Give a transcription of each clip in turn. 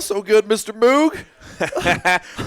so good, Mr. Moog.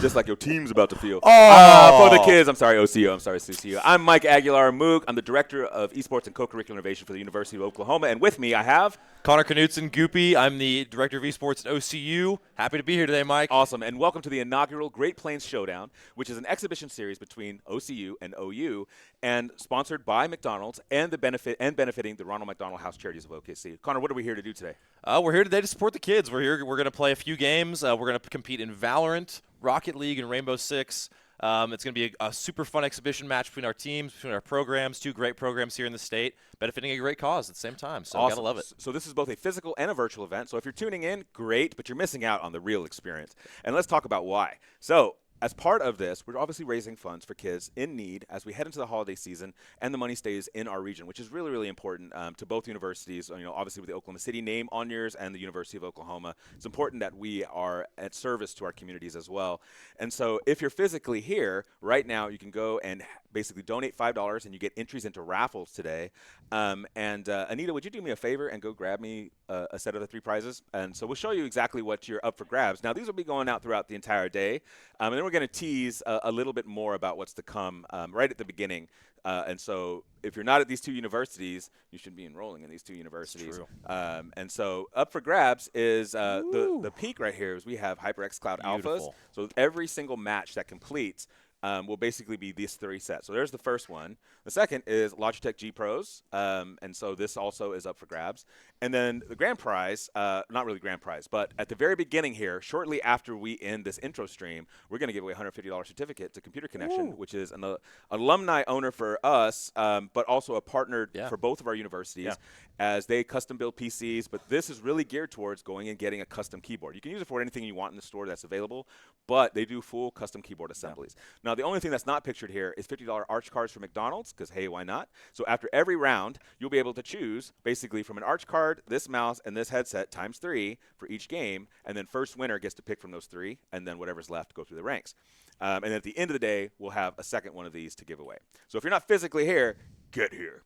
Just like your team's about to feel. Oh. For the kids, I'm sorry, OCU. I'm sorry, CCU. I'm Mike Aguilar Moog. I'm the Director of Esports and Co-Curricular Innovation for the University of Oklahoma. And with me, I have Connor Knutson, Goopy. I'm the Director of Esports at OCU. Happy to be here today, Mike. Awesome. And welcome to the inaugural Great Plains Showdown, which is an exhibition series between OCU and OU and sponsored by McDonald's and benefiting the Ronald McDonald House Charities of OKC. Connor, what are we here to do today? We're here today to support the kids. We're going to play a few games. We're going to compete in VALORANT, Rocket League, and Rainbow Six. It's going to be a super fun exhibition match between our teams, between our programs, two great programs here in the state, benefiting a great cause at the same time. So, awesome. Gotta love it. So this is both a physical and a virtual event. So if you're tuning in, great, but you're missing out on the real experience. And let's talk about why. So as part of this, we're obviously raising funds for kids in need as we head into the holiday season, and the money stays in our region, which is really, really important to both universities. You know, obviously with the Oklahoma City name on yours and the University of Oklahoma, it's important that we are at service to our communities as well. And so if you're physically here right now, you can go and basically donate $5, and you get entries into raffles today. Anita, would you do me a favor and go grab me a set of the 3 prizes? And so we'll show you exactly what you're up for grabs. Now, these will be going out throughout the entire day, and then we're going to tease a little bit more about what's to come right at the beginning. And so if you're not at these 2 universities, you should be enrolling in these 2 universities. And so up for grabs is the peak right here is we have HyperX Cloud Alphas. So every single match that completes will basically be these 3 sets. So there's the first one. The second is Logitech G Pros, and so this also is up for grabs. And then the grand prize, not really grand prize, but at the very beginning here, shortly after we end this intro stream, we're going to give away a $150 certificate to Computer Connection, which is an alumni owner for us, but also a partner for both of our universities as they custom build PCs. But this is really geared towards going and getting a custom keyboard. You can use it for anything you want in the store that's available, but they do full custom keyboard assemblies. Now, the only thing that's not pictured here is $50 Arch cards for McDonald's, because, hey, why not? So after every round, you'll be able to choose basically from an Arch card, this mouse, and this headset times 3 for each game, and then first winner gets to pick from those 3, and then whatever's left go through the ranks. And at the end of the day, we'll have a second one of these to give away. So if you're not physically here, get here.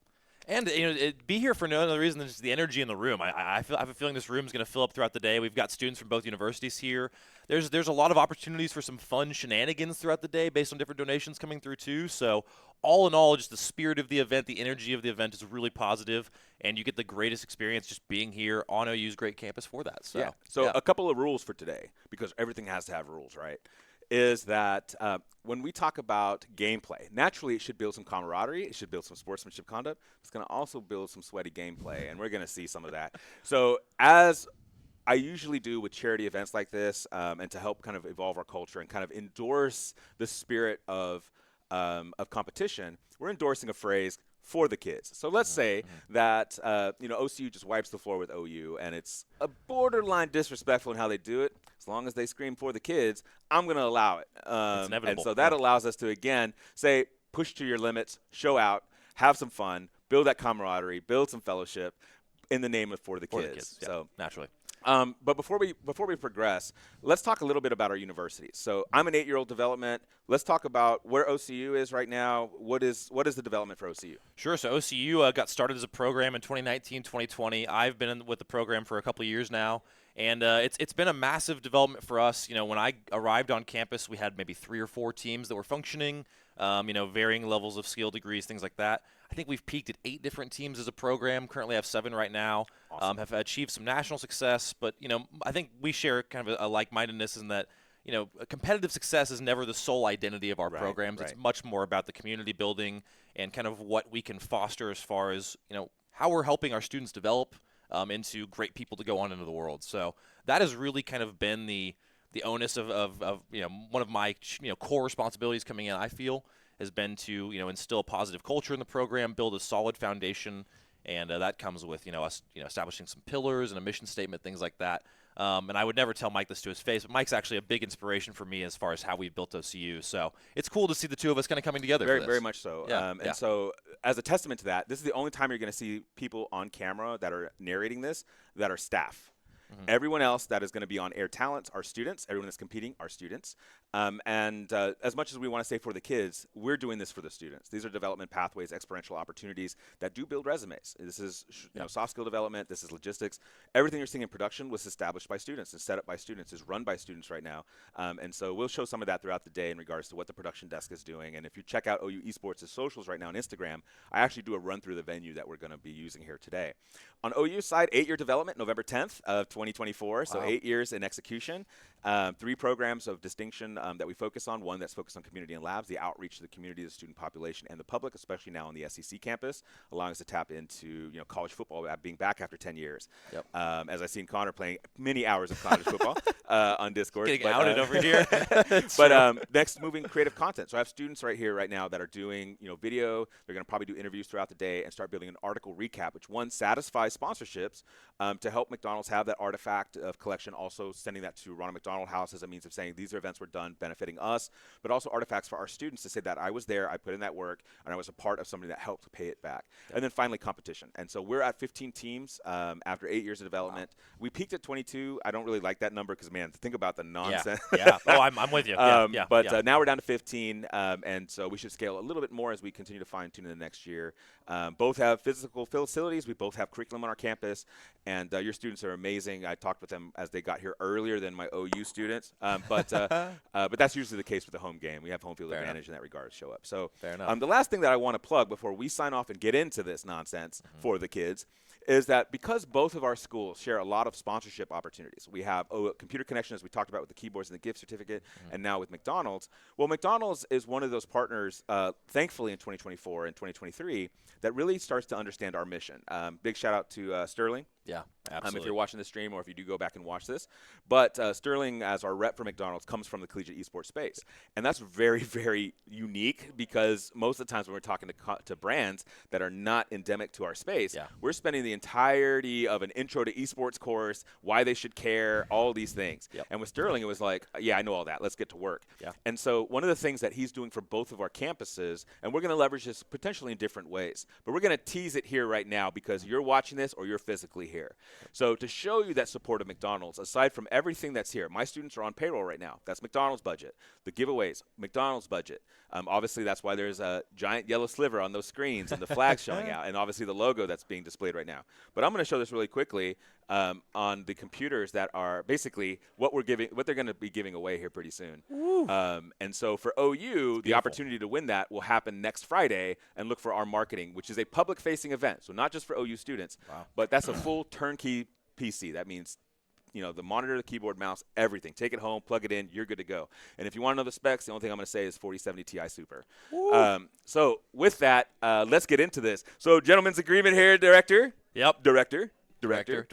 And be here for no other reason than just the energy in the room. I have a feeling this room is going to fill up throughout the day. We've got students from both universities here. There's a lot of opportunities for some fun shenanigans throughout the day based on different donations coming through too. So all in all, just the spirit of the event, the energy of the event is really positive, and you get the greatest experience just being here on OU's great campus for that. So a couple of rules for today, because everything has to have rules, right? Is that when we talk about gameplay, naturally it should build some camaraderie, it should build some sportsmanship conduct. It's going to also build some sweaty gameplay, and we're going to see some of that. So as I usually do with charity events like this, and to help kind of evolve our culture and kind of endorse the spirit of competition, we're endorsing a phrase for the kids. So let's say that OCU just wipes the floor with OU, and it's a borderline disrespectful in how they do it. As long as they scream for the kids, I'm going to allow it. It's inevitable. And so that allows us to, again, say, push to your limits, show out, have some fun, build that camaraderie, build some fellowship in the name of for the kids. So naturally. But before we progress, let's talk a little bit about our universities. So I'm an 8-year-old development. Let's talk about where OCU is right now. What is the development for OCU? Sure. So OCU got started as a program in 2019, 2020. I've been with the program for a couple of years now, and it's been a massive development for us. You know, when I arrived on campus, we had maybe 3 or 4 teams that were functioning. Varying levels of skill degrees, things like that. I think we've peaked at 8 different teams as a program. Currently have 7 right now. Awesome. Have achieved some national success, but I think we share kind of a like-mindedness in that competitive success is never the sole identity of our programs. Right. It's much more about the community building and kind of what we can foster as far as how we're helping our students develop into great people to go on into the world. So that has really kind of been the onus of one of my core responsibilities coming in, I feel, has been to instill a positive culture in the program, build a solid foundation, and that comes with us establishing some pillars and a mission statement, things like that. And I would never tell Mike this to his face, but Mike's actually a big inspiration for me as far as how we built OCU. So it's cool to see the two of us kind of coming together. Very much so. And so as a testament to that, this is the only time you're going to see people on camera that are narrating this that are staff. Everyone else that is going to be on air talents are students. Everyone that's competing are students. And as much as we want to say for the kids, we're doing this for the students. These are development pathways, experiential opportunities that do build resumes. This is you know, soft skill development. This is logistics. Everything you're seeing in production was established by students and set up by students, is run by students right now. And so we'll show some of that throughout the day in regards to what the production desk is doing. And if you check out OU Esports' socials right now on Instagram, I actually do a run through the venue that we're going to be using here today. On OU side, 8-year development, November 10th of 2024. Wow. So 8 years in execution. 3 programs of distinction that we focus on. One that's focused on community and labs, the outreach to the community, the student population, and the public, especially now on the SEC campus, allowing us to tap into college football being back after 10 years. Yep. As I've seen Connor playing many hours of college football on Discord. Getting outed over here. But next, moving creative content. So I have students right here, right now, that are doing video. They're going to probably do interviews throughout the day and start building an article recap, which one satisfies sponsorships to help McDonald's have that artifact of collection, also sending that to Ronald McDonald House as a means of saying these are events were done benefiting us, but also artifacts for our students to say that I was there, I put in that work, and I was a part of somebody that helped pay it back. Yep. And then finally, competition. And so we're at 15 teams after 8 years of development. Wow. We peaked at 22. I don't really like that number because, man, think about the nonsense. Yeah. Oh, I'm with you. But now we're down to 15, and so we should scale a little bit more as we continue to fine-tune in the next year. Both have physical facilities. We both have curriculum on our campus, and your students are amazing. I talked with them as they got here earlier than my OU students, but that's usually the case with the home game. We have home field advantage in that regard to show up. So the last thing that I want to plug before we sign off and get into this nonsense for the kids is that because both of our schools share a lot of sponsorship opportunities, we have Computer Connection, as we talked about with the keyboards and the gift certificate, and now with McDonald's. Well, McDonald's is one of those partners, thankfully in 2024 and 2023, that really starts to understand our mission. Big shout out to Sterling. Yeah, absolutely. If you're watching this stream or if you do go back and watch this. But Sterling, as our rep for McDonald's, comes from the collegiate esports space. And that's very, very unique because most of the times when we're talking to brands that are not endemic to our space, we're spending the entirety of an intro to esports course, why they should care, all these things. Yep. And with Sterling, it was like, yeah, I know all that. Let's get to work. Yeah. And so one of the things that he's doing for both of our campuses, and we're going to leverage this potentially in different ways, but we're going to tease it here right now because you're watching this or you're physically here. So to show you that support of McDonald's, aside from everything that's here, my students are on payroll right now. That's McDonald's budget. The giveaways, McDonald's budget. Obviously, that's why there's a giant yellow sliver on those screens and the flags showing out, and obviously the logo that's being displayed right now. But I'm going to show this really quickly on the computers that are basically what they're going to be giving away here pretty soon. And so for OU, the opportunity to win that will happen next Friday, and look for our marketing, which is a public-facing event. So not just for OU students, but that's a full turnkey PC. That means the monitor, the keyboard, mouse, everything. Take it home, plug it in, you're good to go. And if you want to know the specs, the only thing I'm going to say is 4070 Ti Super. So with that, let's get into this. So gentlemen's agreement here, Director. Yep. Director, Doctor.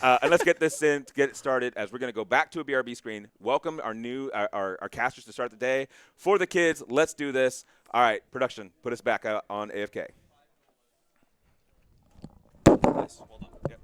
And let's get this in to get it started as we're going to go back to a BRB screen. Welcome our casters to start the day. For the kids, let's do this. All right, production, put us back out on AFK. Nice. Hold on. Yep.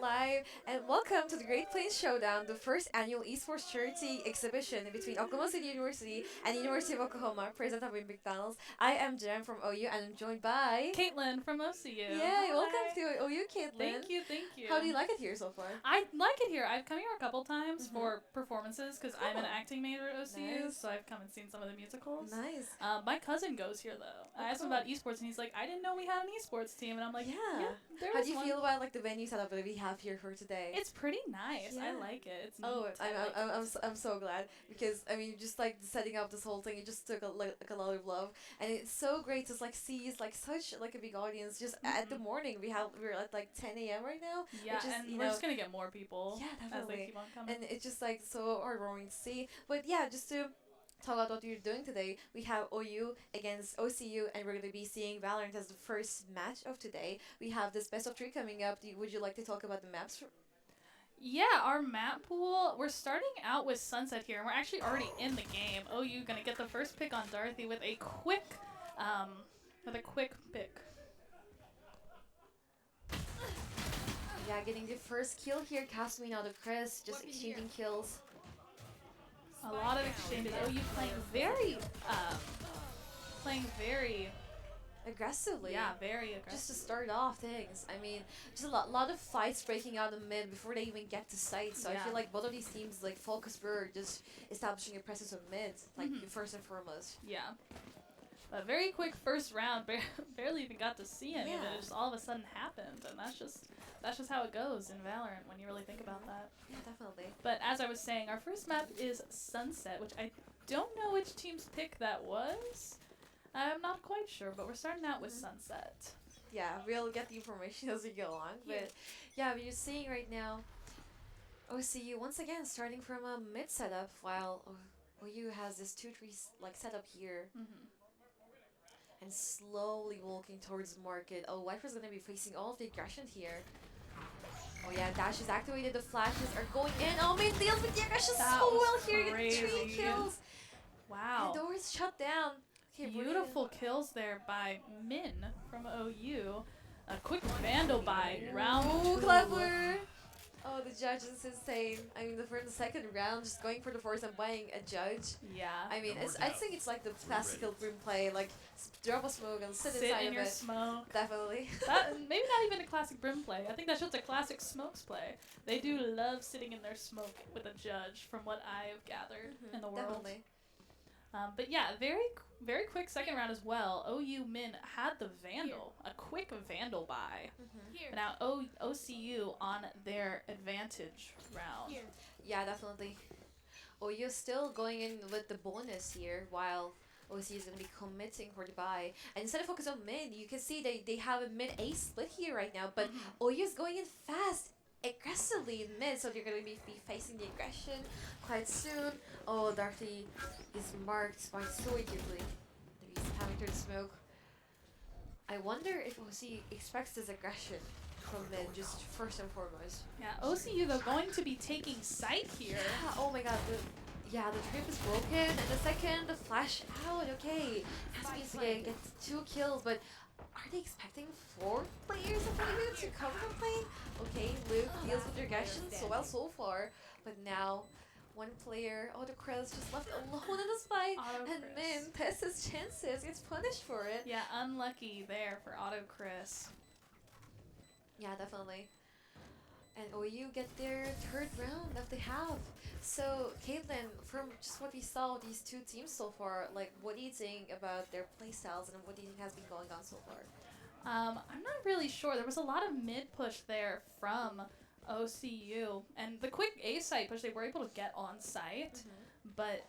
live, and welcome to the Great Plains Showdown, the first annual esports charity exhibition between Oklahoma City University and University of Oklahoma, presented by McDonald's. I am Jem from OU, and I'm joined by Caitlin from OCU. Yay, welcome to OU, Caitlin. Thank you, thank you. How do you like it here so far? I like it here. I've come here a couple times for performances because I'm an acting major at OCU, Nice. so I've come and seen some of the musicals. Nice. My cousin goes here though. I asked him about esports and he's like, I didn't know we had an esports team, and I'm like, Yeah. there How is do you one. feel about like the venue setup that we have here for today? It's pretty nice. I Yeah. like it. It's Oh, neat. I like it. I'm so glad because I mean just like setting up this whole thing, it just took like a lot of love, and it's so great to like see like such like a big audience just at the morning. We're at like 10 a.m. right now. Yeah, which is, and you we're know, just gonna get more people Yeah, as definitely. they keep on coming. And it's just like so heartwarming to see. But yeah, just to talk about what you're doing today, we have OU against OCU, and we're going to be seeing Valorant as the first match of today. We have this best of 3 coming up. Would you like to talk about the maps? Yeah, our map pool, we're starting out with Sunset here, and we're actually already in the game. OU gonna get the first pick on Dorothy with a quick pick. Yeah, getting the first kill here. Casting out of Chris, just exchanging kills. A lot of exchanges. OU playing very Aggressively. yeah, very Just to aggressive. start off things. I mean, just a lot of fights breaking out in mid before they even get to site. So I Yeah. feel like both of these teams like focus were just establishing a presence on mid, like first and foremost. Yeah. A very quick first round, barely even got to see any of it. Yeah. It just all of a sudden happened, and that's just how it goes in Valorant when you really think about that. Yeah, definitely. But as I was saying, our first map is Sunset, which I don't know which team's pick that was. I'm not quite sure, but we're starting out with Sunset. Yeah, we'll get the information as we go along. But yeah, we're seeing right now OCU once again starting from a mid setup, while OU has this 2-3 like setup here. And slowly walking towards the market. Oh, Viper's gonna be facing all of the aggression here. Oh yeah, Dash is activated, the flashes are going in. Oh man, deals with the aggression That so was well here. Get 3 crazy. kills. Wow. And the door is shut down. Okay, Beautiful kills there by Min from OU. A quick Vandal by round Oh, 2. clever. Oh, the judge is insane. I mean, for the second round, just going for the force and buying a judge. Yeah. I mean, I think it's like the classical Brim play, like drop a smoke and sit inside in of your it. smoke. Definitely. That, maybe not even a classic Brim play. I think that's just a classic Smokes play. They do love sitting in their smoke with a judge, from what I have gathered in the world. Definitely. But yeah, very quick second round as well. OU Min had the Vandal, a quick Vandal buy. But now OCU on their advantage round. Yeah, definitely. OU still going in with the bonus here, while OC is going to be committing for the buy. And instead of focus on mid, you can see they have a mid-A split here right now, but OU is going in fast, aggressively in mid, so they're going to be facing the aggression quite soon. Oh, Dorothy is marked by so quickly. He's having through the smoke. I wonder if OC expects this aggression from mid, just first and foremost. Yeah, OCU though going to be taking site here. Yeah, oh my god, the trip is broken, and the second, the flash out, okay. Has to get 2 kills, but are they expecting 4 players of OU to cover the plane? Okay, Luke deals with the aggression so well so far, but now, 1 player, the Krell's just left alone in this fight, Auto and Chris. Min tests his chances, gets punished for it. Yeah, unlucky there for Auto Chris. Yeah, definitely. And OU get their 3rd round that they have. So, Caitlin, from just what we saw of these 2 teams so far, like, what do you think about their playstyles, and what do you think has been going on so far? I'm not really sure. There was a lot of mid push there from OCU, and the quick A site push they were able to get on site, but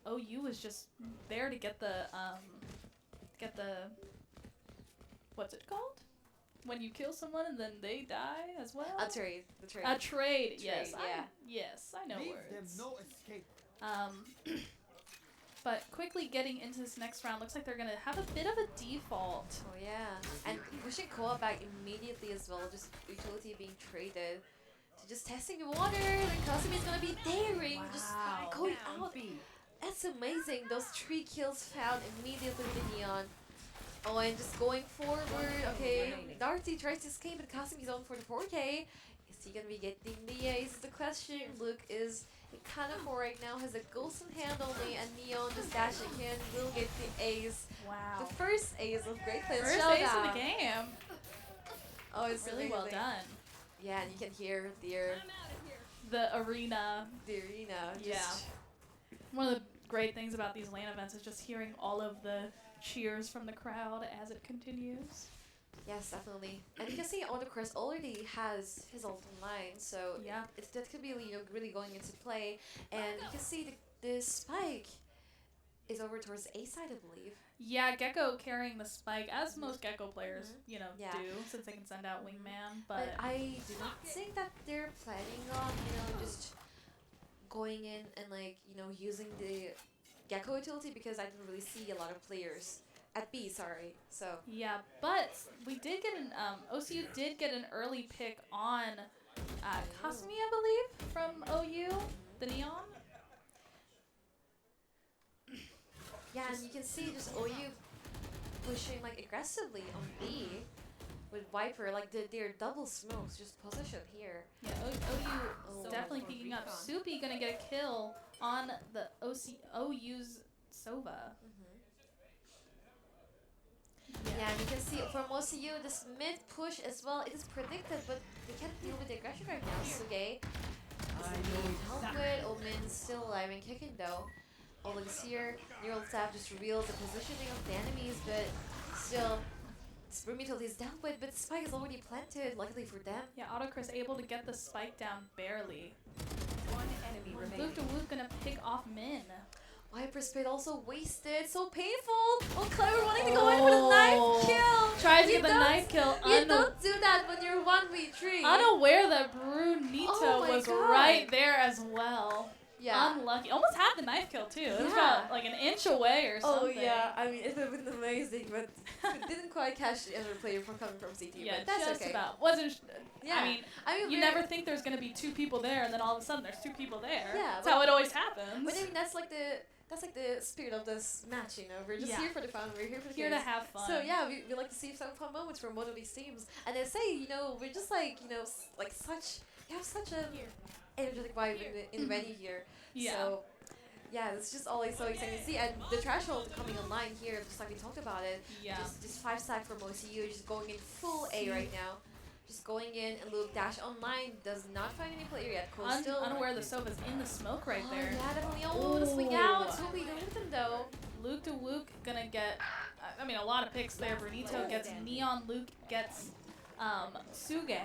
OU was just there to get the what's it called? When you kill someone and then they die as well? A trade. The trade. A trade, yes. yeah. Yes, I know Leave words. them no escape. But quickly getting into this next round, looks like they're going to have a bit of a default. Oh, yeah. And pushing Koa back immediately as well, just utility being traded. So just testing the water, and Kasumi's gonna be daring, just going out. That's amazing. Those 3 kills found immediately with the Neon. Oh, and just going forward. Okay, Darty tries to escape, but Kasumi's on for the 4K. Is he gonna be getting the ace? The question. Luke is kind of for right now, has a ghost in hand only, and Neon just dashing in will get the ace. Wow. The first ace of great play. First Showdown. ace in the game. Oh, it's Really well amazing. done. Yeah, and you can hear The arena. the arena. Yeah. Just One of the great things about these LAN events is just hearing all of the cheers from the crowd as it continues. Yes, definitely. And you can see Chris already has his ult online, so Yeah. that could be really going into play. And you can see the spike is over towards A side, I believe. Yeah, Gecko carrying the spike, as most Gecko players, Yeah. do, since they can send out Wingman. But I do not think that they're planning on, just going in and using the Gecko utility, because I didn't really see a lot of players at B, sorry. So yeah, but we did get an OCU did get an early pick on Kasumi, I believe, from OU, the Neon. yeah, and you can see just OU pushing aggressively on B with Viper, their double smokes just positioned here. Yeah, OU definitely picking up. Soupy gonna get a kill on the OU's Sova. Yeah, and you can see from OCU this mid push as well. It is predicted, but they can't deal with the aggression right now. Suge is help with. Omen still alive and kicking though. Oleg's here. Neural Staff just reveals the positioning of the enemies, but still, Spermitold is dealt with, but Spike is already planted, luckily for them. Yeah, Autocris able to get the spike down barely. One enemy remaining. Luke to Wook gonna pick off Min. Viper Spade also wasted, so painful. Oh, Clever wanting to go in for the knife kill. Tries to You get the don't- knife kill. You don't do that when you're 1v3. Unaware that Brunito Oh my was God. right there as well. Yeah. Unlucky. Almost had the knife kill too. It was Yeah. about an inch away or Oh something. yeah, I mean it would have been amazing, but it didn't quite catch the other player from coming from CT. Yeah, but that's just okay. about. Wasn't. Yeah. I mean, you we're- never think there's gonna be two people there, and then all of a sudden there's two people there. Yeah, That's but- how it always happens. But I mean that's like the spirit of this match, We're just Yeah. here for the fun. We're here for the Here to kids. have fun. So yeah, we like to see some fun moments from one of these teams. And they say, we're just we have such a energetic vibe in the venue here. Yeah. So yeah, it's just always so exciting to see. And the threshold coming online here, just like we talked about it. Yeah. Just 5-stack from OCU, just going in full A right now. Just going in, and Luke dash online, does not find any player yet. Cole still Unaware the Sova's in the smoke right Oh, there. yeah, definitely. Oh, the swing out. Ooh. Toby the with him though. Luke to Wook gonna get, a lot of picks there. Brunito gets Neon, Luke gets Suge.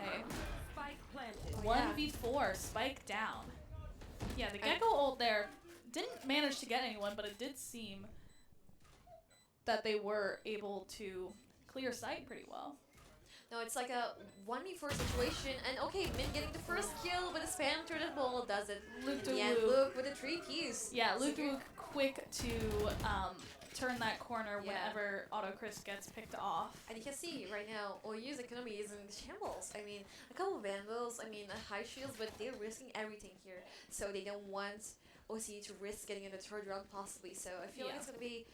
Spike planted. 1v4, spike down. Yeah, the Gecko ult there didn't manage to get anyone, but it did seem that they were able to clear sight pretty well. No, it's like a 1v4 situation, and okay, Min getting the first kill, but the spam through the ball does it. Luke to In the end, Luke. Luke with a 3-piece. Yeah, Luke to Luke quick to turn that corner Yeah. whenever Autocris gets picked off. And you can see right now, OU's economy is in shambles. I mean, a couple of Vandals, high shields, but they're risking everything here. So they don't want OCU to risk getting in the third round possibly. So I feel like Yeah. it's going to be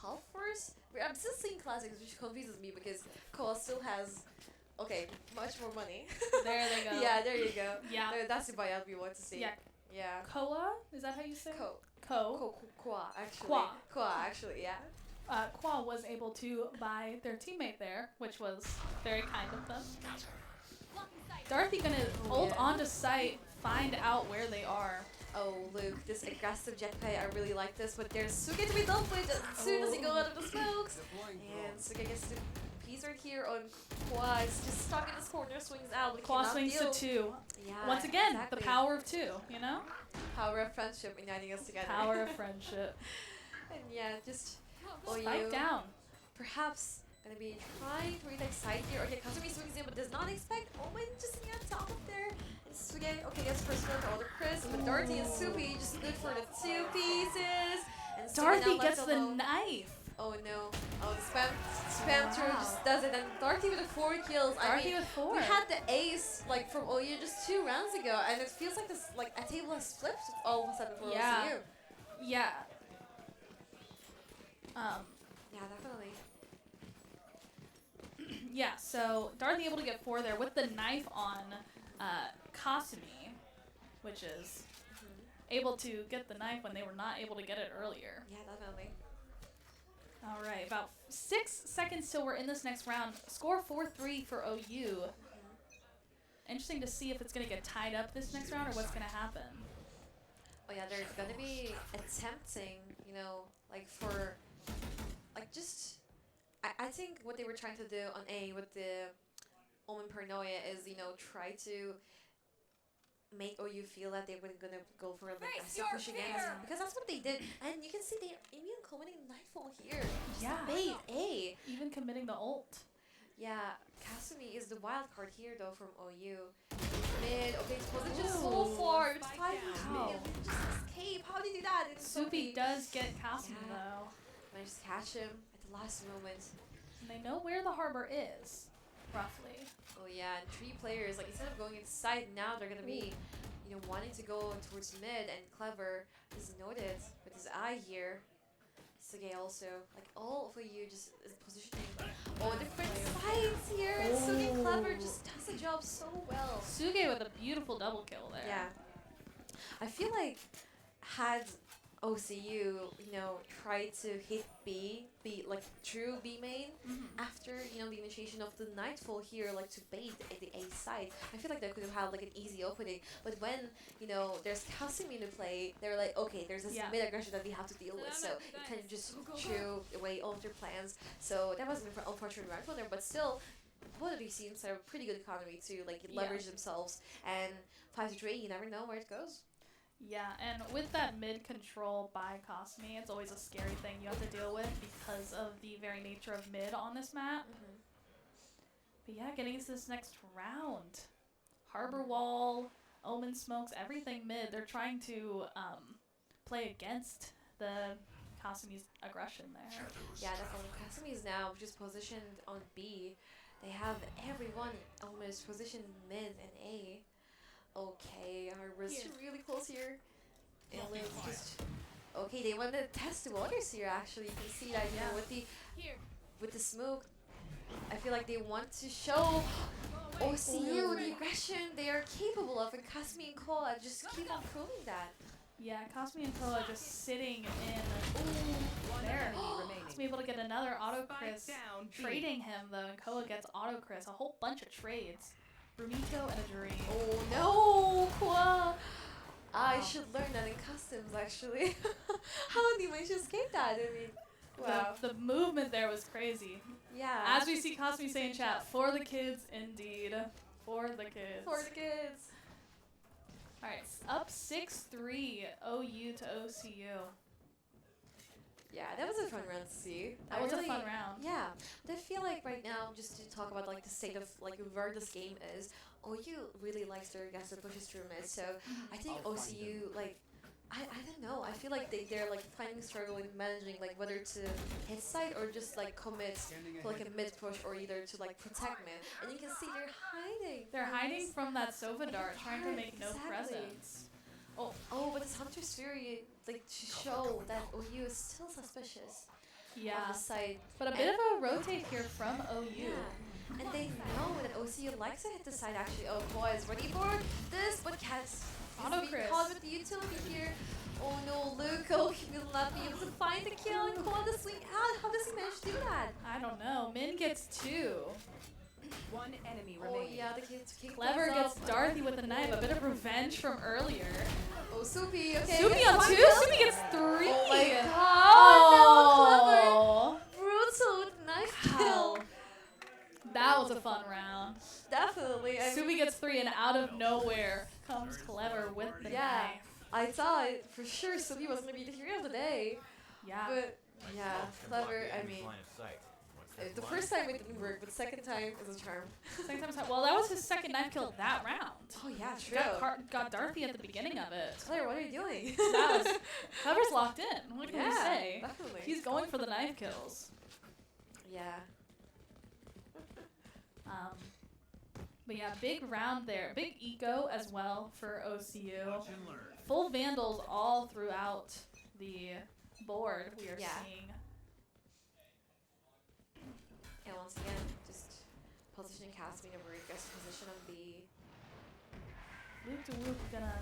half first. I'm still seeing classics, which confuses me because Koa still has, much more money. There they go. Yeah, there you go. Yeah. That's the buyout we want to see. Yeah. Yeah. Koa? Is that how you say it? Ko. Kwa, actually. Kwa. Kwa, actually, yeah. Qua was able to buy their teammate there, which was very kind of them. Dorothy gonna ult yeah. onto site, find out where they are. Oh, Luke, this aggressive jetpack, I really like this, but there's Suge to be dealt with as soon as he goes out of the smokes. And Suge gets the piece right here on Kwa. It's just stuck in this corner, swings out. But Qua cannot swings deal. to 2. Yeah, Once again, exactly. the power of 2, you know? Power of friendship uniting us together. Power of friendship. And yeah, just Spike down. perhaps gonna be trying to retake side here. Okay, Kazumi swings in but does not expect Omen just sitting on top of there. And Suge, okay, gets first one to all the Chris, but Dorothy and Soupy just good for the 2 pieces. And Suge Dorothy now left gets the alone. knife. Oh no. Oh, the spam through just does it. And Dorothy with the 4 kills. Dorothy with 4. We had the ace from OU just 2 rounds ago, and it feels like this a table has flipped all of a sudden for Yeah. OCU. Yeah. Yeah, definitely. Yeah, so Dorothy able to get 4 there with the knife on Kasumi, which is able to get the knife when they were not able to get it earlier. Yeah, definitely. All right, about 6 seconds till we're in this next round. Score 4-3 for OU. Interesting to see if it's going to get tied up this next round or what's going to happen. Oh yeah, they're gonna be attempting, you know, like for, like just, I think what they were trying to do on A with the Omen Paranoia is, you know, try to make OU feel that they were gonna go for like a push again, because that's what they did, and you can see they even committing Nightfall here. Just Yeah. bait A. Even committing the ult. Yeah, Kasumi is the wild card here though from OU. Mid, okay, it's position so Ooh. far. It's 5 Wow. million. Just escape. How do you do that? It's so Soupy big. does get Kasumi Yeah. though. Managed to catch him at the last moment. And they know where the harbor is, roughly. Oh yeah, and 3 players, like instead of going inside now, they're gonna be, you know, wanting to go towards mid, and Clever is noted with his eye here. Suge also, like all of you just is positioning on different sides here, and Suge Clever just does the job so well. Suge with a beautiful double kill there. Yeah. I feel like had OCU, you know, tried to hit B like true B main after, you know, the initiation of the Nightfall here, like to bait the A side, I feel like they could have had like an easy opening. But when, you know, there's Kasumi to play, they're like, okay, there's this mid aggression that we have to deal with, so it kind of just threw away all of their plans. So that was an unfortunate round for them, but still, both of these teams have a pretty good economy to like leverage themselves, and 5-3, you never know where it goes. Yeah, and with that mid control by Kasumi, it's always a scary thing you have to deal with because of the very nature of mid on this map. But yeah, getting into this next round. Harbor Wall, Omen Smokes, everything mid. They're trying to play against the Kasumi's aggression there. Yeah, definitely. Kasumi is now just positioned on B. They have everyone almost positioned mid and A. Okay, Harbor's really close here. And Liz just okay. They want to test the waters here. Actually, you can see that, you know, with the smoke. I feel like they want to show OCU the aggression they are capable of, and Kasumi and Kola just keep on proving that. Yeah, Kasumi and Koa just sitting in there. Kasumi able to get another auto Chris, trading him though, and Koa gets auto Chris, a whole bunch of trades. Brumito and a dream. Oh no, Koa! I should learn that in customs actually. How did you manage to escape that? I mean, wow. The movement there was crazy. Yeah. As we see Kasumi say in chat, for the kids indeed. For the kids. For the kids. Alright, up 6-3 OU to OCU. Yeah, that was a fun round to see. That was a fun round. Yeah, but I feel like right now, just to talk about like the state of like where this game is, OU really likes their aggressive pushes through mid. So I think OCU like I don't know. I feel like they're like finding a struggle in managing like whether to hit side or just like commit for like a mid push, or either to like protect mid. And you can see they're hiding. They're hiding from that Sova dart, trying to make no Exactly. presence. Oh, but this Hunter's Fury, like to show that OU is still suspicious on Yeah, the side. but a bit of a rotate here from OU. Yeah. And they know that OCU likes to hit the side actually. Oh, Koa is ready for this, but Cat's Auto being Chris. caught with the utility here. Oh no, Luko, he will not be able to find the kill, and Koa the swing out. How does he manage to do that? I don't know. Min gets 2. One enemy Oh remaining. yeah, the kid's kick Clever things gets up. Dorothy with a knife, a bit of revenge from earlier. Oh, Soupy, okay. Subi on 2, Subi gets 3. Oh my god. Oh, No, Clever. Brutal with knife kill. wow. That was a fun round. Definitely. I Subi gets 3, and out of nowhere comes Clever with the Yeah. knife. I thought for sure Soupy was going to be the hero of the day. Yeah. But yeah, Clever, I mean, the first time it didn't work, but second time is a charm. Well, that was his second knife kill that round. Oh yeah, true. Got Dorothy at the beginning of it. Claire, what are you doing? That was Clever's locked in. What can we say? Definitely. He's going for the knife kills. Yeah. But yeah, big round there. Big eco as well for OCU. Full Vandals all throughout the board we are seeing. And once again, just positioning Caspi in a very aggressive position on B. Luke DeWoop gonna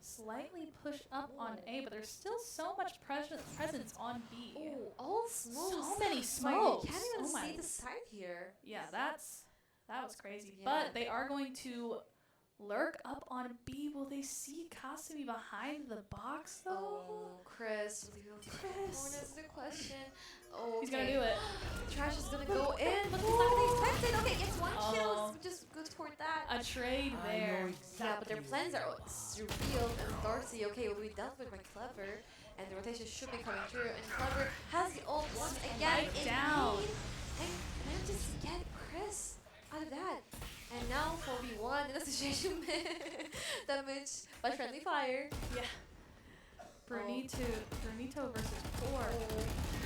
slightly push up on A, but there's still so much presence on B. Oh, all smokes. So many My, smokes. you can't even Oh my. see the side here. Yeah, that was crazy. Yeah. But they are going to lurk up on B. Will they see Kasumi behind the box though? Oh, Chris. Chris. That's the question. Oh, He's gonna do it. Trash is gonna go in, but he's not gonna expect it. Okay, gets one kill. It's just good for that. A trade there. Yeah, but their plans are revealed, and Darcy, okay, will be dealt with by Clever, and the rotation should be coming through, and Clever has the ult once again Right in down. lead, and manages to get Chris out of that. And now 4v1 in a situation damaged by friendly fire. Yeah. Brunito versus 4.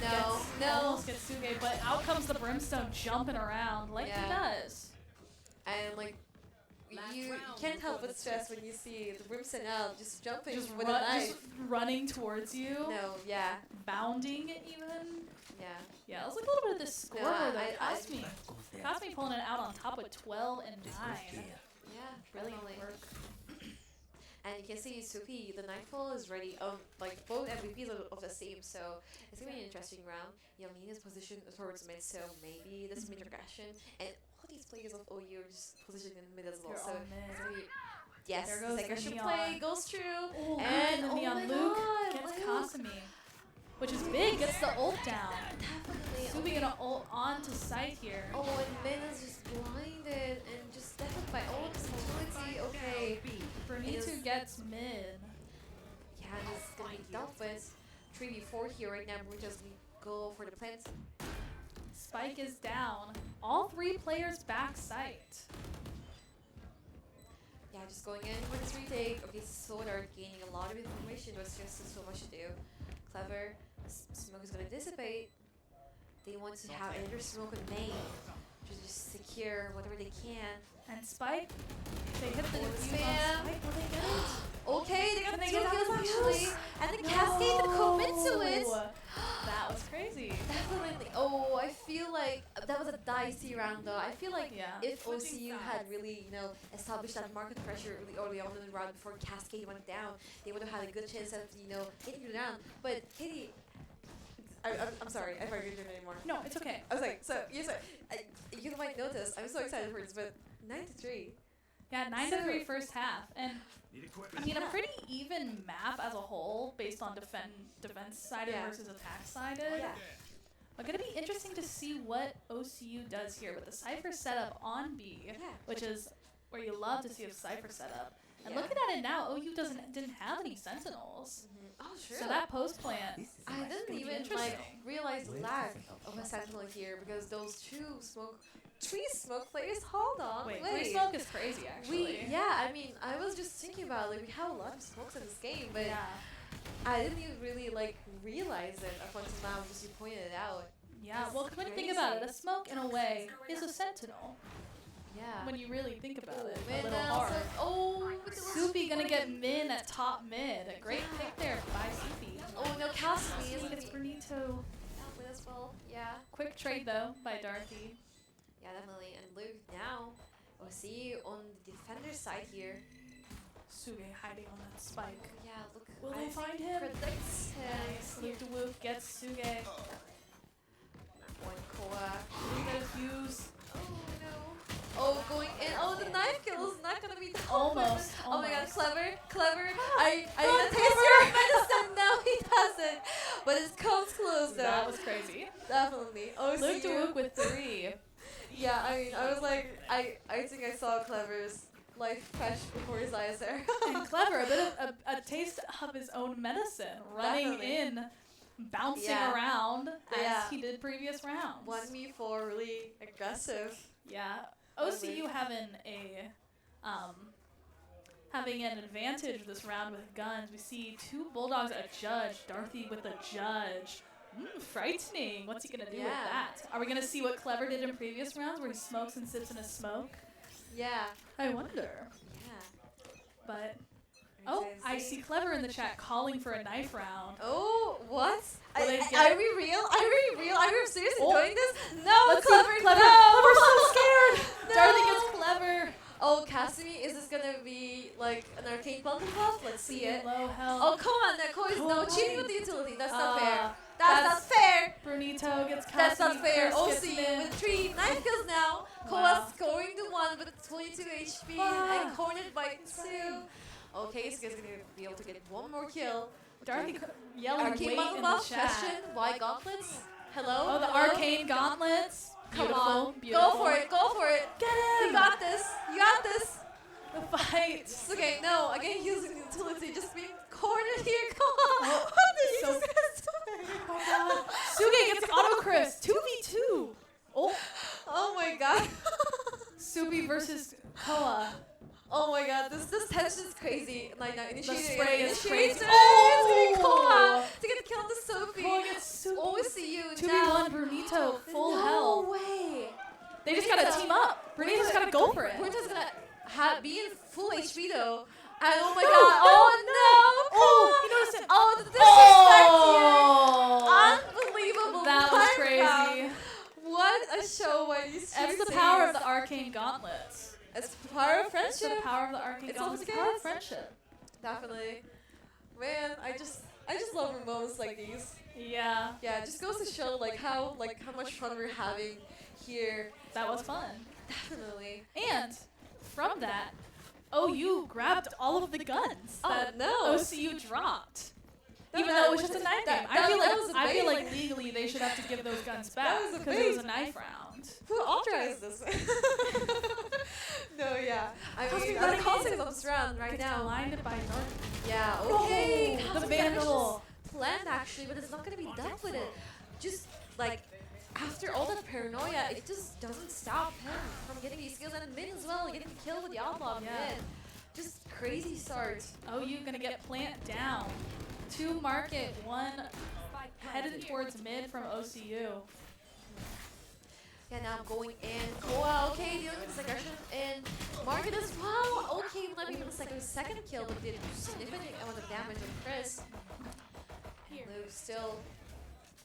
No. Almost gets Suge, but out comes the Brimstone jumping around like he does. And like, you can't help but stress when you see the Brimstone out just jumping Just, with a knife. just running towards you. No, yeah, Bounding even. yeah. Yeah, let's look a little bit at this score No, though. I- Cosme pulling it out on top with 12 and 9. Yeah, Brilliant definitely. work. And you can see Suki, the Nightfall is ready. Like both MVPs of the same, so it's gonna be an interesting round. Yamina's position towards mid, so maybe this mid regression, and all these players of OU are just positioned in mid as well. They're So all it's mid. gonna be yes, There the goes the aggression Neon. play goes through, Oh, and the Neon my Luke God, gets Luke. Kasumi, which is big. Gets the ult down. Definitely. Subi gonna ult onto site here. Oh, and Mina's just blinded and just definitely by all possibility. Okay. Bernito gets mid. Yeah, this is gonna be dealt with. 3v4 here right now. We're just gonna go for the plant. Spike is down. All 3 players back site. Yeah, just going in for this retake. Okay, Sword are gaining a lot of information. There's just so much to do. Clever. Smoke is gonna dissipate. They want to have another smoke in main to just secure whatever they can. And Spike, they hit the Oh, defuse spam. on Spike. Will they get it? Okay, they got Can the they 2 get out of kills the actually. house? And the Cascade to commit to it. No. That was crazy. Definitely. Oh, I feel like that was a dicey round though. I feel like Yeah. if OCU had really, established that market pressure really early on in the round before Cascade went down, they would have had a good chance of, hitting the round. But Katie, I'm sorry, I forgot your name anymore. No, it's okay. I was like, you might notice, I'm so excited for this, but 9-3. Yeah, 9-3 So- first half. And I mean, a pretty even map as a whole based on defense sided Yeah. versus attack sided. Yeah. But gonna be interesting to see what OCU does here with the Cypher setup on B, Yeah. which is where you love to see a Cypher setup. And Yeah. looking at it now, OU didn't have any Sentinels. Oh, sure. So that post plant, I didn't be even interesting. realize the lack of a sentinel here because those 3 smoke players. Hold on, wait, wait. 3 smoke is crazy actually. I mean, I was just thinking about we have a lot of smokes in this game, but yeah. I didn't even really realize it up until now because you pointed it out. Yeah, That's well, when you think about it, a smoke in a way is a sentinel. Yeah. When you really think about it, a Min little also- hard. Oh, but it was Soupy gonna get Min at top mid. A great pick there by Soupy. Oh no, Cassie is gonna Gets be Bernito. win as well. Yeah. Quick trade though by Dorothy. Yeah, definitely. And Luke now, OC on the defender side here. Suge hiding on that spike. Yeah, look. Will I they find think him? Predicts him. Nice. Luke DeWolf gets Suge. One Koa. There's Hughes. Oh no. Oh, going in. Oh, the knife kill is not gonna be the Almost, Oh my god, almost. clever. I gonna taste your medicine. No, he doesn't. But it comes close though. That was crazy. Definitely. Oh, Luke DeWolf with 3. Yeah, I mean, I was like, I think I saw Clever's life crash before his eyes there. And Clever, a bit of a taste of his own medicine. Running Definitely. in, bouncing Yeah. around as Yeah. he did previous rounds. 1v4, really aggressive. Yeah. Lovely. OCU having an advantage this round with guns. We see 2 Bulldogs at a judge. Dorothy with a judge. Frightening. What's he gonna do with Yeah. that? Are we gonna see what Clever did in previous rounds where he smokes and sips in his smoke? Yeah. I wonder. Yeah. But oh, I see Clever in the chat calling for a knife round. Oh, what? Will they Are get- we real? Are we real? Are we seriously Oh. doing this? No, Let's see Clever, Clever. no! Clever's so scared. No. Dorothy gets Clever. Oh, Kasumi, is this gonna be like an arcane bundle buff. Let's see it. Low health. Oh, come on, Neko is no cheating with the utility. That's not fair. That's that's- not fair. Brunito gets That's not Cassidy, fair. Chris gets OC Min. with 3 9 kills now. Wow. Koa scoring the 1 with 22 HP Wow. and cornered by 2. Okay, so he's gonna be able to get 1 more kill. Darthy yelling Arcane wait bundle in buff. the chat. Question: why gauntlets? Hello. Oh, the Hello? arcane gauntlets. Come Beautiful, on, beautiful. go for it, go for it. Get You him. got this. You got this. The fight. It's okay. No, again using the utility, just being cornered here. Come on. Oh, What did you so- just do? Oh god. Suge gets auto Chris. 2v2. Oh, Oh my god. Subi versus Koa. Oh my god, this tension is crazy. Like now, initiating. spray is crazy. It's Oh! gonna be Koa to get killed to Sophie. Koa gets Subi. Always see you 2v1 Brunito, full no health. way. They just gotta team up. Brunito's gotta go for it. Brunito's gonna be in full HP though. And oh my god. Oh no. Oh, Koa. he noticed it. Oh, the disrespect Oh, here. Unbelievable. that was Time crazy. round. What a show by these two That's the teams. power of the arcane gauntlets. It's the power of That's the friendship. power of the arcane It's all gauntlets. The power of together. friendship. Definitely. Man, I just love moments like these. Yeah, Yeah, it just goes to show how much fun we're having here. that was fun. Definitely. And from that, OU grabbed all of the guns Oh, that no. OCU dropped. That- Even that though it was was just a a- knife that- game. that- that was a I feel bait. like legally they should have to give those guns That back was a because it was a bait. knife round. Who authorized this? No, yeah. I Cause mean, we're the running context in. of this round right Gets now. blinded by dark. Yeah, Oh, okay. the Cosmic Vandal. Damage's planned actually, but it's not gonna be done with it. Just like after all that paranoia, it just doesn't stop him from getting these kills and Min as well, getting the kill with the outlaw Yeah. Min. Just crazy start. OU gonna get plant down. 2 market, 1 headed towards mid from OCU. Yeah, now going in. Koa, okay, dealing with this aggression in market as well. Okay, let me give a second kill, but did significant amount of damage on Chris. Luke still.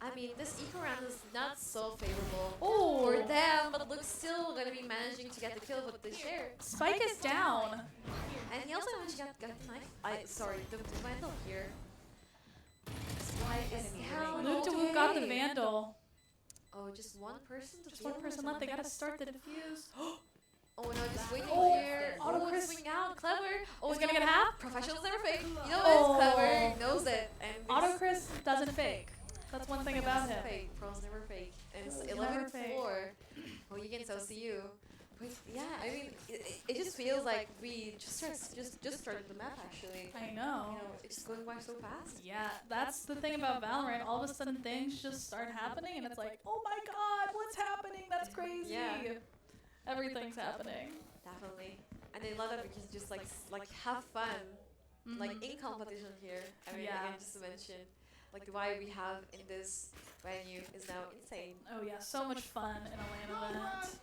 I mean, this eco round is not so favorable for Oh, them, but Luke's still gonna be managing to get the kill with the share. Spike is down. And he also managed to get the knife. Sorry, the Vandal here. Spike is down. Luke to Luke got the Vandal. Oh, just one person to Just one deal person with left. They and gotta start the defuse. Oh no, just waiting Oh, here. auto Oh, Chris. swing out, clever. Oh, He's gonna no. get half. Professionals never fake. You know Oh. it's clever. He knows it. And Auto Chris doesn't fake. That's one thing about him. Fake. Pros never fake. And it's Never 11-4. Oh, you can still see you. But yeah, I mean, it just feels like we just started the map actually. I You know. know, it's just going by so fast. Yeah, that's the thing about Valorant. All of a sudden things just start happening and it's like, oh my god, what's happening? That's crazy. Yeah. Everything's happening. Definitely. And I love that we can just like have fun, like Mhm. in competition here. I mean, Yeah. again, just to mention, like the vibe we have in this venue is now insane. Oh yeah, so much fun in a LAN event.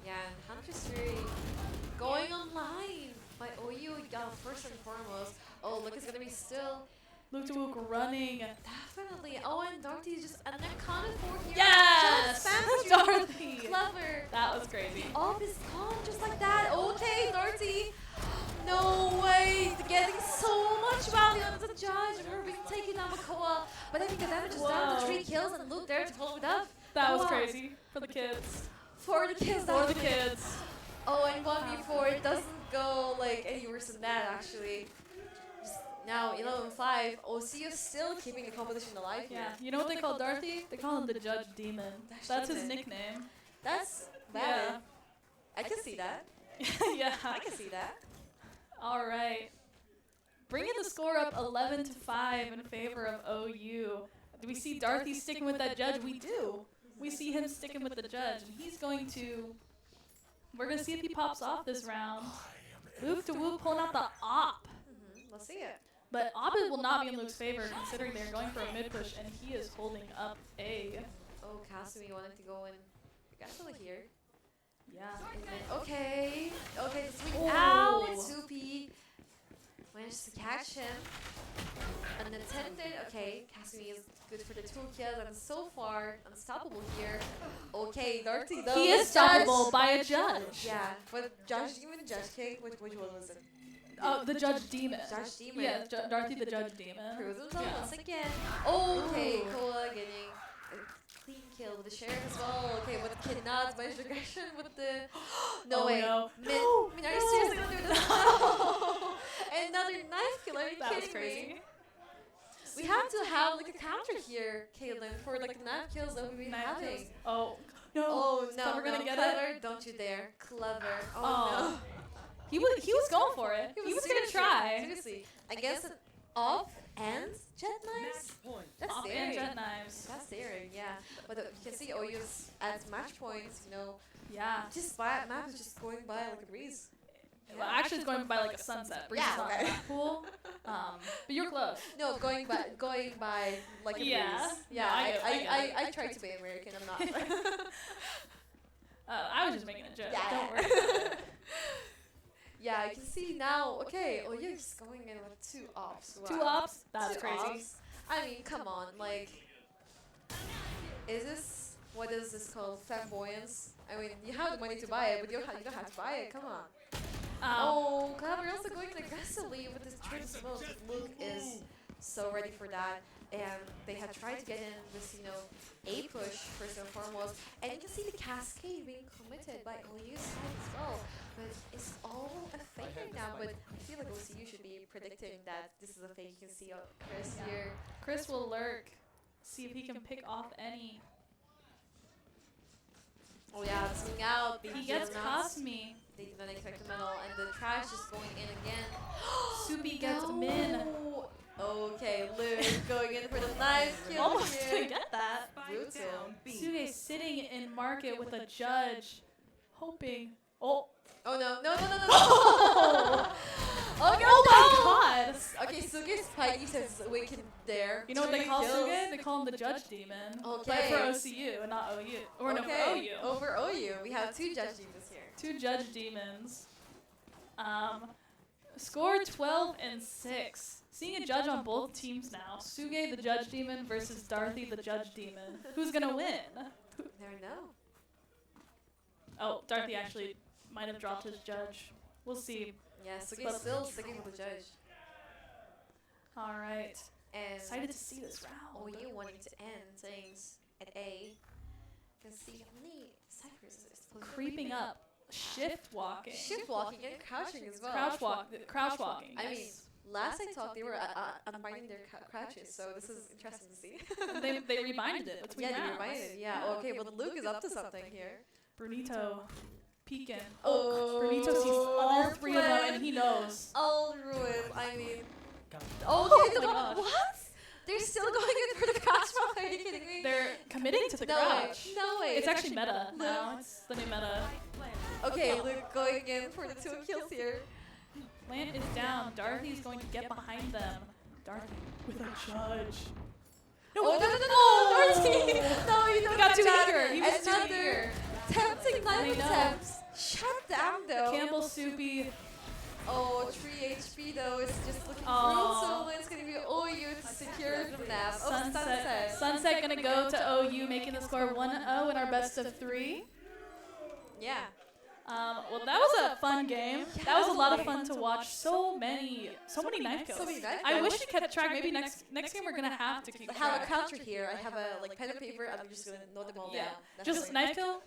Yeah, and Huntress Fury going online by OU. Yeah, first and foremost. Oh, look, it's gonna be still Luke to Luke running. definitely. Oh, and Dorothy is just an iconic for here. Yes! Just spams Dorothy! clever. That was crazy. Off is gone just like that. Okay, Dorothy. No way. Getting so much value on the judge. We're being taken down by Koa. But I think the damage is down to Whoa. 3 kills and Luke there to follow it up. That was Wow. crazy for the kids. For the kids. For the definitely. kids. Oh, and 1v4, it doesn't go like any worse than that actually. Just now 11-5. OCU is still keeping the competition alive here. Yeah. You know what they call Dorothy? They call him the Judge Demon. That's his Demon. nickname. That's Yeah. valid. I can see that. Yeah. I can see that. All right. Bringing the score up 11-5 in favor of OU. Do we see Dorothy sticking with that judge? We do. We see him sticking with the judge, and he's going to. We're going to see if he pops off this round. Luke to Woo pulling out the op. Let's see it. But op will not be in Luke's favor considering they're going for a mid push, and he is holding up A. Oh, Kasumi wanted to go in. Actually here. Yeah. And then, okay. Okay, the swing Oh. out. Soupy managed to catch him. Unattended. Okay, Kasumi is good for the 2 kills and so far unstoppable here. Okay, Dorothy though. He is Judge. stoppable by a judge. Yeah, but Josh, give me the judge kick. Which one was it? Oh, the Judge Demon. Judge Demon. Yeah, Dorothy the Judge Demon. Prove themselves Yeah. once again. Okay, Koa getting a clean kill with the sheriff as well. Okay, with Kidnapped by aggression with the. No Oh, way. no. Min, No. Min, are you No. seriously gonna do this? Another knife kill. Are you That was kidding crazy. me? We have to have like a counter here, Caitlin, for like the knife kills that we've been Knife having. kills. Oh. No. Oh no, We're gonna no, get clever, it. don't you dare. Clever. Oh. Oh He was going for it. no. He was gonna seriously- try. Seriously. Against an off and jet knives? That's Off and daring. jet knives. That's daring, yeah. But you can see OU's at match points, you know, Yeah. just by map is just going by like a breeze. Well, actually, it's going by like a sunset. Breeze Yeah, is not okay. that cool. But you're close. No, going by like a Yeah. breeze. Yeah, No, I get it. I try to be American, I'm not. I was just making a joke. Yeah. Don't worry. Yeah, you can see now, okay, OU's going in with 2 ops. Wow. 2 ops? That's Two crazy. ops? I mean, come on, like, is this, what is this called, flamboyance? I mean, you have the money to buy it, but you don't have to buy it, come on. Oh, Clever also going aggressively with this trick smoke. Luke is so ready for that. And they have tried to get in this, you know, A push first and foremost. And you can see the cascade being committed by OU's side as well. But it's all a fake right now. But I feel like OCU should be predicting that this is a fake. You can see Chris here. Chris will lurk. See if he can pick off any. Oh yeah, swing out. They He did gets not- Cosme. They did not expect the medal. And the trash is going in again. Subi gets Min. No. Okay, Luke going in for the knife kill Almost here. didn't get that. Brutal. Suge sitting in market with a judge, hoping. Oh. Oh no, no, no, no, no, no. Oh, Oh my god! Okay, Suge's Spidey says wicked there. You know what they call kills. Suge? They call him the Judge Demon. Okay. But for OCU and not OU. Or no, for Okay, OU. over OU. We have 2 judge demons here. 2 Judge Demons. Score 12 and 6. Seeing a judge on both teams now. Suge the Judge Demon versus Dorothy the Judge Demon. Who's gonna win? Never know. Oh, Dorothy actually might have dropped his judge. We'll see. Yeah, Suge's still sticking with the judge. All right. And Excited to see this round. OU wanting to end things at A. Can see how many ciphers is Creeping up. Shift walking. Shift walking and crouching as well. Crouch walking. I mean, yes. last I talked, they were unbinding their crouches, so this is interesting to see. they rebinded it between Yeah, they rounds. reminded. Yeah. Okay, but Luke is up to something here. Brunito peeking. Oh, Brunito sees all 3 of them and he knows. All ruined. I mean, Oh okay, my gosh. what? They're still going in for the crouch walk. Are you kidding me? They're committing to the no crouch. way. No way. It's actually meta now. It's the new meta. Okay, Luke going in for the 2 kills here. Land is down. Dorothy's going to get behind them. Dorothy with a judge. Oh, no, Dorothy! No, you don't He got do too that. eager. He was too Another eager. tempting I knife know. attempts. Shut down, though. Campbell Soupy. Oh, 3 HP, though, is just looking Aw. brutal. It's going to be OU to secure the nap. Oh, Sunset. Sunset gonna go to OU, making the score 1-0 in our best of 3. Yeah. Well, that was a fun game. That was a lot of fun to watch. So many knife kills. So many knife I kills. wish we kept track. Maybe next game we're gonna have to keep I have a track. counter here. I have a like pen and paper, and I'm just gonna note them all Yeah. down. Just Definitely. knife kill,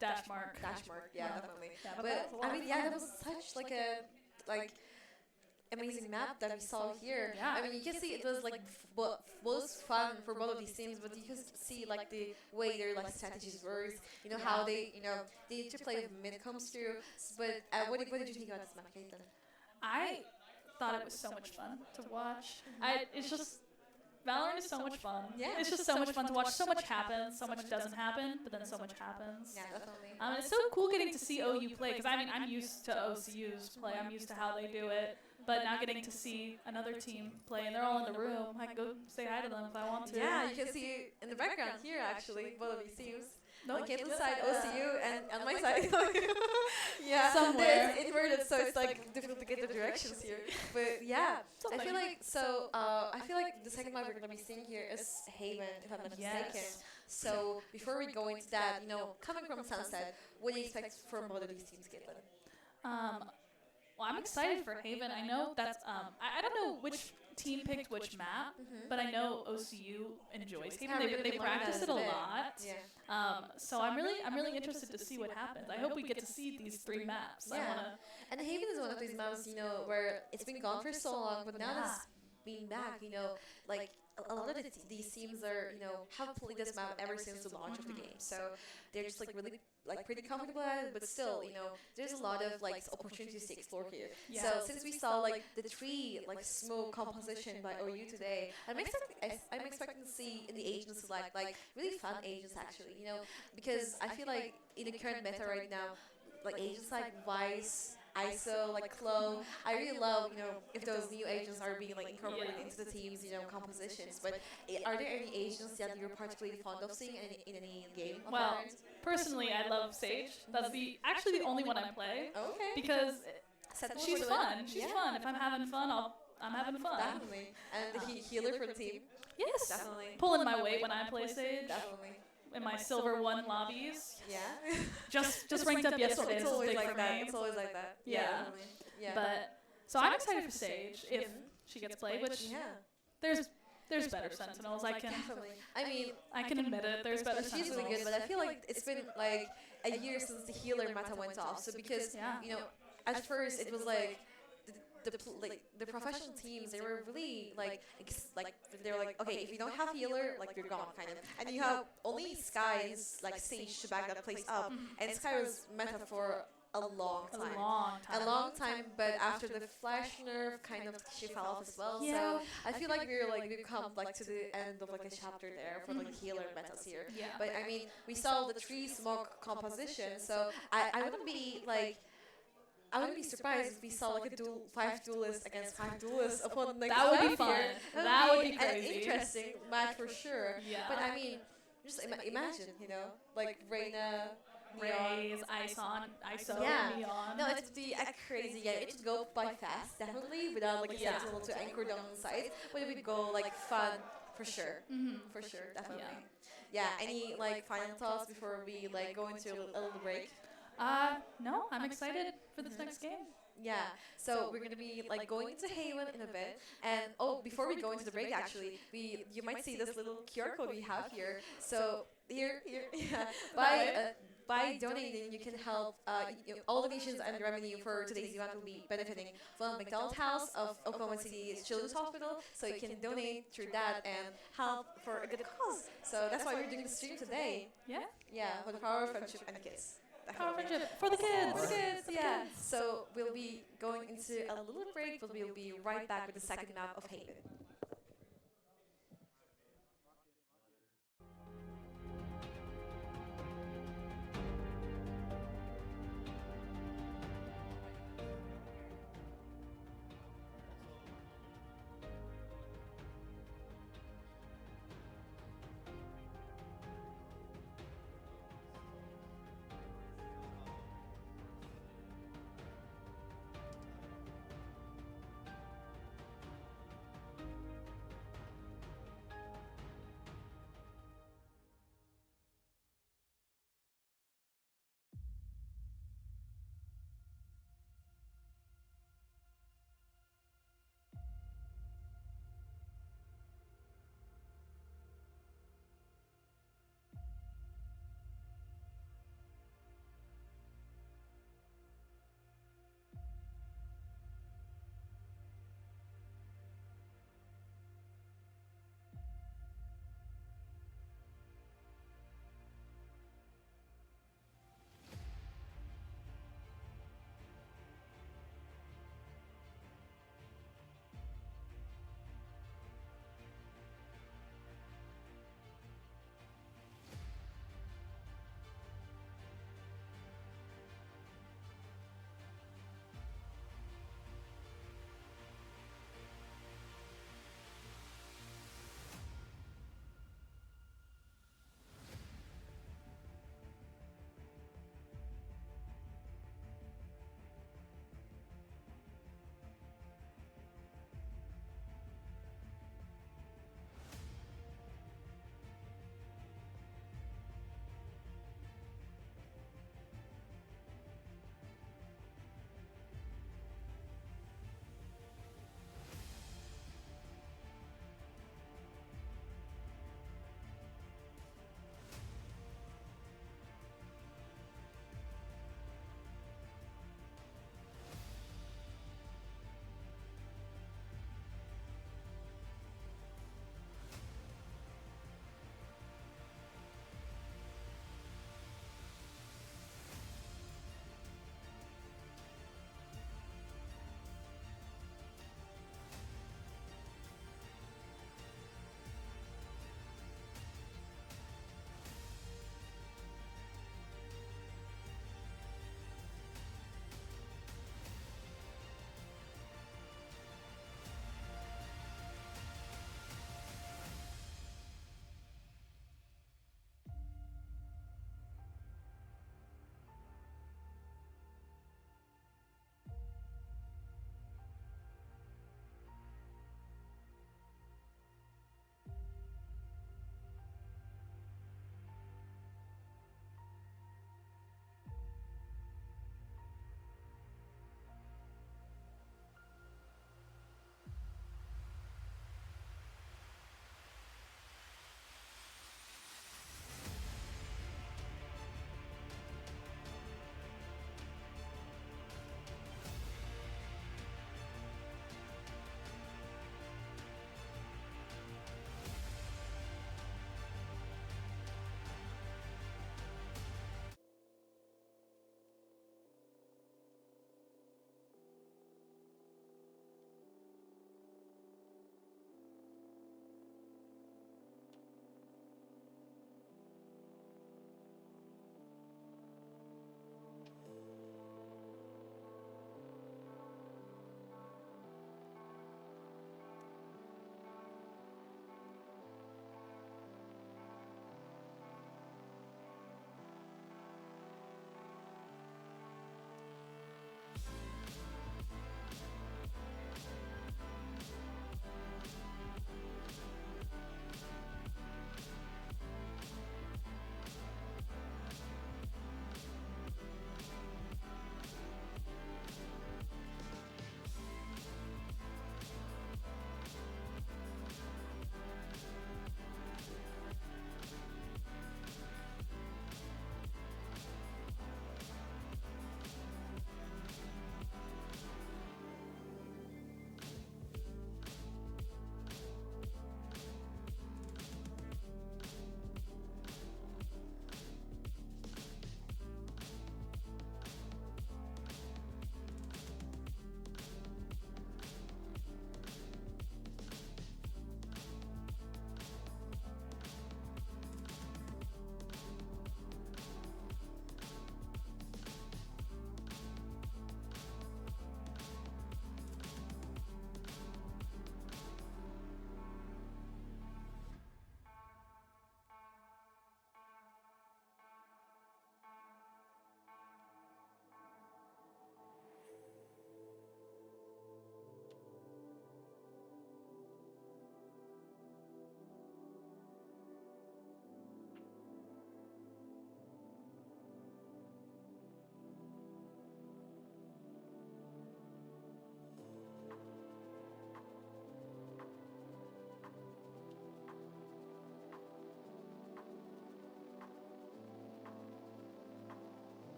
dash mark. Dash mark. Yeah, definitely. Yeah, But that was a lot I mean, of yeah, fun. that was such like a amazing map that we saw here. Yeah. I mean, you can see it was like both fun for both of these teams, but you can see like the way their like strategies works. You know how they they interplay with mid comes through. But what did you think about this map, Caitlin? I thought it was so much fun to watch. It's just Valorant is so much fun. Yeah. It's just so much fun to watch. So much happens, so much doesn't happen, but then so much happens. Yeah, definitely. It's so cool getting to see OU play because I mean I'm used to OCU's play. I'm used to how they do it. But now getting to see another team play and they're all in the room, I can go say hi to them if I want to. Yeah, you can see in the background here actually both of these teams. No, On Caitlin's side, OCU, and on my side, yeah, Somewhere. it's inverted, so it's like difficult to get the directions here. But yeah, I feel like so. I feel like the second map we're gonna be seeing here is Haven, if I'm not mistaken. Yes. So before we go into that, coming from Sunset, what do you expect from both of these teams, Caitlin? Well, I'm excited for Haven. I know that's I don't know which team picked which map, but I know OCU enjoys Haven. They practice it a lot. Yeah. So I'm really interested to see what happens. I hope we get to see these 3 maps. I Yeah. wanna. And Haven is one of these maps, where it's been gone for so long, but now that it's being back, like a lot of these teams are, have played this map ever since the launch of the game. So they're just like really like pretty comfortable at it, but still, there's a lot of like opportunities to explore here. Yeah. So since we saw like the 3 like smoke composition by OU today, I'm expecting to see in the agent select like really fun agents actually, because I feel like in the current meta right now, like agents like Vice, ISO, like Clo, I really love, if those new agents are being like incorporated into the team's, compositions. But are there any agents that you're particularly fond of seeing in any game? of Well, Valorant? personally, I love Sage. That's actually the only one I play Okay. because Sentinel she's for the win? fun. She's fun. If I'm having fun, I'm having fun. Definitely. And the healer for the team? Yes. Definitely. Pulling my weight when I play Sage. Definitely. In my silver 1 lobbies. Yeah. Just ranked up yesterday. It's This is always big like for that. me. It's always like that. Yeah. Definitely. Yeah. But so I'm excited for Sage if she gets played, which yeah. there's better Sentinels. Definitely. I mean, I can admit it. There's better she's Sentinels. really good, but I feel like it's been like a year since the healer meta went off. So because at first it was like the professional teams, they were really like they were like, okay, if you don't have healer, like you're gone kind of, and you have only Sky and like Sage to back that place up, and Sky was meta for a long time, but after the flash nerf, kind of she fell off as well. Yeah. So I feel like we've come like to the end of like a chapter there for like healer metas here. Yeah. But I mean, we saw the 3 smoke composition, so I wouldn't be like. I wouldn't be surprised if we saw like a 5 duelists against 5 duelists upon like That would be fun. here. That would be an crazy. interesting match for sure. Yeah. But I mean, just imagine, like Reyna, Rays, ISO, Yeah. Neon. No, it would be a crazy game. It would go by fast, definitely, without like a sentinel to anchor down on site. But it would go like fun for sure. For sure, definitely. Yeah. Any like final thoughts before we like go into a little break? No, I'm excited for this next game. Yeah, so we're gonna be like going into Haven in a bit, and before we go into the break, actually, you might see this little QR code we have here. So here, yeah, by donating, you can help. All donations and revenue for today's event will be benefiting from McDonald's House of Oklahoma City Children's Hospital. So you can donate through that and help for a good cause. So that's why we're doing the stream today. Yeah. Yeah, for the power of friendship and kids. Power friendship for the kids. For the kids, yeah. So we'll be going into a little break, but we'll be right back with the second map of Haven.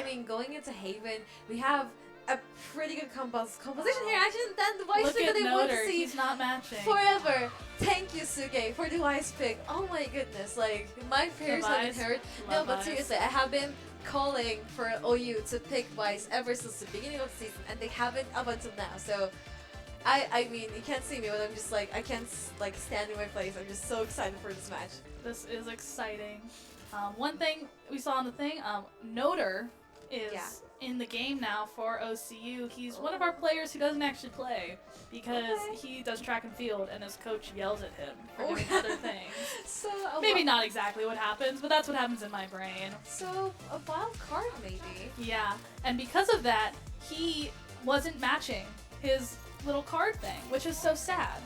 I mean, going into Haven, we have a pretty good composition here. Actually, then the Vice Look pick at that they want to Noder. see He's not matching. forever. Thank you, Suge, for the Vice pick. Oh my goodness, like, my prayers have been Vice. heard. No, Love but Vice. seriously, I have been calling for OU to pick Vice ever since the beginning of the season, and they haven't up until now. So, I mean, you can't see me, but I'm just like, I can't like stand in my place. I'm just so excited for this match. This is exciting. One thing we saw on the thing, Noder is Yeah. in the game now for OCU. He's one of our players who doesn't actually play because he does track and field and his coach yells at him for doing other things. So Maybe not exactly what happens, but that's what happens in my brain. So a wild card, maybe. Yeah, and because of that, he wasn't matching his little card thing, which is so sad.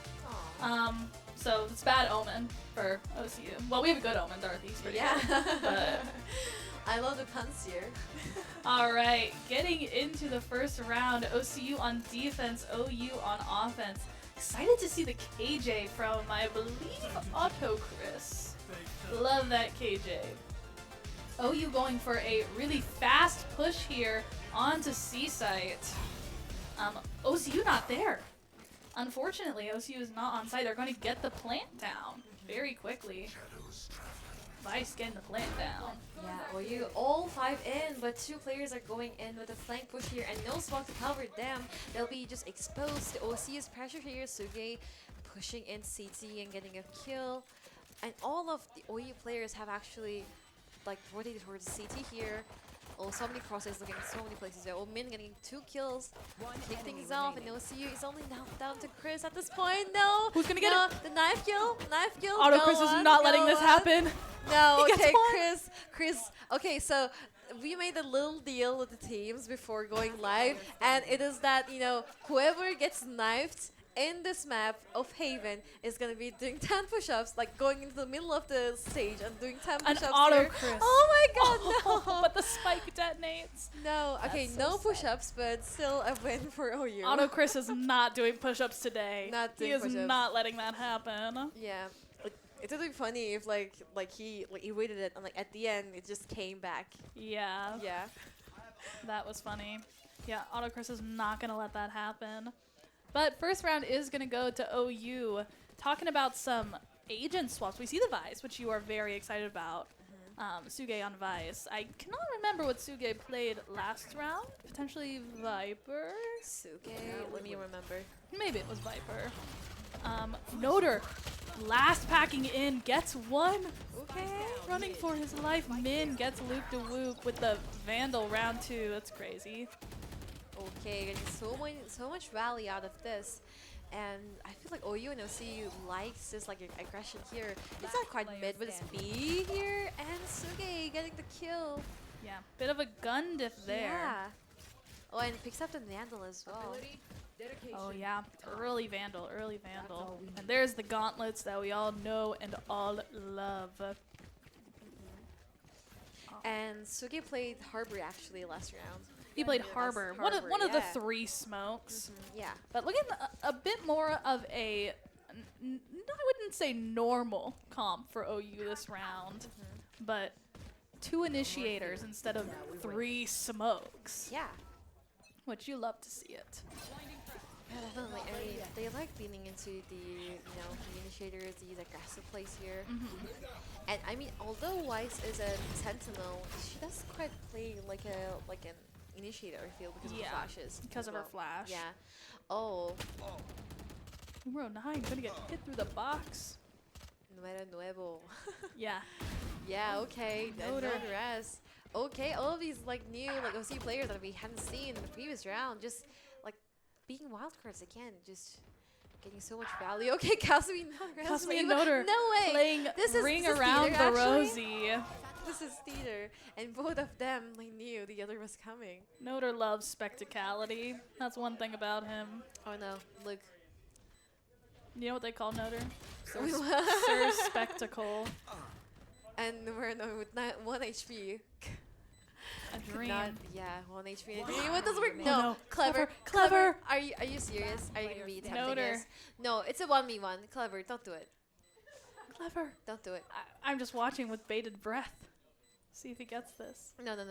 Aw. So it's bad omen for OCU. Well, we have a good omen, Dorothy's pretty Yeah. good, but I love the puns here. all right, getting into the first round, OCU on defense, OU on offense. Excited to see the KJ from, I believe, Auto Chris. Love that KJ. OU going for a really fast push here onto C site. OCU not there. Unfortunately, OCU is not on site. They're going to get the plant down very quickly. Vice getting the plant down. Yeah, OU all 5 in, but 2 players are going in with a flank push here and no smoke to cover them. They'll be just exposed to OCU's pressure here. Suge pushing in CT and getting a kill. And all of the OU players have actually like rotated towards CT here. Oh, so many crosses looking at so many places there. Oh, Min getting 2 kills. Kick things off, and OCU is only now down to Chris at this point. No! Who's gonna get no, it? The knife kill? Knife kill? Auto Go Chris is on, not letting go this on. happen. No, He gets okay, one. Chris. Okay, so we made a little deal with the teams before going live, and it is that, you know, whoever gets knifed in this map of Haven is gonna be doing 10 push-ups, like going into the middle of the stage and doing 10 An push-ups. auto there. Chris. Oh my god, no! But the spike detonates. No, okay, That's no so sad. push-ups, but still a win for OU. Auto Chris is not doing push-ups today. Not doing he is push-ups. not letting that happen. Yeah, like, it would be funny if like he waited it and like at the end it just came back. Yeah, Yeah. that was funny. Yeah, Auto Chris is not going to let that happen. But first round is going to go to OU. Talking about some agent swaps. We see the Vice, which you are very excited about. Suge on Vice. I cannot remember what Suge played last round. Potentially Viper? Suge, let me remember. Maybe it was Viper. Noder, last packing in, gets one. Okay. Running for his life. Min gets Luke de Wook with the Vandal round 2. That's crazy. Okay, getting so much rally out of this. And I feel like OU and OCU likes this like aggression here. It's not quite mid, but it's B here, and Suge getting the kill. Yeah, bit of a gun diff there. Yeah. Oh, and picks up the Vandal as well. Oh yeah, early Vandal. And there's the gauntlets that we all know and all love. And Suge played Harbor actually last round. He played Yeah, Harbor, that's one of the yeah. 3 smokes. Yeah. But looking a bit more of a, I wouldn't say normal comp for OU this round, but 2 initiators instead of 3 smokes, Yeah. which you love to see it. Yeah, definitely. I mean, they like leaning into the, the initiators, these aggressive plays here. And I mean, although Weiss is a sentinel, she doesn't quite play like an initiator, I feel, because of the Yeah, flashes. because as of her well. flash. Yeah. Oh, Numero 9 gonna get hit through the box. Numero Nuevo. Yeah. Yeah, okay. Noder. Noder. Okay, all of these like new like OC players that we hadn't seen in the previous round, just like being wildcards again, just getting so much value. Okay, Kasumi and Noder No way. playing This is Ring theater, Around the actually. Rosie. This is theater, and both of them like knew the other was coming. Noder loves spectacality. That's one thing about him. Oh no, look. You know what they call Noder? Sir, What? Sir Spectacle. And we're no with 1 HP. A dream. Not, yeah, 1 HP. What does work? Oh, No, no. clever, Clever. Are you serious? Are you gonna be attempting Noder. this? No, it's a 1v1. Clever, don't do it. Clever. Don't do it. I'm just watching with bated breath. See if he gets this. No. No,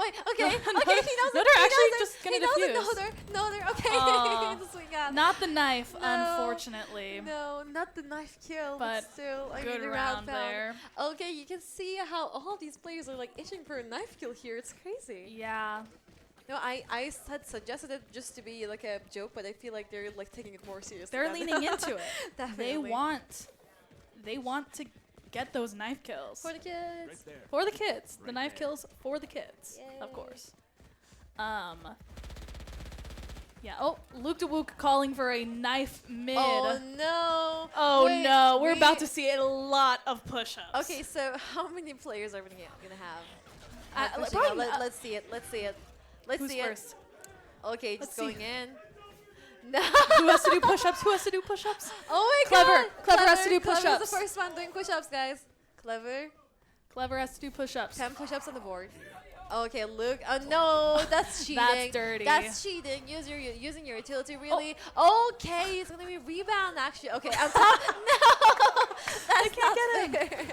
wait. Okay. Okay, he knows Noder it. actually He knows just it. gonna He knows defuse. it. Noder. Okay. Aw. The swing out. Not the knife, No. unfortunately. No, not the knife kill, But still, I Good mean, the round pound. there. Okay, you can see how all these players are like itching for a knife kill here. It's crazy. Yeah. No, I had suggested it just to be like a joke, but I feel like they're like taking it more seriously. They're than- leaning into it. Definitely. They want to get those knife kills. For the kids. For the kids. The knife kills for the kids, of Yay. course. Yeah. Oh, Luke DeWook calling for a knife mid. Oh no. Oh, Wait, no, we're about to see a lot of push-ups. Okay, so how many players are we gonna have? Uh, Pushing probably, out. Let's see it. Let's see it. Let's Who's see first? it. Okay, Let's just see. going in. No. Who has to do push-ups? Who has to do push-ups? Oh my Clever. god. Clever has to do Clever's push-ups. the first one doing push-ups, guys. Clever. Clever has to do push-ups. 10 push-ups on the board. Okay, look. Oh no, that's cheating. That's dirty. That's cheating. Using your utility really. Oh. Okay, it's gonna be rebound actually. Okay, on top. No, that's not fair.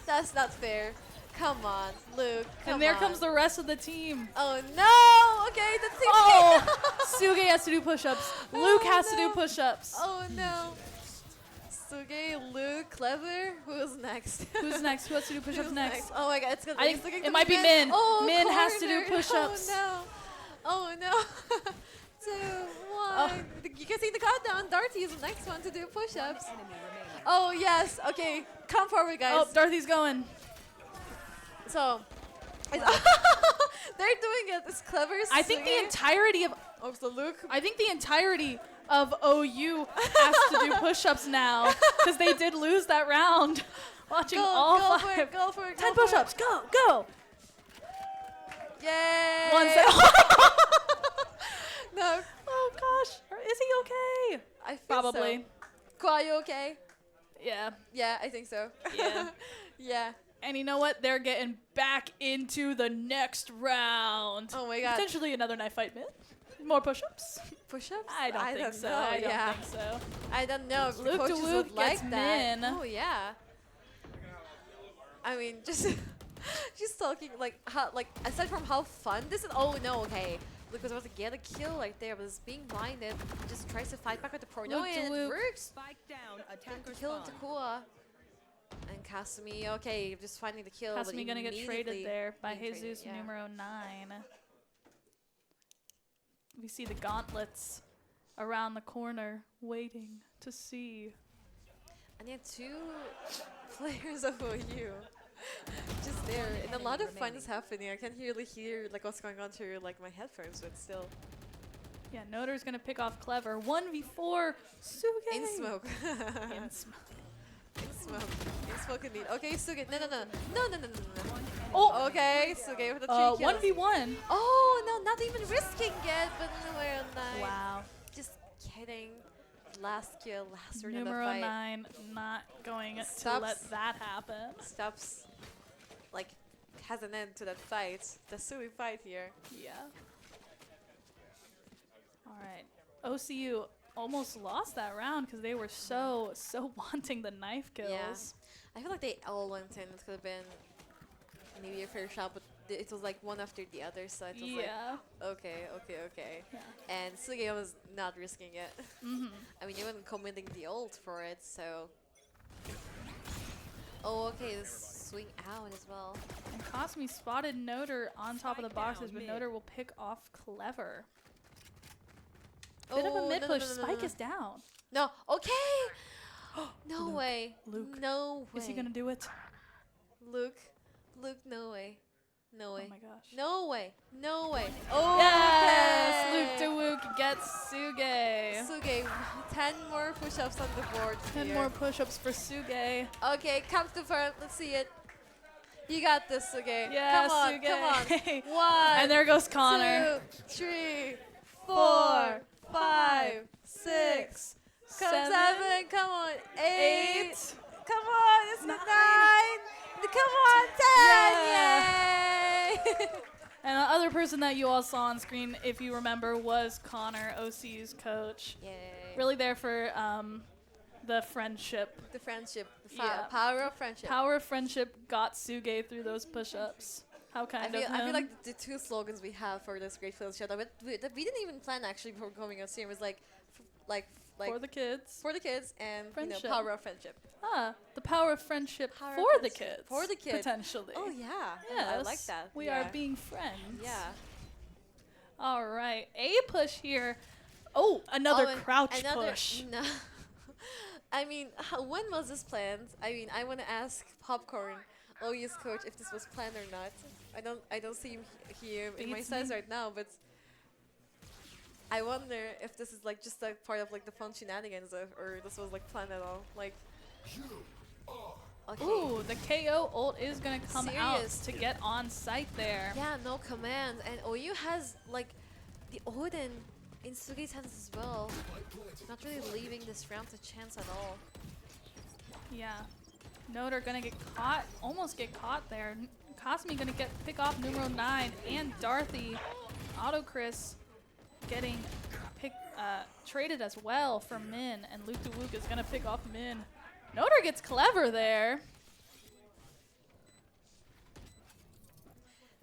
That's not fair. Come on, Luke. Come And there on. comes the rest of the team. Oh no. Okay, the team. Oh, Suge has to do push-ups. Luke has to do no. push-ups. Oh no. Suge, Luke, Clever. Who's next? Who's next? Who has to do push-ups Who's next? Oh my god, it's gonna I be think looking it to might be Min. Min. Oh, Min has to do corner. push-ups. Oh no. 2, 1. You can see the countdown. Dorothy is the next one to do push-ups. Enemy remaining. Oh yes. Okay, come forward, guys. Oh, Dorothy's going. So, they're doing it. It's Clever. I think the Suge. entirety of Oh, so Luke. of OU has to do push-ups now because they did lose that round. Watching all go five. for it. Go for it. 10 go for it. push-ups. Go. Yay. 1 second. No, Oh gosh, is he okay? I feel Probably. So. Kwa, you okay? Yeah. Yeah, I think so. Yeah. Yeah. And you know what? They're getting back into the next round. Oh my god. Potentially another knife fight mid. More push-ups. Push-ups? I don't think so. know. I don't yeah. think so. I don't know if the Luke coaches DeWook would like gets that. Min. Oh yeah. I mean, just she's talking like how aside from how fun this is. Oh no, okay. Luke was about to get a kill right there, but is being blinded. Just tries to fight back with the porno Luke and it DeWook. works. Spike down. Attacker Kill spawn. Takua. And Kasumi, okay, just finding the kill. but Kasumi gonna get traded immediately there by being traded, Jesus yeah. numero 9. We see the gauntlets around the corner waiting to see. And yet 2 players of OU just there, and a lot of fun is happening. I can't really hear like what's going on through like my headphones, but still Yeah, Noder's gonna pick off Clever. 1v4 Suge. in smoke. In smoke. In smoke. In smoke indeed. Okay, Suge. No. Oh, Okay, Suge with the 3 kills. 1v1. Oh no, not even risking it, but nowhere on that. Wow. Just kidding. Last kill, last round of the Numero fight. 9 not going to Stops. let that happen. Stops, like, has an end to that fight. The Sui fight here. Yeah. All right. OCU almost lost that round because they were so wanting the knife kills. Yeah. I feel like they all went in. It could have been maybe a fair shot, but it was like one after the other, so it was Yeah. like, okay. Yeah. And Suge was not risking it. Mm-hmm. I mean, even committing the ult for it, so. Oh, okay, the swing out as well. And Cosme spotted Noder on top of the Spike boxes, down but mid. Noder will pick off Clever. Bit of a Oh, mid no, push. no, no, no, Spike no. is down. No, okay! No Luke, way. Luke. No way. Is he gonna do it? Luke, no way. No way. Oh my gosh. No way. No way. Oh, Yes! okay. Luke DeWook gets Suge. Suge, 10 more push-ups on the board 10 here. more push-ups for Suge. Okay, come to front. Let's see it. You got this, Suge. Yeah, come on, Suge. come on. 1, And there goes Connor. 2, 3, 4, 5, 6, come 7, come on, 8. Come on, it's 9. Come on, 10. Yay! And the other person that you all saw on screen, if you remember, was Connor, OCU's coach. Yay. Really there for the friendship. The friendship. The Yeah. power of friendship. Power of friendship got Suge through those push-ups. How kind of him. I feel like the two slogans we have for this Great Fields Showdown, but we didn't even plan actually before going on stream. It was like for the kids. for the kids and Friendship. power of friendship. The power of friendship Power of for the friendship. kids. For the kids. Potentially. Oh yeah. Yes. I like that. We yeah. are being friends. Yeah. All right. A push here. Oh, another and crouch another, push. No. I mean, when was this planned? I mean, I want to ask Popcorn, OU's coach, if this was planned or not. I don't see him here in my Beats size me. right now, but I wonder if this is like just a part of like the fun shenanigans, or this was like planned at all. Like, okay. Ooh, the KO ult is going to come out Serious. to get on site there. Yeah, no command, and OU has like the Odin in Sugi's hands as well. Not really leaving this round to chance at all. Yeah. Notre gonna get caught, almost get caught there. Cosme gonna pick off numero 9 and Dorothy. Autochris getting traded as well for Min, and Luke DeWook is gonna pick off Min. Notre gets clever there.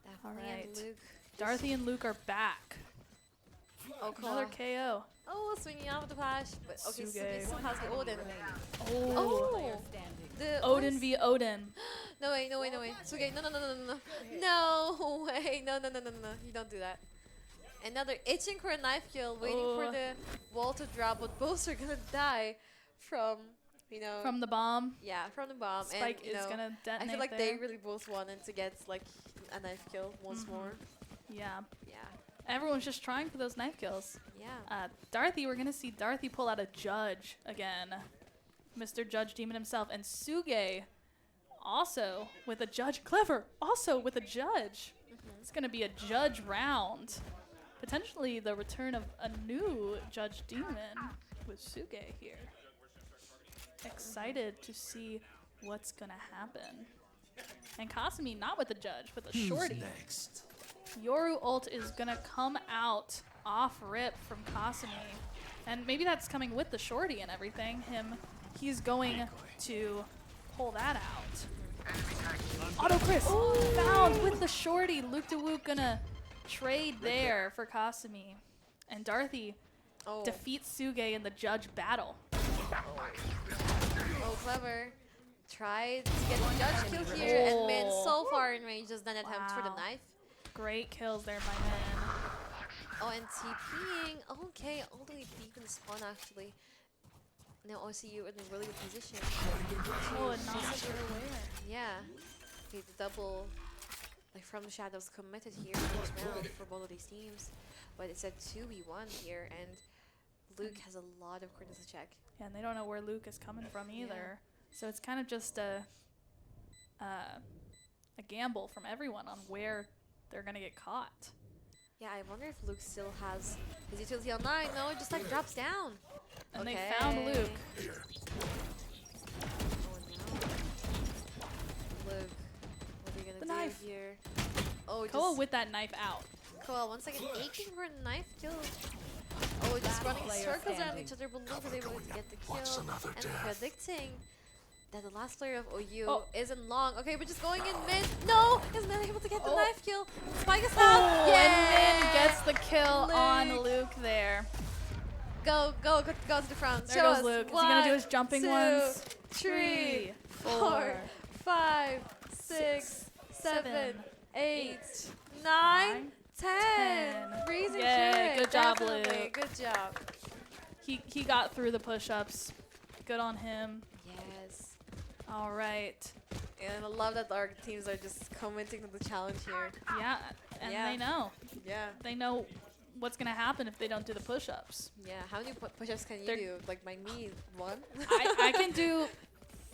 Definitely, Alright. and Luke. Dorothy and Luke are back. Oh, cool. Another KO. Oh, swinging out with the flash. But okay, Suge. Suge still has the Odin. Oh. Oh! The Odin v Odin. No way, no way, no way. Suge, no, no, no, no, no, no. No way. No, no, no, no, no. You don't do that. Another itching for a knife kill, waiting for Oh. the wall to drop, but both are gonna die from, From the bomb. yeah, from the bomb. Spike and, is gonna detonate I feel like there. they really both wanted to get like a knife kill once more. Yeah. Yeah, Everyone's just trying for those knife kills. yeah. Dorothy, we're going to see Dorothy pull out a judge again. Mr. Judge Demon himself. And Suge also with a judge. Clever, also with a judge. It's going to be a judge round. Potentially the return of a new Judge Demon with Suge here. Excited to see what's going to happen. And Kasumi not with the judge, with a shorty. Next. Yoru ult is gonna come out off rip from Kasumi. And maybe that's coming with the shorty and everything. He's going to pull that out. Auto Chris found with the shorty. Luke DeWook gonna trade there for Kasumi. And Dorothy Oh, defeats Suge in the judge battle. oh, clever. Tried to get the judge kill here, and Min so far in range does not attempt for the Wow. knife. Great kills there by Min. Oh, and TPing. Okay, all the way deep in the spawn actually. Now OCU in a really good position. Oh, and not sure where. Yeah. Okay, the double, like from the shadows committed here first round for both of these teams. But it's a 2v1 here, and Luke has a lot of corners to check. Yeah, and they don't know where Luke is coming from either. So it's kind of just a gamble from everyone on where they're going to get caught. Yeah, I wonder if Luke still has his utility online. No, it just like drops down. And they found Luke. Oh no. Luke, what are you The gonna do knife. here? Oh, Koa just with that knife out. Koa once again aching for a knife kill. Oh, just running player circles around standing. each other, but Luke is able to get the What's kill. another And death? predicting that the last player of OU Oh. isn't long. Okay, but just going in mid. No, he's not able to get the Oh. knife kill. Spike is down. Oh, and Min gets the kill on Luke. Luke there. Go to the front. There Show goes us. Luke. Is he going to do his jumping 2, ones? 3, 4, 4, 5, 6, 7, 8, 9, 9, 10. 10. Raising Yay, shit. good job, Definitely. Luke. Good job. He got through the push-ups. Good on him. Yes. All right. And I love that our teams are just commenting on the challenge here. Yeah, and Yeah. they know. Yeah. They know what's going to happen if they don't do the push-ups. Yeah. How many push-ups can you They're- do? Like my knee, 1? I can do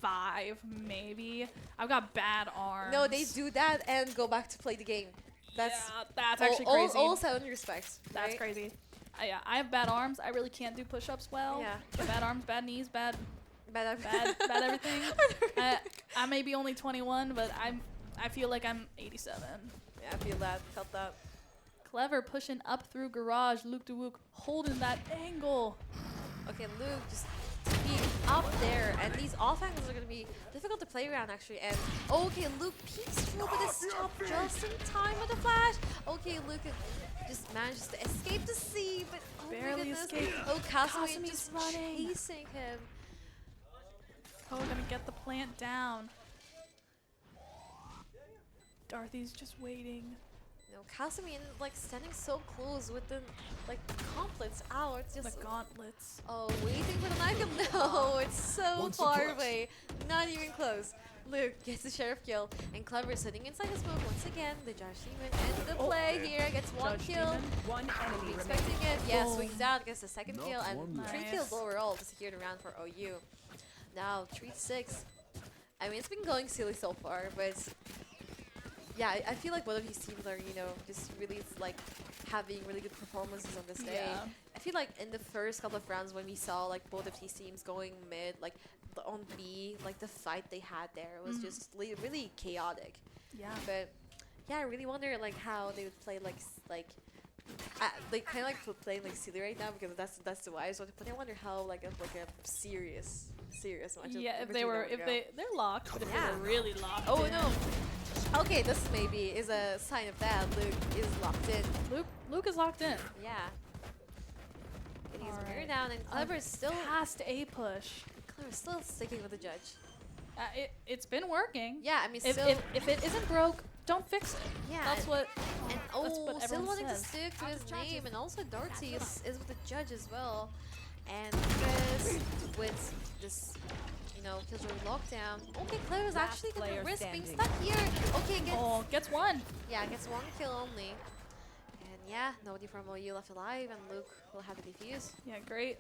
5, maybe. I've got bad arms. No, they do that and go back to play the game. That's Yeah, that's actually crazy. all sound respect. That's right? crazy. Yeah, I have bad arms. I really can't do push-ups well. Yeah. Bad arms, bad knees, bad Bad everything. I may be only 21, but I feel like I'm 87. Yeah, I feel that. Felt that. Clever pushing up through garage. Luke DeWook holding that angle. Okay, Luke just TP. up there, and these off angles are going to be difficult to play around actually. And okay, Luke peeks through with his chop just in time with the flash. Okay, Luke just manages to escape the sea, but oh my Barely goodness. escaped. Oh, Casimir Casimi's just running. chasing him. Oh, gonna get the plant down. Dorothy's just waiting. No, Casimir like standing so close with the like gauntlets out. It's The just gauntlets. oh, waiting for the knife. No, it's so far away. Not even close. Luke gets the sheriff kill, and Clever is sitting inside his smoke once again. The Judge Demon ends the play here, gets one Judge kill. Demon, one enemy Expecting remaining. it. Yeah, Boom. swings out, gets the second kill, and Nice. 3 kills overall to secure the round for OU. Now 3-6. I mean, it's been going silly so far, but yeah, I feel like both of these teams are, you know, just really like having really good performances on this day. Yeah. I feel like in the first couple of rounds when we saw like both of these teams going mid, like on B, like the fight they had there was just really chaotic. Yeah. But yeah, I really wonder like how they would play like they kind of like playing like silly right now because that's the wise one. But I wonder how like a serious matchup. Yeah, if between they them were, would if go. they're locked, but if Yeah. they were really locked Oh in. no. Okay, this maybe is a sign of that. Luke is locked in. Luke is locked in. Yeah. Getting his mirror Alright. down, and Clever is still Past A push. Clever's still sticking with the judge. It's been working. Yeah, I mean If, still. if it isn't broke, don't fix it. Yeah, That's and- what. And that's what still everyone wanting says. to stick to his name, and also Dorothy is with the judge as well. And Chris with this, you know, Killjoy lockdown. Okay, Clever's Last actually gonna player risk being standing. stuck here. Okay, Gets one. gets one kill only. And yeah, nobody from OU left alive, and Luke will have to defuse. Yeah, great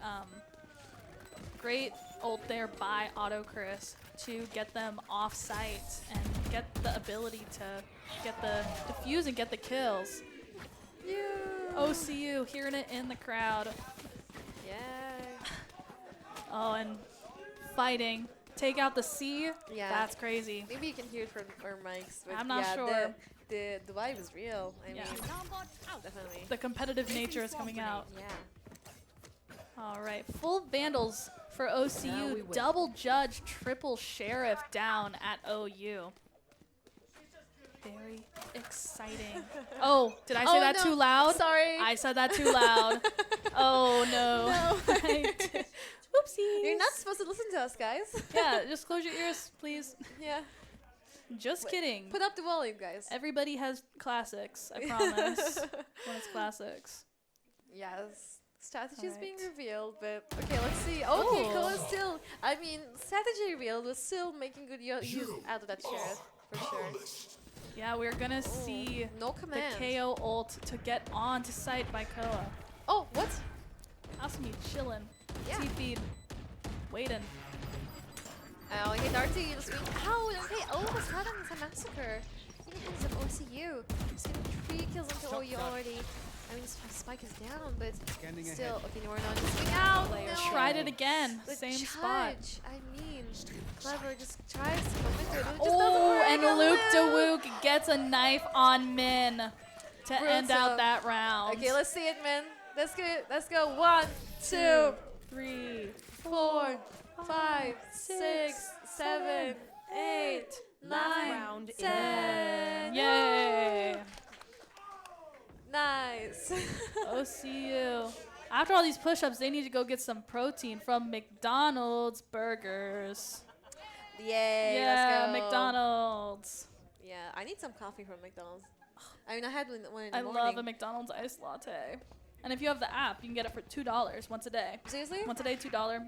ult there by Auto Chris to get them off site and get the ability to get the defuse and get the kills. OCU hearing it in the crowd. Yeah. Oh, and fighting. Take out the C. Yeah. That's crazy. Maybe you can hear it from our mics. But I'm not yeah, sure. The vibe is real. I Yeah. mean, definitely. The competitive nature is coming out. Yeah. All right, full Vandals for Now we OCU. win. Double Judge, triple Sheriff down at OU. Very exciting. Oh, did I say that too loud? Sorry. I said that too loud. Oh no. No. Oopsies. You're not supposed to listen to us, guys. Yeah, just close your ears, please. Yeah. Just kidding. Put up the volume, guys. Everybody has classics, I promise. When it's classics. Yes. Strategy is being Alright. revealed, but okay, let's see. Okay, Oh. Koa still. I mean, strategy revealed was still making good use out of that sheriff for sure. Yeah, we're gonna see No the command. KO ult to get on to site by Koa. Oh, what? Asumi chillin'. Yeah. T-feed. Waiting. Oh, okay, Darty just being out. Okay, almost had him as a massacre. In the hands of OCU. Just getting 3 kills into OU already. I mean, Spike is down, but still. Okay, no, we're not just swing out. No. Tried it again. The Same spot. judge, I mean, Clever just tries to come into it. It just doesn't Oh, work. and Luke DeWook gets a knife on Min to end Brutal. out that round. Okay, let's see it, man. Let's go. Let's go. 1, 2, 3, 4, 5, 6, 7, 8, 9, round in 10. Yay! Nice. OCU. After all these push-ups, they need to go get some protein from McDonald's burgers. Yay. Yeah, let's go. McDonald's. Yeah, I need some coffee from McDonald's. I mean, I had one in the I morning. love a McDonald's iced latte. And if you have the app, you can get it for $2 once a day. Seriously? Once a day, $2.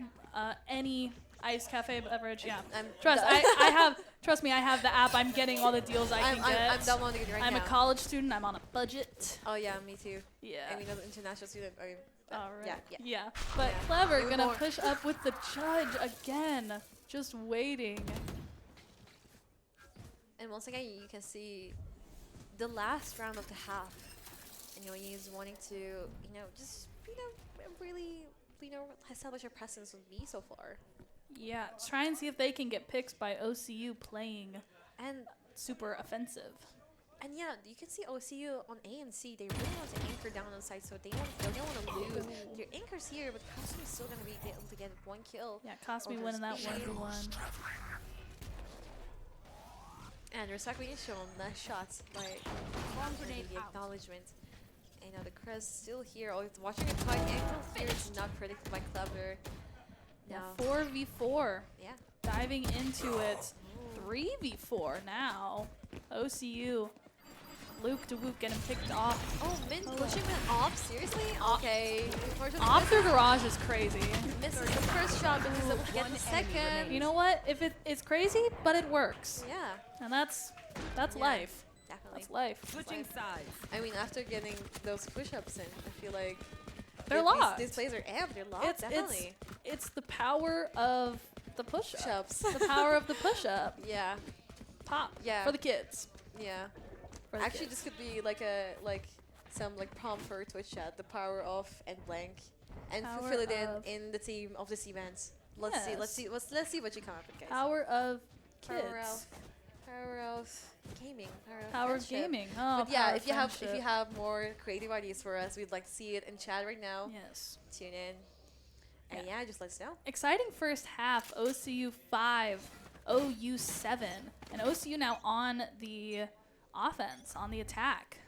Any iced cafe beverage, yeah. I'm Trust, done. I have. Trust me, I have the app. I'm getting all the deals I can get. I'm downloading it right I'm now. a college student. I'm on a budget. Oh yeah, me too. Yeah. I mean, as an international student. I mean, all right. yeah. But Yeah. Clever Even gonna more. push up with the judge again. Just waiting. And once again, you can see the last round of the half. And he's wanting to, just really, establish a presence with me so far. Yeah. Try and see if they can get picks by OCU playing And super offensive. And yeah, you can see OCU on A and C. They really want to anchor down on side, so they don't want to lose. Their anchor's here, but Custom is still gonna be able to get 1 kill. Yeah, cost me over winning that speed. 1v1. And respect being shown. Nice shots by the acknowledgement. And now the crest still here. Oh, watching it tight angle here is not predicted by Clever. Yeah, No. 4v4. Yeah. Diving into it. 3v4 now. OCU. Luke DeWook getting picked off. Oh, Min pushing it off? Seriously? Okay. Off their garage is crazy. Misses the first shot, but he's able to get the second. You know what? If it's crazy, but it works. Yeah, And that's Yeah. life. definitely. That's life. Switching sides. I mean, after getting those push-ups in, I feel like They're these- locked. These plays are amped. They're locked, definitely. It's the power of the push-up. Push-ups. The power of the push-up. Yeah, Pop. Yeah. For the kids. yeah. For the Actually, kids. this could be like some prompt for a Twitch chat. The power of and blank, and Power fill it of- in the team of this event. Let's see. Let's Yes. see. Let's see what you come up with, guys. Power of kids. Power of gaming. Power of friendship. gaming. Oh, But yeah, power if of you friendship. have more creative ideas for us, we'd like to see it in chat right now. Yes. Tune in. And yeah, just let us know. Exciting first half. OCU 5, OU 7. And OCU now on the offense, on the attack.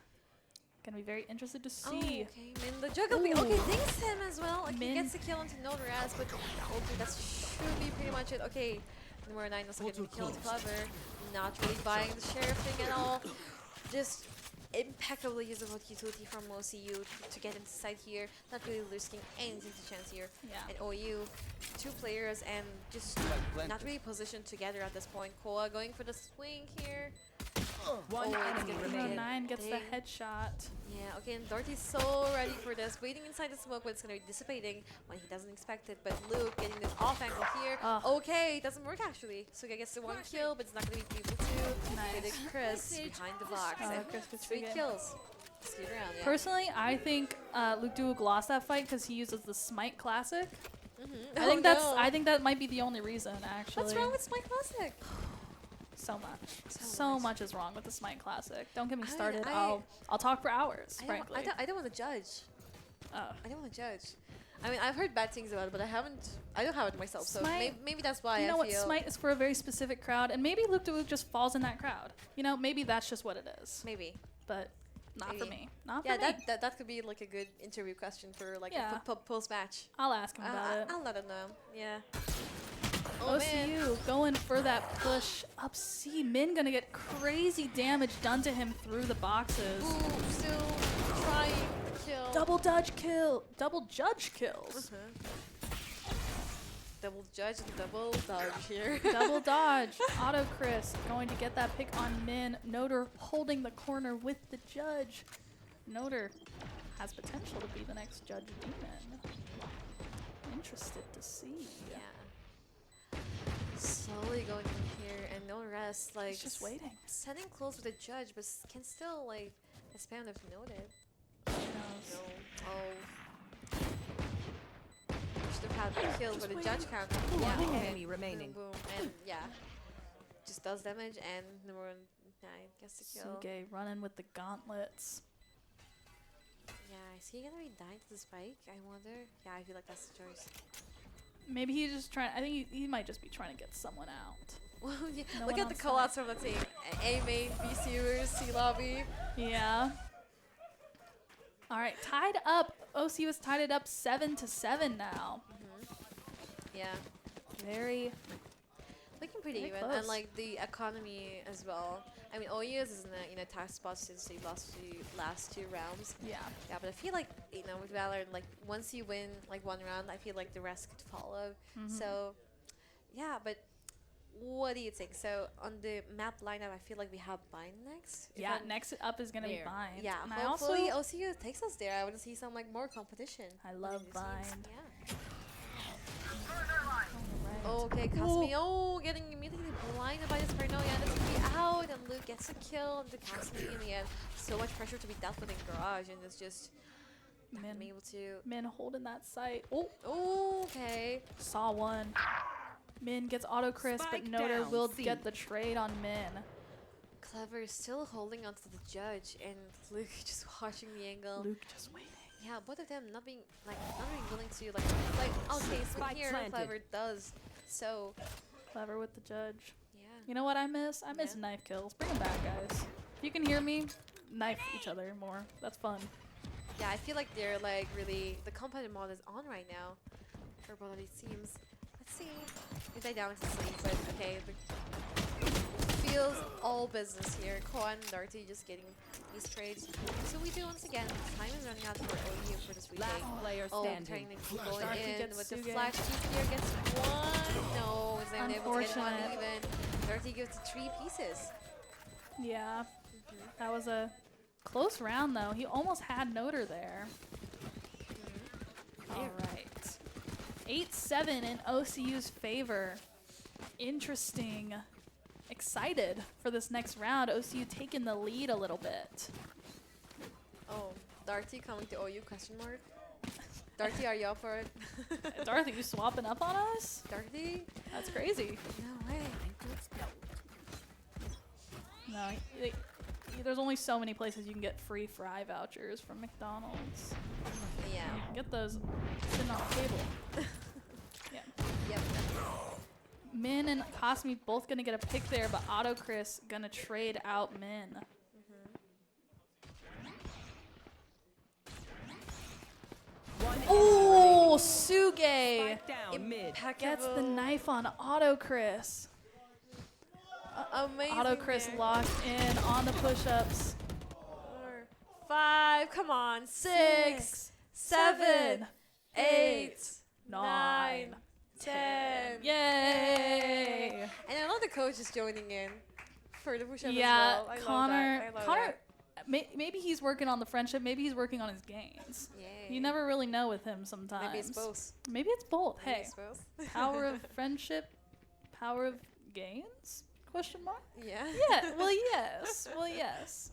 Gonna be very interested to see. Oh, okay. Min the juggle. Okay, Ooh. thanks him as well. Like, he Min. gets the kill into no res, but okay, that should be pretty much it. Okay, number 9 also getting the kill into Clever. Not really buying the sheriff thing at all. Just impeccably usable utility from OCU to get inside here. Not really risking anything to chance here. Yeah. And OU, 2 players and just not really positioned together at this point. Koa going for the swing here. One Oh, it's enemy gonna be Number remaining. good. 9 gets the Dang. headshot. Yeah, okay, and Dorothy's so ready for this. Waiting inside the smoke, but it's going to be dissipating when he doesn't expect it. But Luke getting this off angle here. Okay, it doesn't work actually. So he gets the 1 kill, but it's not going to be able to. Nice. Get it Chris behind the box. Oh, And Chris gets 3 the game. kills. Speed round, yeah. Personally, I think Luke Duke lost that fight because he uses the Smite Classic. Mhm. I Oh, think that's. no. I think that might be the only reason, actually. What's wrong with Smite Classic? So much. So So much. much is wrong with the Smite Classic. Don't get me I mean, started. I- I'll talk for hours, I frankly. don't want to judge. Oh. I don't want to judge. I mean, I've heard bad things about it, but I don't have it myself. So Smite- maybe that's why You know I what? feel. Smite is for a very specific crowd, and maybe Luke Duke just falls in that crowd. You know, maybe that's just what it is. Maybe. But not for Maybe. me. Not Yeah, for me. that could be like a good interview question for like Yeah. a post match. I'll ask him about it. I'll let him know. Yeah. Oh man. OCU going for that push up C. Min gonna get crazy damage done to him through the boxes. Ooh, still trying to kill. Double dodge kill. Double judge kills. Double judge and double dodge here. Double dodge. Auto Chris going to get that pick on Min. Noder holding the corner with the judge. Noder has potential to be the next Judge Demon. Interested to see. Yeah. Slowly going in here and no rest. Like He's just waiting. Sending close with the judge, but can still like expand if noted. Who knows? No. Oh. Should have had the kill for the judge count. One Yeah. Okay. enemy remaining. Boom, boom, and yeah, just does damage and number 9 gets the kill. Suge running with the gauntlets. Yeah, is he gonna be dying to the spike? I wonder. Yeah, I feel like that's the choice. Maybe he's just trying. I think he might just be trying to get someone out. Well, yeah, No look one at the on callouts from the team. A main, B sewers, C lobby. Yeah. All right, tied up. OC was tied it up 7-7 now. Yeah, Very. looking pretty Very even, close. and like the economy as well. I mean, OU is in a tough spot since they lost the last 2 rounds. Yeah. Yeah, but I feel like with Valorant, like once you win like 1 round, I feel like the rest could follow. So, yeah, but what do you think? So on the map lineup, I feel like we have Bind next. If Yeah. I'm- Next up is gonna be Where? Bind. Yeah, And I hopefully also. OCU takes us there. I want to see some like more competition. I love within the teams. Bind. Yeah. Alright. Okay, Casmi. Oh, getting immediately blinded by this paranoia. And it's gonna be out, and Luke gets a kill. And the Casmi in the end. So much pressure to be dealt with in garage, and it's just not Min. being able to. Min holding that site. Oh, Okay. saw one. Min gets auto crisp, but Spike Noder down, will C. get the trade on Min. Clever is still holding on to the judge, and Luke just watching the angle. Luke just waiting. Yeah, both of them not being willing to okay, so Spike here planted. Clever does. So Clever with the judge. yeah. You know what I miss? I miss Yeah. knife kills. Bring them back, guys. If you can hear me, knife each other more. That's fun. Yeah, I feel like they're like really the competitive mode is on right now for both of these teams. Let's see if they down to sleep, but okay, feels all business here. Koa and Darty just getting these trades. So we do once again. Time is running out for OU for this retake. Last player Oh, standing. trying to keep going Darty in gets with the Suge. flash. Here gets one. No, is not able to get one Unfortunate. even. Darty gives it 3 pieces. Yeah. That was a close round, though. He almost had Noter there. All right. 8-7 in OCU's favor. Interesting. Excited for this next round. OCU taking the lead a little bit. Oh, Darty coming to OU? Question mark. Darty, are you up for it? Dorothy, you swapping up on us? Darty? That's crazy. No way. No, there's only so many places you can get free fry vouchers from McDonald's. Yeah. You can get those sitting on the table. Yeah. Yep. Min and Cosme both gonna get a pick there, but Auto Chris gonna trade out Min. One Oh, Suge spike down mid. gets the knife on Auto Chris. Amazing. Auto Chris there. locked in on the push-ups. 4, 5, come on. 6, 7, 8, 9, 10. Yay! And I love the coach is joining in for the push-up Yeah, as well. I Connor. love that. I love Connor. that. Maybe he's working on the friendship. Maybe he's working on his gains. Yay. You never really know with him sometimes. Maybe it's both. Maybe it's both. Maybe Hey, it's both. power of friendship, power of gains? Question mark? Yeah. Yeah. Well, yes. Well, yes.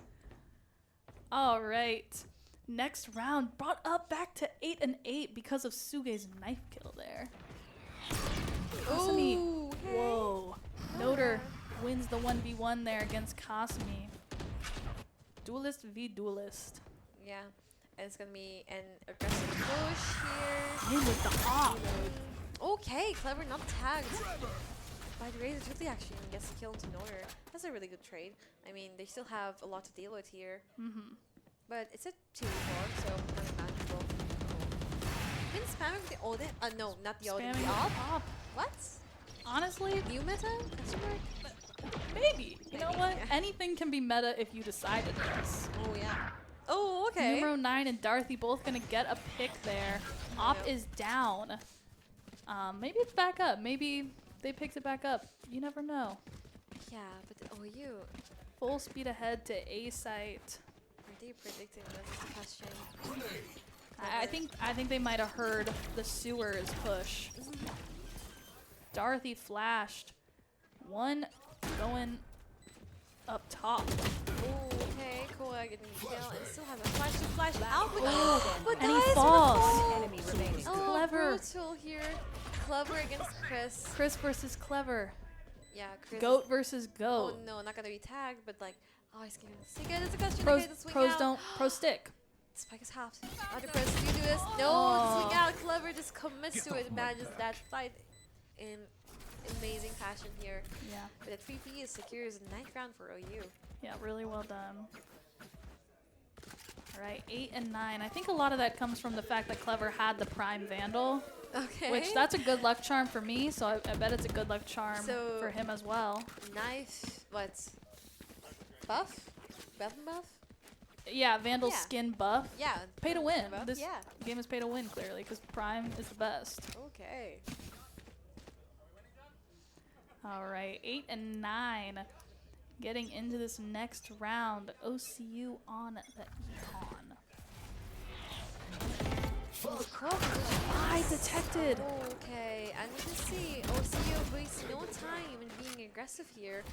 All right. Next round brought up back to 8-8 because of Suge's knife kill there. Kasumi. Ooh, okay. Whoa. Noter wins the 1v1 there against Kasumi. Duelist v Duelist. Yeah. And it's going to be an aggressive push here. In with the op. Okay, Clever not tagged by the Razor Toothly actually and gets the kill into Noter. That's a really good trade. I mean, they still have a lot to deal with here. But it's a 2v4, so not manageable. Been spamming the Odin? No, not the Odin. Spamming The op? the op. What? Honestly, New meta? Question mark? maybe. You know Maybe, what? yeah. Anything can be meta if you decided this. Oh, yeah. Oh, okay. Numero 9 and Darthy both gonna get a pick there. Op Yep. is down. Maybe it's back up. Maybe they picked it back up. You never know. Yeah, but the OU, Full speed ahead to A site. are they predicting this question? I think they might have heard the sewers push. Dorothy flashed. One going up top. Oh, okay. Koa getting the kill and still has a flash out. But And he dies with a falls. fall. Enemy remaining. Oh, Clever. brutal here. Clever against Chris. Chris versus Clever. Yeah, Chris. Goat versus Oh goat. no, not gonna be tagged, but like, oh, he's gonna stick it. It's a question. Pros, Okay, the swing pros out. don't. Pro stick. Spike is halved. Other press, do you do this? No, Oh. swing out. Clever just commits to it, manages that fight in amazing fashion here. Yeah. But the 3P is secures the 9th round for OU. Yeah, really well done. All right, 8 and 9. I think a lot of that comes from the fact that Clever had the Prime Vandal, Okay. which that's a good luck charm for me, so I bet it's a good luck charm So- for him as well. Knife, what? Buff? Buff and buff? Yeah, Vandal Yeah. skin buff. Yeah. Pay to win. Buff? This Yeah. game is pay to win, clearly, because Prime is the best. Okay. All right, 8 and 9. Getting into this next round, OCU on the econ. I detected. Okay, and you can see OCU wastes no time in being aggressive here.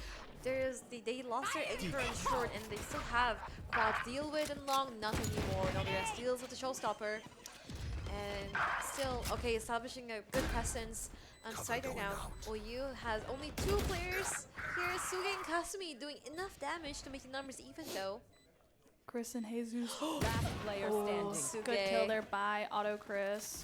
They lost their anchor and short, and they still have quad deal with and long, not anymore. No, they deals with the showstopper. And still, okay, establishing a good presence. on side right now. OU has only 2 players here. Suge and Kasumi doing enough damage to make the numbers even though. Chris and Jesus. Last player standing. Good kill there by Auto Chris.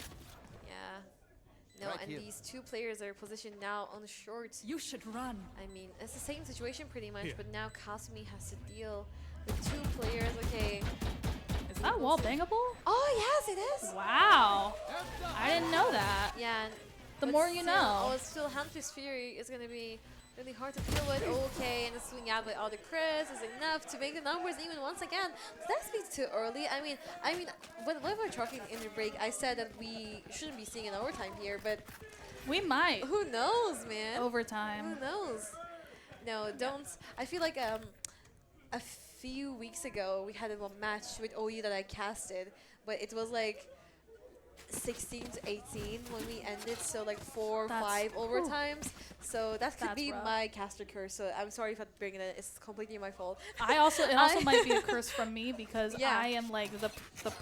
Yeah. No, and these 2 players are positioned now on the short. You should run. I mean, it's the same situation pretty much, but now Kasumi has to deal with 2 players. Okay. Is that wall bangable? Oh, yes, it is. Wow. I didn't know that. Yeah. The but more you still- know. Oh, still Hunter's Fury is going to be really hard to deal with. Okay, and the swing out by all the Chris is enough to make the numbers even once again. That's be too early. I mean, when we were talking in the break, I said that we shouldn't be seeing an overtime here, but We might. who knows, man? Overtime. Who knows? No, don't. I feel like a few weeks ago we had a match with OU that I casted, but it was like 16 to 18 when we ended, so like 4 or That's- 5 overtimes. So that could That's be rough. my caster curse. So I'm sorry if I'm bringing it. It's completely my fault. It also might be a curse from me because Yeah. I am like the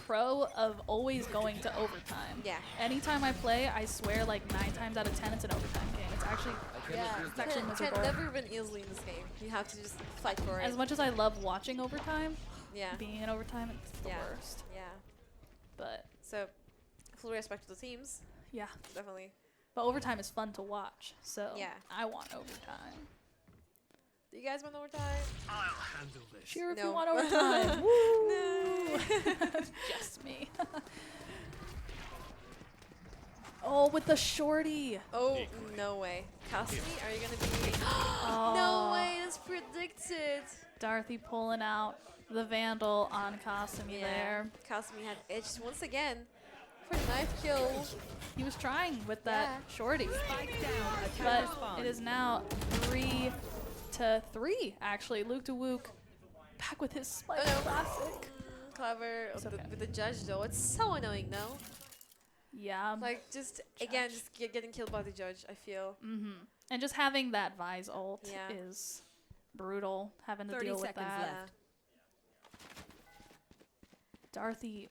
pro of always going to overtime. Yeah. Anytime I play, I swear like 9 times out of 10 it's an overtime game. It's actually Yeah, It's actually can miserable. never win easily in this game. You have to just fight for it. as much as I love watching overtime, Yeah, being in overtime it's the Yeah. worst. yeah. But So full respect to the teams, yeah. definitely. But overtime is fun to watch. So Yeah. I want overtime. Do you guys want overtime? Cheer if No. you want overtime. No. Just me. Oh, with the shorty. Oh, no way. Kasumi, are you gonna be? Oh. No way, that's predicted. Dorothy pulling out the Vandal on Kasumi there. Kasumi had edged once again for the 9th kill. He was trying with that Yeah. shorty. Spike down. Attacker But spawn. it is now 3-3, actually. Luke DeWook back with his spike Oh, no. classic. Clever It's okay. with the judge though. It's so annoying though. Yeah. Like just again, just getting killed by the judge. I feel. And just having that Vise ult Yeah. is brutal, having to 30 deal with seconds that. left. Dorothy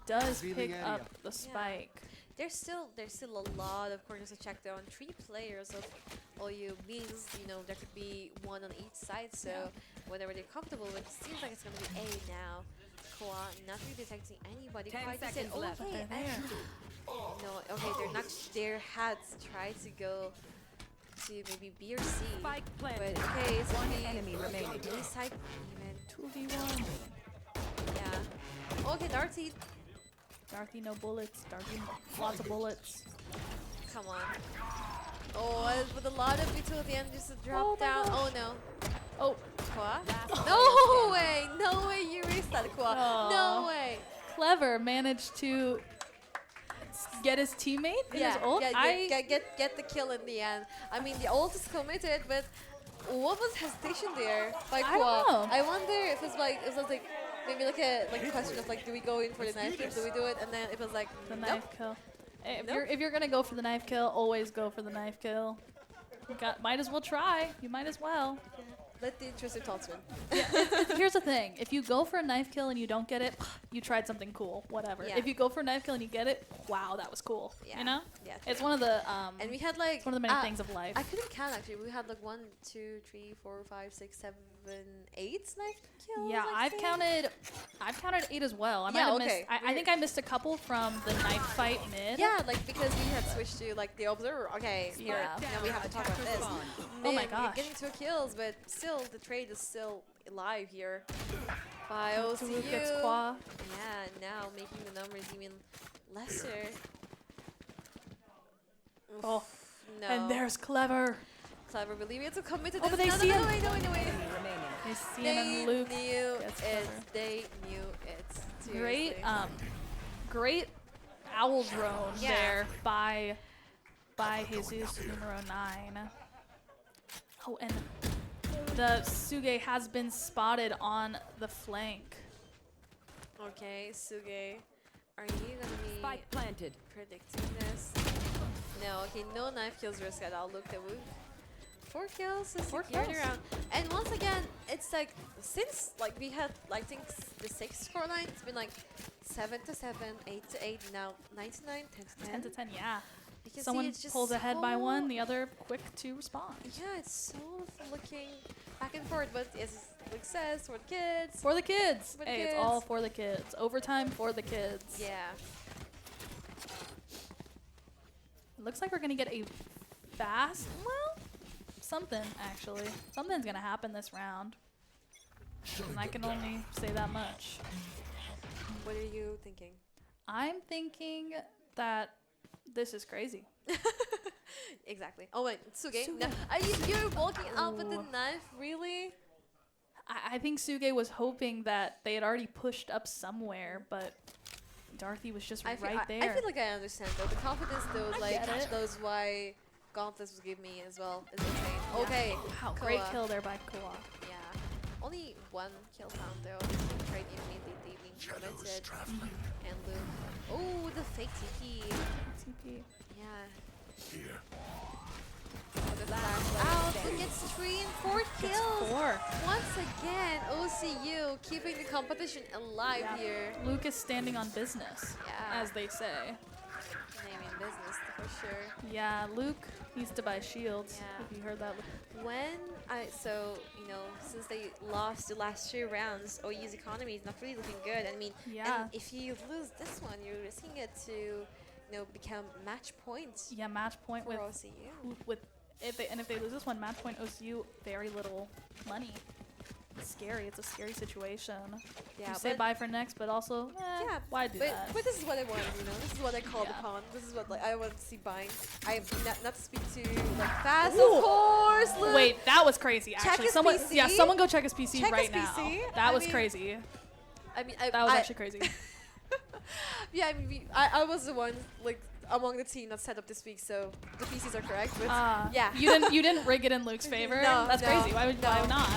does Revealing pick area. up the spike. There's still a lot of corners to check though. On 3 players of OU means there could be 1 on each side. So whatever they're comfortable with, it seems like it's gonna be A now. Koa not really detecting anybody. 10 Koa just said, seconds left. okay, They're there. no, okay, they're not. Their hats try to go to maybe B or C. Spike But planted. okay, it's One only enemy remaining. A side even. 2v1. Yeah. Okay, Darty. Dorothy, no bullets. Dorothy, lots of bullets. Come on. Oh, with a lot of people at the end, just a drop Oh my down. gosh. Oh no. Oh, Kwa? Last No way! No way you erased that, Kwa. Aw. No way. Clever managed to get his teammate in his ult. Get the kill in the end. I mean, the ult is committed, but what was hesitation there by Kwa? I don't know. I wonder if it was like maybe like a question of like, do we go in for the knife kill? Do we do it? And then it was like, The nope. knife kill. If Nope. you're gonna go for the knife kill, always go for the knife kill. Might as well try. You might as well. Let the intrusive thoughts win. Here's the thing: if you go for a knife kill and you don't get it, you tried something cool. Whatever. Yeah. If you go for a knife kill and you get it, wow, that was cool. Yeah. You know? Yeah. It's one of the And we had like it's one of the many things of life. I couldn't count actually. We had like 1, 2, 3, 4, 5, 6, 7, 8 knife kills. Yeah, I think. I've counted 8 as well. I might Yeah, have okay. missed. I think I missed a couple from the knife fight mid. Yeah, like because we had switched to like the observer. Okay, Yeah. now we have to talk about Attacker this. spawn. Oh my Man, you're gosh. getting 2 kills, but still the trade is still alive here. By Luke gets OCU. Qua. Yeah, now making the numbers even lesser. Oof, Oh, no. and there's Clever. Clever believing it's a committed. Oh, but they no, see no, him. no, wait. Enemy remaining. They see They him and Luke. knew gets it. Clever. They knew it. Great, Seriously. great owl drone Yeah. there by Jesus numero 9. Oh, and the Suge has been spotted on the flank. Okay, Suge, are you gonna be Spike planted. predicting this? No, okay, no knife kills risk at all. Look at Woo. 4 kills to 4 secure the kills. round. And once again, it's like since like we had like I think the 6th scoreline, it's been like 7 to 7, 8 to 8, now 9 to 9, 10 to 10. 10 to 10, yeah. You can see Someone it's just pulls ahead by so- one, the other quick to respond. Yeah, it's so looking back and forth, but as Luke says, for the kids. For the kids. For the Hey, kids. it's all for the kids. Overtime for the kids. Yeah. It looks like we're going to get a fast, well, something actually. Something's going to happen this round. And I can only say that much. What are you thinking? I'm thinking that this is crazy. Exactly. Oh wait, Suge. Suge. No, you're walking out with the Oh. knife, really? I think Suge was hoping that they had already pushed up somewhere, but Dorothy was just right there. I feel like I understand though. The confidence those I like get it. those why gauntlets would give me as well is insane. Yeah. Okay. Wow, great Koa. kill there by Koa. Yeah. Only one kill found though. Right immediately being committed. And Luke. Oh, the fake TP. TP. Yeah. The flash out. Luke gets 3 and 4 kills. 4. Once again, OCU keeping the competition alive Yeah. here. Luke is standing on business, Yeah. as they say. Naming business for sure. Yeah, Luke needs to buy shields. Yeah. If you heard that. Since they lost the last 3 rounds, OU's economy is not really looking good. I mean, Yeah. and if you lose this one, you're risking it to, become match points Yeah, match point for with OCU. if they lose this one, match point OCU, very little money. It's scary. It's a scary situation. Yeah, You say bye for next, but also, yeah, why do that? but this is what I want, This is what I called Yeah. upon. This is what I want to see buying. I'm not to speak to fast, Ooh. of course. Luke. Wait, that was crazy. Check Actually, his someone, PC. yeah, someone go check his PC Check right his now. PC. That I was mean, crazy. I mean, That was actually crazy. Yeah, I mean, I was the one among the team that set up this week, so the PCs are correct. But yeah, You didn't rig it in Luke's favor. No, That's no, crazy. Why would no. not?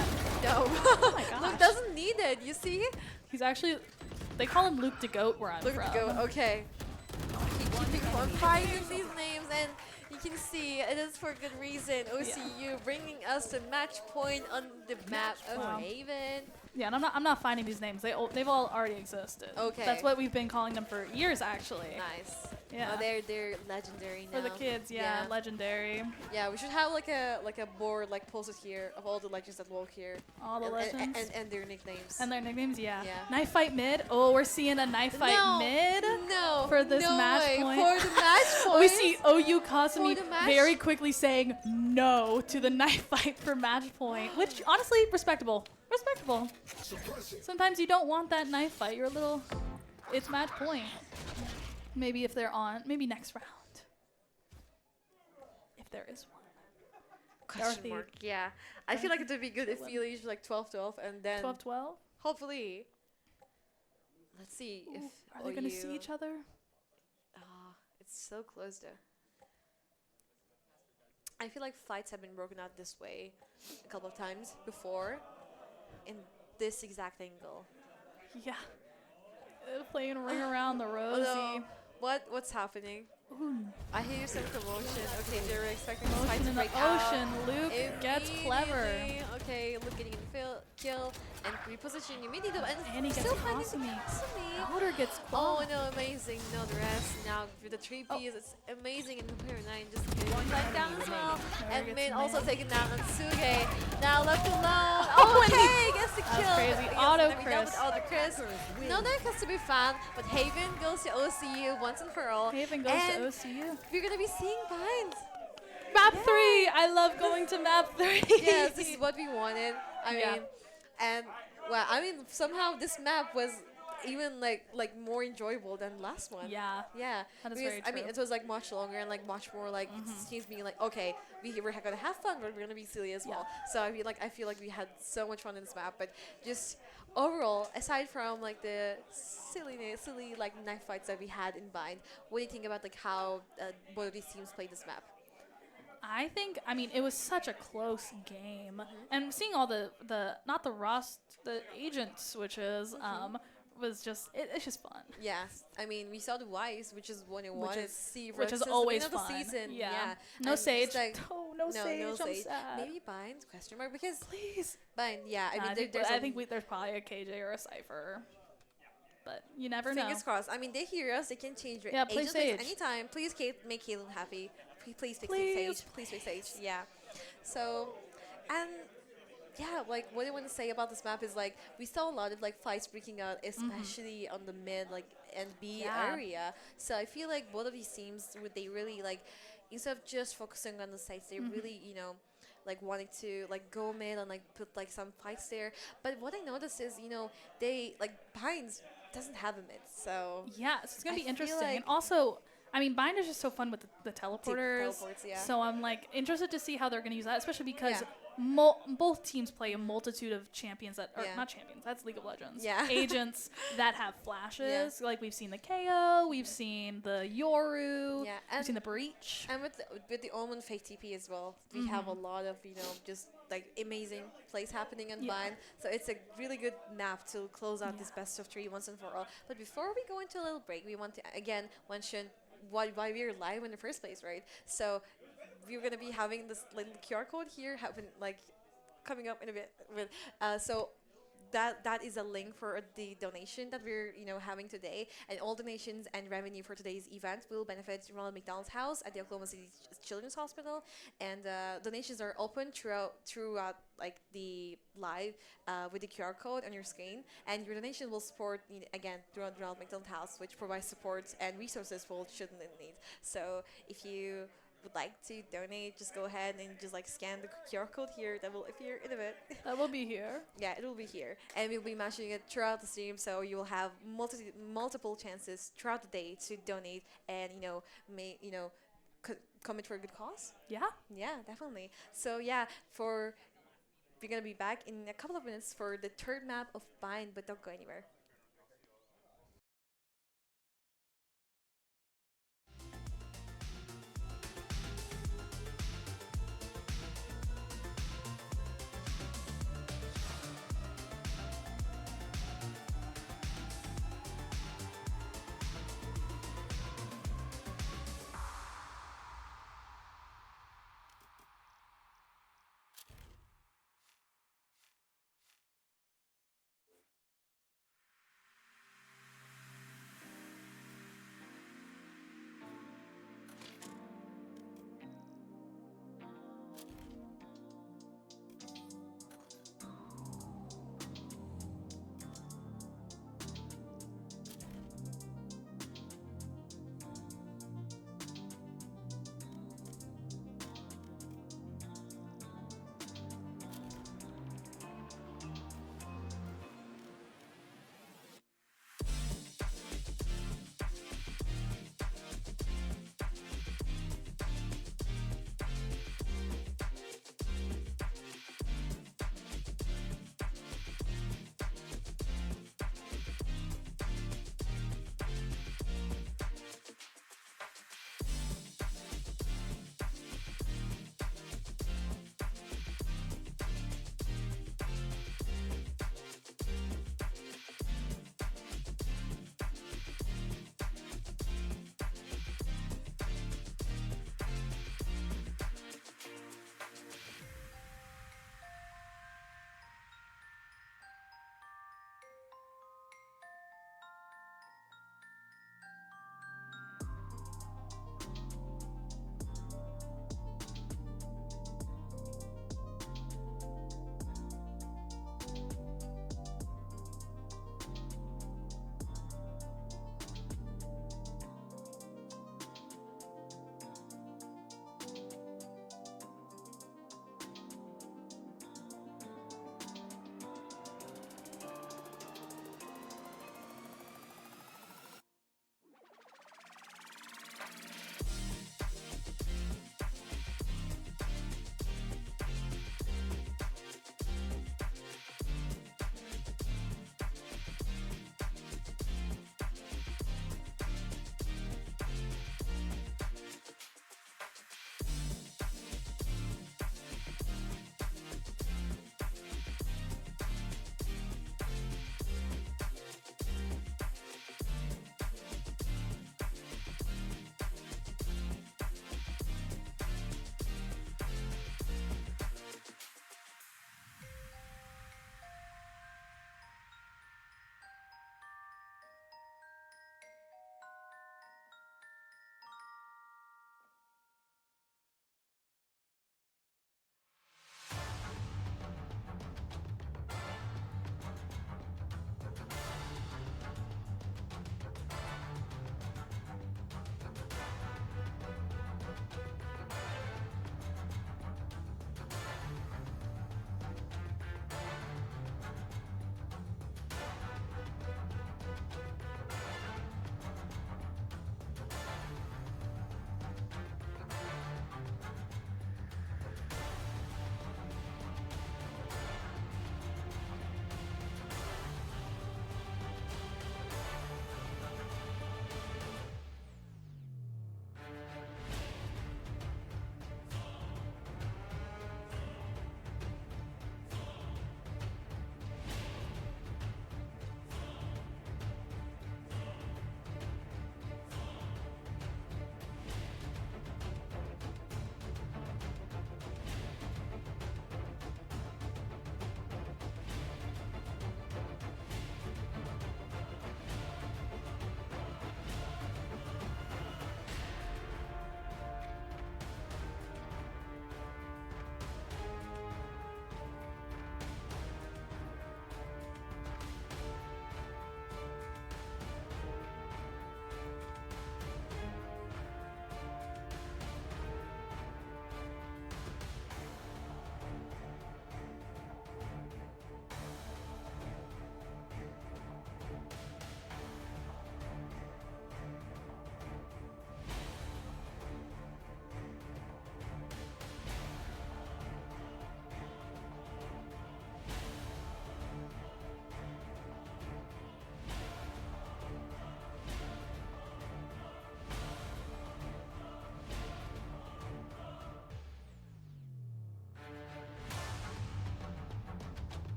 no. Oh my Luke gosh. doesn't need it. You see? He's actually. They call him Luke the Goat where I'm Look from. at the go. Okay. Keeping on finding these names, and you can see it is for good reason. OCU bringing us the match point on the map of point. Haven. Yeah, and I'm not finding these names. They've all already existed. Okay. That's what we've been calling them for years, actually. Nice. Yeah. Oh, they're legendary now. For the kids, yeah, legendary. Yeah, we should have like a board posted here of all the legends that walk here. All the legends. And their nicknames. And their nicknames, yeah. Yeah. Knife fight mid. Oh, we're seeing a knife fight No, mid. No. for this no match way. point. For the match point. We see OU Kasumi For the match? very quickly saying no to the knife fight for match point, which honestly, respectable. Respectable. Sometimes you don't want that knife fight. You're a little, it's match point. Maybe if they're on, maybe next round. If there is one. Question Dorothy. mark. Yeah. I feel like it would be good if we reach 12-12 and then 12-12? hopefully. Let's see if Are they going to OU see each other? It's so close though. I feel like fights have been broken out this way a couple of times before, in this exact angle. Yeah. Playing Ring Around the Rosie. Although, what's happening? Ooh. I hear some commotion. Okay, they're expecting this fight Ocean to in the break out. ocean. Luke gets clever. Immediately. Okay, Luke getting in kill and reposition immediately, And he gets still finding Kasumi. Kasumi. Powder gets Oh close. no, amazing. No, the rest now with the 3 Oh. Ps, it's amazing. And Player 9 just getting one back down as well. There And gets Min also Min. taken down on Suge. Now left alone. Oh, and Okay, gets the That's kill. crazy. Yes, Auto gonna be done with Chris. Auto Chris. Another Kasumi fan, but Haven goes to OCU once and for all. Haven goes and to OCU. we're gonna be seeing binds. Map 3! I love going to map 3. Yes, this is what we wanted. I Yeah. mean, and well, I mean, somehow this map was even like more enjoyable than the last one. Yeah. Yeah, That is because very I mean, true. it was like much longer and like much more like teams being like, okay, we're gonna have fun, but we're gonna be silly as well. So I feel like we had so much fun in this map, but just overall, aside from like the silly like knife fights that we had in Bind, what do you think about like how both of these teams played this map? I think, I mean, it was such a close game. And seeing all the not the the agent switches, was just, it's just fun. Yeah, I mean, we saw the Wise, which is one and one. Which is- see Which is versus the always winner of fun. the season. Yeah. Yeah. No And Sage. it's like, Oh, no Sage. I'm Sage. sad. Maybe Bind? Question mark? Because Please. Bind, yeah. I Nah, mean, I think, there's I think there's probably a KJ or a Cypher. but you never know. Fingers crossed. I mean, they hear us. They can change their Yeah, play agent list Sage. anytime. Please make Caitlyn happy. Please fix Please. Sage. Please fix Sage. Yeah. So, and yeah, like what I want to say about this map is like we saw a lot of like fights breaking out, especially on the mid like and B Yeah. area. So I feel like both of these teams would they really like instead of just focusing on the sites, they really like wanting to like go mid and like put like some fights there. But what I noticed is they like Pines doesn't have a mid, so Yeah, so it's gonna I be feel interesting. like- And also, I mean, Bind is just so fun with the teleporters. teleports, yeah. So I'm like interested to see how they're gonna use that, especially because Yeah. both teams play a multitude of champions that are Yeah. not champions. That's League of Legends. Yeah. Agents that have flashes. Like we've seen the KO, we've seen the Yoru, Yeah, we've and- seen the Breach. And with the Omen fake TP as well, we have a lot of just like amazing plays happening on Yeah. Vine. So it's a really good map to close out this Yeah. best of 3 once and for all. But before we go into a little break, we want to again mention why we're live in the first place, right? So we're gonna be having this little QR code here happen like coming up in a bit. So that is a link for the donation that we're having today, and all donations and revenue for today's event will benefit Ronald McDonald's house at the Oklahoma City Children's Hospital, and donations are open throughout like the live with the QR code on your screen, and your donation will support again throughout Ronald McDonald house, which provides support and resources for children in need. So if you would like to donate, just go ahead and just like scan the QR code here that will appear in a bit. That will be here. Yeah, it will be here, and we'll be matching it throughout the stream, so you will have multiple chances throughout the day to donate and commit for a good cause. Yeah. Yeah, definitely. So yeah, we're gonna be back in a couple of minutes for the third map of Bind, but don't go anywhere.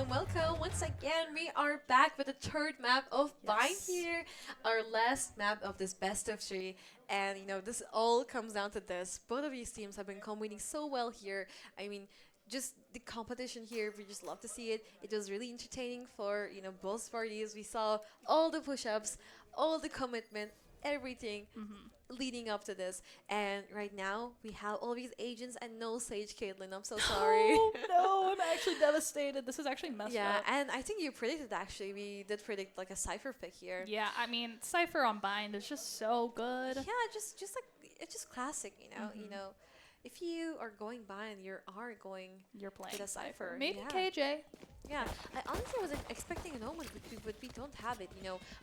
welcome. Once again, we are back with the third map of Bind Yes. here, our last map of this best of 3. And this all comes down to this. Both of these teams have been competing so well here. I mean, just the competition here, we just love to see it. It was really entertaining for, both parties. We saw all the push-ups, all the commitment, everything leading up to this. And right now, we have all these agents and no Sage Caitlyn. I'm so sorry. Oh no, I'm actually devastated. This is actually messed Yeah, up. and I think you predicted actually. We did predict like a Cypher pick here. Yeah, I mean, Cypher on Bind is just so good. Yeah, just like it's just classic, if you are going Bind, you are going. You're playing With a Cypher, Maybe yeah. KJ. Yeah, I honestly wasn't expecting an Omen, but we don't have it.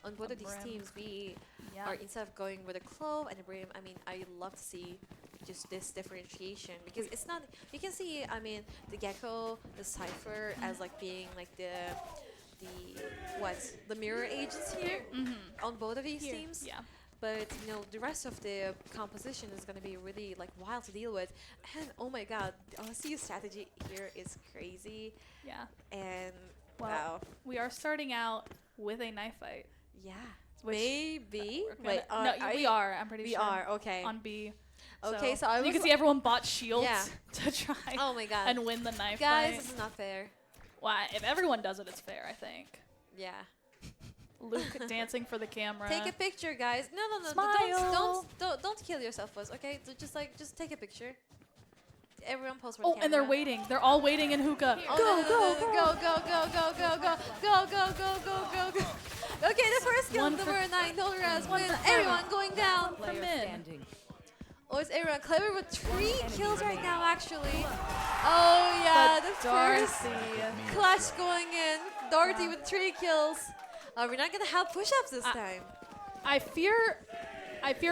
On both A of these Brim. teams, we Yeah. are instead of going with a Clove and a Brim. I mean, I love to see just this differentiation because it's not. You can see, I mean, the Gecko, the Cypher as like being like the mirror agents here on both of these teams. Yeah. But the rest of the composition is gonna be really like wild to deal with. And oh my god, OCU's strategy here is crazy. Yeah. And Well, wow, we are starting out with a knife fight. yeah, Which maybe. we're gonna- Wait, no, we are. I'm pretty We sure. are okay. On B. Okay, so I you was can see everyone bought shields Yeah. to try Oh my god, and win the knife guys, fight. this is not fair. Why? If everyone does it, it's fair, I think. Yeah, Luke dancing for the camera. take a picture, guys. No, Smile. don't kill yourself, Buzz. Okay, just take a picture. Everyone post for Oh, the and they're camera. waiting. They're all waiting in hookah. Oh, Go, no, go, no, go. no, go. Okay, the first kill, One the for- number 9, Dolores one win. for Everyone going down. Player in. standing. Oh, it's everyone clever with 3 kills right now, actually. Oh, yeah, the first Darcy. clutch going in. Dorothy with 3 kills. We're not going to have push-ups this time. I fear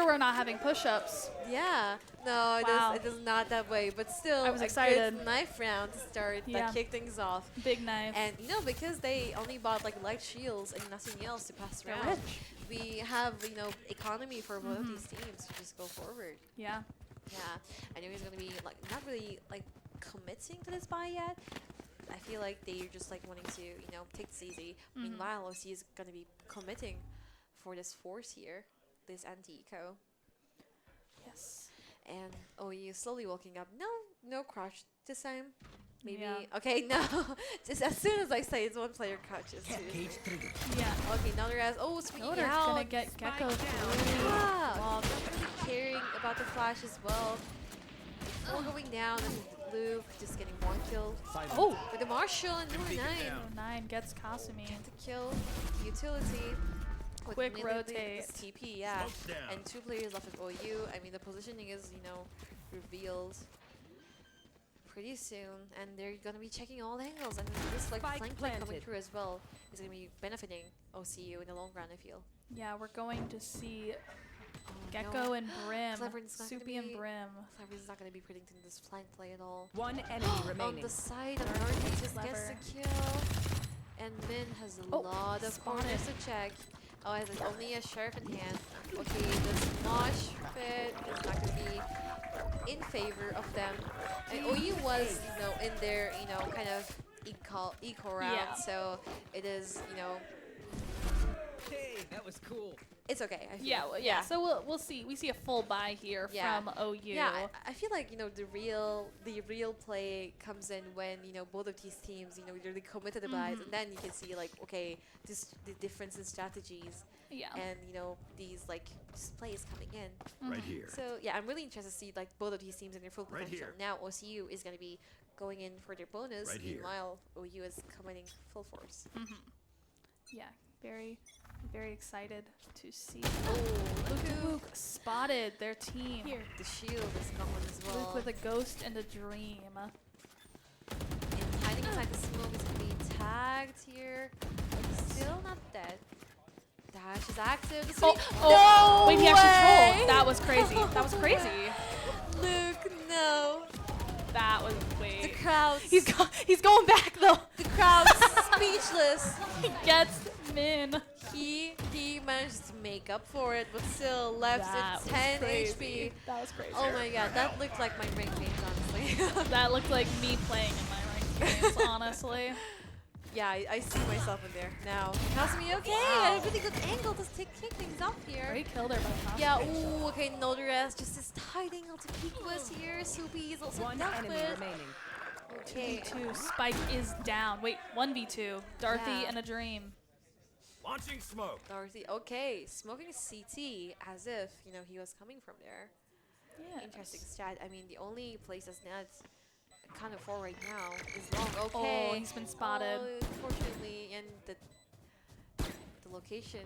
we're not having push-ups. Yeah. No, Wow. it is not that way. But still, I was a excited. good knife round to start Yeah. that kick things off. Big knife. And because they only bought like light shields and nothing else to pass They're around, rich. we have economy for both of these teams to just go forward. Yeah. Yeah, I know he's gonna be like not really like committing to this buy yet. I feel like they're just like wanting to take this easy. Meanwhile, OC is gonna be committing for this force here, this anti-eco. Yes. And OU slowly walking up. No crouch this time. Maybe. Yeah. Okay, no. Just as soon as I say it's one player crouches. Yeah. Okay, now there is. Oh, speaking Noder's out. gonna get Gecko. Yeah. Well, not really caring about the flash as well. All going down. And Luke just getting 1 kill. Oh. With the Marshall and number 9. 9 gets Kasumi. The kill. Utility. With Quick immediately rotate. this TP, yeah. And 2 players left with OU. I mean, the positioning is, revealed pretty soon, and they're gonna be checking all angles, and this like Spike flank play coming planted. through as well is gonna be benefiting OCU in the long run, I feel. Yeah, we're going to see Oh, Gecko no. and Brim. Clever's not gonna Soupy and be- Brim. Clever's not gonna be predicting this flank play at all. One enemy On remaining. the side, and Northeast just gets Clever. the kill, and Min has a Oh, lot of spotted. corners to check. Oh, has only a sheriff in hand. Okay, this mosh pit is not gonna be in favor of them. And OU was, in their, kind of eco round, Yeah. so it is, Hey, that was cool. it's okay. I feel. Yeah, well, yeah. So we'll see. We see a full buy here Yeah. from OU. Yeah, I feel like the real play comes in when both of these teams really commit to the buys, and then you can see like okay, the difference in strategies, Yeah. and these like just plays coming in. Right here. So yeah, I'm really interested to see like both of these teams in their full Right potential. here. Now OCU is going to be going in for their bonus, Right here. meanwhile OU is committing full force. Yeah. Very, very excited to see. Oh, Luke spotted their team. Here. the shield is coming as well. Luke with a ghost and a dream. And hiding inside the smoke is going to be tagged here. Still not dead. Dash is active. The Oh, sweep- oh. No Wait, he actually way! trolled. That was crazy. That was crazy. Luke, no. That was The wait. crowd's He's going back though. the crowd's speechless. He gets Min. He managed to make up for it, but still left That at was 10 crazy. HP. That was crazy. Oh my god, that looked like my rank games, honestly. That looked like me playing in my ranked games, honestly. Yeah, I see myself in there now. Kasumi, okay, a really good angle to kick things off here. Great kill there by Kasumi. Yeah, ooh, okay, no rest. Just this tight angle to peek was here. Subi is also One dealt enemy with. remaining. Okay. 2 Spike is down. Wait, 1v2. Dorothy Yeah. and a dream. Launching smoke. Dorothy, okay, smoking CT as if, you know, he was coming from there. Yeah. Interesting strat. I mean, the only place that's not kind of for right now is long. Okay. Oh, he's been spotted. Oh, unfortunately, and the location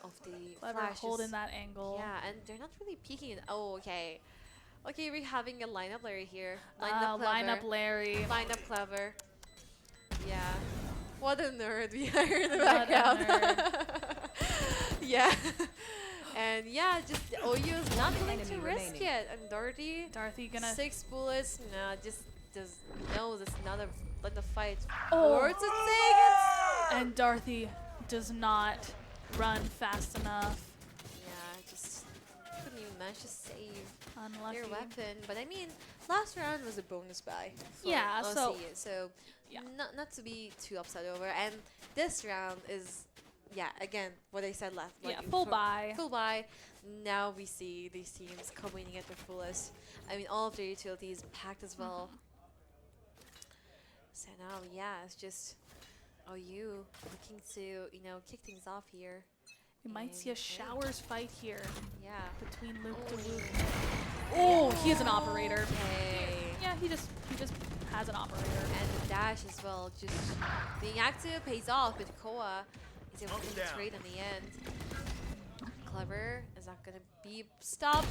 of the Clever flash holding is, that angle. yeah, and they're not really peeking. Oh, okay. Okay, we're having a lineup Larry here. Lineup clever. Lineup Larry. Lineup clever. Yeah. What a nerd we are in the What a background. Yeah. And yeah, just OU is not willing to enemy risk remaining. it. And Dorothy gonna. 6 bullets. Nah, just knows it's not let the fight. Oh. Or it's a take. And Dorothy does not run fast enough. Yeah, just couldn't even manage to save Unlucky. their weapon. But I mean, last round was a bonus buy. For Yeah, so- OCU, so Yeah. not to be too upset over. And this round is, yeah, again what I said last. Yeah, full buy. Full buy. Now we see these teams coming at their fullest. I mean, all of their utilities packed as well. So now, yeah, it's just OU looking to, you know, kick things off here. We might see a And- showers fight here Yeah. between Luke to Ooh. Luke. Oh, he is an operator. Okay. Yeah, he just has an operator. And the dash as well, just being active pays off, but Koa is able to Thumbs down. trade in the end. Clever is not gonna be stopped,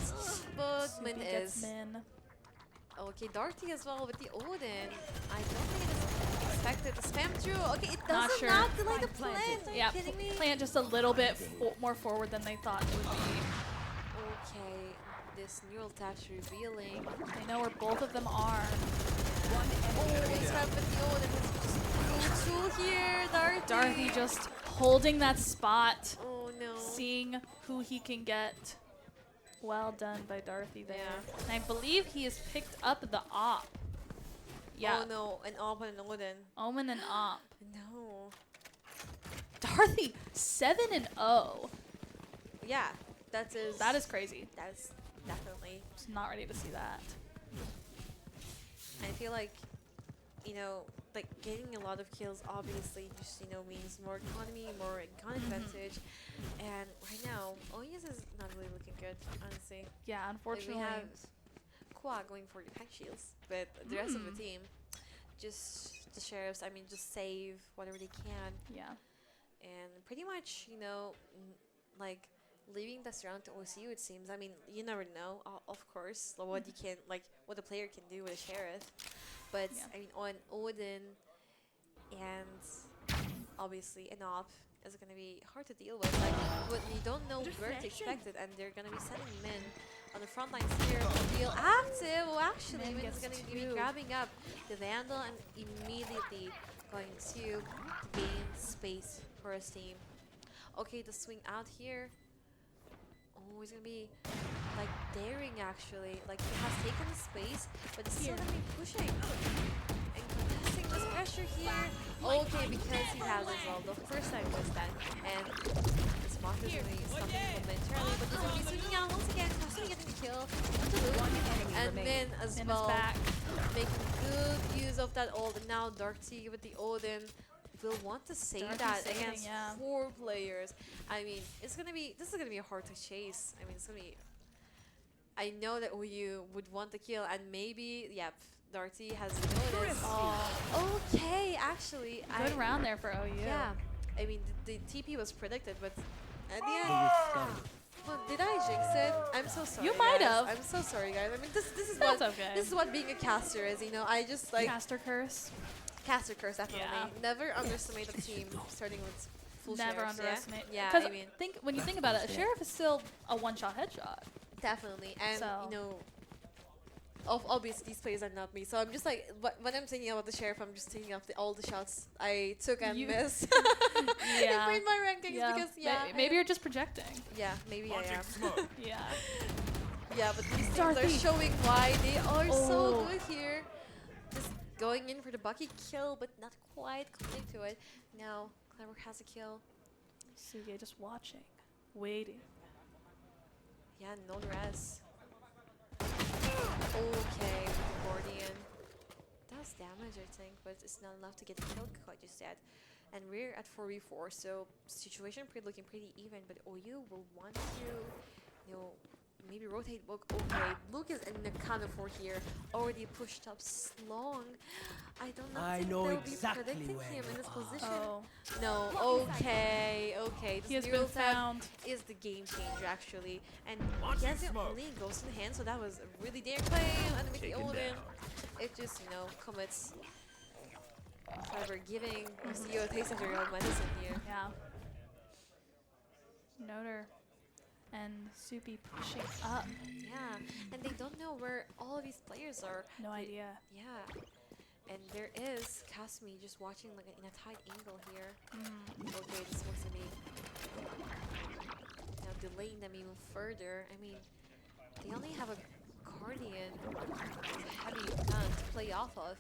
but Subi Min gets is. Min. Okay, Dorothy as well with the Odin. I don't think it is expected to spam through. Okay, it Not does sure. not delay the Spike planted. plant. Are you Yeah, kidding me? plant just a little bit more forward than they thought it would be. Okay, this neural attach revealing. They know where both of them are. Oh, he's right with the Odin. It's cool here, Dorothy. Dorothy just holding that spot, Oh no. seeing who he can get. Well done by Dorothy there. Yeah. And I believe he has picked up the op. Yeah, Oh no, an Op and an Odin. Omen and op. No. Dorothy 7-0. Yeah, that is. That is crazy. That's definitely. Just not ready to see that. I feel like, you know, like getting a lot of kills obviously just, you know, means more economy, more econ advantage. And right now, OES is not really looking good, honestly. Yeah, Like, unfortunately. we have Qua going for the pack shields, but the rest of the team, just the sheriffs, I mean, just save whatever they can. Yeah. And pretty much, you know, like leaving this round to OCU, it seems. I mean, you never know, of course, what you can, like, what the player can do with a sheriff. But Yeah. I mean, on Odin and obviously an op is gonna be hard to deal with. Like, when you don't know where to expect it, and they're gonna be sending Min on the front lines here. Real active. Well, actually, Min Min is gets gonna be two. grabbing up the Vandal and immediately going to gain space for his team. Okay, the swing out here. Oh, he's gonna be like daring actually. Like he has taken the space, but he's still gonna be pushing and contesting this pressure here. Okay, because he has as well the first time was that, and this Mock is gonna be stopping him momentarily, but he's gonna be swinging out once again, possibly getting the kill. And then as Min is well, back. making good use of that ult. And now Darty with the Odin will want to save Darty that saving, against yeah. 4 players. I mean, this is gonna be hard to chase. I mean, it's gonna be. I know that OU would want the kill, and maybe, yep, Darty has noticed. Oh, Okay, actually, good round there for OU. Yeah, I mean, the TP was predicted, but at the end. Well, did I jinx it? I'm so sorry. You might guys. have. I'm so sorry, guys. I mean, this is That's what okay. this is what being a caster is. You know, I just like Caster curse. caster curse definitely. Yeah. Never underestimate a team starting with full Never sheriffs, underestimate. Yeah, Because I mean, when you think about it, a sheriff is still a one-shot headshot. definitely. And So- you know, obviously these players are not me. So I'm just like, when I'm thinking about the sheriff, I'm just thinking of all the shots I took and You- missed. Yeah. in my rankings Yeah. because Maybe you're just projecting. yeah, maybe I Launching am. smoke. Yeah. Yeah, but these teams Dorothy. are showing why they are so Oh. good here. Just going in for the Bucky kill, but not quite coming to it. Now, Clever has a kill. Suge just watching, waiting. Yeah, no res. Okay, with the Guardian. Does damage, I think, but it's not enough to get the kill quite just yet. And we're at 4v4, so situation looking pretty even, but OU will want to, you know, maybe rotate. Look, okay, Luke is in the counter for here, already pushed up long. I don't know if they'll exactly be predicting where him in you this are. position. Oh, No, okay. he has This been neural tag found. is the game changer actually, and Launching he has the smoke. only ghost in hand, so that was a really damn play. And with the Taken Odin, down. it just commits. Clever giving CEO a taste of their own medicine here. Yeah. Noter and Soupy pushing up. Yeah, and they don't know where all of these players are. No idea. Yeah, and there is Kasumi just watching like in a tight angle here. Okay, this looks to be now delaying them even further. I mean, they only have a Guardian, a heavy gun to play off of.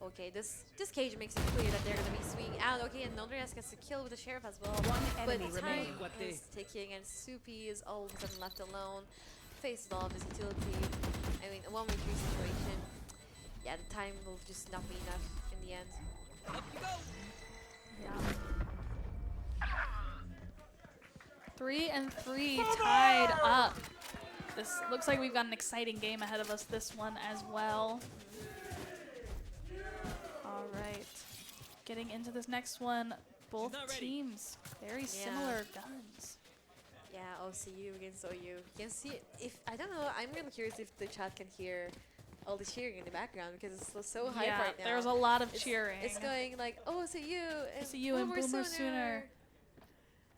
Okay, this cage makes it clear that they're gonna be swinging out. Okay, and Nodrias gets a kill with the sheriff as well. One But enemy time remaining. is ticking, and Soupy is all of a sudden left alone. Faced all of his utility. I mean, a 1v3 situation. Yeah, the time will just not be enough in the end. Yeah. 3 and 3 tied up. This looks like we've got an exciting game ahead of us this one as well. All right. Getting into this next one, both teams very similar guns. Yeah, OCU against OU. You can see it. If I don't know, I'm really curious if the chat can hear all the cheering in the background because it's so hype Yeah, right now. there's a lot of It's- cheering. It's going like, oh, OCU and OCU and Boomer Sooner.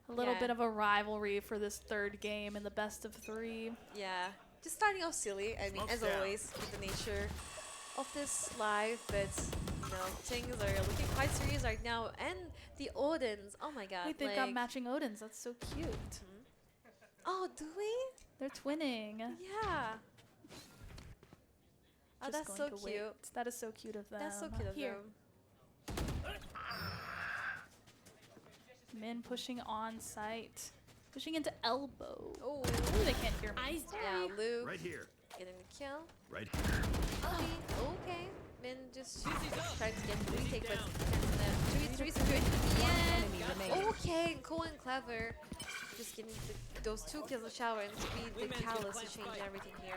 A little Yeah. bit of a rivalry for this third game in the best of 3. Yeah, just starting off silly. I mean, Smoke's as down. always, with the nature of this live, but things are looking quite serious right now. And the Odins, oh my god! Wait, they've got matching Odins. That's so cute. Oh, do we? They're twinning. Yeah. Oh, Just that's going so to cute. wait. That is so cute of them. That's so cute of Here. them. Min pushing on site. Pushing into elbow. Oh, Ooh, they can't hear me. yeah, Luke Right here. getting the kill. Right here. Okay. Min just trying to get the retake, but three situation. Yeah. Okay, Cole and Clever just getting those 2 kills in the shower and speed the catalyst to change everything here.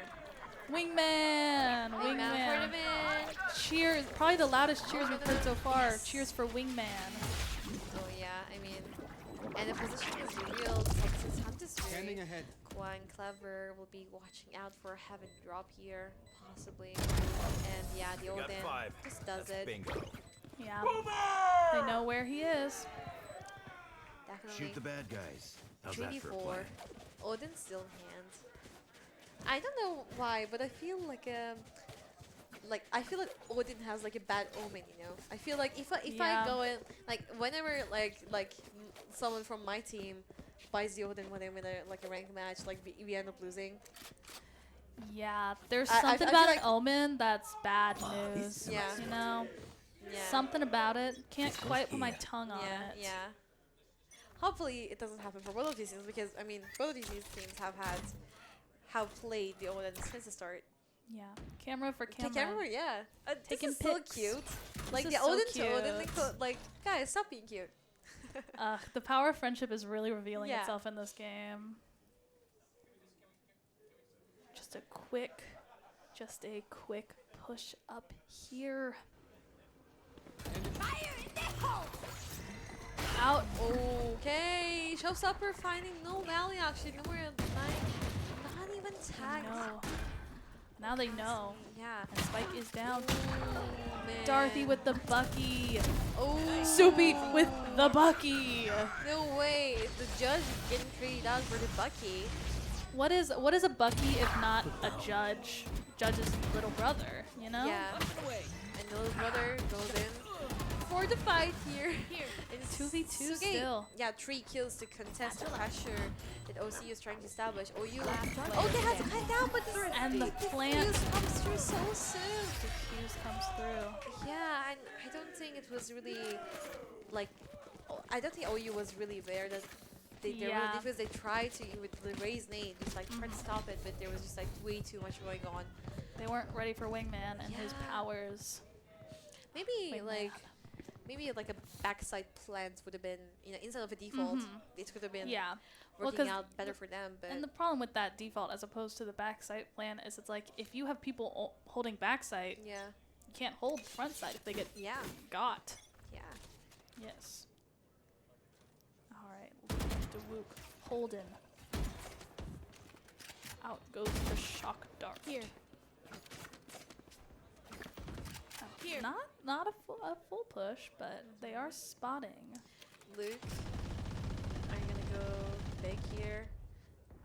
Wingman! For the Wingman. man. Cheers. Probably the loudest cheers we've heard so far. Cheers for Wingman. Oh yeah, I mean, and the position is real. Texas Hunt is very ahead. quite clever. Will be watching out for a heaven drop here, possibly. And yeah, the You got Odin 5. just does That's it. bingo. Yeah. They know where he is. Definitely. Shoot the bad guys. How's that for a 3v4. plan? Odin still in hand. I don't know why, but I feel like I feel like Odin has like a bad omen, you know. I feel like if Yeah. I go in like whenever someone from my team buys the Odin when they win a ranked match, like we end up losing. Yeah, there's I something feel about like- an omen that's bad news. Yeah. You know? Yeah. Something about it. Can't quite put my tongue on Yeah, it. yeah. Hopefully it doesn't happen for both of these teams because I mean both of these teams have played the Odin since the start. Yeah. Camera for camera. Camera, yeah. Taking this is so pics. cute. Like is the so Odin to Odin, cute. like guys, stop being cute. The power of friendship is really revealing Yeah. itself in this game. Just a quick push up here. Out. Okay, Showstopper finding no value actually. Nowhere not even tagged. No. Now they know. Yeah. And Spike is down. Oh, man. Dorothy with the Bucky. Oh. Soupy with the Bucky. No way. The judge getting traded out for the Bucky. What is a Bucky if not a judge? Judge's little brother, you know? Yeah. And the little brother goes in for the fight here. It's 2v2 Suge, still. Yeah, 3 kills to contest the pressure that OC is trying to establish. OU. player Okay, has to cut down, but And the plant. fuse comes through so soon. The fuse comes through. Yeah, and I don't think it was really like. I don't think OU was really aware that they were Yeah. because they tried to with the raise nade, just like try to stop it, but there was just like way too much going on. They weren't ready for Wingman and his Yeah. powers. Maybe Wingman. maybe like a backside plant would have been, instead of a default, it could have been Yeah. Well, working 'cause out better for them. But And the problem with that default as opposed to the backside plan is it's like if you have people holding backside, yeah, you can't hold front side if they get yeah, got. yeah. Yes. Alright, Dawook, Holden. Out goes the shock dart. Here. Here. Not a full push, but they are spotting. Luke, are you gonna go big here?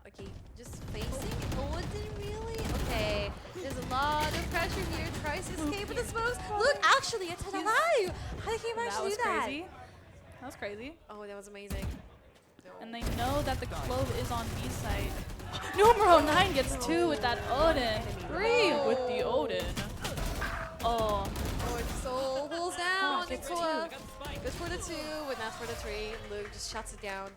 Okay, just facing. Oh, it didn't really. Okay, there's a lot of pressure here. Tries to escape with the smokes. Look, actually, it's alive. How did he manage That to was do that? crazy. That was crazy. Oh, that was amazing. No. And they know that the clove is on B side. Numero 9 gets 2 with that Odin. 3 with the Odin. Oh, Oh, it's so pulls down. Gets Nicola goes for the 2, but not for the 3. Luke just shuts it down.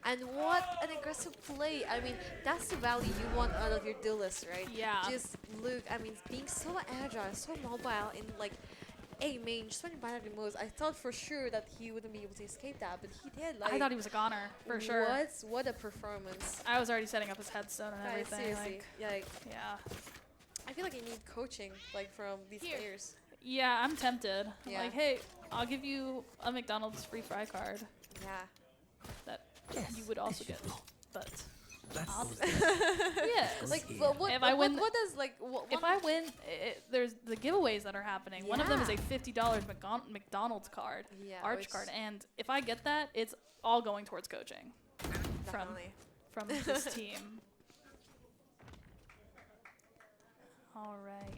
And what an aggressive play. I mean, that's the value you want out of your duelist, right? Yeah. Just Luke, I mean, being so agile, so mobile in like A main, just running better than most. I thought for sure that he wouldn't be able to escape that, but he did. Like, I thought he was a goner, for sure. What a performance. I was already setting up his headstone and Guys, everything. seriously. Like, Yeah, yeah. I feel like I need coaching, like, from these players. Yeah, I'm tempted. I'm Yeah. like, hey, I'll give you a McDonald's free fry card Yeah. that you would also get. But That's I'll just yeah. Like, Yeah. but what, If I win- what does, like, what, If I win, there's the giveaways that are happening. One of them is a Yeah. $50 McDonald's card, Yeah, Arch which- card, and if I get that, it's all going towards coaching definitely. from this team. All right.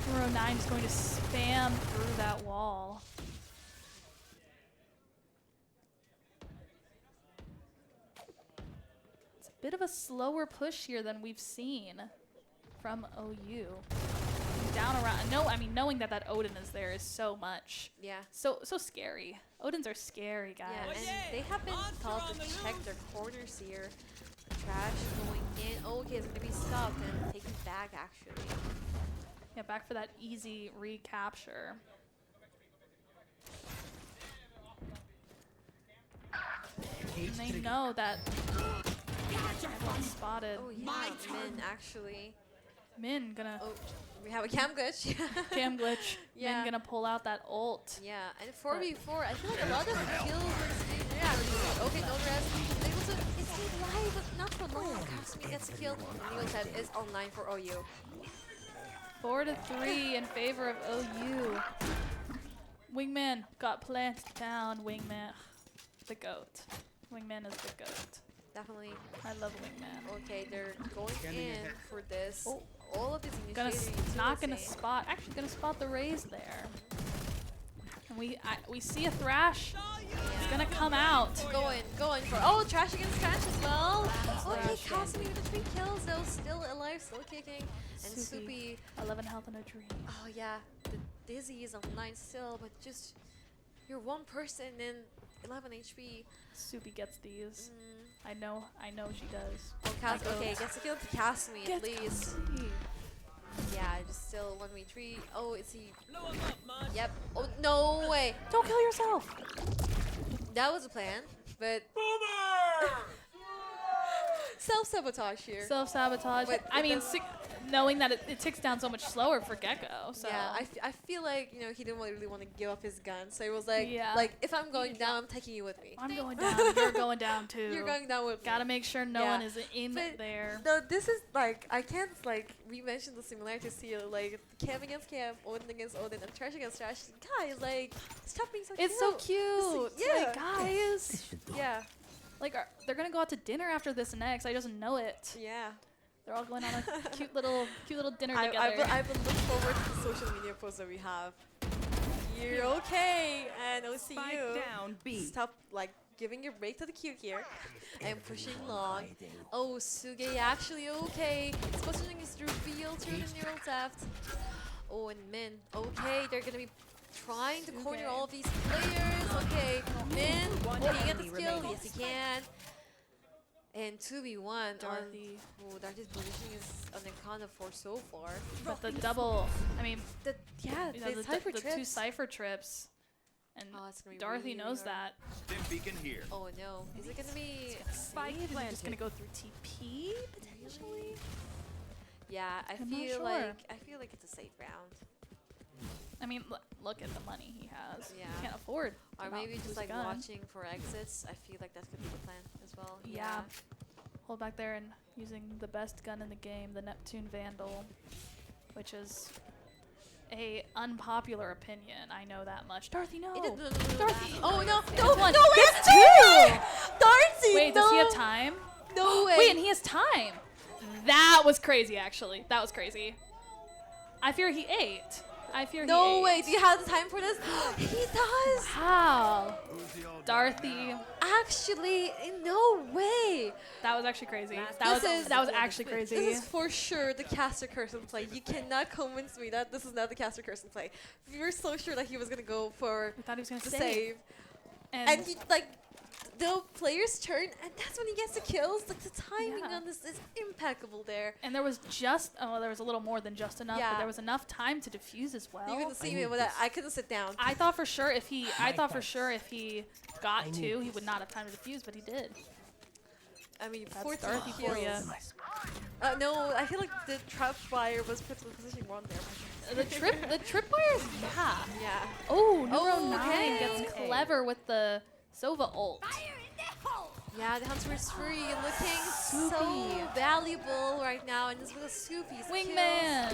Numero 9 is going to spam through that wall. It's a bit of a slower push here than we've seen from OU. Down around, knowing that Odin is there is so much. Yeah. So scary. Odins are scary, guys. Yeah, and they have been taught to check their corners here. Trash going in. Oh, okay, it's going to be stopped and taken back, actually. Yeah, back for that easy recapture. And they know that everyone's spotted. Oh, yeah, Min, actually. Min gonna Oh, we have a cam glitch. cam glitch. Yeah. Min gonna pull out that ult. Yeah, and 4v4, I feel like a lot of kills were yeah, okay, no rest. Able to escape live, but not for long. Kasumi gets a kill. And Eagle Tap is online for OU. 4-3 in favor of OU. Wingman got planted down. Wingman, the GOAT. Wingman is the GOAT. Definitely. I love Wingman. Okay, they're going in for this. Oh. All of these Gonna initiators. not gonna spot. Actually, gonna spot the raise there. And we see a thrash. It's gonna come out. Going for trash against trash as well. Okay, Thrashing. Kasumi with the 3 kills though, still alive, still kicking. And Supi, Supi, 11 health and a dream. oh yeah, the Dizzy is online still, but just you're one person in 11 HP. Supi gets these. Mm. I know she does. Oh, okay, gets a kill to Kasumi at Gets least. Kasumi. Yeah, just still 1v3. Oh, is he? Yep. Oh, no way. Don't kill yourself. That was a plan, but self-sabotage here. Self-sabotage. Wait, I but mean, the- knowing that it ticks down so much slower for Gecko. So Yeah, I feel like, he didn't really want to give up his gun. So he was like, Yeah. if I'm going down, I'm taking you with me. I'm going down. You're going down too. You're going down with me. Gotta make sure no Yeah. one is in But there. No, this is I can't we mentioned the similarities here, Cam against Cam, Odin against Odin, and Trash against Trash. Guys, stop being so cute. It's so cute. Yeah. Like, guys. This should do. Yeah, They're gonna go out to dinner after this next. I just know it. yeah. They're all going on a cute little dinner I together. will look forward to the social media posts that we have. You're okay. And Spike OCU. down B. Stop like giving your break to the Q here and pushing long. Oh, Suge actually okay. His positioning is revealed through the neural theft. Oh, and Min. Okay, they're gonna be trying to corner all of these players. Okay, Min, can he get the skill? Yes, he can. And 2v1 Dorothy. Oh, Dorothy's positioning is on the count of 4 so far. But the double, I mean, Yeah, you know, the the Cypher two trips. Cypher trips. And Oh, it's gonna be Dorothy really knows hard. that. Stim beacon here. Oh no, is it gonna be? Spike Is it planted. just gonna go through TP potentially? Yeah, I I'm not feel sure. like it's a safe round. I mean, look at the money he has. Yeah. He can't afford. Or to not maybe lose just a like gun. watching for exits. I feel like that could be the plan as well. Yeah. Hold back there and using the best gun in the game, the Neptune Vandal, which is a unpopular opinion. I know that much. Dorothy, no. Dorothy. Oh no, Gets no, one. no, Gets it's two. Dorothy, Wait, no. does he have time? No way. Wait, and he has time. That was crazy, actually. That was crazy. I fear he ate. I fear he No ate. way. Do you have the time for this? He does. Wow. Who's the old Dorothy. Actually, no way. That was actually crazy. This is- That was actually crazy. This is for sure the caster Curson play. You cannot convince me that this is not the caster Curson play. We were so sure that he was gonna go for We thought he was gonna the save. save. And he like the player's turn, and that's when he gets the kills. Like the timing Yeah. on this is impeccable there. And there was just, oh, there was a little more than just enough, Yeah. but there was enough time to defuse as well. You can see me, but I couldn't sit down. I thought for sure if he, got two, he would not have time to defuse, but he did. I mean, That's 14 Dorothy for ya. kills. No, I feel like the trap fire was put to the position wrong there. The tripwires, yeah. Yeah. Oh, number Oh, 9 okay. gets clever with the Sova ult. Yeah, the Hunter is free, looking so Soupy. valuable right now, and this was a Soupy's Wingman.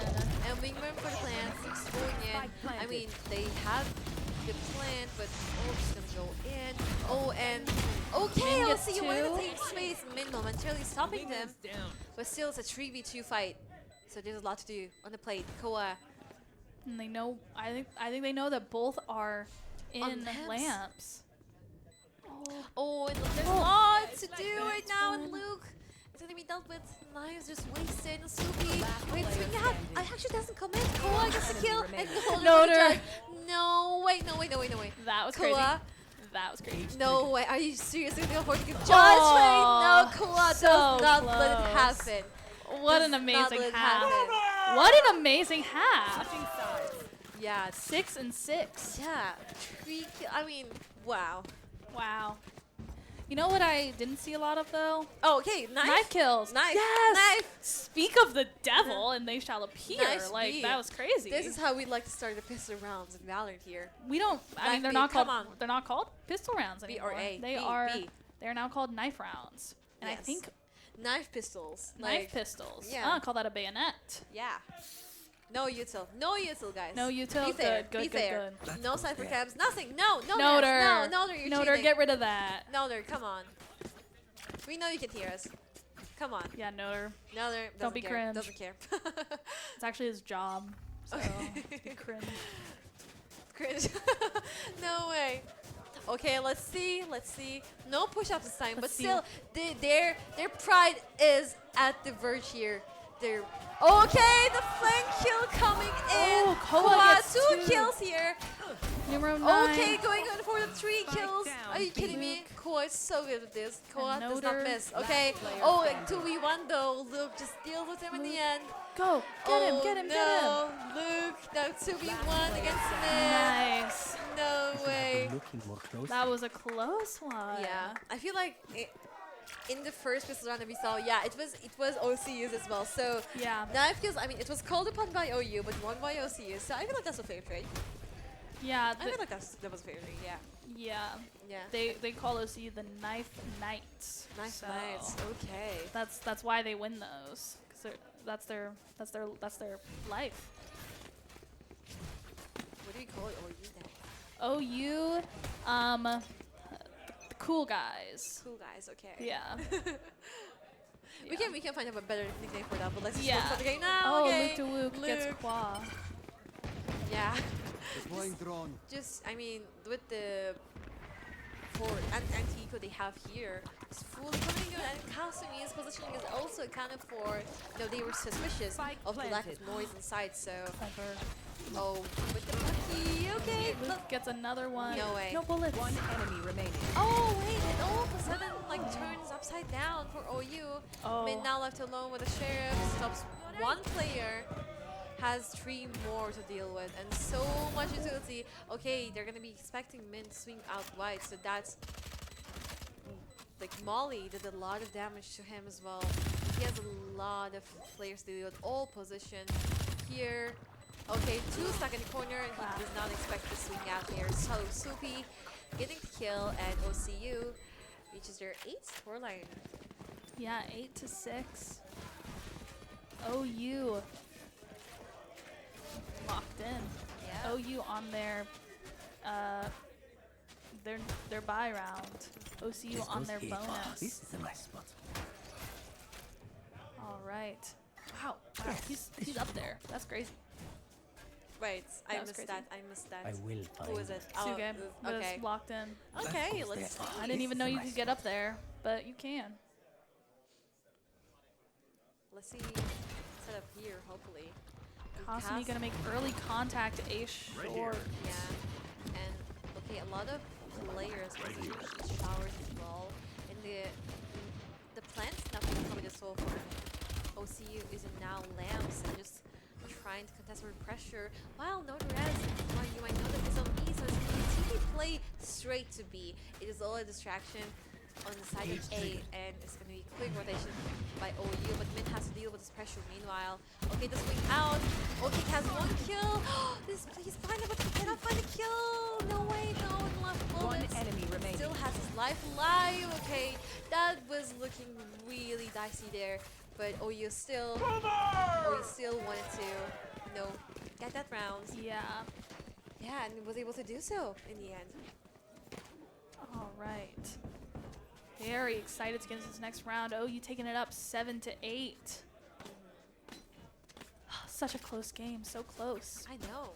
And Wingman for the plan, keeps going in. Spike I planted. mean, they have the plan, but just gonna go in. Oh, and okay, Min I'll gets see you in the two. same space. Min momentarily stopping them, but still it's a 3v2 fight. So there's a lot to do on the plate. Koa. And they know, I think they know that both are in On lamps. lamps. Oh, and there's a lot to do right now, and Luke is gonna be dealt with. Knives just wasted. And Soupy. Wait, swing out. I actually doesn't come in. Koa gets the kill. And Noder. No, wait. That was Koa. crazy. That was crazy. No way. Are you seriously going to give judge Aw, right now? Koa so does not let it close. happen. What an Does not amazing let it half. happen. What an amazing half. Switching sides. Yeah, 6 and 6. yeah. I mean, wow. Wow. You know what I didn't see a lot of though? Oh, okay, Knife kills. Knife. Yes. Knife. Speak of the devil, and they shall appear. Nice Like beat. that was crazy. This is how we like to start the pistol rounds in Valorant here. we don't. I Knife mean, they're beat, not come called. on. They're not called pistol rounds B anymore. or A. They B, are. B. They are now called knife rounds. And I Yes. think Knife pistols. knife Like, pistols. yeah. Call that a bayonet. yeah. No util. No util, guys. No util. Be fair. Good. Be Good. fair. Good. No cypher cams. Nothing. No. No. Noder. No. Noder, you're Noder, cheating. get rid of that. Noder, come on. We know you can hear us. Come on. Yeah, Noder. Noder doesn't be care. cringe. Doesn't care. It's actually his job. So cringe. Cringe. No way. Okay, let's see. No push-ups this time, but Let's see. still, their pride is at the verge here. They're okay. The flank kill coming in. Oh, Koa gets 2 two. kills here. Numero 9. Okay, going on for the 3 Spike kills. down, Are you B. kidding me? Koa is so good at this. Koa And does not Noder. miss. Okay. player Oh, standing. and 2v1 though. Luke just deals with him in the end. Go. Get him. No. Luke, now 2v1 against Mid. Nice. No way. That was a close one. Yeah, I feel like in the first pistol round that we saw, yeah, it was OCUs as well. So Yeah. knife kills. I mean, it was called upon by OU, but won by OCU. So I feel like that's a fair trade. Yeah. I feel like that was a fair trade. Yeah, Yeah. yeah. They call OC the Knife Knights. Nice so nights. Okay. That's why they win those. Cause that's their life. What do you call it? OU then? OU, the cool guys. Cool guys. Okay. Yeah. We can find a better nickname for that, but let's just Yeah. focus on the game now. Oh, okay. Luke to Luke gets Luke. Qua. Yeah. Deploying drone. Just, I mean, with the forward and anti-eco they have here, it's fully coming in, and Kasumi's positioning is also accounted for. They were suspicious Spike of the lack of planted. noise inside, so. Clever. Oh, with the monkey, okay. Luke gets another one. No way. No bullets. One enemy remaining. Oh, wait, and all of a sudden, like, turns upside down for OU. Oh. Min now left alone with the sheriff, stops one player, has 3 more to deal with, and so much utility. Okay, they're gonna be expecting Min to swing out wide, so that's like Molly did a lot of damage to him as well. He has a lot of players to deal with, all position here. Okay, 2 stuck in the corner, and he does not expect to swing out here. So Soupy getting the kill, and OCU reaches their 8th scoreline. Yeah, 8-6. OU locked in. Yeah. OU on their bye round. OCU on their bonus. the right spot. All right. Wow. He's up there. That's crazy. Wait, I That was missed crazy. that. I missed that. I will find Who is it? them. Oh, Suge, but okay. it's locked in. Okay, let's see. I didn't even know you could get up there, but you can. Let's see. Set up here, hopefully. Kasumi gonna make early contact a short. Yeah, and okay, a lot of players using showers as well, and the plant's not really coming to solve for OCU is now lamps and just trying to contest with pressure. While no res, well, you might know that it's on B, so it's going to play straight to B. It is all a distraction on the side of A, and it's going to be quick rotation by OU, but Min has to deal with this pressure meanwhile. Okay, the swing out. Okay, has 1 kill. He's finding, but he cannot find a kill. No way, no, in left One bullets. enemy remaining. Still has his life alive. Okay, that was looking really dicey there, but OU still wanted to, get that round. Yeah. Yeah, and was able to do so in the end. All right. Very excited to get into this next round. OU taking it up 7-8. Such a close game. So close. I know.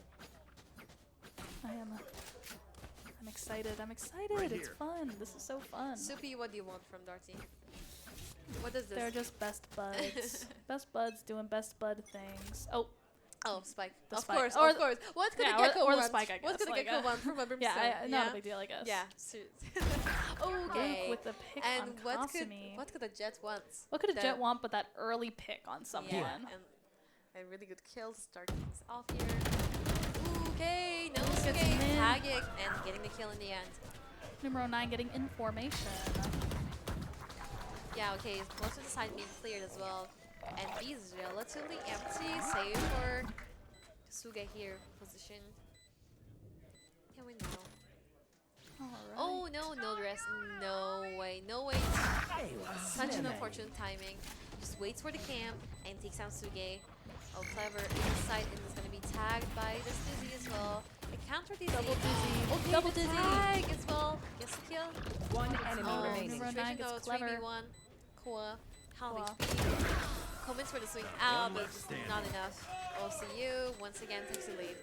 I'm excited. I'm excited. It's fun. This is so fun. Soupy, what do you want from Darty? What is this? They're just best buds. Best buds doing best bud things. Oh, Oh, Spike. The Of Spike. course, Or of course. What could yeah, a gecko or the want? Spike, I What guess, could a like, gecko want from a brimstone? yeah, not a big deal, I guess. Yeah. Okay. Luke with the pick And on what Kasumi. could a jet want? What could a The- Jet want but that early pick on someone? Yeah, and really good kill to start things off here. Okay, no Gets Suge him in. tagging and getting the kill in the end. Numero 9 getting in formation. Yeah, okay, most of the side being cleared as well. And B is relatively empty, save for Suge here position. Can we know? All right. Oh no, no rest. No way, no way. Such an unfortunate timing. Just waits for the camp and takes out Suge. Oh, clever inside, and is going to be tagged by this Dizzy as well. A counter Dizzy. Double Dizzy. Okay, Double the Dizzy. tag as well. Gets the kill. One enemy Oh, remaining. Numero 9 gets clever. 3v1. Koa. How Koa. HP. Commits for the swing out, but just not enough. OCU once again takes the lead.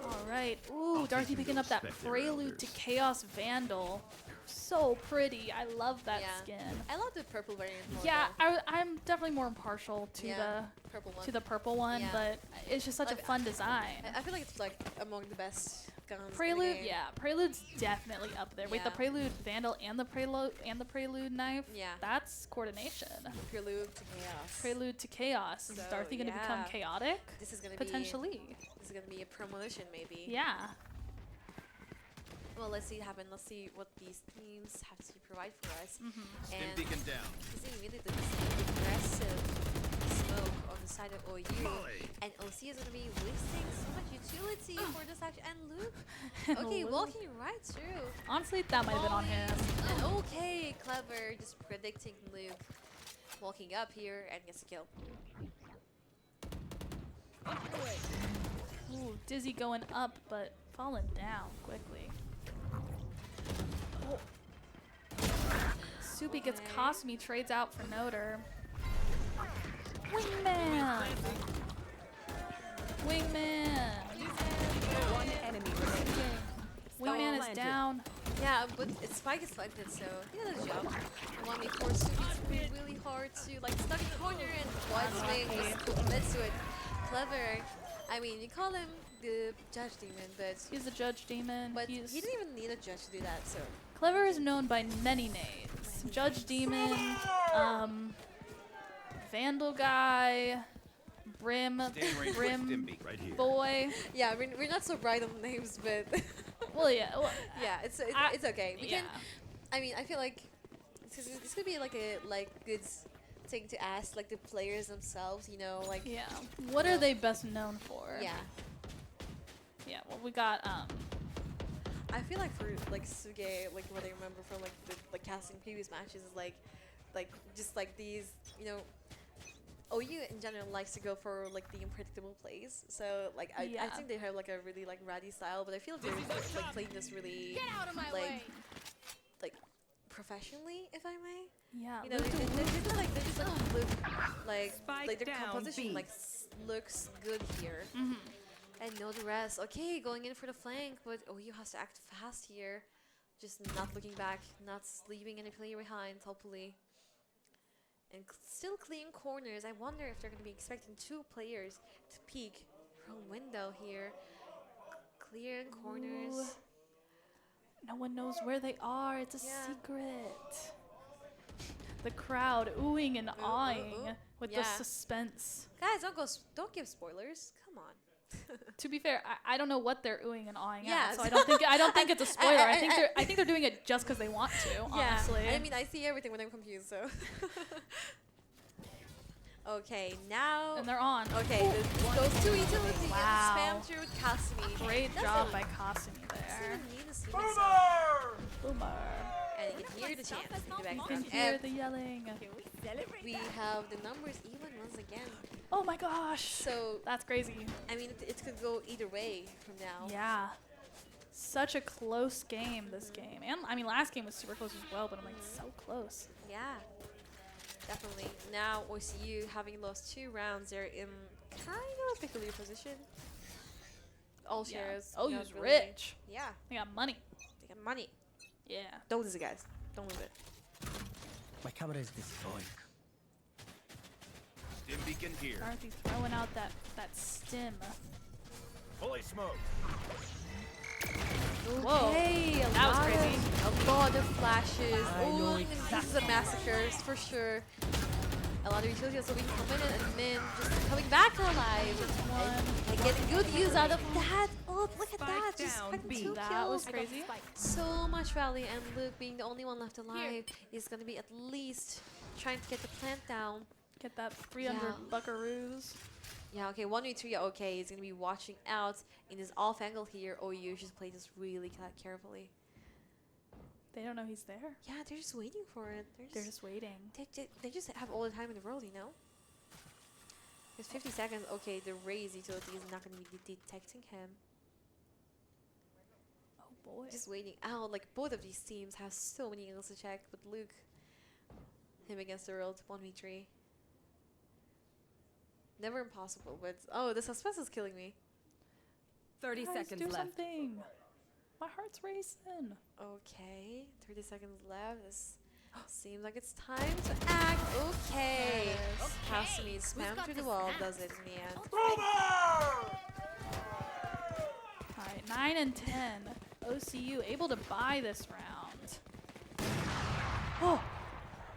All right. Ooh, Darcy picking up that Prelude to Chaos Vandal. So pretty. I love that Yeah. skin. I love the purple variant more. Yeah, though. I'm definitely more impartial to Yeah, purple one. the purple one, Yeah. but it's just such a Like, fun design. I feel like it's like among the best guns. in the Prelude, game. yeah, Prelude's definitely up there. Wait, the Yeah. Prelude Vandal and the Prelude knife. Yeah. That's coordination. Prelude to chaos. Prelude to chaos. Is So, Darcy gonna become yeah. chaotic? This is gonna Potentially. be. This is gonna be a premonition, maybe. Yeah. Well, let's see what happens. Let's see what these teams have to provide for us. And Beacon down. this is really the aggressive smoke on the side of OU. Molly. And OC is gonna be wasting so much utility for this action. And Luke, And okay, Luke. walking right through. Honestly, that might have been on him. And okay, clever, just predicting Luke walking up here and gets a kill. Ooh, Dizzy going up, but falling down quickly. Oh. Soupy gets Okay. Kasumi, trades out for Noder. Wingman! Wingman! One enemy remaining. Wingman is planted. down. Yeah, but it's Spike is planted, so he did his job. And 1v4 Sugi's really hard to like stuck in the corner and one swing just commits to it. Clever. I mean, you call him the judge demon, but He's a judge demon. he He's didn't even need a judge to do that. So Clever is known by many names. Judge Demon, Vandal Guy, Brim Right here. Boy. yeah, we're not so bright on the names, but Well, yeah. Well, yeah, it's okay. We yeah. can. I mean, I feel like this could be like a good thing to ask like the players themselves. You know, like Yeah. What are they best known for? yeah. Yeah. Well, we got I feel like for like Suge, like what I remember from like the like casting previous matches is like just like these, you know, OU in general likes to go for like the unpredictable plays. So like I Yeah. think they have like a really like ratty style, but I feel like they're like playing this really like professionally, if I may. yeah. You know, they just like look like Spike their down, composition B. like looks good here. Mhm. And know the rest. Okay, going in for the flank, but OU has to act fast here. Just not looking back, not leaving any player behind, hopefully. And still clean corners. I wonder if they're going to be expecting two players to peek from window here. Clearing corners. Ooh. No one knows where they are. It's a Yeah. secret. The crowd oohing and ooh, awing ooh. with the Yeah. suspense. Guys, don't give spoilers. Come on. To be fair, I don't know what they're oohing and awing Yeah, at, so I don't think it's a spoiler. I I- think they're doing it just because they want to. Honestly. Yeah, I mean, I see everything when I'm confused, so. Okay, now. And they're on. Okay, those two utilities Wow. spam through Kasumi. Great Doesn't job even- by Kasumi doesn't there. even need to see himself. Boomer. And you can hear the chants in the You can background. hear And the yelling. we have the numbers even once again. Oh my gosh. So, That's crazy. I mean, it could go either way from now. Yeah. Such a close game, this game. And, I mean, last game was super close as well, but I'm like, so close. Yeah, definitely. Now, OCU, having lost 2 rounds, they're in kind of a peculiar position. All Yeah. shares. Oh, not he's really- rich. Yeah, They got money. they got money. Yeah. Don't lose it, guys. Don't lose it. My camera is destroyed. Stim beacon here. Dorothy throwing out that stim. Fully smoked. Whoa. Okay, That was crazy. A lot of flashes. I know Oh, this is a massacre for sure. A lot of utilities will be coming in, and Min just coming back alive. And getting good use out of that. Oh, look at that. Just down, fucking B. 2 That kills. was crazy. So much rally, and Luke being the only one left alive is going to be at least trying to get the plant down. Get that 300 Yeah. buckaroos. Yeah, okay, 1v3, okay, he's going to be watching out in his off angle here. OU just play this really carefully. They don't know he's there. Yeah, they're just waiting for it. They're just waiting. They just have all the time in the world, you know? There's 50 seconds. Okay, the raise utility is not going to be detecting him. Oh boy. Just waiting out. Like, both of these teams have so many angles to check. But Luke, him against the world, 1v3. Never impossible, but oh, the suspense is killing me. 30 Guys, seconds do left. something. My heart's racing. Okay, 30 seconds left. This seems like it's time to act. Okay. Kasumi spam through the wall, does it in the end. Alright, 9 and 10. OCU able to buy this round. Oh,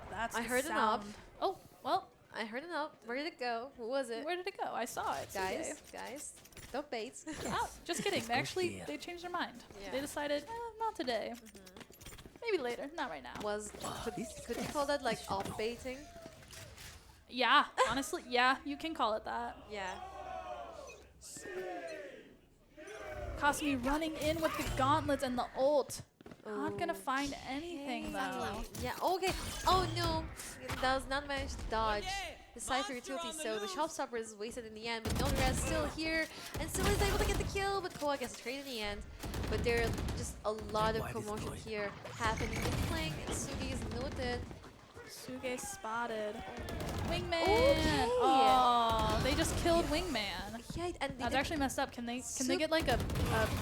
that's I the heard an up. sound. Oh, well, I heard it up. Where did it go? Who was it? where did it go? I saw it. Guys, don't bait. Oh, just kidding. They actually, they changed their mind. Yeah. They decided, not today. Maybe later, not right now. Could you call that like off baiting? Yeah, honestly, yeah, you can call it that. Yeah. Kasumi running in with the gauntlets and the ult. Not gonna Okay. find anything though. Yeah, okay. Oh no, it does not manage to dodge the Cypher utility, so the Shopstopper is wasted in the end, but Nodra is still here and still is able to get the kill, but Koa gets a trade in the end. But there are just a lot of commotion here happening in flank, and Sugi is noted. Suge spotted. Wingman! Okay. Oh, they just killed Wingman. Yeah, and they That's did- actually messed up. Can they Sup- get like a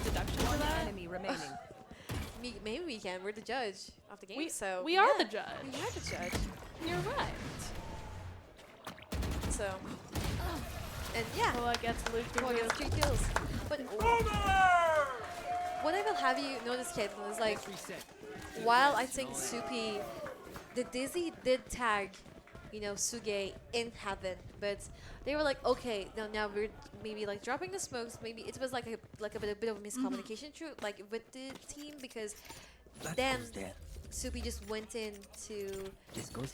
deduction for One that? enemy remaining. maybe we can. We're the judge of the game, We so we are yeah, the judge. We are the judge. You're right. So, and yeah, Koa gets Luke Koa gets 3 kills. But what I will have you notice, Caitlin, is like, while I think Soupy, the Dizzy did tag, you know, Suge in heaven, but they were like, okay, now we're maybe like dropping the smokes. Maybe it was like a bit of a miscommunication, true, like with the team, because then Soupy just went in to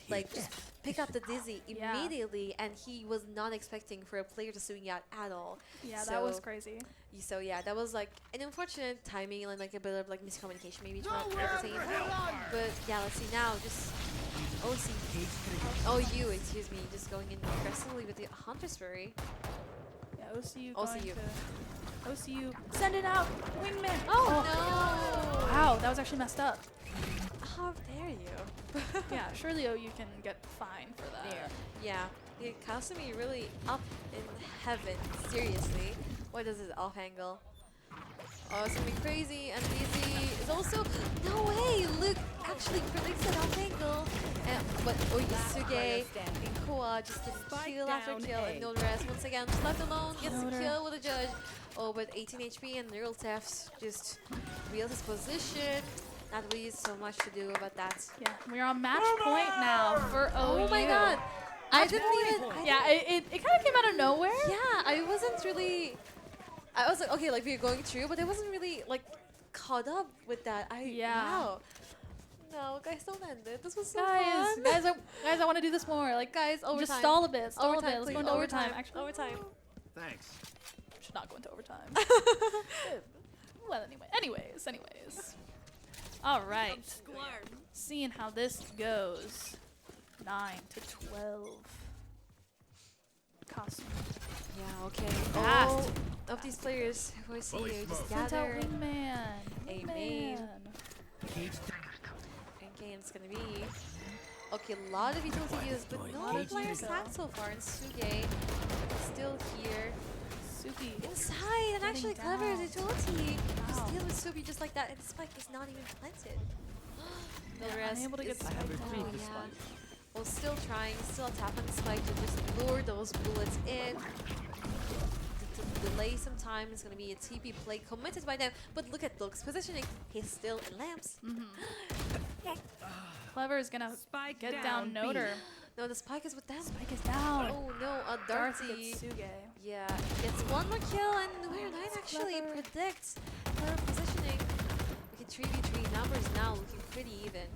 like just pick up the Dizzy Yeah. immediately, and he was not expecting for a player to swing out at all. Yeah, that was So- crazy. So yeah, that was like an unfortunate timing and like a bit of like miscommunication maybe throughout the team. But yeah, let's see now. Just OU, excuse me, just going in aggressively with the Hunter Spurry. Yeah, OCU OCU. going to OCU. Send it out, wingman. Oh, no! Wow, that was actually messed up. How dare you? Yeah, surely OU can get fined for that. Yeah, Kasumi really up in heaven. Seriously, what is his off angle? Oh, something crazy, and Dizzy is also no way. Luke actually predicts an off angle, but Oyasuge and Koa just getting kill after down kill, A. and no rest once again, just left alone, gets the Noder. kill with a judge. Oh, but 18 HP and neural thefts just reveals his position. Not really so much to do about that. Yeah, we're on match point now for OU. Oh my god, I didn't even. Yeah, it kind of came out of nowhere. Yeah, I wasn't really. I was like, okay, like we were going through, but I wasn't really like caught up with that. Yeah. Wow. No, guys, don't end it. This was so Guys, fun. guys, I want to do this more. Like, Guys, overtime. just stall a bit. Stall a bit. Let's please. go into overtime. Actually, Overtime. Thanks. should not go into overtime. Well, anyways. All right. Seeing how this goes. 9 to 12. Costume. Yeah, okay. Fast. All of these players who I see Fully here just smoked. Sent out gather. wingman. Amen. Cage Okay, and it's gonna be. Okay, a lot of utility use, but no other players hacked so far. And Suge still here. Soupy. Inside, and actually Getting clever down. utility. Just Wow. deal with Soupy just like that, and the spike is not even planted. No Yeah, rest unable to get is- the spike oh, down. yeah. Well, still trying, still tap on the spike to just lure those bullets in. To delay some time, it's going to be a TP play committed by them. But look at Luke's positioning. He's still in lamps. Clever is gonna Spike get down down B. Noder. No, the spike is with them. Spike is down. Oh no, a Darth Darcy. gets Suge. Yeah, gets one more kill, and Weird Nine actually Clever. predicts her positioning. Look at 3v3 numbers now looking pretty even.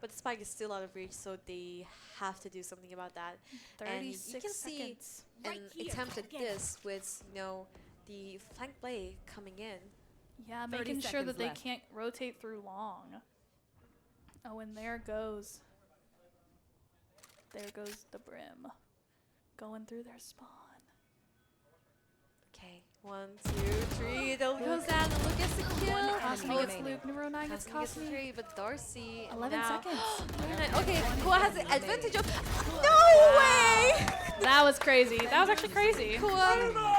But the spike is still out of reach, so they have to do something about that. And you 36 can see seconds. an attempt at this with, you know, the flank play coming in. Yeah, 30 making sure seconds that they left. can't rotate through long. Oh, and there goes the brim. Going through their spawn. Okay, 1, 2, 3. They'll goes down and look gets the kill. Cosme enemy gets remaining. Luke. Neuro 9 gets Cosme gets the Cosme. 3, but Darcy 11 now. seconds. Weird Nine- Okay, Kua has the advantage of. No way! That was crazy. That was actually crazy. Kua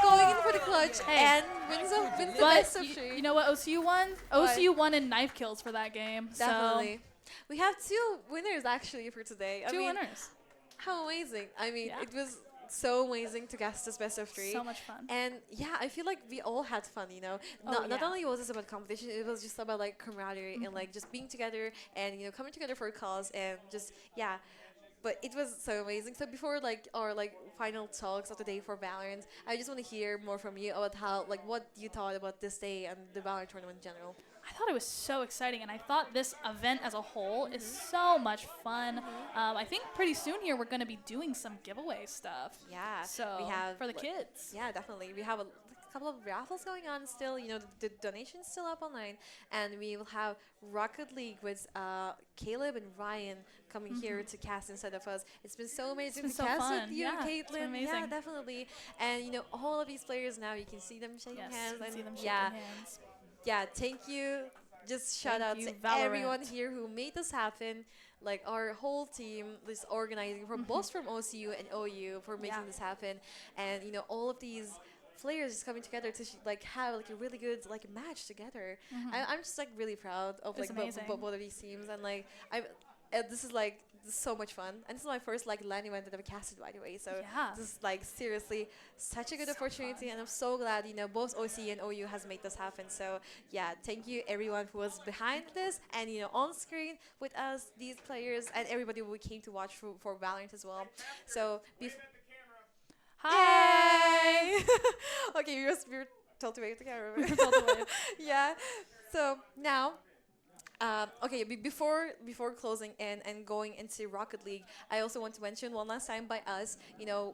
going in for the clutch Hey. and wins the But best of 3. you know what OCU won? OCU won in knife kills for that game. Definitely. We have 2 winners actually for today. So, I 2 mean, winners. how amazing. I mean, Yeah. it was so amazing to guess this best of 3. So much fun. And yeah, I feel like we all had fun, you know. Oh, Not yeah. only was this about competition, it was just about like camaraderie and like just being together and, you know, coming together for a cause and just, yeah. But it was so amazing. So before like our like final talks of the day for Valorant, I just want to hear more from you about how like what you thought about this day and the Valorant tournament in general. I thought it was so exciting, and I thought this event as a whole is so much fun. I think pretty soon here we're going to be doing some giveaway stuff. Yeah. So we have for the like- kids. Yeah, definitely. We have a couple of raffles going on still. You know, the donation's still up online, and we will have Rocket League with Caleb and Ryan coming here to cast instead of us. It's been so amazing been to so cast fun. with you, Yeah, it's been Caitlin. Yeah, amazing. definitely. And you know, all of these players now, you can see them shaking Yes, hands. you can And see them shaking yeah, hands. yeah. Thank you. just shout Thank out you, to everyone Valorant. here who made this happen. Like our whole team is organizing from both from OCU and OU for making Yeah. this happen, and all of these players just coming together to like have like a really good like match together. I'm just like really proud of It's like amazing. both of these teams, and like this is so much fun, and this is my first like LAN event that I've casted, by the way. So Yeah. this is like seriously such a good opportunity, and I'm so glad both OC and OU has made this happen. So yeah, thank you everyone who was behind this and on screen with us, these players, and everybody who came to watch for Valorant as well. So Hi. Yay! Okay, we were told to wave the camera. We were told to wave. Yeah. So now, okay, before closing and going into Rocket League, I also want to mention one last time by us,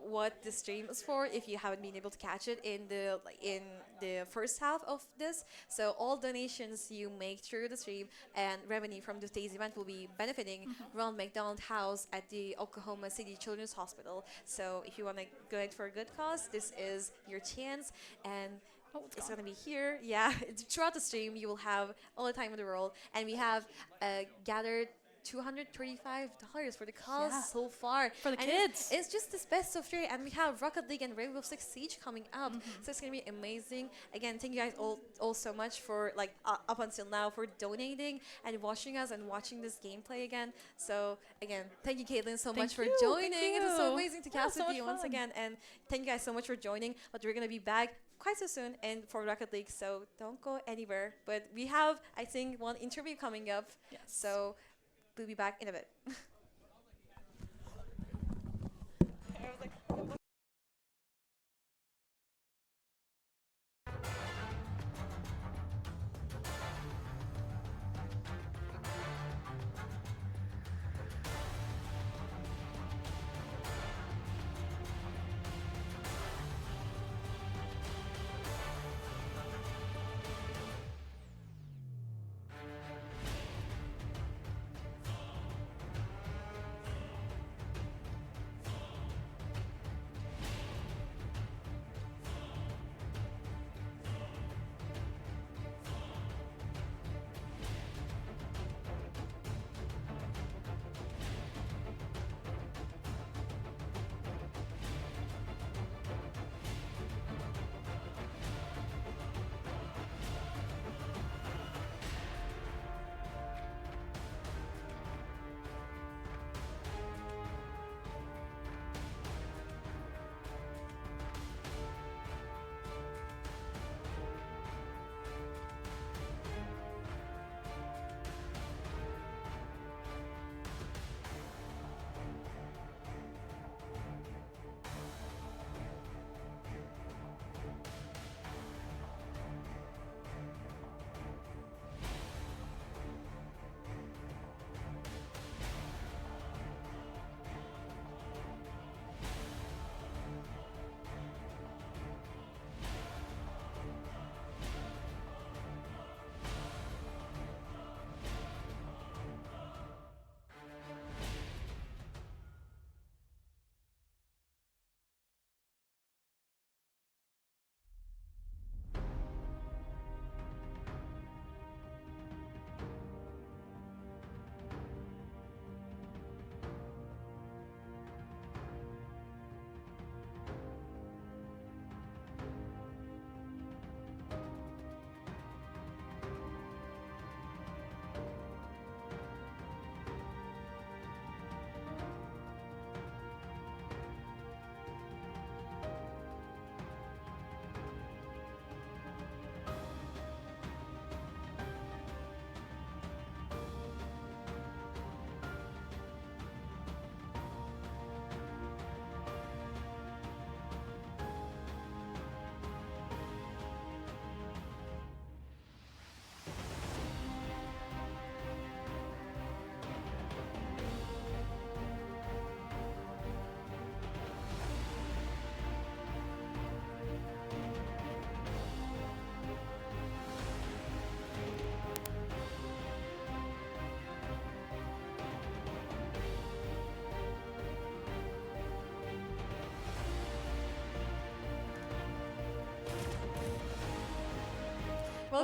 what the stream is for. If you haven't been able to catch it in the first half of this, so all donations you make through the stream and revenue from today's event will be benefiting Ronald McDonald House at the Oklahoma City Children's Hospital. So if you want to go it for a good cause, this is your chance. And it's going to be here. Yeah, throughout the stream, you will have all the time in the world. And we have gathered $235 for the cause Yeah. so far. For the And kids. It's just this best of three. And we have Rocket League and Rainbow Six Siege coming up. So it's going to be amazing. Again, thank you guys all so much for, like, up until now, for donating and watching us and watching this gameplay again. So, again, thank you, Caitlin, so much for you, joining. thank It was so you. amazing to Yeah, cast so with much you once fun. again. And thank you guys so much for joining. But we're going to be back quite so soon and for Rocket League, so don't go anywhere. But we have, I think, one interview coming up. Yes. So we'll be back in a bit.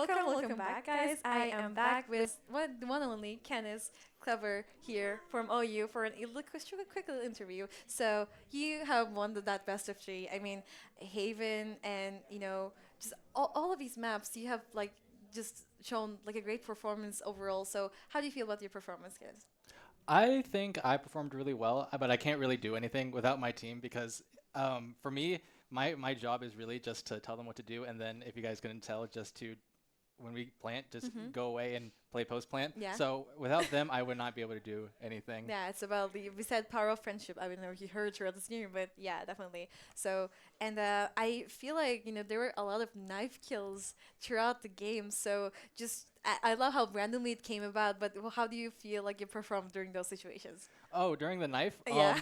welcome back, guys. I am back with the one and only Kenneth Clever here from OU for quick little interview. So you have won that best of three. I mean, Haven and just all of these maps. You have like just shown like a great performance overall. So how do you feel about your performance, Kenneth? I think I performed really well, but I can't really do anything without my team because for me, my job is really just to tell them what to do, and then if you guys couldn't tell, just to when we plant, just go away and play post plant. Yeah. So without them, I would not be able to do anything. Yeah, it's about we said power of friendship. I don't know if you heard throughout the stream, but yeah, definitely. So and I feel like there were a lot of knife kills throughout the game. So just I love how randomly it came about. But how do you feel like you performed during those situations? Oh, during the knife? Yeah.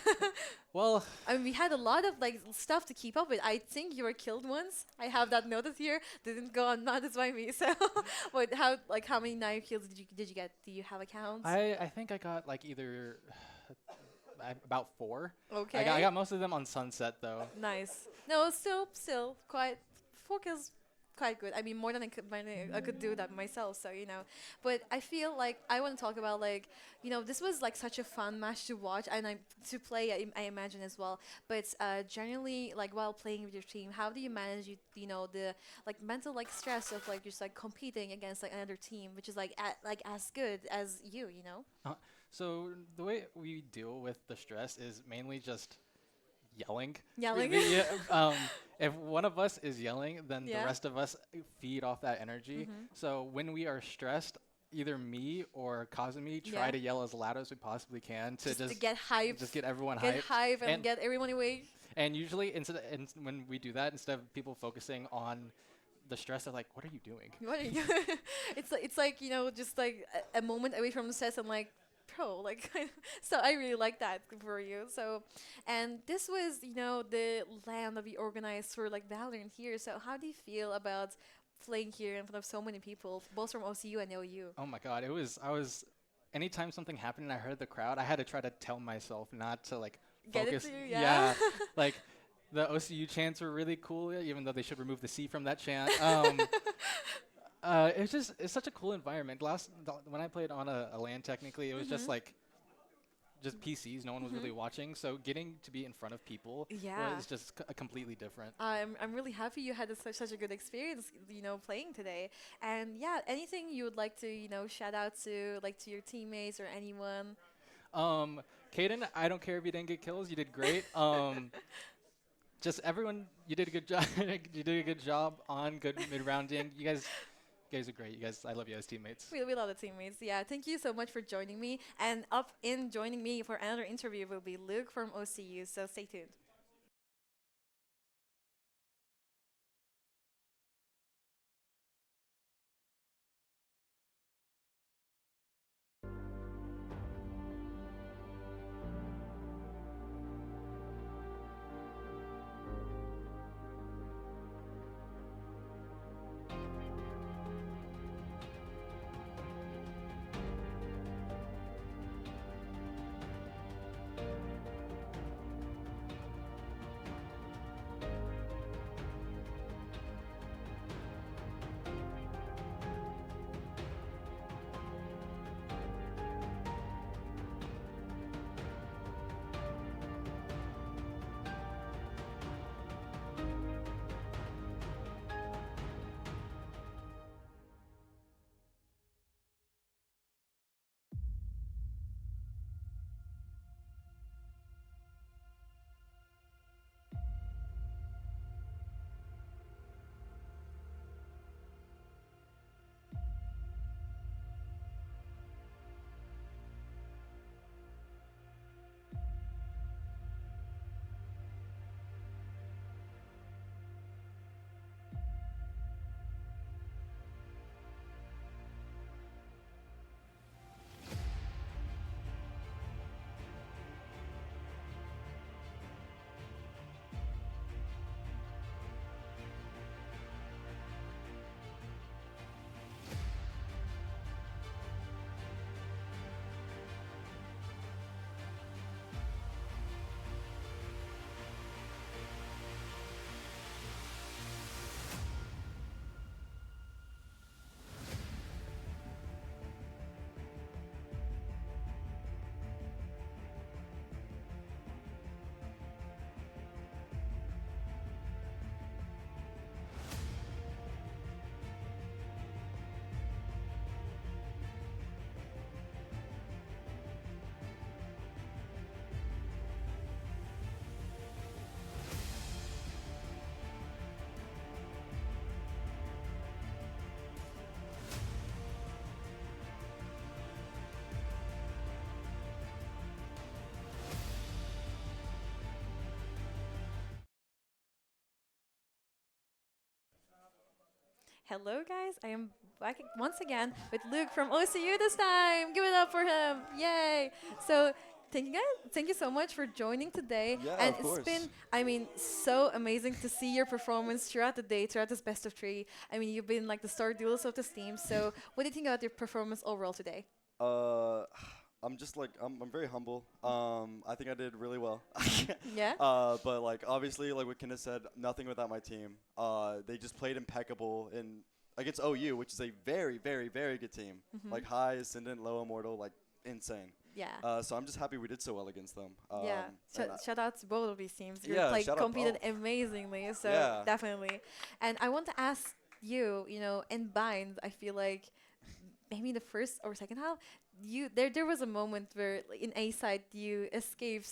Well, I mean, we had a lot of like stuff to keep up with. I think you were killed once. I have that noted here. Didn't go unnoticed by me. So, but how many knife kills did you get? Do you have accounts? I think I got like either about 4. Okay. I got most of them on Sunset though. Nice. No, still quite 4 kills. Quite good. I mean, more than I could do that myself. So but I feel like I want to talk about like this was like such a fun match to watch and to play. I imagine as well. But generally, like while playing with your team, how do you manage the like mental like stress of like just like competing against like another team which is like as good as you? So the way we deal with the stress is mainly just yelling. Yelling. If one of us is yelling, then Yeah. the rest of us feed off that energy. So when we are stressed, either me or Kazumi try Yeah. to yell as loud as we possibly can to Just to get hype. just get everyone Get hyped. hype and And- get everyone away. And usually, when we do that, instead of people focusing on the stress, they're like, "What are you doing?" What are you? it's like just like a moment away from the set and like pro like so I really like that for you. So and this was the LAN that we organized for like Valorant here. So how do you feel about playing here in front of so many people, both from OCU and OU? Oh my God, I was anytime something happened and I heard the crowd, I had to try to tell myself not to like Get it focus. to you, yeah. Like the OCU chants were really cool, even though they should remove the C from that chant. It's such a cool environment. When I played on a LAN, technically, it was just like just PCs. No one was really watching. So getting to be in front of people Yeah. was just completely different. I'm really happy you had such a good experience, playing today. And yeah, anything you would like to, shout out to, like to your teammates or anyone? Kaden, I don't care if you didn't get kills. You did great. Just everyone, you did a good job. You did a good job on good mid-rounding. You guys are great. I love you as teammates. We love the teammates. Yeah, thank you so much for joining me. And up in joining me for another interview will be Luke from OCU. So stay tuned. Hello, guys. I am back once again with Luke from OCU this time. Give it up for him. Yay. So, thank you guys. Thank you so much for joining today. Yeah, and of it's course. been, so amazing to see your performance throughout the day, throughout this best of 3. You've been like the star duelist of this team. So, what do you think about your performance overall today? I'm just like I'm very humble. I think I did really well. Yeah? But like obviously like what Kenneth said, nothing without my team. They just played impeccable in against OU, which is a very very very good team. Like high ascendant, low immortal, like insane. Yeah. So I'm just happy we did so well against them. Yeah, and I- shout out to both of these teams. You Yeah, like shout out competed both. amazingly, so Yeah. definitely. And I want to ask you, in Bind, I feel like maybe the first or second half, there was a moment where like, in A side you escaped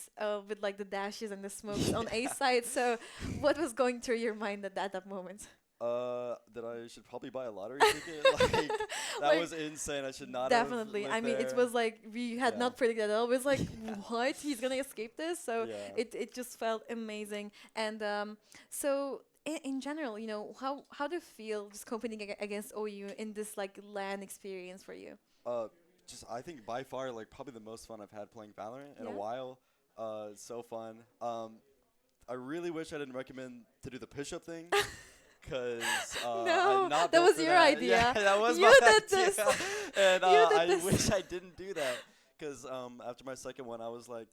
with like the dashes and the smokes on A side. So what was going through your mind at that moment? that I should probably buy a lottery ticket. Like that Like, was insane. I should not. Definitely. Have I lived mean, it there. was like we had Yeah. not predicted at all. It was like, what? He's gonna escape this? So Yeah. it just felt amazing. And so in general, how do you feel just competing against OU in this like LAN experience for you? Just I think by far like probably the most fun I've had playing Valorant in a Yeah? while. It's so fun. I really wish I didn't recommend to do the push-up thing. Cause No, I'm not that built was for your that. idea. Yeah, that was You my did idea. this. And You did I this. wish I didn't do that. Cause after my second one, I was like,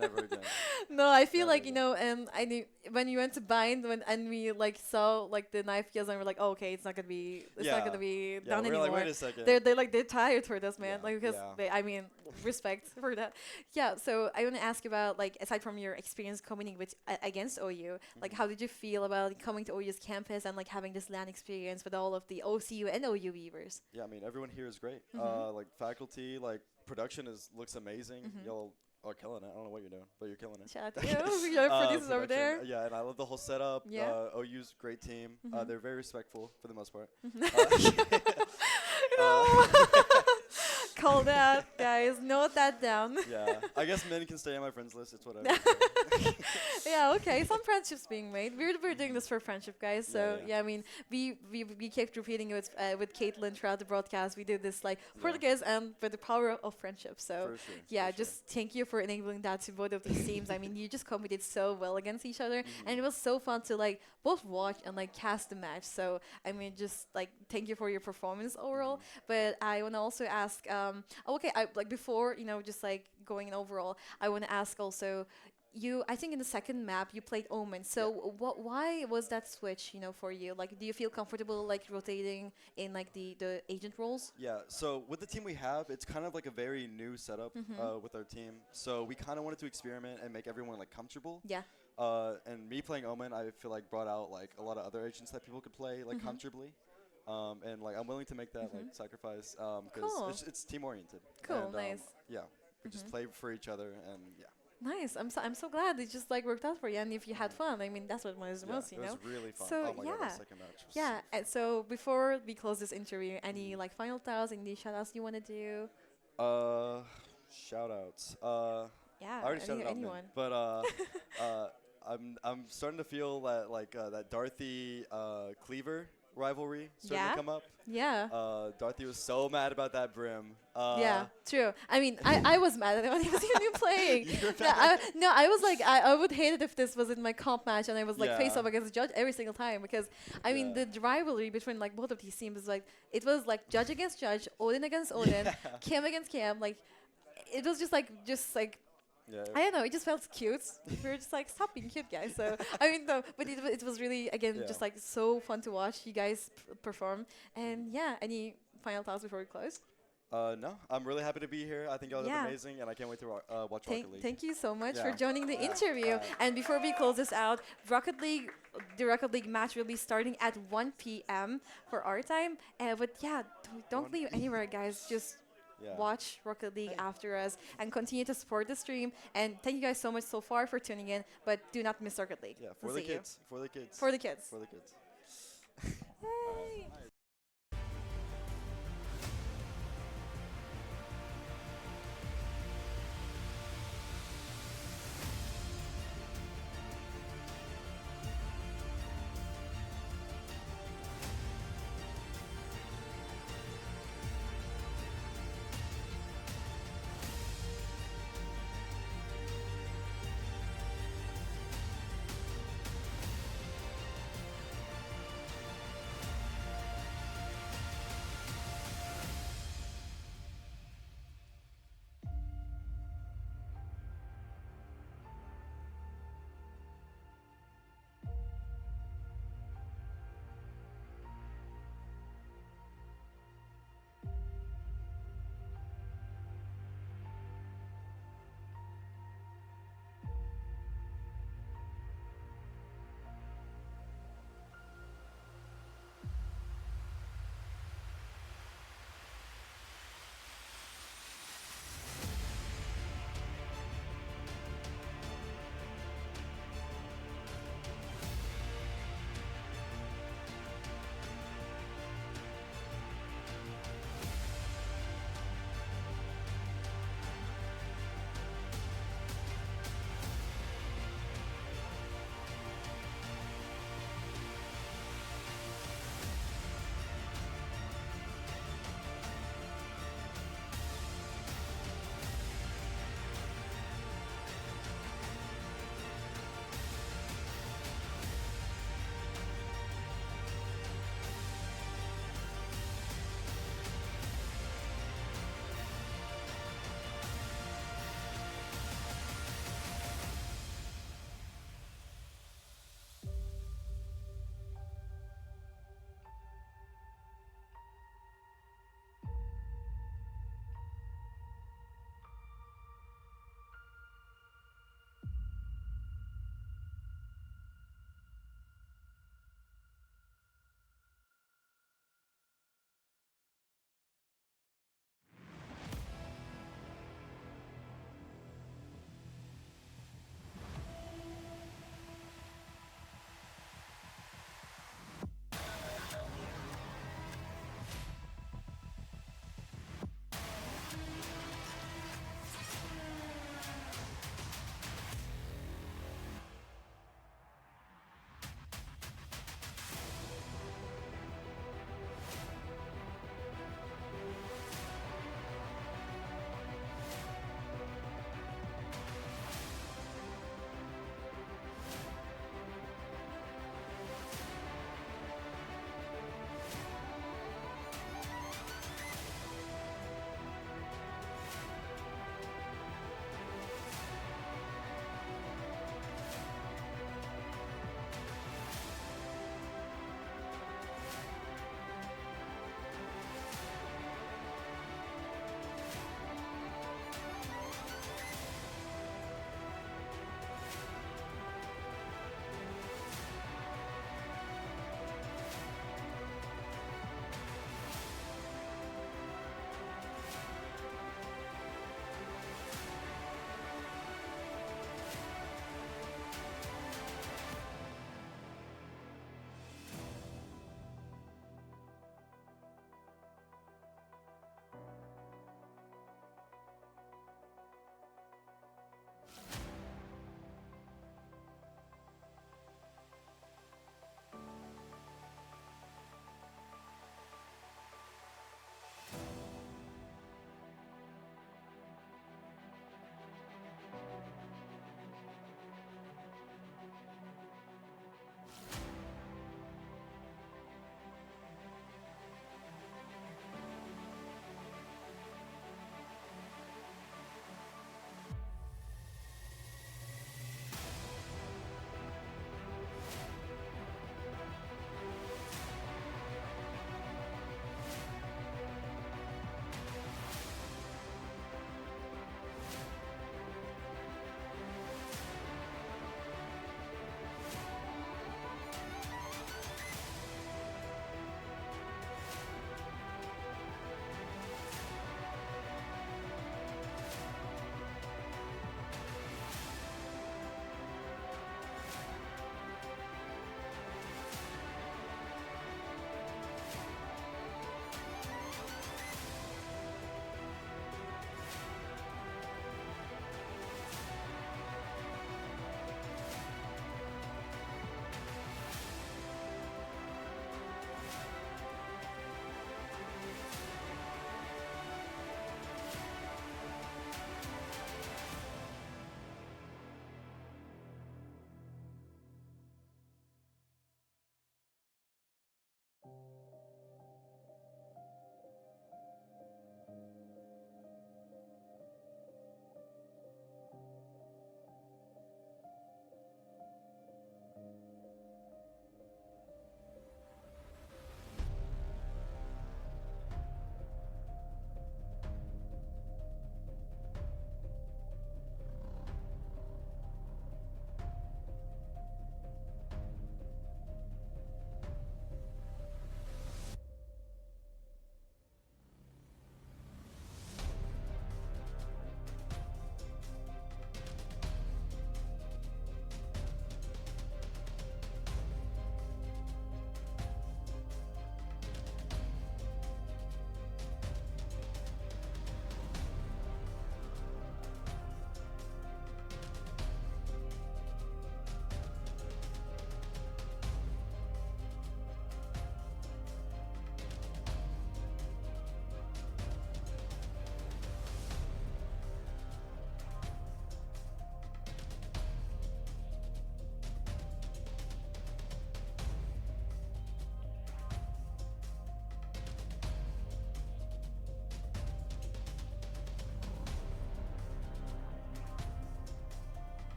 never again. No, I feel Never like again. I knew when you went to Bind and we like saw like the knife kills and we're like, oh, okay, it's not gonna be Yeah, done we're anymore. like, wait a second. They're tired for this, man. Yeah, Like because yeah. respect for that. Yeah. So I want to ask you about like aside from your experience coming with against OU, like how did you feel about coming to OU's campus and like having this LAN experience with all of the OCU and OU viewers? Yeah, I mean everyone here is great. Mhm. Like faculty, like production looks amazing. Mhm. Y'all are killing it. I don't know what you're doing, but you're killing it. Shout out to you. Your producers over there. Production, yeah, and I love the whole setup. Yeah. OU's a great team. Mhm. They're very respectful for the most part. No. Call that, guys. Note that down. Yeah, I guess men can stay on my friends list. It's whatever. Yeah, okay. Some friendships being made. We're doing this for friendship, guys. So Yeah. I mean, we kept repeating it with Caitlin throughout the broadcast. We did this like for Yeah. the kids and with the power of friendship. So For sure, yeah, for sure. just thank you for enabling that to both of these teams. I mean, you just competed so well against each other, and it was so fun to like both watch and like cast the match. So I mean, just like thank you for your performance overall. But I want to also ask, okay, I like before just like going in overall, I want to ask also. I think in the second map you played Omen. So why was that switch, for you? Like, do you feel comfortable like rotating in like the agent roles? Yeah, so with the team we have, it's kind of like a very new setup with our team. So we kind of wanted to experiment and make everyone like comfortable. Yeah. And me playing Omen, I feel like brought out like a lot of other agents that people could play like comfortably. And like I'm willing to make that like sacrifice because Cool. it's team oriented. Cool, And, nice. Yeah, we just play for each other and yeah. Nice. I'm so glad it just like worked out for you, and if you had fun, I mean that's what matters the Yeah, most, it was really fun. So Oh my god, yeah. that second match was Yeah. so And so before we close this interview, any like final thoughts, any shout outs you want to do? shout outs. Yeah. I already shouted out anyone. Min, but I'm starting to feel that like that Dorothy Cleaver rivalry starting Yeah? to come up. Yeah. Dorothy was so mad about that brim. Yeah, true. I mean, I was mad at him when he was even playing. You were No, I was like, I would hate it if this was in my comp match and I was like face Yeah. up against Judge every single time because, I mean, Yeah. the rivalry between like both of these teams is like, it was like Judge against Judge, Odin against Odin, Yeah. Cam against Cam. Like, it was just like, Yeah. I don't know, it just felt cute. We were just like, stop being cute, guys. So, I mean, no, but it was really, again, Yeah. just like so fun to watch you guys perform. And yeah, any final thoughts before we close? No, I'm really happy to be here. I think y'all Yeah. look amazing, and I can't wait to watch Rocket League. Thank you so much Yeah. for joining the Yeah. interview. And before we close this out, the Rocket League match will be starting at 1 p.m. for our time. But yeah, don't leave anywhere, guys. Just Yeah. watch Rocket League after us and continue to support the stream. And thank you guys so much so far for tuning in. But do not miss Rocket League. Yeah, We'll for the see you. kids. For the kids. For the kids. For the kids. Yay.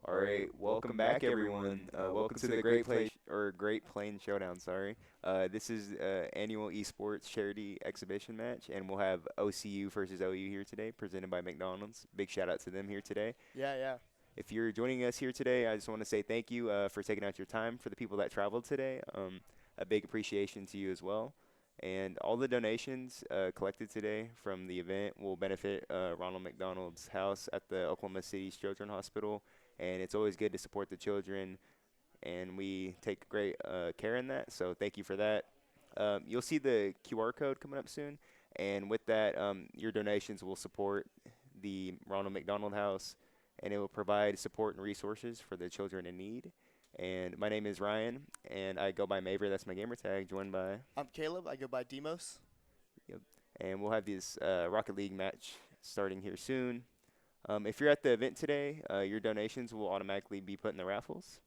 All right, welcome back, everyone. Welcome to the Great Plains Showdown. Sorry, this is annual Esports charity exhibition match, and we'll have OCU versus OU here today, presented by McDonald's. Big shout out to them here today. Yeah. If you're joining us here today, I just want to say thank you for taking out your time. For the people that traveled today, a big appreciation to you as well. And all the donations collected today from the event will benefit Ronald McDonald's house at the Oklahoma City Children's Hospital. And it's always good to support the children, and we take great care in that. So thank you for that. You'll see the QR code coming up soon, and with that, your donations will support the Ronald McDonald House, and it will provide support and resources for the children in need. And my name is Ryan, and I go by Maver. That's my gamer tag. Joined by. I'm Caleb. I go by Demos. Yep. And we'll have this Rocket League match starting here soon. If you're at the event today, your donations will automatically be put in the raffles,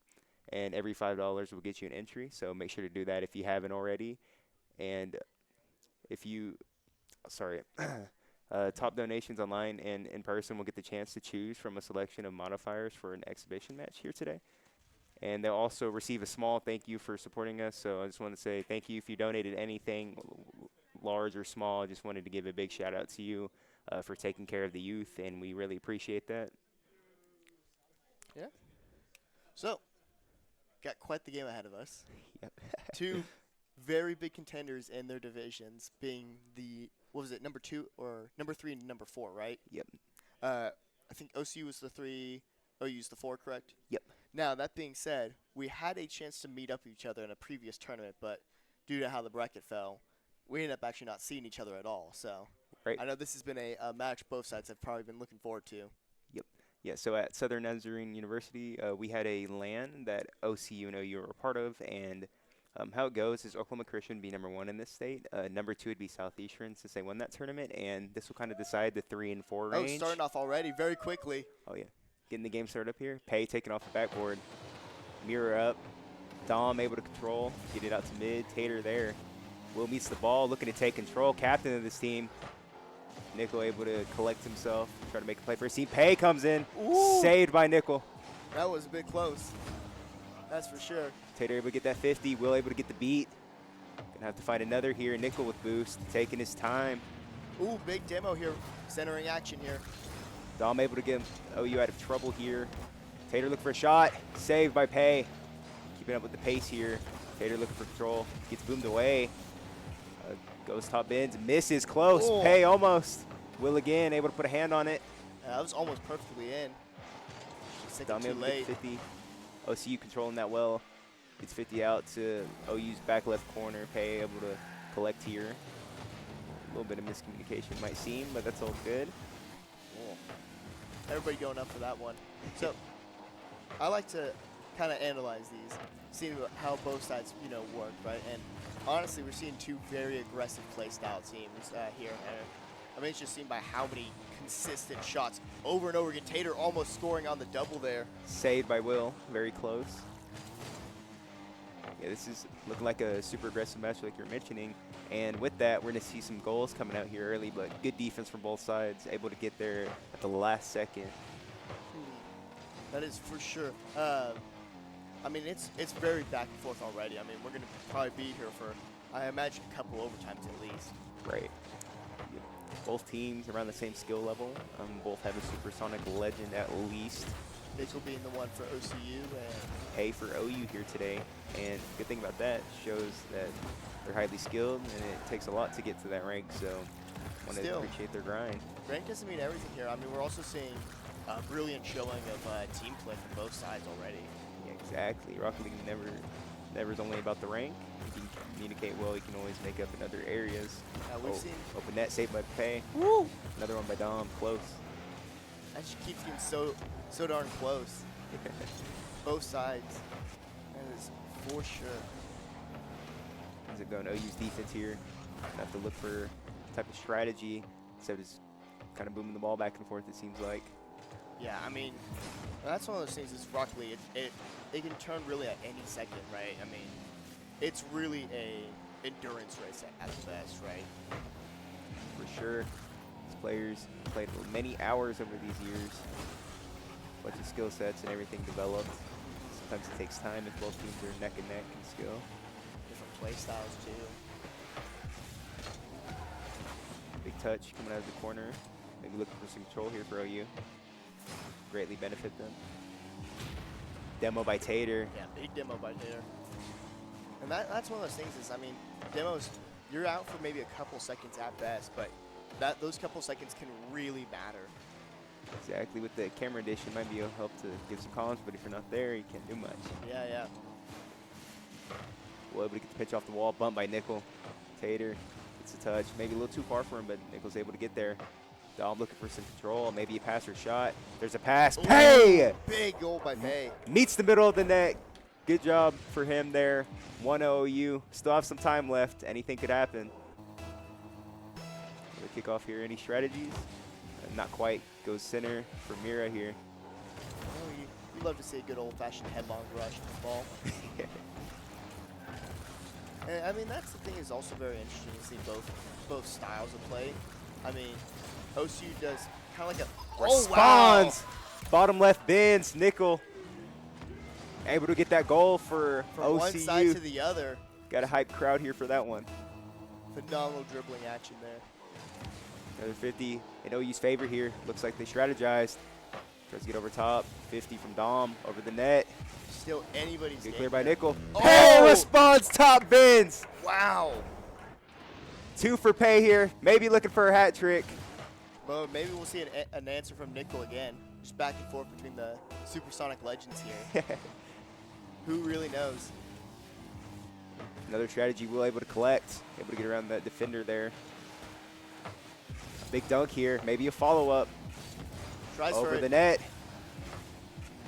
and every $5 will get you an entry. So make sure to do that if you haven't already. And if you, top donations online and in person will get the chance to choose from a selection of modifiers for an exhibition match here today. And they'll also receive a small thank you for supporting us. So I just want to say thank you if you donated anything, large or small. I just wanted to give a big shout out to you. For taking care of the youth, and we really appreciate that. Yeah. So, got quite the game ahead of us. Yep. Two very big contenders in their divisions, being number 2 or number 3 and number 4, right? Yep. I think OCU was the 3, OU's the 4, correct? Yep. Now, that being said, we had a chance to meet up with each other in a previous tournament, but due to how the bracket fell, we ended up actually not seeing each other at all, so. Right. I know this has been a match both sides have probably been looking forward to. Yep. Yeah, so at Southern Nazarene University, we had a LAN that OCU and OU were a part of, and how it goes is Oklahoma Christian would be number 1 in this state. Number 2 would be Southeastern since they won that tournament, and this will kind of decide the 3 and 4 range. Oh, starting off already very quickly. Oh, yeah. Getting the game started up here. Pay taking off the backboard. Mirror up. Dom able to control. Get it out to mid. Tater there. Will meets the ball, looking to take control. Captain of this team. Nickel able to collect himself, try to make a play for his team. Pay comes in, Ooh. Saved by Nickel. That was a bit close. That's for sure. Tater able to get that 50, Will able to get the beat. Gonna have to find another here. Nickel with boost, taking his time. Ooh, big demo here, centering action here. Dom able to get OU out of trouble here. Tater looking for a shot, saved by Pay. Keeping up with the pace here. Tater looking for control, gets boomed away. Goes top bends, misses close. Oh. Pay almost. Will again, able to put a hand on it. Yeah, that was almost perfectly in. Just Dom too able to get late. 50. OCU controlling that well. Gets 50 out to OU's back left corner. Pay able to collect here. A little bit of miscommunication might seem, but that's all good. Everybody going up for that one. So, I like to kind of analyze these, seeing how both sides, work, right? And honestly, we're seeing 2 very aggressive play style teams here. And I mean, it's just seen by how many consistent shots over and over again. Tater almost scoring on the double there. Saved by Will, very close. Yeah, this is looking like a super aggressive match like you're mentioning. And with that, we're going to see some goals coming out here early, but good defense from both sides, able to get there at the last second. That is for sure. I mean, it's very back and forth already. I mean, we're going to probably be here for, I imagine, a couple overtimes at least. Right. Yep. Both teams around the same skill level. Both have a supersonic legend at least. Nickel being the one for OCU and Pay for OU here today. And good thing about that shows that they're highly skilled, and it takes a lot to get to that rank. So I want to appreciate their grind. Rank doesn't mean everything here. I mean, we're also seeing a brilliant showing of team play from both sides already. Yeah, exactly. Rocket League never is only about the rank. You can communicate well. You can always make up in other areas. We've seen open net saved by Pay. Woo! Another one by Dom. Close. That just keeps getting so darn close. Both sides. That is for sure. How's it going? OU's defense here. Have to look for type of strategy instead of just kind of booming the ball back and forth, it seems like. Yeah, I mean, that's one of those things is Rocket League. It can turn really at any second, right? I mean, it's really a endurance race at the best, right? For sure. These players played many hours over these years. bunch of skill sets and everything developed. Sometimes it takes time if both teams are neck and neck in skill. Different play styles too. Big touch coming out of the corner. Maybe looking for some control here for OU. Greatly benefit them. Demo by Tater. Yeah, big demo by Tater. And that's one of those things is, I mean, demos, you're out for maybe a couple seconds at best, but those couple seconds can really matter. Exactly. With the camera addition, might be a help to give some columns, but if you're not there, you can't do much. Yeah, yeah. Well, able to get the pitch off the wall. Bumped by Nickel. Tater gets a touch. Maybe a little too far for him, but Nickel's able to get there. Dom looking for some control. Maybe a pass or shot. There's a pass. Ooh, Pay! Big goal by Pay. Meets the middle of the net. Good job for him there. 1-0 OU. Still have some time left. Anything could happen. The kickoff here. Any strategies? Not quite. Goes center for Mira here. Oh, you love to see a good old-fashioned headlong rush to the ball. And, I mean, that's the thing is also very interesting to see both styles of play. I mean, OSU does kind of like a responds. Bottom left bends. Nickel able to get that goal for from OCU. one side to the other. Got a hype crowd here for that one. Phenomenal dribbling action there. Another 50 in OU's favor here. Looks like they strategized. Tries to get over top. 50 from Dom over the net. Still anybody's Good game clear by there. Nickel. Oh! Pay responds, top bends. Wow. 2 for Pay here. Maybe looking for a hat trick. Well, maybe we'll see an answer from Nickel again. Just back and forth between the supersonic legends here. Who really knows? Another strategy Will able to collect. Able to get around that defender there. Big dunk here. Maybe a follow-up. Tries over for the it. net.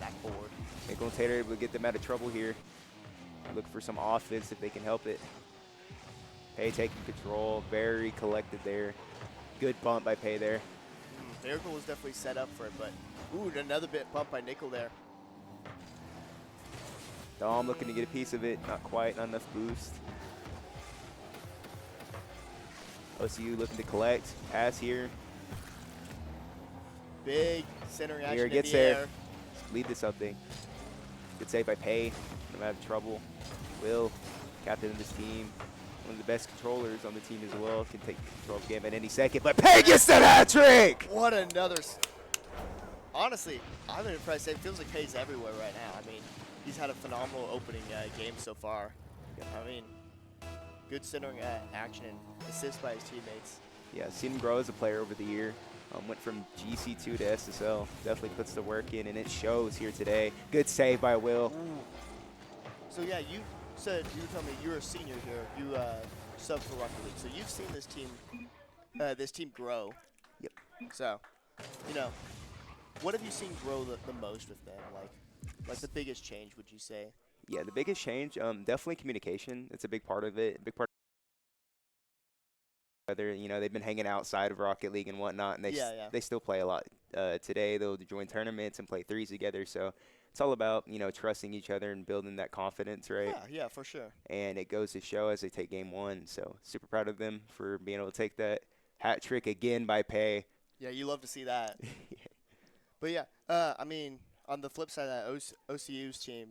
Backboard. Nickel and Tater able to get them out of trouble here. Look for some offense if they can help it. Pay taking control. Very collected there. Good bump by Pay there. Miracle was definitely set up for it, but ooh, another bit bump by Nickel there. Dom looking to get a piece of it. Not quite. Not enough boost. OCU looking to collect. Pass here. Big center action Here in gets the there. air. Lead to something. Good save by Pay. No matter trouble. Will, captain of this team. One of the best controllers on the team as well. Can take control of the game at any second. But Pay gets that hat trick! What another. Honestly, I'm impressed. It feels like Pay's everywhere right now. I mean, he's had a phenomenal opening game so far. I mean, good centering action and assist by his teammates. Yeah, seen him grow as a player over the year. Went from GC2 to SSL. Definitely puts the work in, and it shows here today. Good save by Will. Ooh. So yeah, you said you were telling me you're a senior here. You sub for Rocket League, so you've seen this team grow. Yep. So, you know, what have you seen grow the most with them? Like the biggest change, would you say? Yeah, the biggest change, definitely communication. It's a big part of it. Big part. Whether they've been hanging outside of Rocket League and whatnot, and they still play a lot. Today they'll join tournaments and play threes together. So it's all about trusting each other and building that confidence, right? Yeah, for sure. And it goes to show as they take game 1. So super proud of them for being able to take that hat trick again by Pay. Yeah, you love to see that. But yeah, I mean, on the flip side of that, OCU's team,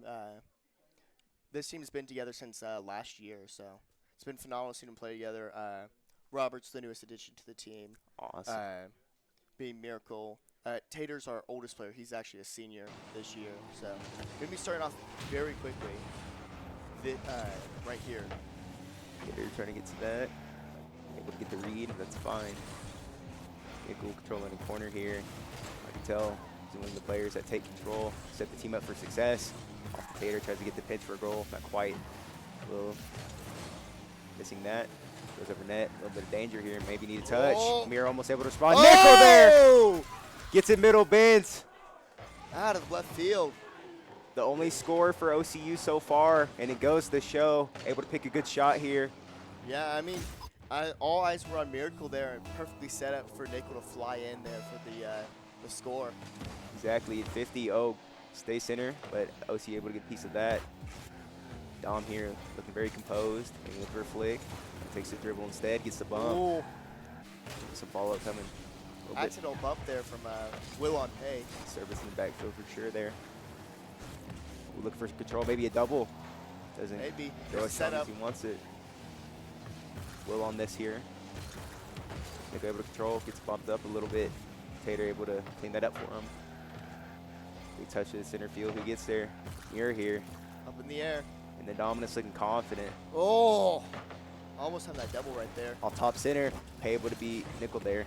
this team's been together since last year, so it's been phenomenal seeing them play together. Robert's the newest addition to the team. Awesome. Being Miracle. Tater's our oldest player. He's actually a senior this year. So we're going to be starting off very quickly right here. Tater trying to get to that. Able to get the read. That's fine. Nickel controlling the corner here. I can tell he's one of the players that take control, set the team up for success. Off the Tater, tries to get the pitch for a goal. Not quite. Will missing that. Goes over net. A little bit of danger here. Maybe need a touch. Oh. Mir almost able to respond. Oh. Nickel there! Gets it middle, bends. Out of left field. The only score for OCU so far, and it goes to show. Able to pick a good shot here. Yeah, I mean, all eyes were on Miracle there and perfectly set up for Nickel to fly in there for the score. Exactly. At 50, stay center, but OCU able to get a piece of that. Dom here looking very composed. Maybe look for a flick. Takes the dribble instead, gets the bump. Ooh. Some follow-up coming. Accidental bump there from Will on pay. Service in the backfield for sure there. We'll look for control, maybe a double. Doesn't Maybe. go There's a as strong as setup. he wants it. Will on this here. Nick able to control, gets bumped up a little bit. Tater able to clean that up for him. We touch the center field, who gets there? Mirror here. Up in the air. And then Dominus looking confident. Oh! Almost have that double right there. Off top center, Pay able to beat Nickel there.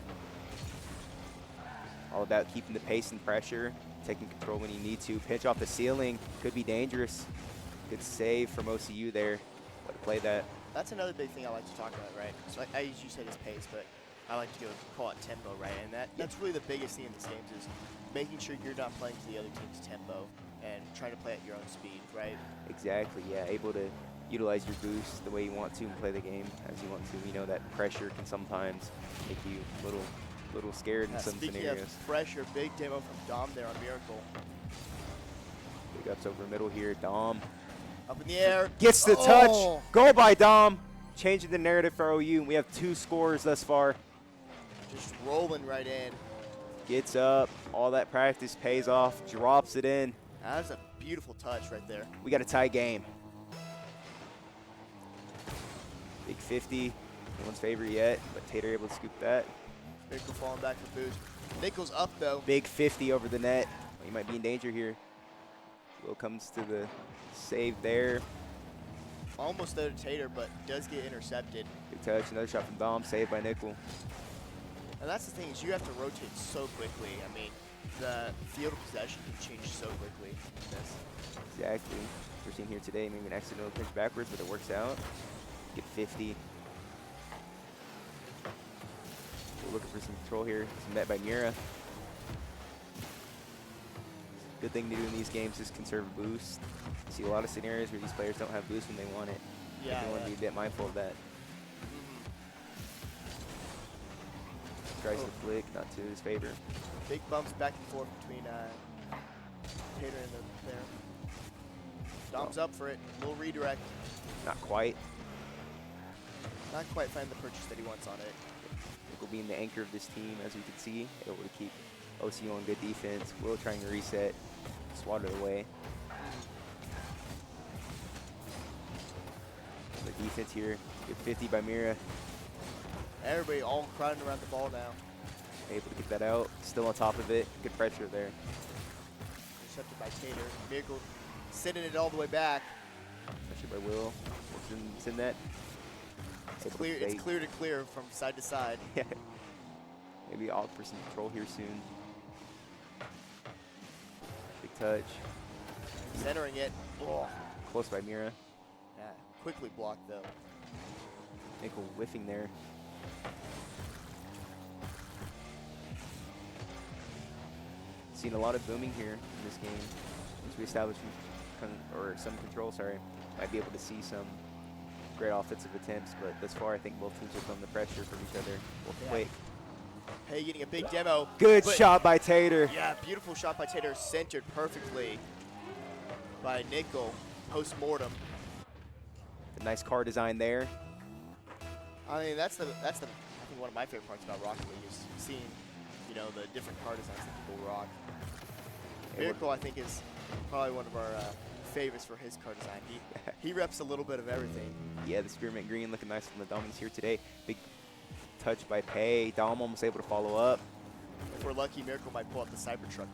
All about keeping the pace and pressure, taking control when you need to. Pitch off the ceiling, could be dangerous. Good save from OCU there. Way to play that. That's another big thing I like to talk about, right? So I usually say this pace, but I like to call it tempo, right? And that's really the biggest thing in these games is making sure you're not playing to the other team's tempo and trying to play at your own speed, right? Exactly, yeah. Able to utilize your boost the way you want to and play the game as you want to. You know that pressure can sometimes make you a little scared in some Speaking scenarios. of pressure, big demo from Dom there on Miracle. Big ups over middle here. Dom Up in the air. gets the touch. Goal by Dom. Changing the narrative for OU. We have 2 scores thus far. Just rolling right in. Gets up. All that practice pays off. Drops it in. That was a beautiful touch right there. We got a tie game. Big 50. No one's favorite yet, but Tater able to scoop that. Miracle falling back for boost. Nickel's up though. Big 50 over the net. He might be in danger here. Will comes to the save there. Almost there to Tater, but does get intercepted. Good touch. Another shot from Dom. Saved by Nickel. And that's the thing is you have to rotate so quickly. I mean, the field of possession can change so quickly. Exactly. We're seeing here today maybe an accidental pinch backwards, but it works out. Get 50. We're looking for some control here. It's met by Mira. Good thing to do in these games is conserve boost. You see a lot of scenarios where these players don't have boost when they want it. Yeah. You want to be a bit mindful of that. Tries to flick, not to his favor. Big bumps back and forth between Tater and there. Dom's up for it. Little redirect. Not quite. Not quite find the purchase that he wants on it. Will being the anchor of this team, as we can see, able to keep OCU on good defense. Will trying to reset, swat it away. The defense here, good 50 by Mira. Everybody all crowding around the ball now. Able to get that out, still on top of it. Good pressure there. Intercepted by Tater. Miracle sending it all the way back. Pressure by Will. It's in net. It's clear to clear from side to side. Yeah. Maybe opt for some control here soon. Big touch. Centering it. Oh. Close by Mira. Yeah, quickly blocked though. Nickel whiffing there. Seen a lot of booming here in this game. Once we establish some control, sorry, might be able to see some great offensive attempts, but thus far I think both teams will come the pressure from each other quick. Hey, getting a big demo. Good shot by Tater. Yeah, beautiful shot by Tater, centered perfectly by Nickel, post-mortem. A nice car design there. I mean, that's I think one of my favorite parts about Rocket League is seeing, you know, the different car designs that people rock. Miracle, I think, is probably one of our favorites for his car design. He reps a little bit of everything. Yeah, the spearmint green looking nice from the Dominance here today. Big touch by Pay. Dom almost able to follow up. If we're lucky, Miracle might pull out the Cybertruck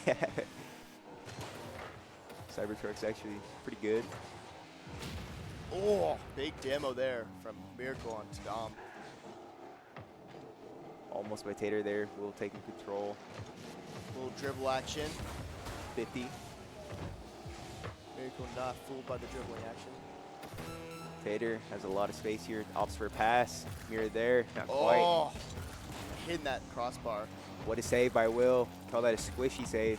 today. Cybertruck's actually pretty good. Oh, big demo there from Miracle on Dom. Almost by Tater there. Will taking control. Little dribble action. 50. Miracle not fooled by the dribbling action. Tater has a lot of space here. Opts for a pass. Mirror there. Not quite. Hitting that crossbar. What a save by Will. Call that a squishy save.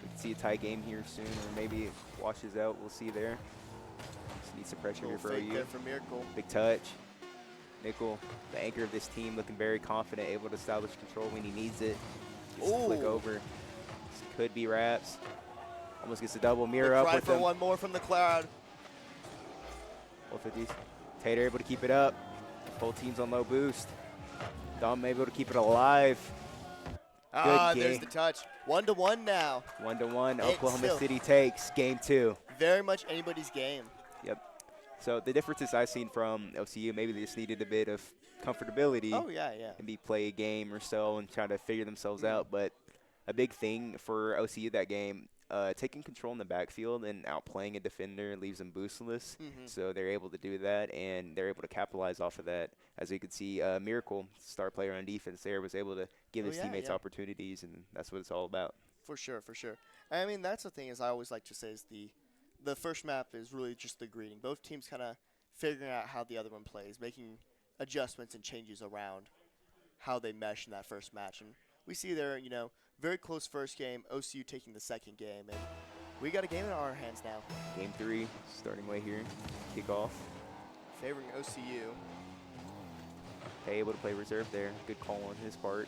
We can see a tie game here soon, or maybe it washes out. We'll see there. Just need some pressure here for fake OU. there for Miracle. Big touch. Nickel, the anchor of this team, looking very confident, able to establish control when he needs it. Gets to flick over. This could be wraps. Almost gets a double. Mirror up with for him. one more from the crowd. 450s. Tater able to keep it up. Whole team's on low boost. Dom able to keep it alive. Ah, Good there's game. the touch. 1-1 now. 1-1. It's Oklahoma still City takes game 2. very much anybody's game. Yep. So the differences I've seen from OCU, maybe they just needed a bit of comfortability. Oh, yeah, yeah. Maybe play a game or so and try to figure themselves out. But a big thing for OCU that game, taking control in the backfield and outplaying a defender leaves them boostless. So they're able to do that, and they're able to capitalize off of that. As we could see, Miracle, star player on defense there, was able to give his teammates opportunities, and that's what it's all about. For sure, for sure. I mean, that's the thing is I always like to say is the first map is really just the greeting. Both teams kind of figuring out how the other one plays, making adjustments and changes around how they mesh in that first match. And we see there, you know, very close first game, OCU taking the second game, and we got a game in our hands now. Game 3, starting way here, kickoff. Favoring OCU. Pay able to play reserve there. Good call on his part.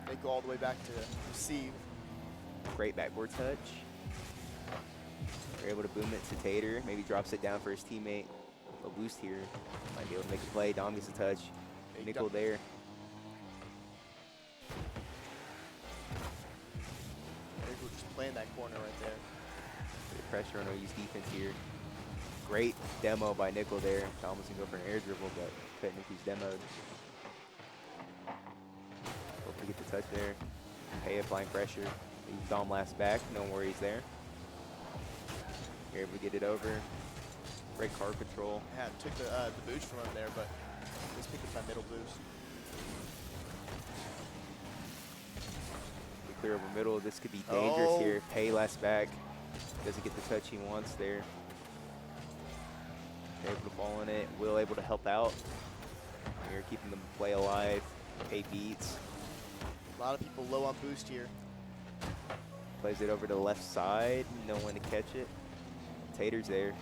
They go all the way back to receive. Great backboard touch. They're able to boom it to Tater. Maybe drops it down for his teammate. A boost here. Might be able to make a play. Dom gets a touch. Nickel there. Nickel just playing that corner right there. Bit of pressure on OU's defense here. Great demo by Nickel there. Dom was going to go for an air dribble, but technically he's demoed. Hopefully get the touch there. Pay applying pressure. Leaves Dom last back. No worries there. You're able to get it over. Great car control. Yeah, took the boost from him there, but just picked up that middle boost. Clear over middle. This could be dangerous here. Pay last back. Doesn't get the touch he wants there. Able to fall in it. Will able to help out. Here, keeping the play alive. Pay beats. A lot of people low on boost here. Plays it over to the left side. No one to catch it. Tater's there.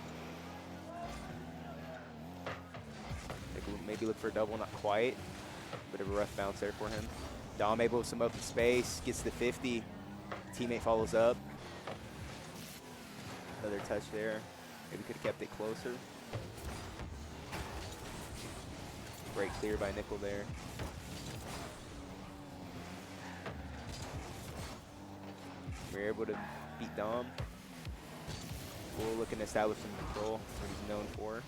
Maybe look for a double, not quite. Bit of a rough bounce there for him. Dom able with some open space. Gets the 50. Teammate follows up. Another touch there. Maybe could have kept it closer. Great clear by Nickel there. We're able to beat Dom. We're looking to establish some control, what he's known for.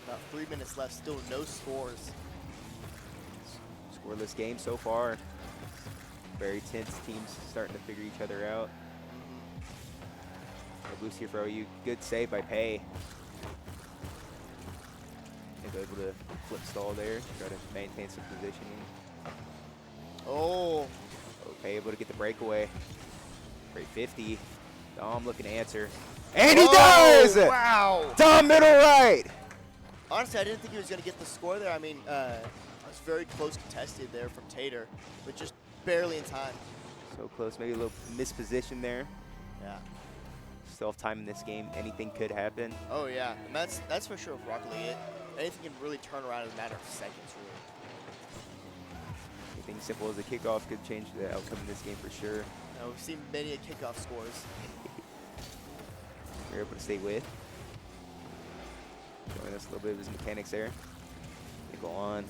About 3 minutes left, still no scores. Scoreless game so far. Very tense teams starting to figure each other out. A boost here for OU. Good save by Pay. Able to flip stall there, try to maintain some positioning. Pay able to get the breakaway. Great 50. Dom looking to answer. And he does! Wow! Dom middle right! Honestly, I didn't think he was going to get the score there. I mean, it was very close contested there from Tater, but just barely in time. So close, maybe a little misposition there. Yeah. Still have time in this game. Anything could happen. Oh, yeah. And that's for sure with Rocket League. Anything can really turn around in a matter of seconds, really. Anything simple as a kickoff could change the outcome in this game for sure. We've seen many kickoff scores. We're able to stay with. Showing us a little bit of his mechanics there. They go on.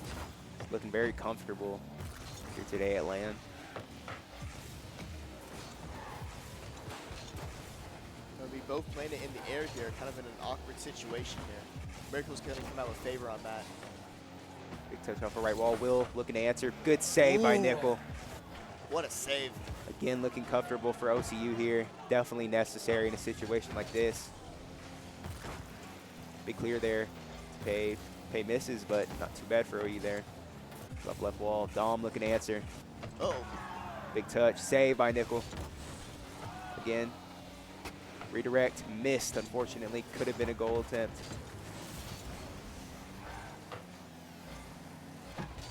He's looking very comfortable here today at LAN. They'll be both playing it in the air here, kind of in an awkward situation here. Miracle's going to come out with favor on that. Big touch off the right wall. Will looking to answer. Good save by Nickel. What a save. Again, looking comfortable for OCU here. Definitely necessary in a situation like this. Big clear there. Pay misses, but not too bad for OU there. Left wall. Dom looking to answer. Big touch. Save by Nickel. Again. Redirect. Missed, unfortunately. Could have been a goal attempt.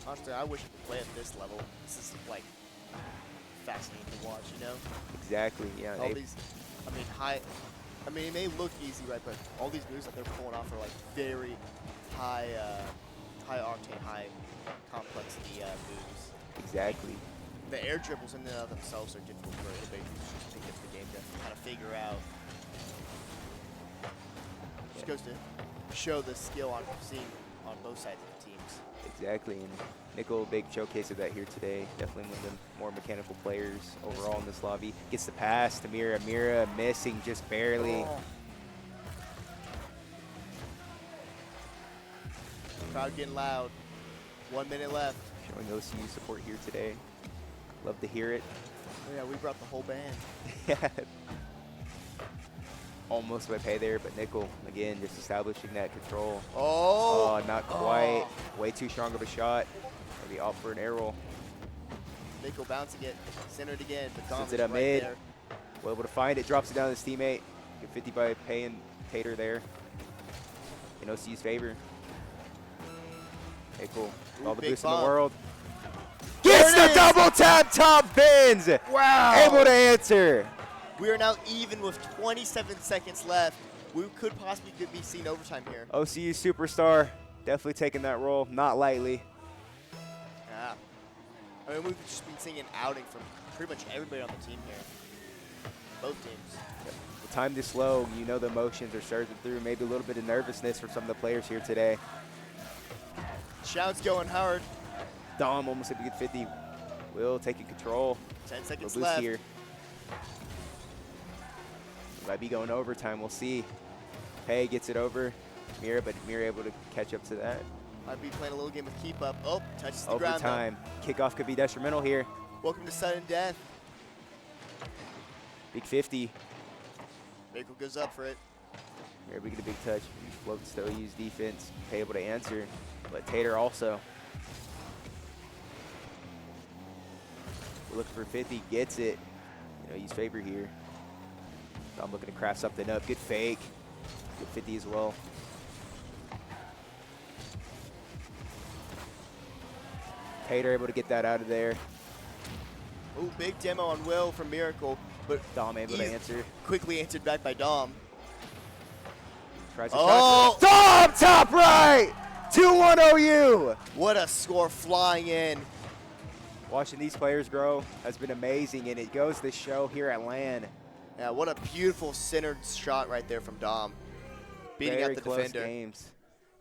Honestly, I wish I could play at this level. This is, like, fascinating to watch, you know? Exactly, yeah. All these, I mean, it may look easy, right, but all these moves that they're pulling off are, like, very high octane, high complexity moves. Exactly. The air dribbles in and of themselves are difficult for anybody who's just picking up the game to kind of figure out. Just goes to show the skill on seeing on both sides of the teams. Exactly, and Nickel, big showcase of that here today. Definitely one of the more mechanical players overall in this lobby. Gets the pass to Mira. Mira missing just barely. Oh. Crowd getting loud. 1 minute left. Showing OCU support here today. Love to hear it. Oh yeah, we brought the whole band. Yeah. Almost by pay there, but Nickel, again, just establishing that control. Oh! Not quite. Way too strong of a shot. Maybe opt for an air roll. Nickel bouncing it, centered again, but Dom Sends is it up right mid. there. Well able to find it, drops it down to his teammate. Get 50 by pay and Tater there. In OCU's favor. Nickel, all the big boost in the bomb. world. There Gets it the is! double tap top bins! Wow! Able to answer. We are now even with 27 seconds left. We could possibly be seeing overtime here. OCU superstar, definitely taking that role, not lightly. Yeah. I mean, we've just been seeing an outing from pretty much everybody on the team here. Both teams. The time is slow, you know the emotions are surging through, maybe a little bit of nervousness for some of the players here today. Shouts going hard. Dom almost hit a good 50. Will taking control. 10 seconds Boost left. here. Might be going overtime, we'll see. Pay gets it over. Mira, but Mira able to catch up to that. Might be playing a little game of keep up. Oh, touches the ground. Overtime. Kickoff could be detrimental here. Welcome to sudden death. Big 50. Michael goes up for it. Mira we get a big touch. Floats still use defense. Pay able to answer. But Tater also. We're looking for 50. Gets it. You know, use favor here. I'm looking to craft something up. Good fake. Good 50 as well. Tater able to get that out of there. Ooh, big demo on Will from Miracle, but Dom able to answer. quickly answered back by Dom. Tries to Oh! shot. Dom top right! 2-1 OU! What a score flying in. Watching these players grow has been amazing, and it goes to show here at LAN. Yeah, what a beautiful centered shot right there from Dom. Beating Very out the close defender. games.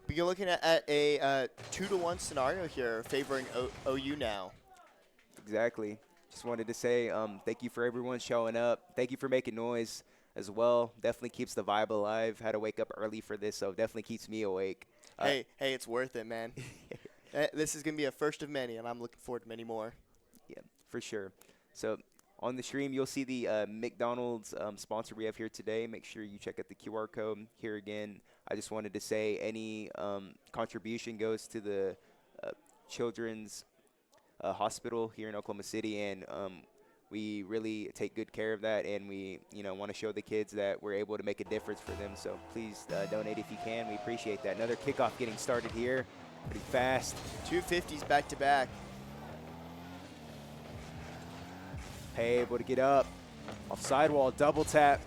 But you're looking at a 2-1 scenario here, favoring OU now. Exactly. Just wanted to say thank you for everyone showing up. Thank you for making noise as well. Definitely keeps the vibe alive. Had to wake up early for this, so definitely keeps me awake. Hey, it's worth it, man. This is going to be a first of many, and I'm looking forward to many more. Yeah, for sure. So on the stream, you'll see the McDonald's sponsor we have here today. Make sure you check out the QR code. Here again, I just wanted to say any contribution goes to the Children's Hospital here in Oklahoma City, and we really take good care of that, and we want to show the kids that we're able to make a difference for them. So please donate if you can. We appreciate that. Another kickoff getting started here pretty fast. 250s back to back. Pay able to get up off sidewall, double tap.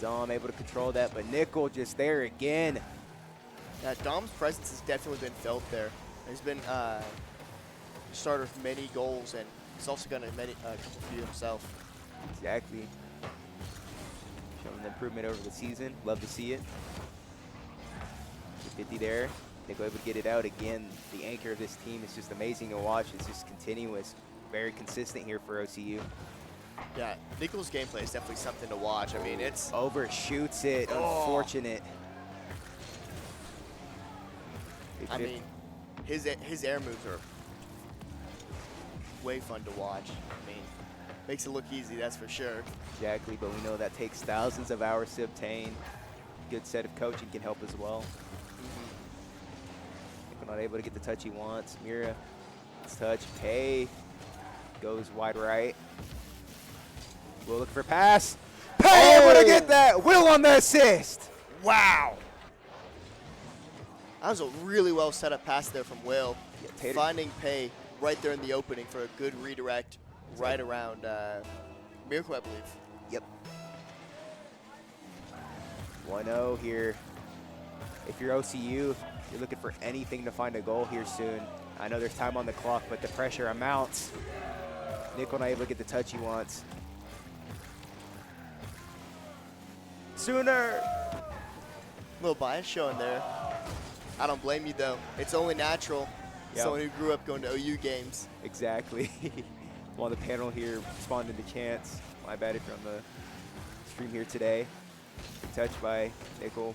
Dom able to control that, but Nickel just there again. Yeah, Dom's presence has definitely been felt there. He's been starter of many goals, and he's also got a couple few himself. Exactly. Showing the improvement over the season. Love to see it. 50 there. Nickel able to get it out again. The anchor of this team is just amazing to watch. It's just continuous. Very consistent here for OCU. Yeah, Nickel's gameplay is definitely something to watch. I mean, it's Overshoots it. Oh. Unfortunate. I mean, his air moves are way fun to watch. I mean, makes it look easy, that's for sure. Exactly, but we know that takes thousands of hours to obtain. Good set of coaching can help as well. Nickel not able to get the touch he wants. Mira, let's touch. Pay goes wide right. Will look for pass. Pay able to get that. Will on the assist. Wow. That was a really well set up pass there from Will. Yeah, Tater. Finding Pay right there in the opening for a good redirect right around Miracle, I believe. Yep. 1-0 here. If you're OCU, you're looking for anything to find a goal here soon. I know there's time on the clock, but the pressure amounts. Nickel not able to get the touch he wants. Sooner. Little bias showing there. I don't blame you though. It's only natural. Yep. Someone who grew up going to OU games. Exactly. I'm on the panel here responding to Chance. My bad if you're on the stream here today. Good touch by Nickel.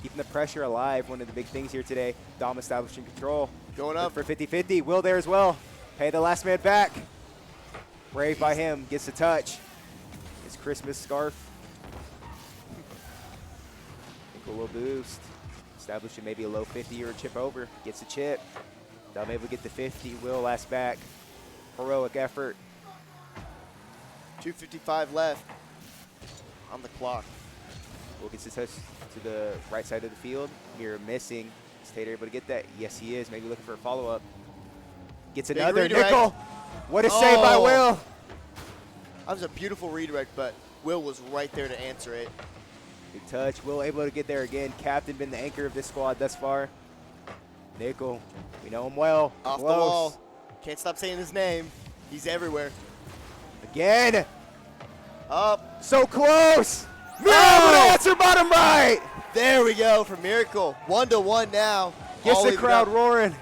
Keeping the pressure alive, one of the big things here today. Dom establishing control. Going up. For 50-50. Will there as well. Pay the last man back. Brave by him. Gets the touch. His Christmas scarf. Nickel will boost. Establishing maybe a low 50 or a chip over. Gets the chip. Dom able to get the 50. Will last back. Heroic effort. 2:55 left on the clock. Will gets the touch to the right side of the field. Mirror missing. Is Tater able to get that? Yes, he is. Maybe looking for a follow-up. Gets Big another. redirect. Nickel. What a save by Will. That was a beautiful redirect, but Will was right there to answer it. Good touch. Will able to get there again. Captain been the anchor of this squad thus far. Nickel. We know him well. Off Close. the wall. Can't stop saying his name. He's everywhere. Again. Up. So close. Miracle answer bottom right. There we go for Miracle. 1-1 now. Gets All the even crowd up. roaring.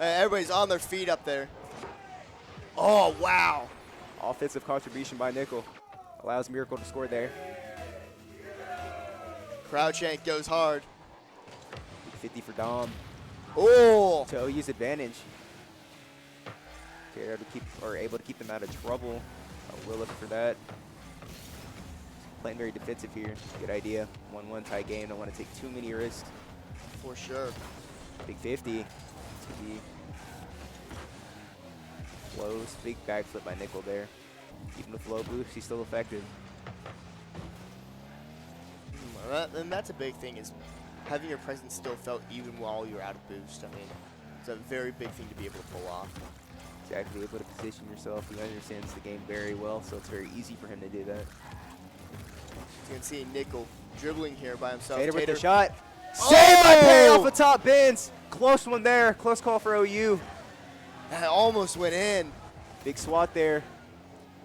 Everybody's on their feet up there. Oh, wow. Offensive contribution by Nickel. Allows Miracle to score there. Crowd chant goes hard. 50 for Dom. Oh. To OU's advantage. They're able to keep them out of trouble. We're looking for that. Playing very defensive here. Good idea. 1-1 tie game. Don't want to take too many risks. For sure. Big 50. Close. Big backflip by Nickel there. Even with low boost, he's still effective. And that's a big thing, is having your presence still felt even while you're out of boost. I mean, it's a very big thing to be able to pull off. Exactly. Able to position yourself. He understands the game very well, so it's very easy for him to do that. You can see Nickel dribbling here by himself. Tater with the Tater. shot. Saved by Pay off the top bins. Close one there. Close call for OU. That almost went in. Big swat there.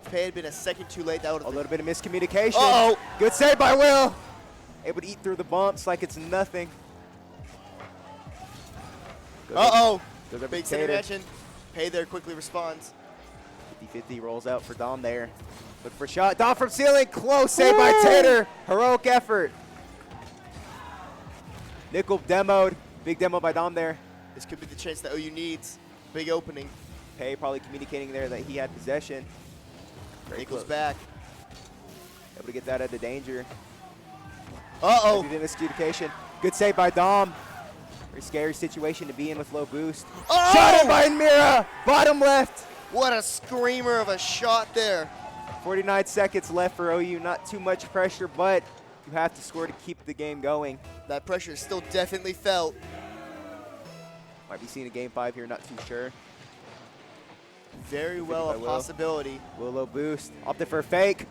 If Pay had been a second too late, that would have A little bit of miscommunication. Uh-oh. Good save by Will. Able to eat through the bumps like it's nothing. Uh-oh. Goes over Big to center Tater. action. Pay there quickly responds. 50-50 rolls out for Dom there. Look for shot. Dom from ceiling. Close save by Tater. Heroic effort. Nickel demoed. Big demo by Dom there. This could be the chance that OU needs. Big opening. Pay probably communicating there that he had possession. Very Nickel's close. back. Able to get that out of danger. Uh-oh. Maybe the miscommunication. Good save by Dom. Very scary situation to be in with low boost. Oh! Shot in by Mira. Bottom left. What a screamer of a shot there. 49 seconds left for OU. Not too much pressure, but you have to score to keep the game going. That pressure is still definitely felt. Might be seeing a game 5 here, not too sure. Very well a by Will. possibility. Will low boost. Opted for a fake.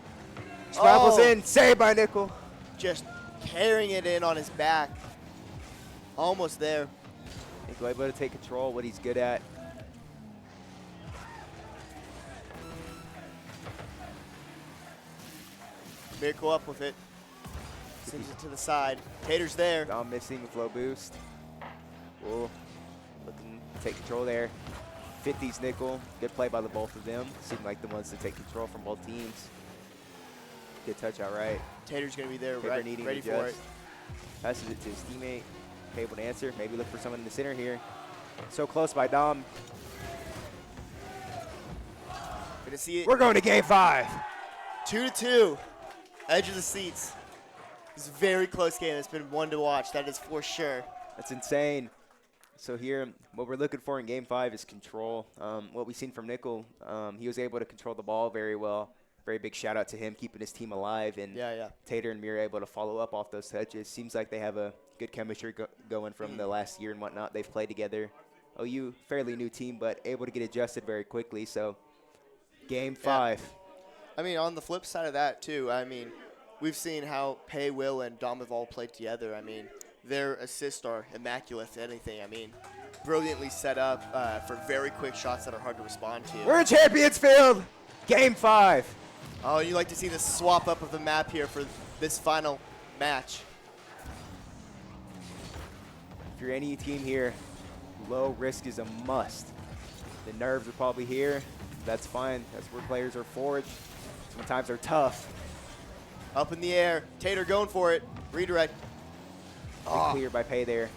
Scrambles Oh. in. Saved by Nickel. Just carrying it in on his back. Almost there. Nickel able to take control, what he's good at. Miracle up with it. Sends it to the side. Tater's there. Dom missing with low boost. Will looking to take control there. 50s Nickel. Good play by the both of them. Seem like the ones to take control from both teams. Good touch outright. Tater's going to be there Tater right, needing ready to for it. adjust. Passes it to his teammate. Able to answer. Maybe look for someone in the center here. So close by Dom. Gonna see it. We're going to game 5. 2-2. Edge of the seats. It's a very close game. It's been one to watch. That is for sure. That's insane. So here, what we're looking for in game 5 is control. What we've seen from Nickel, he was able to control the ball very well. Very big shout out to him keeping his team alive. And Yeah. Tater and Mira able to follow up off those touches. Seems like they have a good chemistry going from the last year and whatnot. They've played together. OU, fairly new team, but able to get adjusted very quickly. So game 5. I mean, on the flip side of that, too, I mean, we've seen how Pay, Will, and Dom have all played together. I mean, their assists are immaculate, if anything. I mean, brilliantly set up for very quick shots that are hard to respond to. We're in Champions Field. Game 5. Oh, you like to see the swap up of the map here for this final match. you're any team here, low risk is a must. The nerves are probably here. That's fine. That's where players are forged. Sometimes they're tough. Up in the air. Tater going for it. Redirect. Clear by Pay there.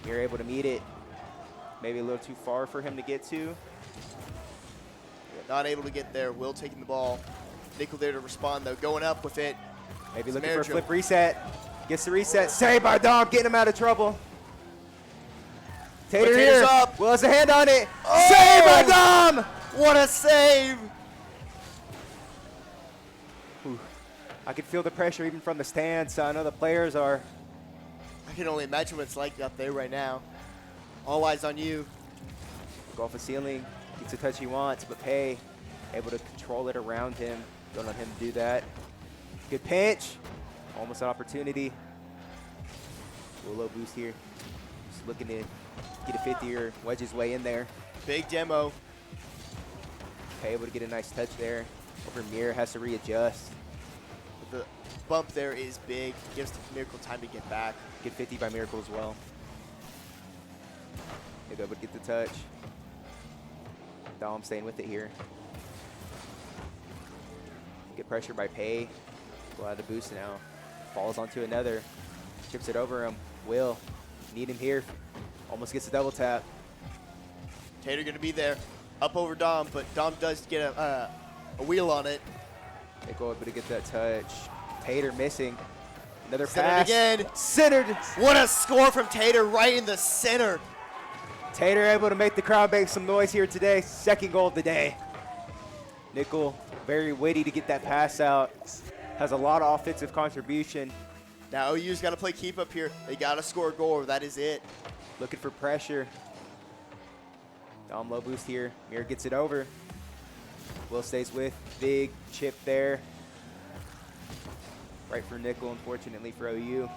You're able to meet it. Maybe a little too far for him to get to. Not able to get there. Will taking the ball. Nickel there to respond, though. Going up with it. Maybe It's looking for a Marjo. flip reset. Gets the reset. Saved by Dom, getting him out of trouble. Tater Tater's here. up. Will has a hand on it. Oh! Saved by Dom. What a save! Ooh. I can feel the pressure even from the stands, so I know the players are. I can only imagine what it's like up there right now. All eyes on you. Go off the ceiling. Gets the touch he wants, but Pay able to control it around him. Don't let him do that. Good pinch. Almost an opportunity. A low boost here. Just looking to get a 50 or wedge his way in there. Big demo. Pay able to get a nice touch there. Over Mir has to readjust. The bump there is big. Gives Miracle time to get back. Get 50 by Miracle as well. Maybe able to get the touch. Dom staying with it here. Get pressure by Pay. Go out of the boost now. Falls onto another. Chips it over him. Will. Need him here. Almost gets a double tap. Tater going to be there. Up over Dom, but Dom does get a wheel on it. They go able to get that touch. Tater missing. Another Centered pass. again. Centered. What a score from Tater right in the center. Tater able to make the crowd make some noise here today. Second goal of the day. Nickel, very witty to get that pass out. Has a lot of offensive contribution. Now OU's got to play keep up here. They got to score a goal, or that is it. Looking for pressure. Dom low boost here. Mir gets it over. Will stays with. Big chip there. Right for Nickel, unfortunately for OU.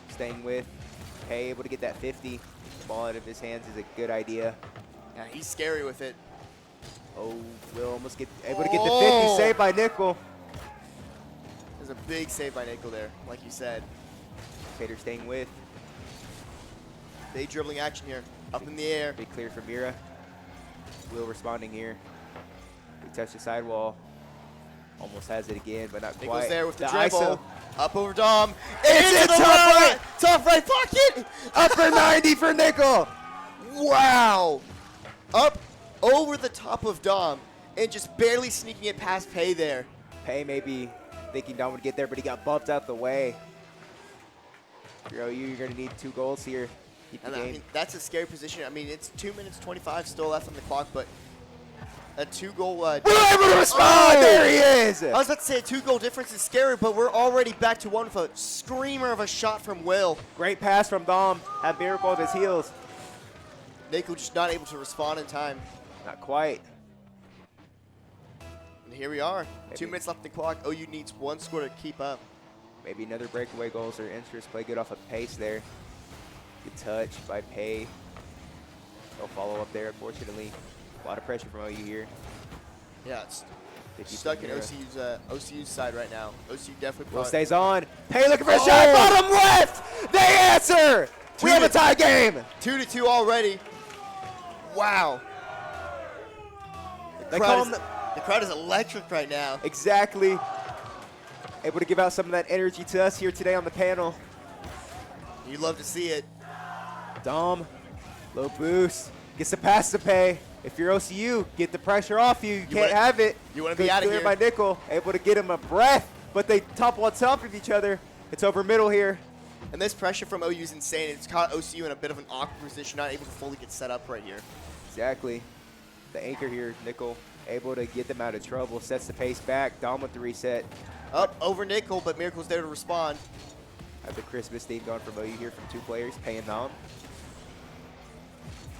Staying with. Pay able to get that 50. Ball out of his hands is a good idea. Yeah, he's scary with it. Oh, Will almost get able to get the 50. Saved by Nickel. There's a big save by Nickel there, like you said. Tater staying with. Big dribbling action here. Up in the air. Big clear from Mira. Will responding here. Big touch the sidewall. Almost has it again, but not Nickel's quite. there with the ISO. dribble. Up over Dom. It's Into a the top right pocket. Upper 90 for Nickel. Wow. Up over the top of Dom and just barely sneaking it past Pay there. Pay maybe thinking Dom would get there, but he got bumped out the way. You're going to need 2 goals here. Keep the And game. I mean, that's a scary position. I mean, it's 2 minutes 25 still left on the clock, but a 2-goal. Will able to respond. There he is. I was about to say a 2-goal difference is scary, but we're already back to one with a screamer of a shot from Will. Great pass from Dom. Had Miracle at his heels. Nickel just not able to respond in time. Not quite. And here we are. Maybe. 2 minutes left on the clock. OU needs 1 score to keep up. Maybe another breakaway goals or interest. Play good off of pace there. Good touch by Pay. No follow up there, unfortunately. A lot of pressure from OU here. Yeah, it's 50 stuck from in Mira. OCU's side right now. OCU definitely Will brought stays on. Pay looking for a shot. Bottom left. They answer. We have a tie game. 2-2 already. Wow. They call him The crowd is electric right now. exactly. Able to give out some of that energy to us here today on the panel. You love to see it. Dom, low boost. Gets the pass to Pay. If you're OCU, get the pressure off you. You can't wanna- have it. you wanna be Good outta clear here. by Nickel. Able to get him a breath, but they topple on top of each other. It's over middle here. And this pressure from OU is insane. It's caught OCU in a bit of an awkward position, not able to fully get set up right here. Exactly. The anchor here, Nickel, able to get them out of trouble. Sets the pace back. Dom with the reset. Up over Nickel, but Miracle's there to respond. Have the Christmas theme going from OU here from 2 players, Pay and Dom.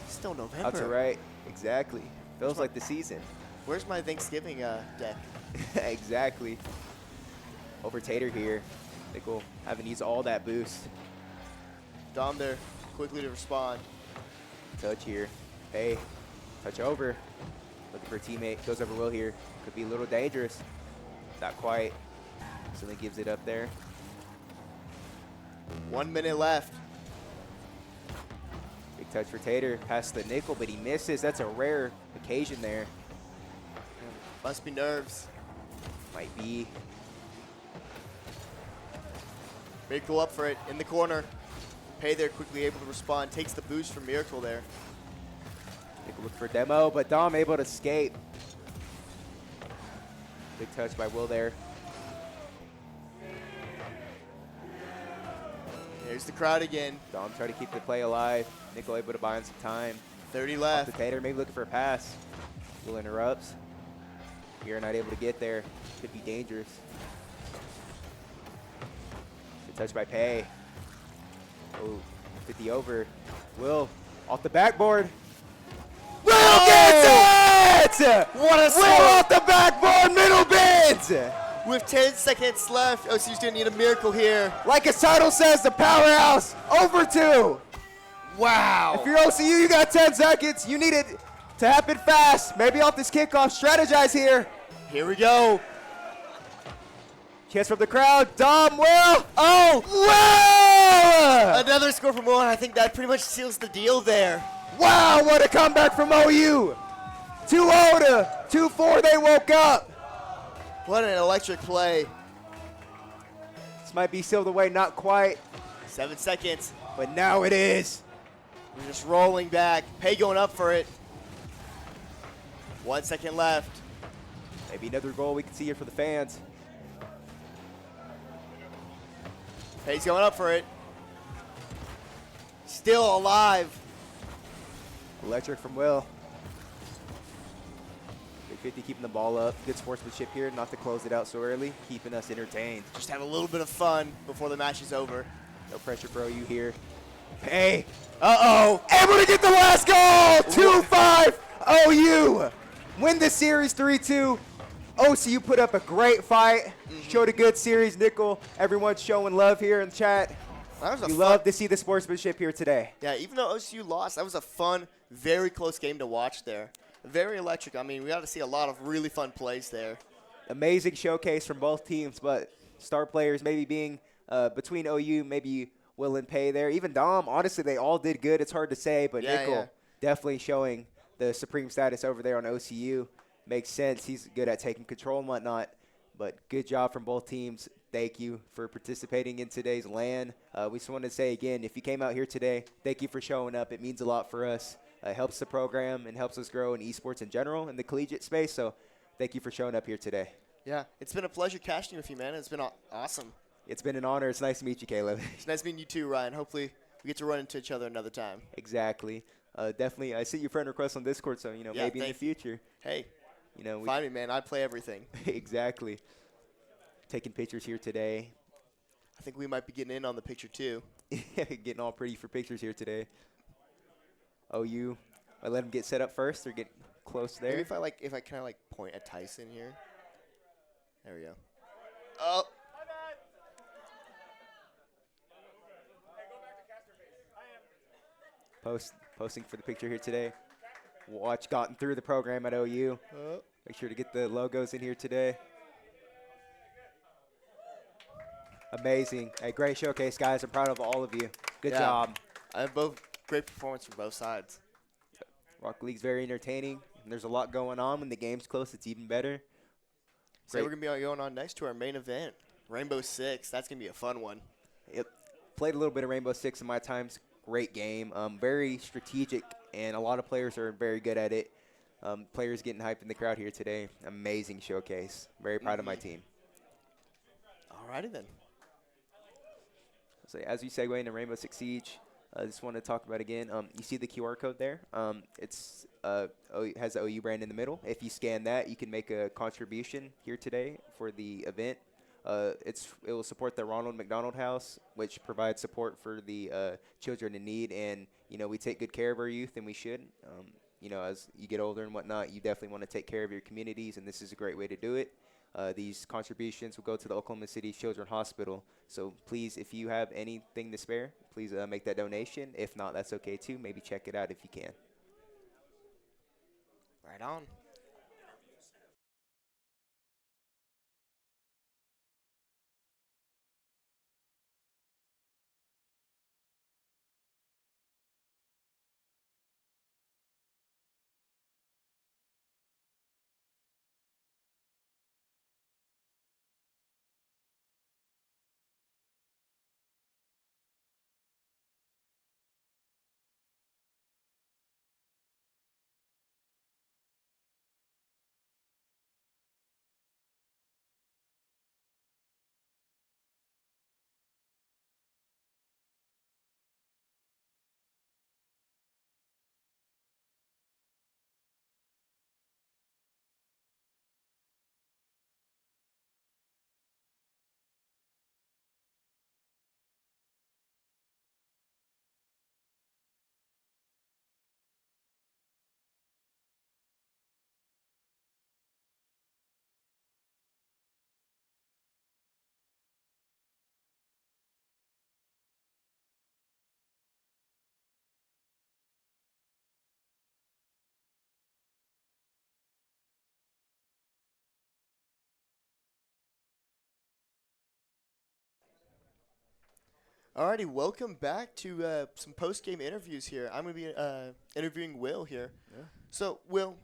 Still November. That's all right. Exactly. Feels like the season. Where's my Thanksgiving deck? Exactly. Over Tater here. Nickel having used all that boost. Dom there, quickly to respond. Touch here. Pay. Touch over. Looking for a teammate. Goes over Will here. Could be a little dangerous. Not quite. So then gives it up there. 1 minute left. Big touch for Tater. Past the nickel, but he misses. That's a rare occasion there. Must be nerves. Might be. Miracle up for it in the corner. Pay there quickly able to respond. Takes the boost from Miracle there. Nickel look for a demo, but Dom able to escape. Big touch by Will there. There's the crowd again. Dom try to keep the play alive. Nickel able to buy in some time. 30 Off left. the Tater, maybe looking for a pass. Will interrupts. You're not able to get there. Could be dangerous. Good touch by Pay. Oh, 50 over. Will off the backboard. Will gets it! What a Will score! off the backboard, middle bins! With 10 seconds left, OCU's going to need a miracle here. Like his title says, the powerhouse, over 2. Wow. If you're OCU, you got 10 seconds. You need it to happen fast. Maybe off this kickoff, strategize here. Here we go. Chance from the crowd. Dom, Will. Oh, Will! Another score from Will, and I think that pretty much seals the deal there. Wow, what a comeback from OU. 2-0 to 2-4, they woke up. What an electric play. This might be sealed away, not quite, 7 seconds. but now it is. We're just rolling back. Pay going up for it. 1 second left. Maybe another goal we can see here for the fans. Pay's going up for it. Still alive. Electric from Will. Big 50 keeping the ball up. Good sportsmanship here, not to close it out so early, keeping us entertained. Just have a little bit of fun before the match is over. No pressure for OU here. Hey, Uh-oh. able to get the last goal! 2-5 OU. Win the series 3-2. OCU put up a great fight. Showed a good series. Nickel, everyone's showing love here in the chat. That was a We fun, love to see the sportsmanship here today. Yeah, even though OCU lost, that was a fun, very close game to watch there. Very electric. I mean, we got to see a lot of really fun plays there. Amazing showcase from both teams, but star players maybe being between OU, maybe Will and Pay there. Even Dom, honestly, they all did good. It's hard to say, but Yeah, Nickel yeah. definitely showing the supreme status over there on OCU. Makes sense. He's good at taking control and whatnot. But good job from both teams. Thank you for participating in today's LAN. We just want to say again, if you came out here today, thank you for showing up. It means a lot for us. It helps the program and helps us grow in esports in general in the collegiate space. So thank you for showing up here today. Yeah, it's been a pleasure casting with you, man. It's been awesome. It's been an honor. It's nice to meet you, Caleb. It's nice meeting you too, Ryan. Hopefully we get to run into each other another time. Exactly. Definitely. I see your friend request on Discord, so, Yeah, maybe in the future. Hey, We find me, man. I play everything. exactly. Taking pictures here today. I think we might be getting in on the picture too. Getting all pretty for pictures here today. OU. I let him get set up first or get close there. Maybe if I kind of point at Tyson here. There we go. Oh. Posting for the picture here today. Watch gotten through the program at OU. Oh. Make sure to get the logos in here today. Amazing. Hey, great showcase, guys. I'm proud of all of you. Good Yeah. job. I have both great performance from both sides. Rocket League's very entertaining. And there's a lot going on. When the game's close, it's even better. So we're going to be going on next to our main event, Rainbow Six. That's going to be a fun one. Yep. Played a little bit of Rainbow Six in my times. Great game. Very strategic, and a lot of players are very good at it. Players getting hyped in the crowd here today. Amazing showcase. Very proud of my team. Alrighty then. So as we segue into Rainbow Six Siege, I just want to talk about again. You see the QR code there? It has the OU brand in the middle. If you scan that, you can make a contribution here today for the event. It will support the Ronald McDonald House, which provides support for the children in need. And we take good care of our youth, and we should. As you get older and whatnot, you definitely want to take care of your communities, and this is a great way to do it. These contributions will go to the Oklahoma City Children's Hospital. So please, if you have anything to spare, please make that donation. If not, that's okay too. Maybe check it out if you can. Right on. Alrighty, welcome back to some post-game interviews here. I'm going to be interviewing Will here. Yeah. So, Will,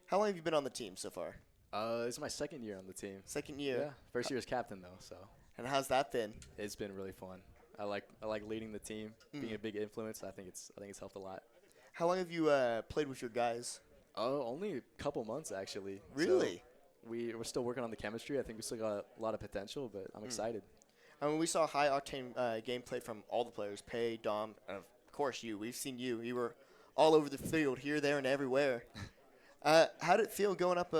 how long have you been on the team so far? This is my second year on the team. Second year? Yeah. First year as captain, though, so. And how's that been? It's been really fun. I like leading the team, being a big influence. I think it's helped a lot. How long have you played with your guys? Oh, only a couple months, actually. Really? So we're still working on the chemistry. I think we still got a lot of potential, but I'm excited. I mean, we saw high-octane gameplay from all the players, Pei, Dom, and of course you. We've seen you. You were all over the field, here, there, and everywhere. How did it feel going up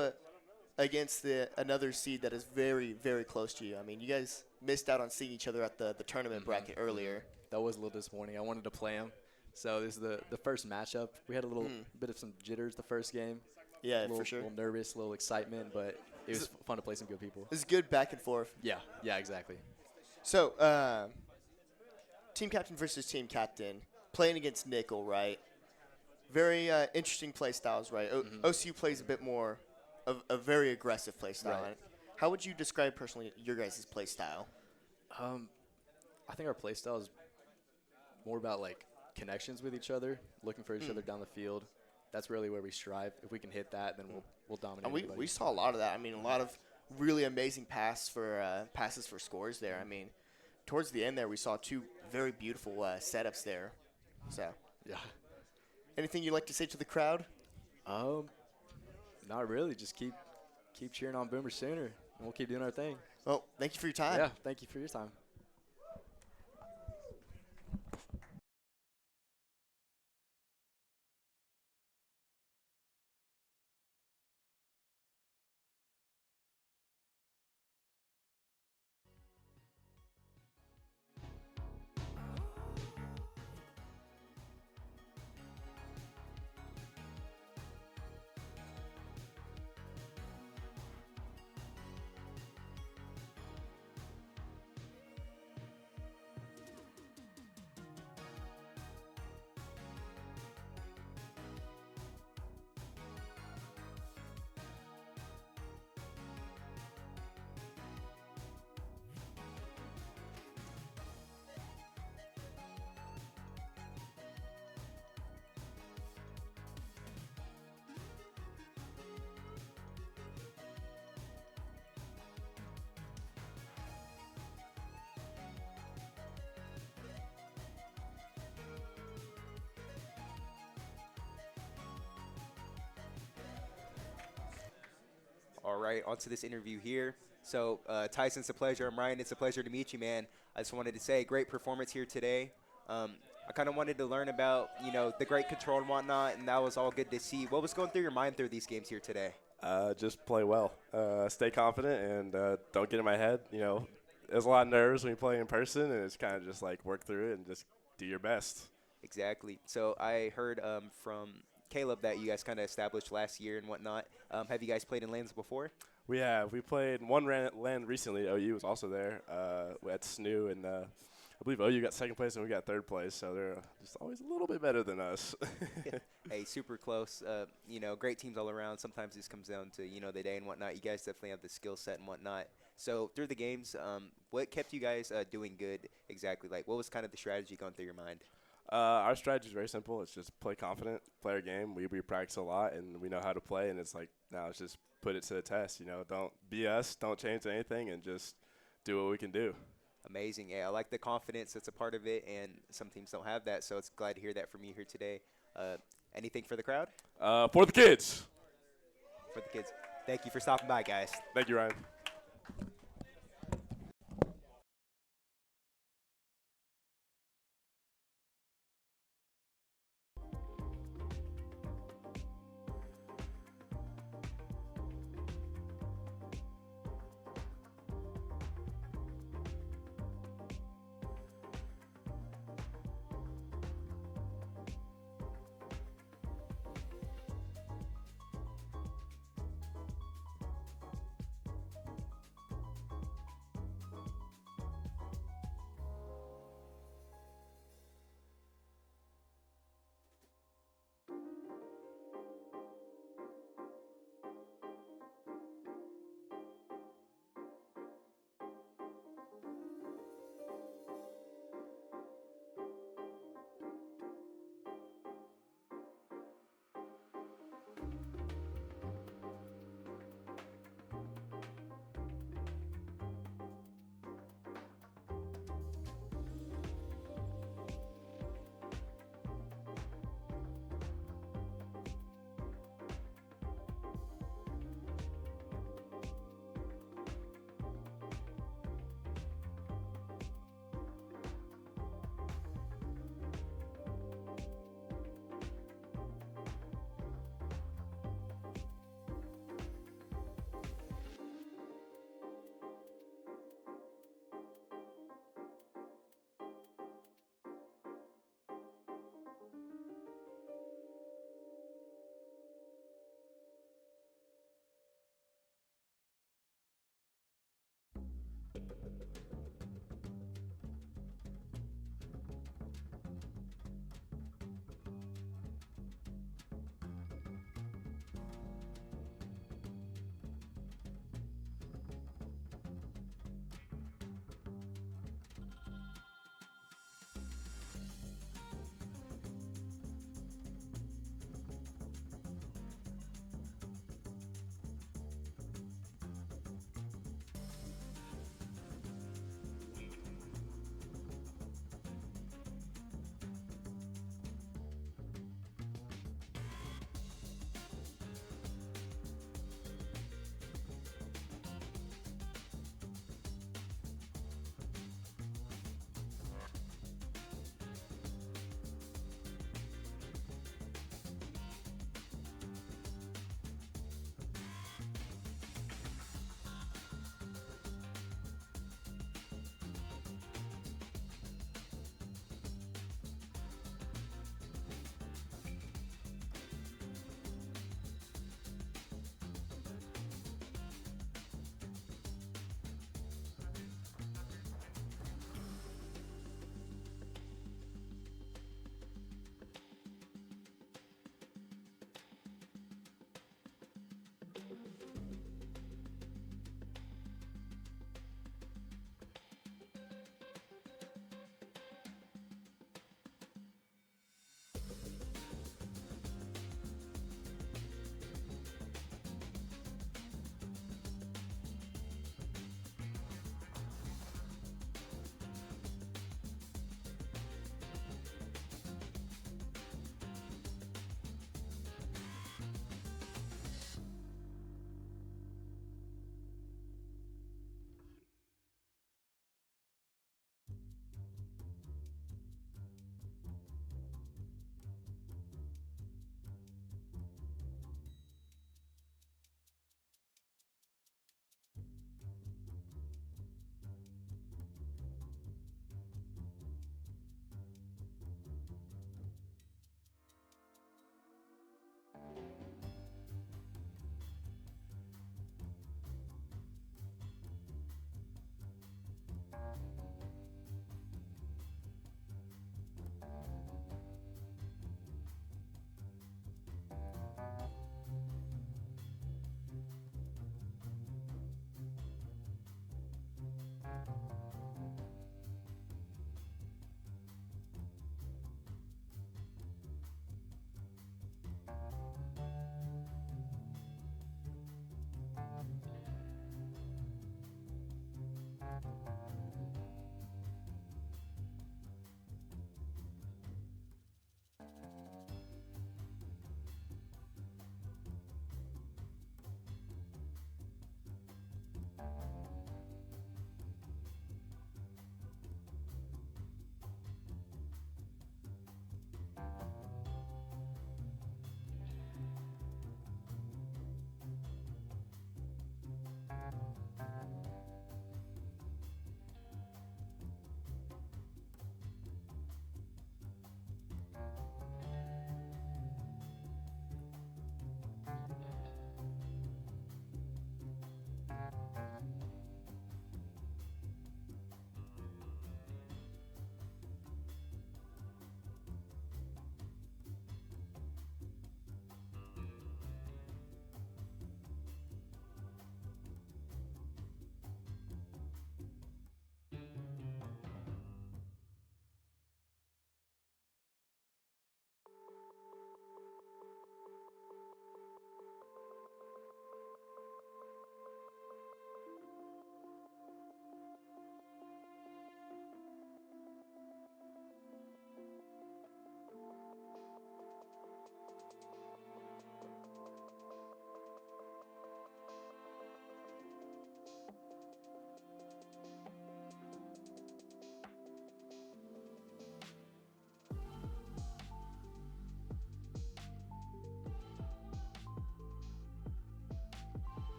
against another seed that is very, very close to you? I mean, you guys missed out on seeing each other at the tournament bracket earlier. That was a little disappointing. I wanted to play him. So this is the first matchup. We had a little bit of some jitters the first game. Yeah, for sure. A little nervous, a little excitement, but it was fun to play some good people. It's good back and forth. Yeah, exactly. So, team captain versus team captain, playing against Nickel, right? Very interesting play styles, right? OCU plays a bit more of a very aggressive play style. Right. How would you describe personally your guys' play style? I think our play style is more about like connections with each other, looking for each other down the field. That's really where we strive. If we can hit that, then we'll dominate. And we saw a lot of that. I mean, a lot of really amazing passes for scores there. I mean, towards the end there, we saw two very beautiful setups there. So, yeah. Anything you'd like to say to the crowd? Not really. Just keep cheering on Boomer Sooner, and we'll keep doing our thing. Well, thank you for your time. Yeah, thank you for your time. All right, on to this interview here. So, Tyson, it's a pleasure. I'm Ryan. It's a pleasure to meet you, man. I just wanted to say, great performance here today. I kind of wanted to learn about, the great control and whatnot, and that was all good to see. What was going through your mind through these games here today? Just play well, stay confident, and don't get in my head. There's a lot of nerves when you play in person, and it's kind of just like work through it and just do your best. Exactly. So I heard from Caleb that you guys kind of established last year and whatnot. Have you guys played in LANs before? We have. We played one LAN recently. OU was also there at SNU, and I believe OU got second place and we got third place, so they're just always a little bit better than us. Hey, super close. Great teams all around. Sometimes this comes down to, the day and whatnot. You guys definitely have the skill set and whatnot. So through the games, what kept you guys doing good exactly? Like, what was kind of the strategy going through your mind? Our strategy is very simple. It's just play confident, play our game. We practice a lot, and we know how to play, and it's like now it's just put it to the test. Don't be us, don't change anything, and just do what we can do. Amazing. Yeah, I like the confidence that's a part of it, and some teams don't have that, so it's glad to hear that from you here today. Anything for the crowd? For the kids. For the kids. Thank you for stopping by, guys. Thank you, Ryan.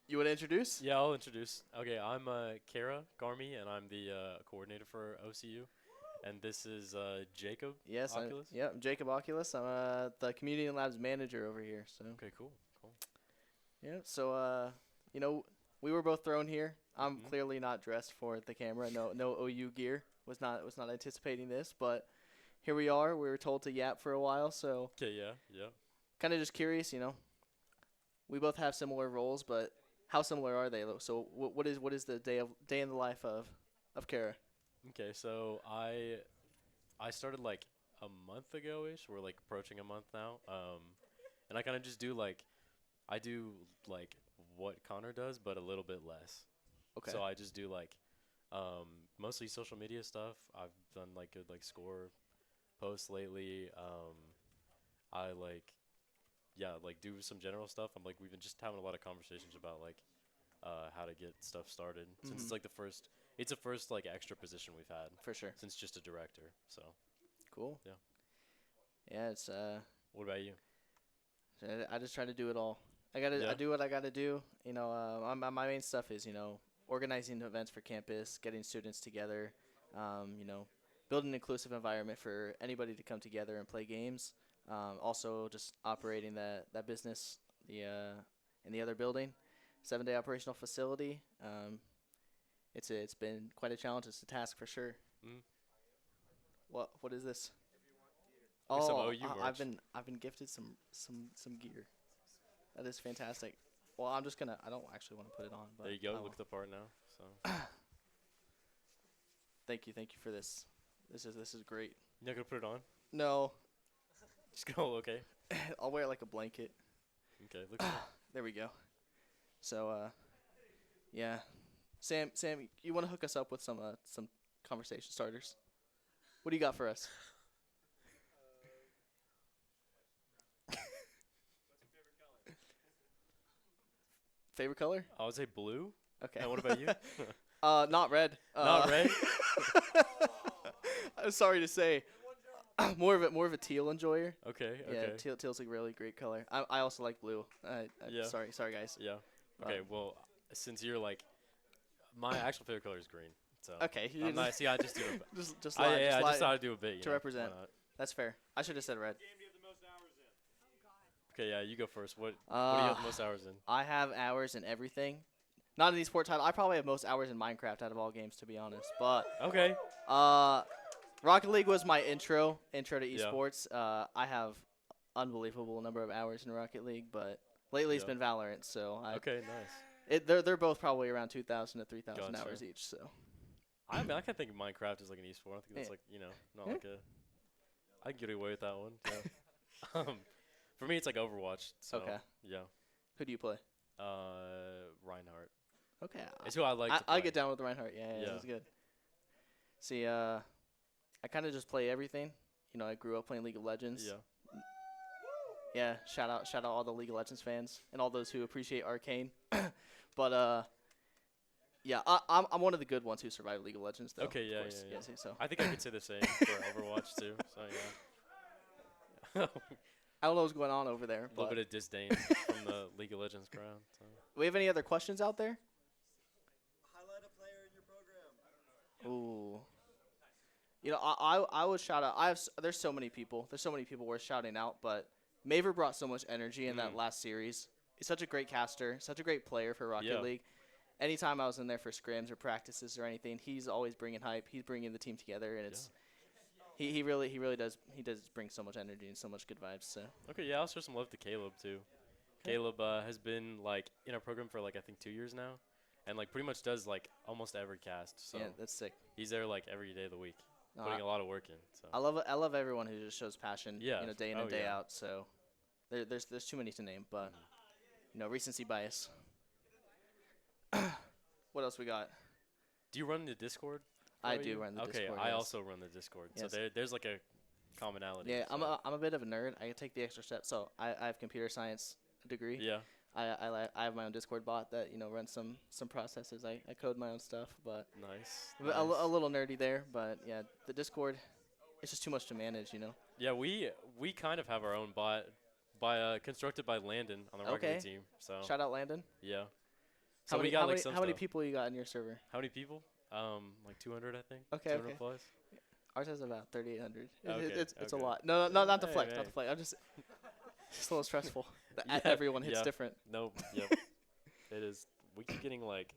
You want to introduce? Yeah, I'll introduce. Okay, I'm Kara Garmy, and I'm the coordinator for OCU. And this is Jacob Yes. Oculus. I'm Jacob Oculus. I'm the community and labs manager over here. So. Okay, cool. Yeah. So we were both thrown here. I'm clearly not dressed for the camera. No OU gear. Was not anticipating this, but here we are. We were told to yap for a while, so. Okay. Yeah. Kind of just curious, We both have similar roles, but how similar are they? So what is the day in the life of Kara? Okay, so I started like a month ago-ish. We're like approaching a month now. And I kind of just do I do what Connor does, but a little bit less. Okay. So I just do mostly social media stuff. I've done good score posts lately. I do some general stuff. We've been just having a lot of conversations about how to get stuff started since it's the first extra position we've had for sure since just a director. So cool. Yeah. Yeah, it's What about you? I just try to do it all. I do what I gotta do. My main stuff is organizing events for campus, getting students together, building an inclusive environment for anybody to come together and play games. Also just operating that business in the other building, 7-day operational facility. It's been quite a challenge. It's a task for sure. What is this? Some OU merch. I've been gifted some gear. That is fantastic. Well, I don't actually want to put it on. But there you go. Look the part now. So. Thank you for this. This is great. You're not gonna put it on? No. Just go. Okay. I'll wear it like a blanket. Okay. Look. There we go. So, yeah. Sam, you want to hook us up with some conversation starters? What do you got for us? Favorite color? I would say blue. Okay. And what about you? Not red. Not red? I'm sorry to say. More of a teal enjoyer. Okay. Yeah, teal's a really great color. I also like blue. Yeah. Sorry guys. Yeah. Okay. Well, since you're my actual favorite color is green. So okay. I'm not, see, I just do it. just lie. I just thought I'd do a bit to represent. That's fair. I should have said red. Okay, yeah, you go first. What do you have the most hours in? I have hours in everything. Not in esports title. I probably have most hours in Minecraft out of all games, to be honest. But okay. Rocket League was my intro to esports. Yeah. I have unbelievable number of hours in Rocket League, but lately it's been Valorant. So okay, nice. They're both probably around 2,000 to 3,000 hours each. So I mean, I can think of Minecraft as like an esport. I think that's not like a. I can get away with that one. So. For me, it's like Overwatch. So, okay. Yeah. Who do you play? Reinhardt. Okay. It's who I like to play. I get down with Reinhardt. Yeah, that's good. See, I kind of just play everything. I grew up playing League of Legends. Yeah. Yeah. Shout out all the League of Legends fans and all those who appreciate Arcane. But yeah, I'm one of the good ones who survived League of Legends, though. Okay. Yeah. So I think I could say the same for Overwatch too. So yeah. I don't know what's going on over there. A little bit of disdain from the League of Legends crowd. So. We have any other questions out there? Highlight a player in your program. Ooh. I would shout out. There's so many people. There's so many people worth shouting out. But Maver brought so much energy in that last series. He's such a great caster, such a great player for Rocket League. Anytime I was in there for scrims or practices or anything, he's always bringing hype. He's bringing the team together, and it's. He really does. He does bring so much energy and so much good vibes. So. Okay, yeah, I'll show some love to Caleb too. Okay. Caleb has been in our program for I think 2 years now, and pretty much does almost every cast. So yeah, that's sick. He's there every day of the week, putting a lot of work in. So I love everyone who just shows passion. Yeah. Day in and day out. So there's too many to name, but recency bias. What else we got? Do you run the Discord? I do run the Discord. Okay, I also run the Discord. Yes. So there's a commonality. Yeah, so. I'm a bit of a nerd. I take the extra step. So I have computer science degree. Yeah. I have my own Discord bot that runs some processes. I code my own stuff, but nice. A little nerdy there. But yeah, the Discord. it's just too much to manage, you know. Yeah, we kind of have our own bot, constructed by Landon on the marketing Okay. team. So Shout out Landon. yeah. How So many, we got how like many, some how many stuff. people you got in your server? How many people? Like 200, I think. Okay, 200 okay. plus. Ours has about 3,800. Okay, It's a okay. lot. No, not the Hey, flex, hey. not the flex. I'm just it's a little stressful. Yeah, Everyone hits yeah. different. No, yep. It is. We keep getting like,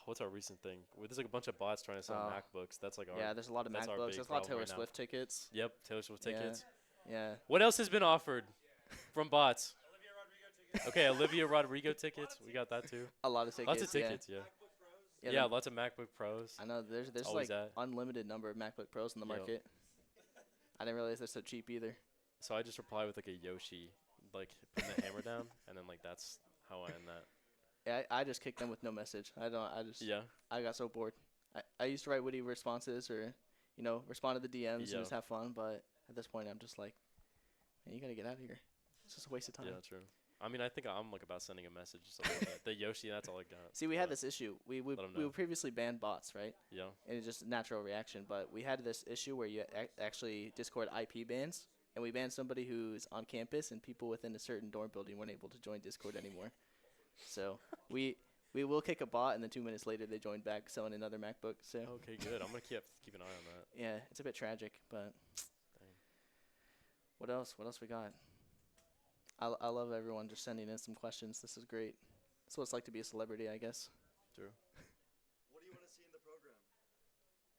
what's our recent thing? There's like a bunch of bots trying to sell Oh. MacBooks. That's like our. Yeah, there's a lot of that's our MacBooks. big There's a lot of problem Taylor right now. Swift tickets. Yep, Taylor Swift Yeah. tickets. Yeah. What else has been offered from bots? Okay, Olivia Rodrigo tickets. We got that too. A lot of tickets. Lots of tickets, yeah. Yeah, Yeah, them- lots of MacBook Pros. I know there's Always like that. unlimited number of MacBook Pros in the Yep. market. I didn't realize they're so cheap either. So I just reply with like a Yoshi, like putting the hammer down, and then like that's how I end that. Yeah, I just kicked them with no message. I Yeah. I got so bored. I used to write witty responses or, respond to the DMs and Yeah. just have fun. But at this point, I'm just like, man, you gotta get out of here. It's just a waste of time. Yeah, true. I mean, I think I'm like about sending a message just a little bit. The Yoshi, that's all I got. See, we had but this issue. We let 'em we know. previously banned bots, right? Yeah. And it's just a natural reaction. But we had this issue where you actually Discord IP bans, and we banned somebody who's on campus, and people within a certain dorm building weren't able to join Discord anymore. So we will kick a bot, and then 2 minutes later they joined back selling another MacBook. So Okay, good. I'm gonna keep an eye on that. yeah, it's a bit tragic, but Dang. what else? What else we got? I love everyone just sending in some questions. This is great. That's what it's like to be a celebrity, I guess. True. What do you want to see in the program?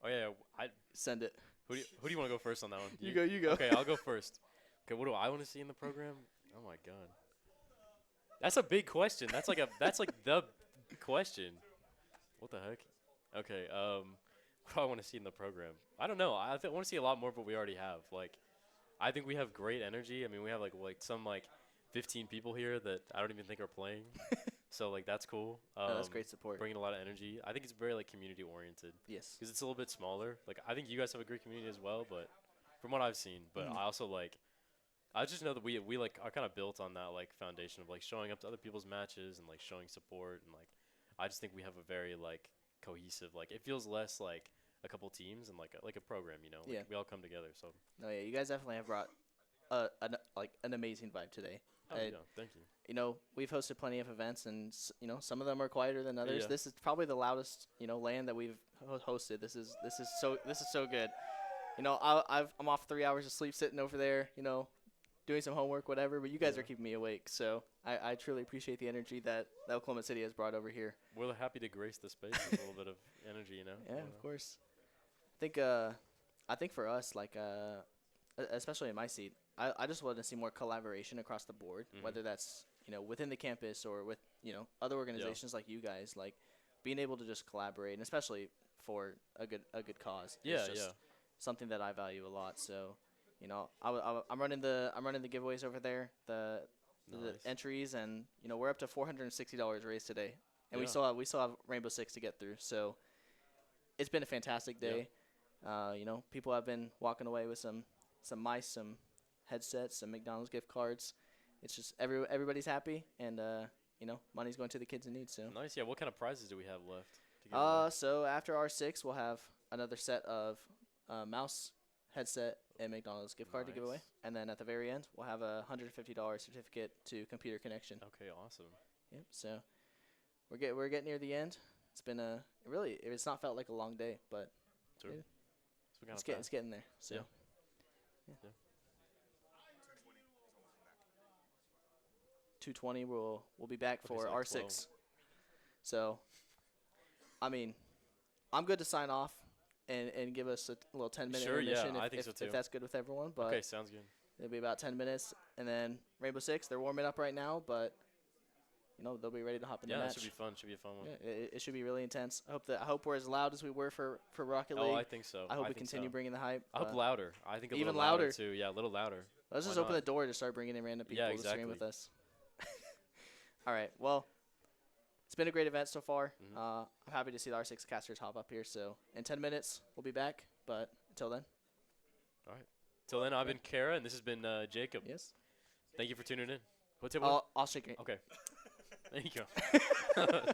Oh yeah, I. Send it. Who do you want to go first on that one? You go, you go. Okay, I'll go first. Okay, what do I want to see in the program? Oh my god. That's a big question. That's like the question. What the heck? Okay, what do I want to see in the program? I don't know. I want to see a lot more of what we already have. Like, I think we have great energy. I mean, we have like some 15 people here that I don't even think are playing. So like that's cool. No, that's great support. Bringing a lot of energy. I think it's very like community oriented. Yes. Because it's a little bit smaller. Like I think you guys have a great community as well, but from what I've seen, but I also I just know that we like are kind of built on that like foundation of like showing up to other people's matches and like showing support, and like I just think we have a very like cohesive, like it feels less like a couple teams and like a program, you know. Like, Yeah. we all come together. So No, yeah, you guys definitely have brought an amazing vibe today. yeah, thank you. You know, we've hosted plenty of events, and some of them are quieter than others. Yeah. This is probably the loudest land that we've hosted. This is so good. You know, I'm off 3 hours of sleep sitting over there. You know, doing some homework, whatever. But you guys are keeping me awake, so I truly appreciate the energy that Oklahoma City has brought over here. We're happy to grace the space with a little bit of energy, you know. Yeah, of course. I think for us, especially in my seat, I just want to see more collaboration across the board, whether that's within the campus or with other organizations like you guys, like being able to just collaborate, and especially for a good cause. Yeah, is just something that I value a lot. So, I'm running the giveaways over there, the entries, and we're up to $460 raised today, and we still have Rainbow Six to get through. So it's been a fantastic day. People have been walking away with some mice, some headsets, some McDonald's gift cards. It's just everybody's happy, and money's going to the kids in need. So Nice. Yeah. What kind of prizes do we have left? To give away? so after R6, we'll have another set of mouse, headset, and McDonald's gift card to give away, Nice. and then at the very end, we'll have a $150 certificate to Computer Connection. Okay. Awesome. Yep. So we're getting near the end. It's been it's not felt like a long day, but True. yeah, So we got it's getting there. So. Yeah. Yeah. Yeah. 220. We'll be back Okay, for so like R6. 12. So, I mean, I'm good to sign off and give us a little 10-minute Sure, yeah, intermission I think so too. if that's good with everyone. But Okay, sounds good. it'll be about 10 minutes, and then Rainbow Six. They're warming up right now, but they'll be ready to hop in the Yeah, match. it should be fun. Should be a fun one. Yeah, it should be really intense. I hope we're as loud as we were for Rocket League. Oh, I think so. I hope we think continue so. bringing the hype. I hope louder. I think a even little louder louder too. Yeah, a little louder. Let's Why just open not? the door to start bringing in random people Yeah, to stream exactly. with us. All right. Well, it's been a great event so far. I'm happy to see the R6 casters hop up here. So in 10 minutes, we'll be back. But until then. All right. Till then, I've been Kara, and this has been Jacob. Yes. Thank you for tuning in. What's it? I'll shake it. Okay. There you go.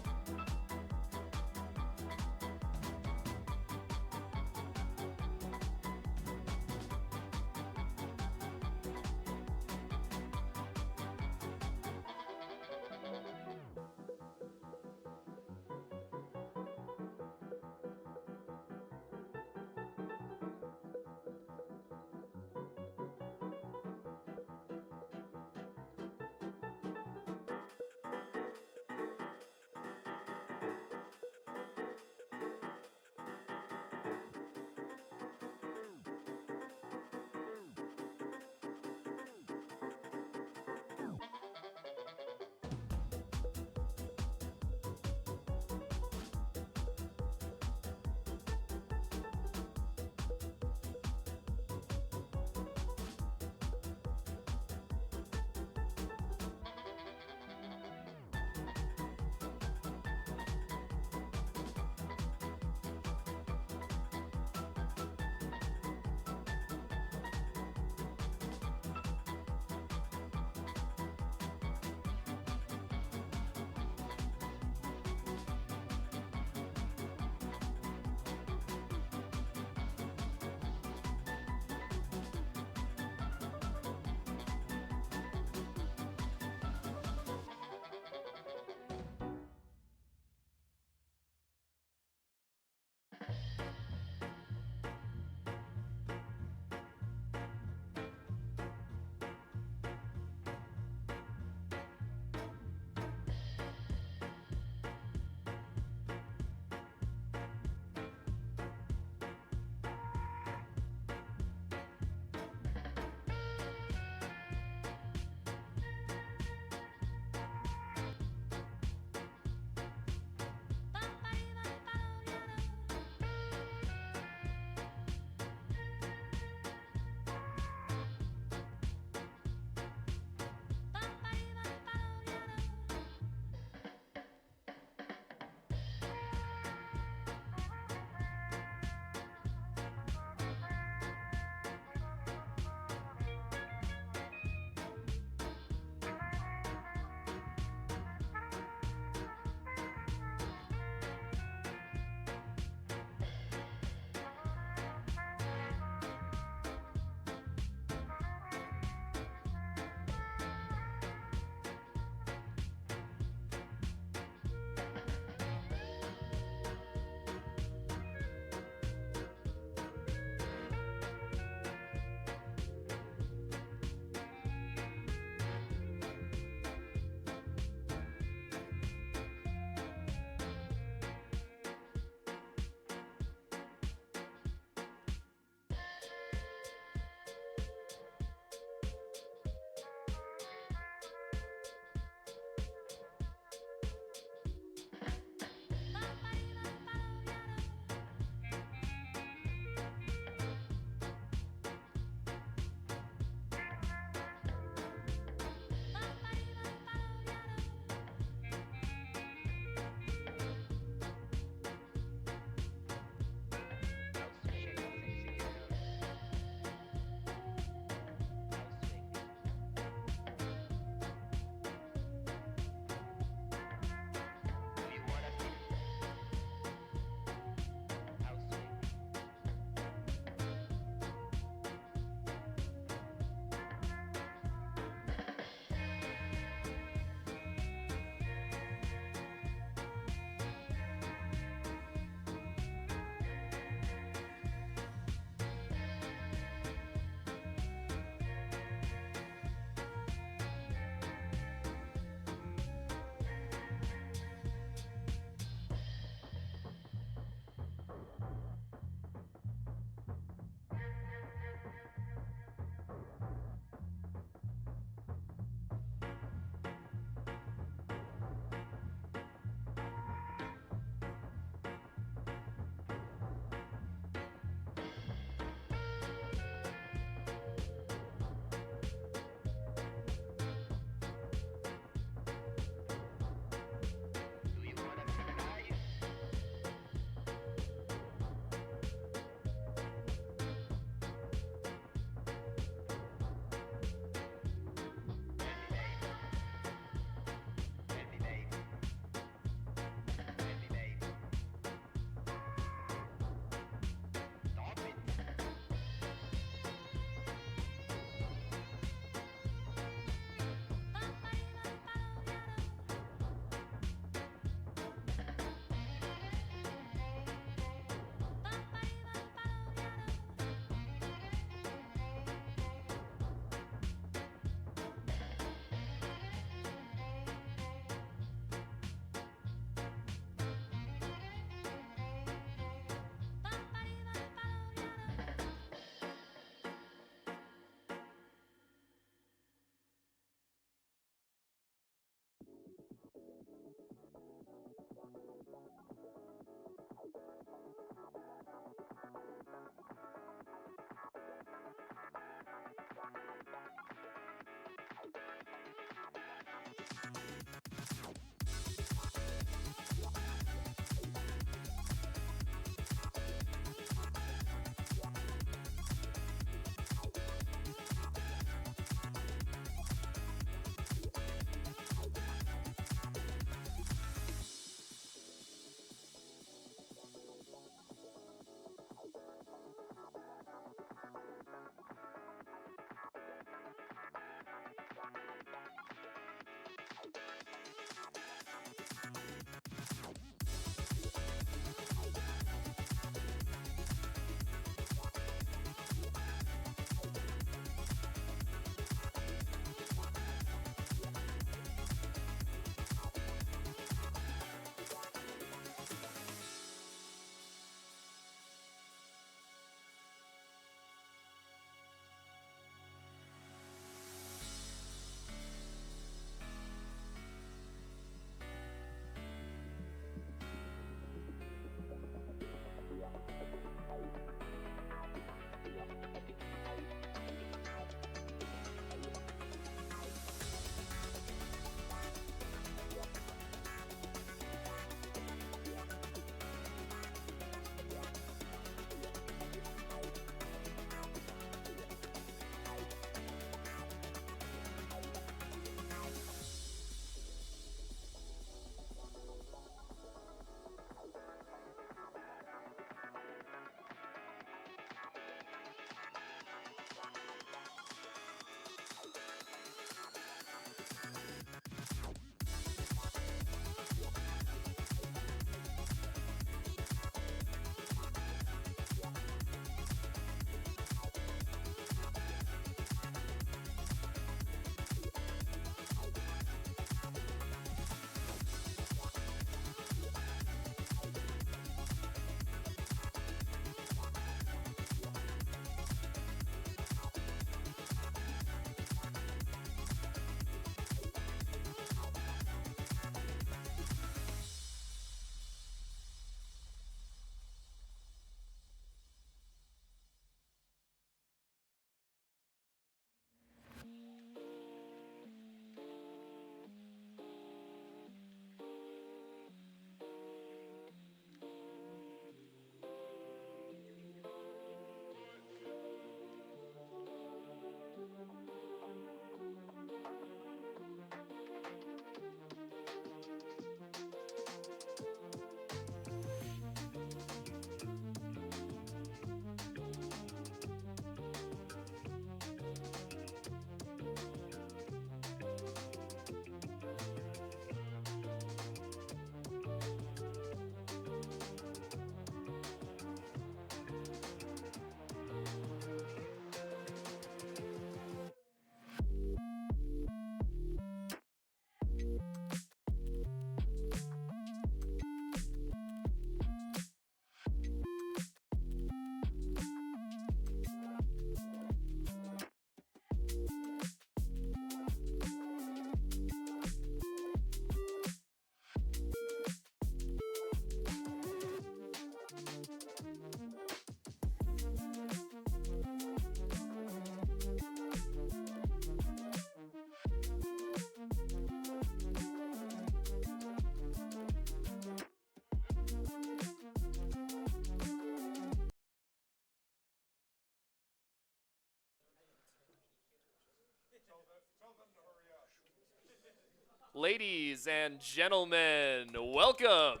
Ladies and gentlemen, welcome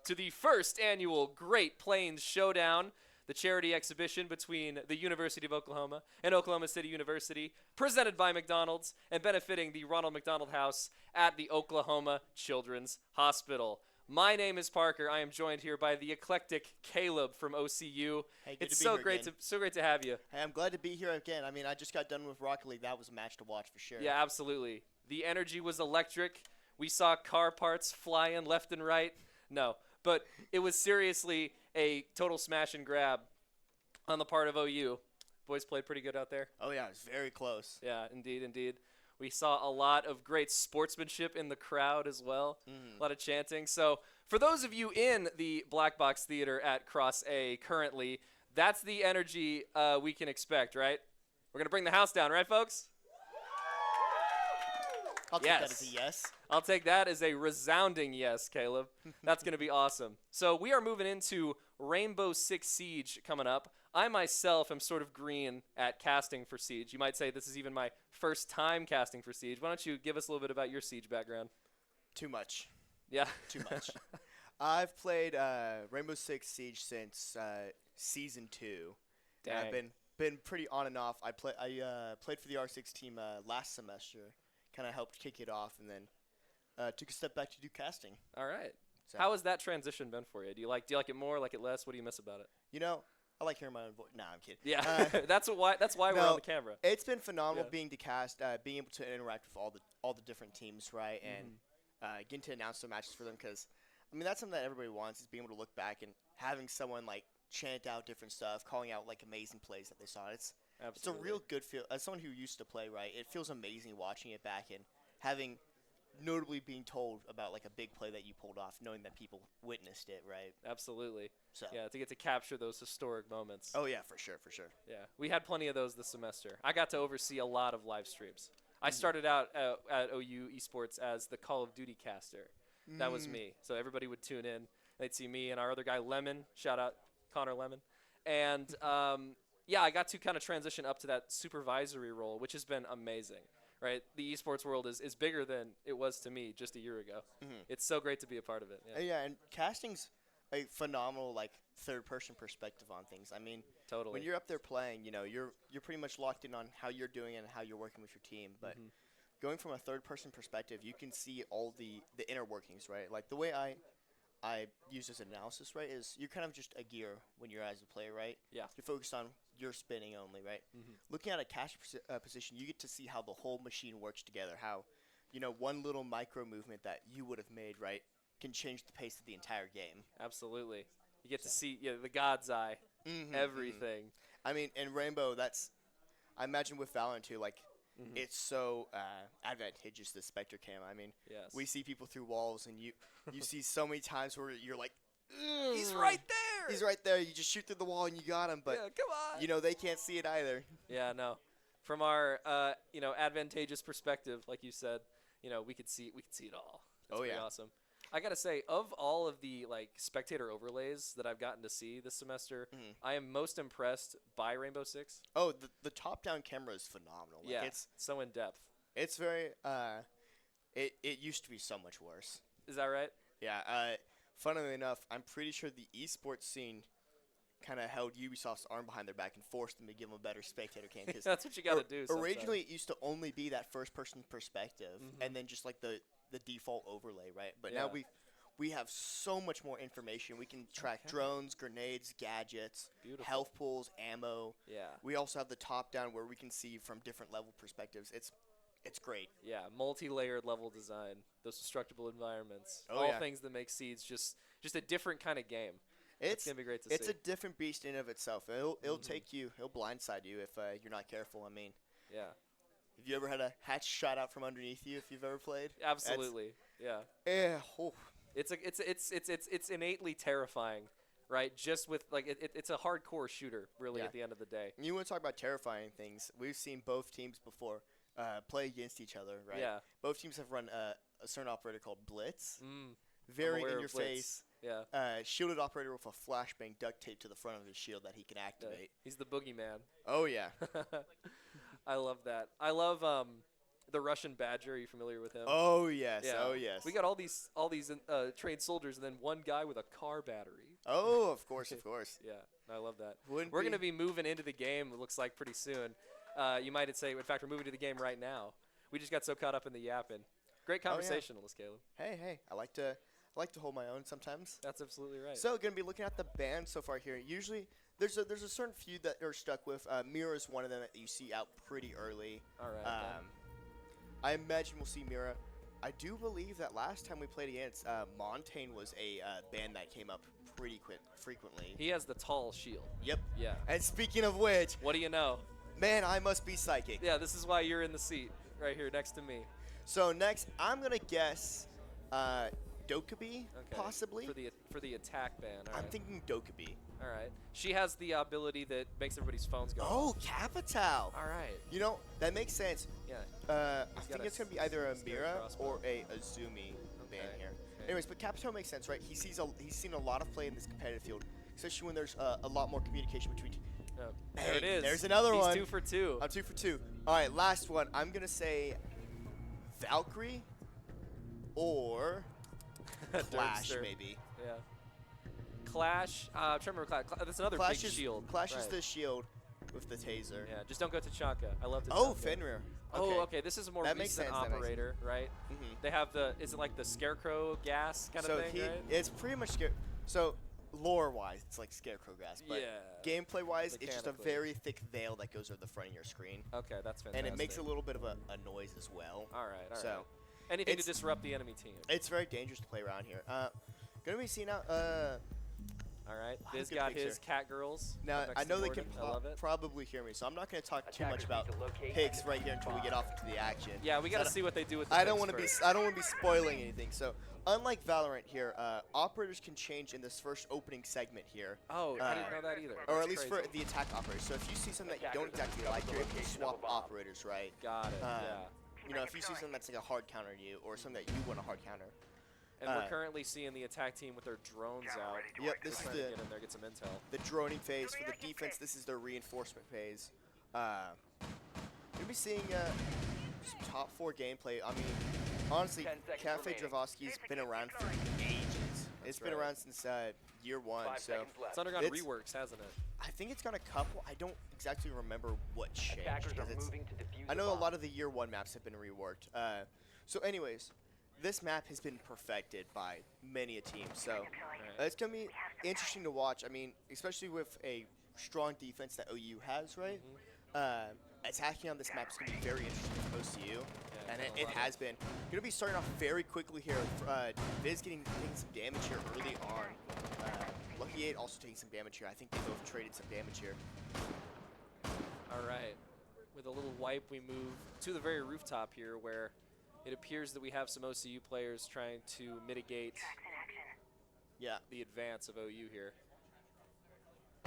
to the first annual Great Plains Showdown, the charity exhibition between the University of Oklahoma and Oklahoma City University, presented by McDonald's and benefiting the Ronald McDonald House at the Oklahoma Children's Hospital. My name is Parker. I am joined here by the eclectic Caleb from OCU. Hey, good it's to be so here great again. so great to have you. Hey, I'm glad to be here again. I mean, I just got done with Rocket League. That was a match to watch for sure. Yeah, absolutely. The energy was electric. We saw car parts flying left and right. No, but it was seriously a total smash and grab on the part of OU. Boys played pretty good out there. Oh, yeah, it was very close. Yeah, indeed, indeed. We saw a lot of great sportsmanship in the crowd as well. A lot of chanting. So for those of you in the Black Box Theater at Cross A currently, that's the energy we can expect, right? We're going to bring the house down, right, folks? I'll take that as a yes. I'll take that as a resounding yes, Caleb. That's going to be awesome. So we are moving into Rainbow Six Siege coming up. I myself am sort of green at casting for Siege. You might say this is even my first time casting for Siege. Why don't you give us a little bit about your Siege background? Too much. Yeah. Too much. I've played Rainbow Six Siege since Season 2. And I've been pretty on and off. I played for the R6 team last semester. Kind of helped kick it off, and then took a step back to do casting. All right. So. How has that transition been for you? Do you like it more, like it less? What do you miss about it? You know, I like hearing my own voice. Nah, I'm kidding. Yeah, that's why we're on the camera. It's been phenomenal being to cast, being able to interact with all the different teams, right, and getting to announce some matches for them. Because I mean, that's something that everybody wants, is being able to look back and having someone like chant out different stuff, calling out like amazing plays that they saw. It's a real good feel. As someone who used to play, right, it feels amazing watching it back and having notably being told about like a big play that you pulled off, knowing that people witnessed it, right? Absolutely. So yeah, to get to capture those historic moments. Oh yeah, for sure. Yeah, we had plenty of those this semester. I got to oversee a lot of live streams. I started out at OU Esports as the Call of Duty caster. That was me. So everybody would tune in. They'd see me and our other guy Lemon. Shout out Connor Lemon. And yeah, I got to kind of transition up to that supervisory role, which has been amazing. Right, the esports world is bigger than it was to me just a year ago. It's so great to be a part of it. Yeah, and casting's a phenomenal like third-person perspective on things. I mean, totally. When you're up there playing, you know, you're pretty much locked in on how you're doing and how you're working with your team. But going from a third-person perspective, you can see all the inner workings, right? Like the way I use this analysis, right, is you're kind of just a gear when you're as a player, right? Yeah. You're focused on your spinning only, right? Looking at a cash position, you get to see how the whole machine works together, how, you know, one little micro movement that you would have made, right, can change the pace of the entire game. Absolutely. You get to see the God's eye, everything. I mean, in Rainbow, I imagine with Valorant too, like, it's so advantageous, the Spectre cam. I mean, we see people through walls, and you see so many times where you're like, he's right there. He's right there. You just shoot through the wall and you got him. But come on. You know, they can't see it either. Yeah, no. From our advantageous perspective, like you said, you know, we could see it all. That's pretty awesome. I gotta say, of all of the like spectator overlays that I've gotten to see this semester, I am most impressed by Rainbow Six. Oh, the top-down camera is phenomenal. Like, yeah, it's so in depth. It's very. It used to be so much worse. Is that right? Yeah. Funnily enough, I'm pretty sure the esports scene kind of held Ubisoft's arm behind their back and forced them to give them a better spectator cam. That's what you got to do. Originally, it used to only be that first-person perspective, and then just like the default overlay, right? But now we have so much more information. We can track drones, grenades, gadgets, health pools, ammo. Yeah. We also have the top-down where we can see from different level perspectives. It's great. Yeah, multi-layered level design, those destructible environments, things that make Seeds just a different kind of game. It's gonna be great to see. It's a different beast in of itself. It'll take you. It'll blindside you if you're not careful. I mean, yeah. Have you ever had a hatch shot out from underneath you? If you've ever played, absolutely. Yeah. Yeah. Oh. It's innately terrifying, right? Just with like it's a hardcore shooter, really. At the end of the day. You want to talk about terrifying things? We've seen both teams before. Play against each other, right? Yeah. Both teams have run a certain operator called Blitz. Very in your face. Yeah. Shielded operator with a flashbang duct taped to the front of his shield that he can activate. He's the boogeyman. Oh yeah. I love that. I love the Russian Badger. Are you familiar with him? Oh yes, Yeah. oh yes. We got all these trained soldiers, and then one guy with a car battery. Oh, of course, of course. Yeah, I love that. Wouldn't We're be- going to be moving into the game, it looks like, pretty soon. You might say, in fact, we're moving to the game right now. We just got so caught up in the yapping. Great Oh, yeah. conversationalist, Caleb. Hey, I like to hold my own sometimes. That's absolutely right. So, gonna be looking at the band so far here. Usually, there's a certain few that are stuck with. Mira is one of them that you see out pretty early. All right. I imagine we'll see Mira. I do believe that last time we played against Montaigne was a band that came up pretty frequently. He has the tall shield. Yep. Yeah. And speaking of which, what do you know? Man, I must be psychic. Yeah, this is why you're in the seat right here next to me. So next, I'm gonna guess Dokkaebi, possibly. For the attack ban. All I'm right. thinking Dokkaebi. All right. She has the ability that makes everybody's phones go Oh, off. Capital. All right. You know, that makes sense. Yeah. I He's think got it's a going to be either a scary Mira crossbow. or a Azumi band here. okay. Anyways, but Capital makes sense, right? He's seen a lot of play in this competitive field, especially when there's a lot more communication between. Oh, Hey, there it is. There's another He's one. 2 for 2. I'm 2 for 2. All right, last one. I'm going to say Valkyrie or Clash, Derpster. maybe. Yeah. Clash. I'm trying to remember Clash. That's another Clash big is, shield. Clash is Right. the shield with the taser. Yeah, just don't go to Tachanka. I love Tachanka. Oh, Fenrir. Oh, okay. This is a more That makes recent sense, that makes operator, right? Mhm. They have is it like the Scarecrow gas kind So of thing, right? it's pretty much so lore-wise, it's like Scarecrow gas, but Yeah. gameplay-wise, it's just a Mechanically. very thick veil that goes over the front of your screen. Okay, that's fantastic. And it makes a little bit of a noise as well. All right, all so right. Anything to it's- disrupt the enemy team. It's very dangerous to play around here. Gonna be seeing out. All right, Wow, Biz good got picture. his cat girls. Now up next I know to they Gordon. can I love it. probably hear me, so I'm not gonna talk too much about picks right here until we get off into the action. Yeah, we gotta So see what they do with the I don't picks want to be. first. I don't want to be spoiling anything. So unlike Valorant here, operators can change in this first opening segment here. Oh, I didn't know that either. Or That's at least crazy. for the attack operators. So if you see something that you don't exactly like, you're able to swap operators, right? Got it. Yeah. You know, if you see something that's like a hard counter to you, or something that you want a hard counter. And we're currently seeing the attack team with their drones out. Yep, this is They're trying to the get in there, get some intel. the droning phase. For the defense, this is their reinforcement phase. You'll be seeing some top 4 gameplay. I mean, honestly, Cafe Dravosky's been around for ages. It's been right. around since year 1, so It's undergone reworks, hasn't it? I think it's got a couple. I don't exactly remember what changed. 'Cause it's, I know a lot of the year 1 maps have been reworked. So anyways, this map has been perfected by many a team, so it's going to be interesting to watch. I mean, especially with a strong defense that OU has, right? Attacking on this map is going to be very interesting for OCU, and it has been. Going to be starting off very quickly here. Viz taking some damage here early on. Lucky 8 also taking some damage here. I think they both traded some damage here. All right. With a little wipe, we move to the very rooftop here where it appears that we have some OCU players trying to mitigate the advance of OU here.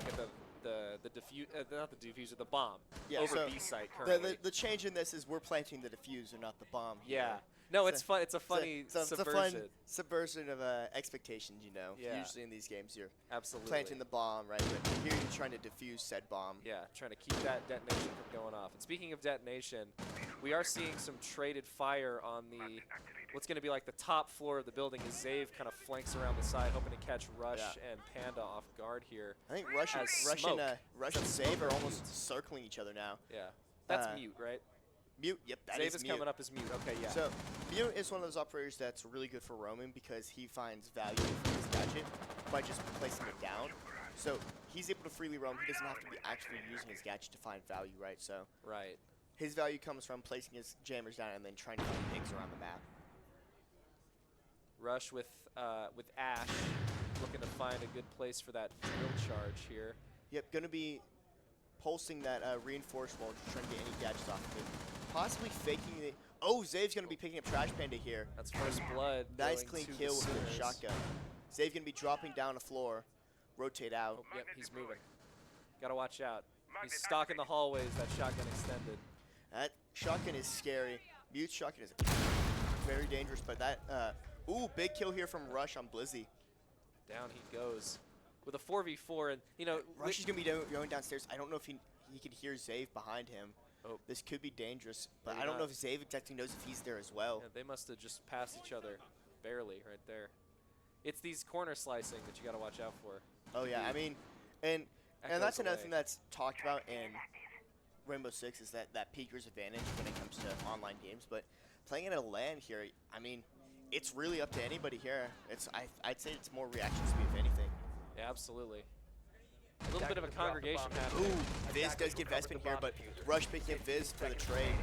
Get not the diffuser, the bomb over so B site currently. the change in this is we're planting the diffuser, not the bomb. Yeah. here. No, it's fun. It's a funny it's a subversion. fun subversion of expectations, you know. Yeah. Usually in these games, you're Absolutely. planting the bomb, right? But here you're trying to defuse said bomb. Yeah, trying to keep that detonation from going off. And speaking of detonation, we are seeing some traded fire on the what's going to be like the top floor of the building as Zave kind of flanks around the side, hoping to catch Rush and Panda off guard here. I think Rush and Save are almost circling each other now. Yeah. That's Mute, right? Mute, yep, that Zave is is Mute. coming up as Mute. Okay, yeah. So, Mute is one of those operators that's really good for roaming because he finds value from his gadget by just placing it down. So, he's able to freely roam. He doesn't have to be actually using his gadget to find value, right? So, his value comes from placing his jammers down and then trying to find pigs around the map. Rush with Ash looking to find a good place for that field charge here. Yep, going to be pulsing that reinforced wall, just trying to get any gadgets off of it. Possibly faking the... Oh, Zave's going to be picking up Trash Panda here. That's first blood. Nice going clean to the kill with the Sooners. shotgun. Zave going to be dropping down the floor, rotate out. Oh, yep, he's moving. Got to watch out. He's stalking the hallways, that shotgun extended. That shotgun is scary. Mute's shotgun is very dangerous, but that... ooh, big kill here from Rush on Blizzy. Down he goes. With a 4v4, and, you know... Rush is going to be going downstairs. I don't know if he can hear Zave behind him. Oh. This could be dangerous, but Maybe I don't know not. if Zave exactly knows if he's there as well. Yeah, they must have just passed each other barely right there. It's these corner slicing that you got to watch out for. Oh yeah, I mean, and That that's goes another away. thing that's talked about in Rainbow Six is that peeker's advantage when it comes to online games. But playing at a LAN here, I mean, it's really up to anybody here. I'd say it's more reaction speed if anything. Yeah, absolutely. A little bit of a congregation happening. Ooh, Viz does get Vespin here, but Rush picking up Viz for the trade.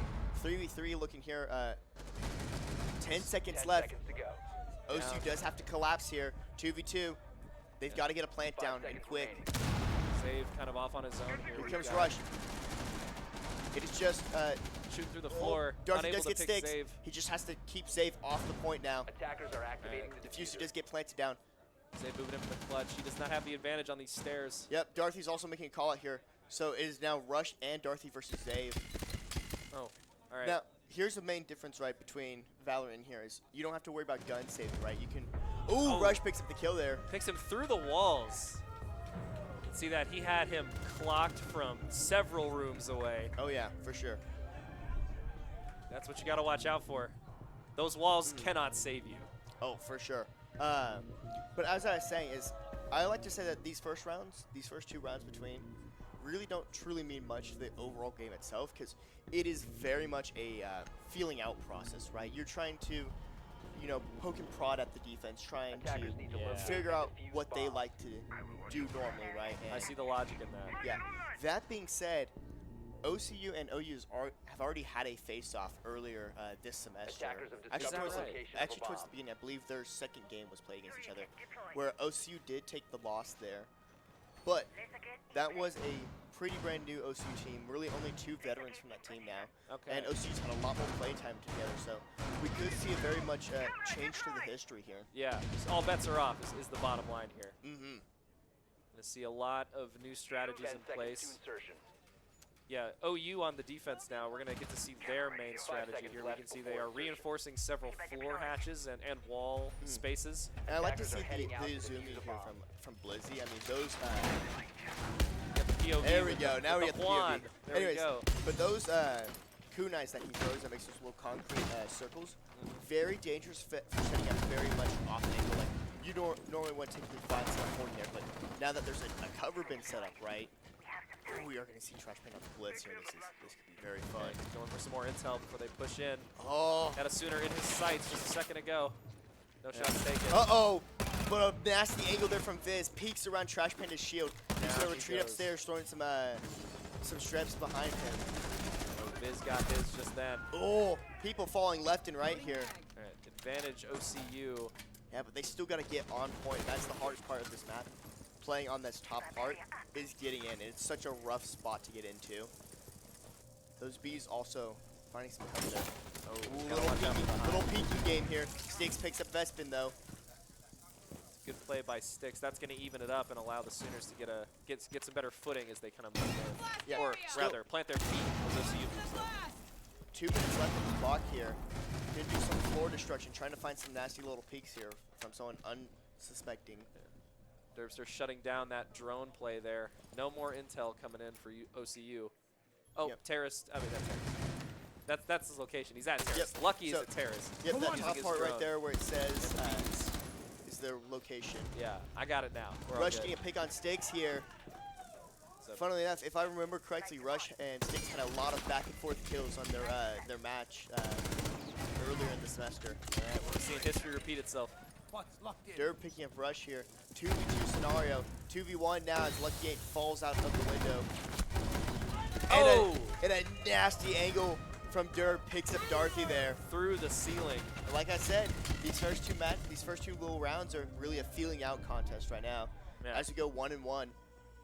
3v3 looking here. 10 seconds left. OSU does have to collapse here. 2v2. They've got to get a plant down and quick. Save kind of off on his own here. Here We've comes got Rush. It is just shooting through the floor. Darcy unable does to get pick sticks. Save. He just has to keep Save off the point now. Attackers are activating the Diffuser does get planted down. Save moving in for the clutch. He does not have the advantage on these stairs. Yep, Dorothy's also making a call out here. So it is now Rush and Dorothy versus Zave. Oh, all right. Now, here's the main difference, right, between VALORANT here is you don't have to worry about gun saving, right? You can. Ooh, Rush picks up the kill there. Picks him through the walls. See that? He had him clocked from several rooms away. Oh, yeah, for sure. That's what you got to watch out for. Those walls cannot save you. Oh, for sure. But as I was saying, I like to say that these first two rounds between, really don't truly mean much to the overall game itself because it is very much a feeling out process, right? You're trying to, poke and prod at the defense, trying to figure out what they like to do normally, right? I see the logic in that. Yeah. That being said, OCU and OU's have already had a face-off earlier this semester. Actually, towards the beginning, I believe their second game was played against each other, where OCU did take the loss there. But that was a pretty brand new OCU team. Really, only 2 veterans from that team now. Okay. And OCU's had a lot more playtime together, so we could see a very much change to the history here. Yeah, just all bets are off is the bottom line here. Mm-hmm. Gonna see a lot of new strategies in place. Yeah, OU on the defense now, we're going to get to see their main strategy here. We can see they are reinforcing several floor hatches and wall spaces. And I like to see the zoom in here from Blizzy. I mean, those... POV there we go. Now we get the Juan. POV. There Anyways, we go. but those kunais that he throws that makes those little concrete circles, very dangerous fit for setting up very much off an angle. Like, you don't normally want to typically find someone holding there, but now that there's a cover been set up, right? We are going to see Trash Paint on the blitz here. This could be very fun. He's going for some more intel before they push in. Oh. Had a Sooner in his sights just a second ago. No shots taken. Uh-oh. But a nasty angle there from Viz. Peeks around Trash Panda's shield. He's going to retreat upstairs, throwing some straps behind him. Oh, Viz got his just then. Oh, people falling left and right here. All right, advantage OCU. Yeah, but they still got to get on point. That's the hardest part of this map. Playing on this top part is getting in. It's such a rough spot to get into. Those Bs also finding some cover there. Oh, little peeking game here. Sticks picks up Vespin though. Good play by Sticks. That's going to even it up and allow the Sooners to get some better footing as they kind of move there. Yeah. Or rather, plant their feet as OCU moves there. 2 minutes left on the clock here. Gonna do some floor destruction, trying to find some nasty little peeks here from someone unsuspecting. Derbster shutting down that drone play there. No more intel coming in for OCU. Oh, Terrace. I mean, that's his location. He's at Terrace. Lucky is at Terrace. Yep, that Using top his part right drone. there where it says is their location. Yeah, I got it now. We're all Rush good. getting a pick on Sticks here. So Funnily enough, if I remember correctly, Rush and Sticks had a lot of back and forth kills on their match earlier in the semester. All right, we're seeing history repeat itself. Derb picking up Rush here. 2v2 scenario. 2v1 now as Lucky 8 falls out of the window. And a nasty angle from Derb picks up Dorothy there. Through the ceiling. Like I said, these first two little rounds are really a feeling out contest right now. Yeah. As we go 1-1.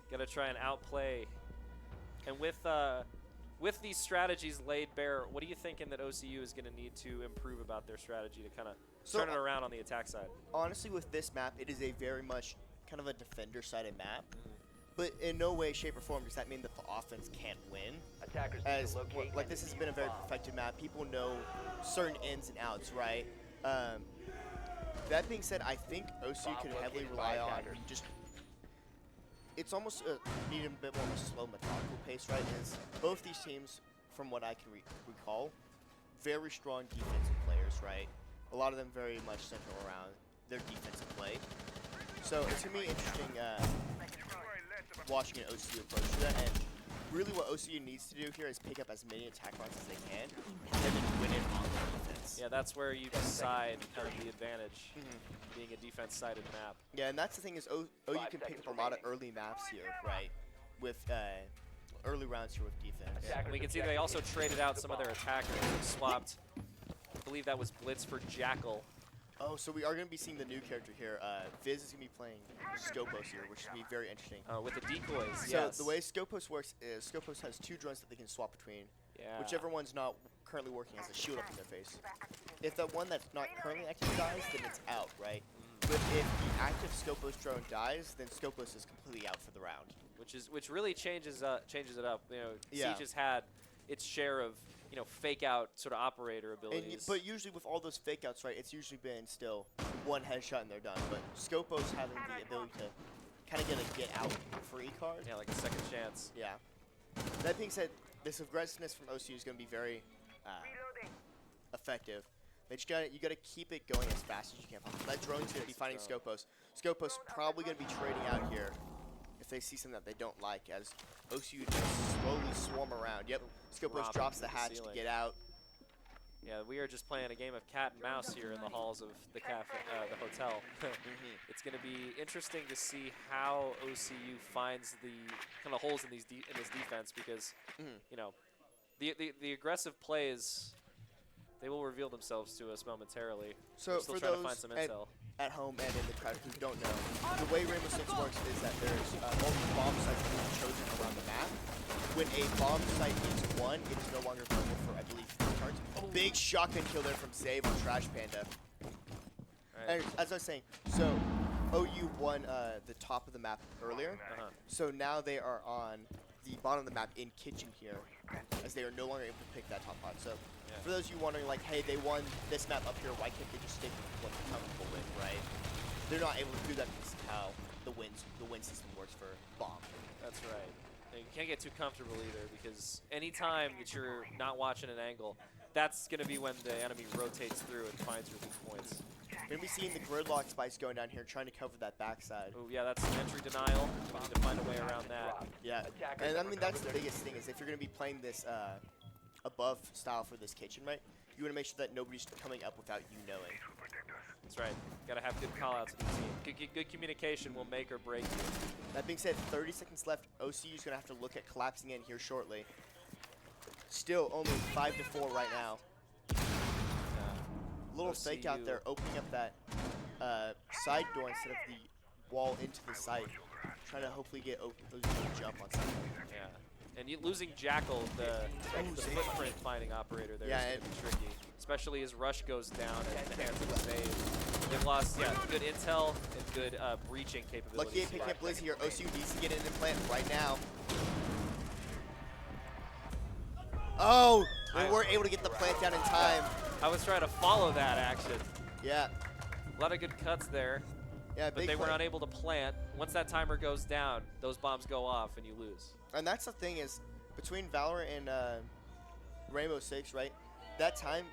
Gotta try and outplay. And with these strategies laid bare, what are you thinking that OCU is going to need to improve about their strategy to kind of turn it around on the attack side? Honestly, with this map, it is a very much kind of a defender-sided map. But in no way, shape, or form does that mean that the offense can't win. As like this has been a very perfected map. People know certain ins and outs, right? That being said, I think OCU could heavily rely on just. It's almost needing a bit more of a slow, methodical pace, right? As both these teams, from what I can recall, very strong defensive players, right? A lot of them very much central around their defensive play. So it's going to be interesting watching an OCU approach to that. And really what OCU needs to do here is pick up as many attack rounds as they can and then win it on defense. Yeah, that's where you decide kind of the advantage, being a defense-sided map. Yeah, and that's the thing is OU can pick up a lot of early maps here, right? With early rounds here with defense. Yeah, and we can see they also traded out some of their attackers. They swapped, I believe that was Blitz for Jackal. Oh, so we are going to be seeing the new character here. Viz is going to be playing Scopos here, which should be very interesting. With the decoys, so yes. The way Scopos works is Scopos has 2 drones that they can swap between. Yeah. Whichever one's not currently working has a shield up in their face. If the one that's not currently active dies, then it's out, right? But if the active Scopos drone dies, then Scopos is completely out for the round. Which really changes it up. You know, Yeah. Siege has had its share of fake out sort of operator abilities. But usually with all those fake outs, right, it's usually been still 1 headshot and they're done. But Scopos having the ability to kind of get a get out free card. Yeah, like a second chance. Yeah. That being said, this aggressiveness from OCU is going to be very effective. They just you got to keep it going as fast as you can. That drone's going to be finding Scopos. Scopos probably going to be trading out here if they see something that they don't like, as OCU just slowly swarm around. Yep, Scopos drops the hatch to get out. Yeah, we are just playing a game of cat and mouse here in the halls of the the hotel. It's going to be interesting to see how OCU finds the kind of holes in this defense, because the aggressive plays, they will reveal themselves to us momentarily. So we're still for trying those to find some intel. At home and in the crowd who don't know, the way Rainbow Six works is that there's multiple bomb sites being chosen around the map. When a bomb site is won, it is no longer available for, I believe, 3 turns. Big shotgun kill there from Zave on Trash Panda. And as I was saying, so OU won the top of the map earlier. So now they are on the bottom of the map in Kitchen here, as they are no longer able to pick that top pot. So for those of you wondering, like, hey, they won this map up here, why can't they just stick with what they're comfortable with, right? They're not able to do that because of how the win system works for bomb. That's right. And you can't get too comfortable either, because anytime that you're not watching an angle, that's going to be when the enemy rotates through and finds your weak points. We're going to be seeing the gridlock spikes going down here, trying to cover that backside. Oh, yeah, that's an entry denial. We need to find a way around that. Yeah, and I mean, that's the biggest thing, is if you're going to be playing this above style for this kitchen, right, you want to make sure that nobody's coming up without you knowing. That's right. Got to have good call-outs in the team. Good communication will make or break you. That being said, 30 seconds left. OCU is going to have to look at collapsing in here shortly. Still only 5-4 right now. Little fake out there, opening up that side door instead of the wall into the site. Trying to hopefully get OCU to jump on something. Yeah. And losing Jackal, the footprint finding operator there, is going to be tricky. Especially as Rush goes down at the hands of the Zave. They've lost, good intel and good breaching capabilities. Lucky 8 picking up Blizz here. OCU needs to get in and plant right now. Oh, they weren't able to get the plant down in time. I was trying to follow that action. Yeah. A lot of good cuts there. Yeah, but they were not able to plant. Once that timer goes down, those bombs go off and you lose. And that's the thing is, between Valorant and Rainbow Six, right? That time,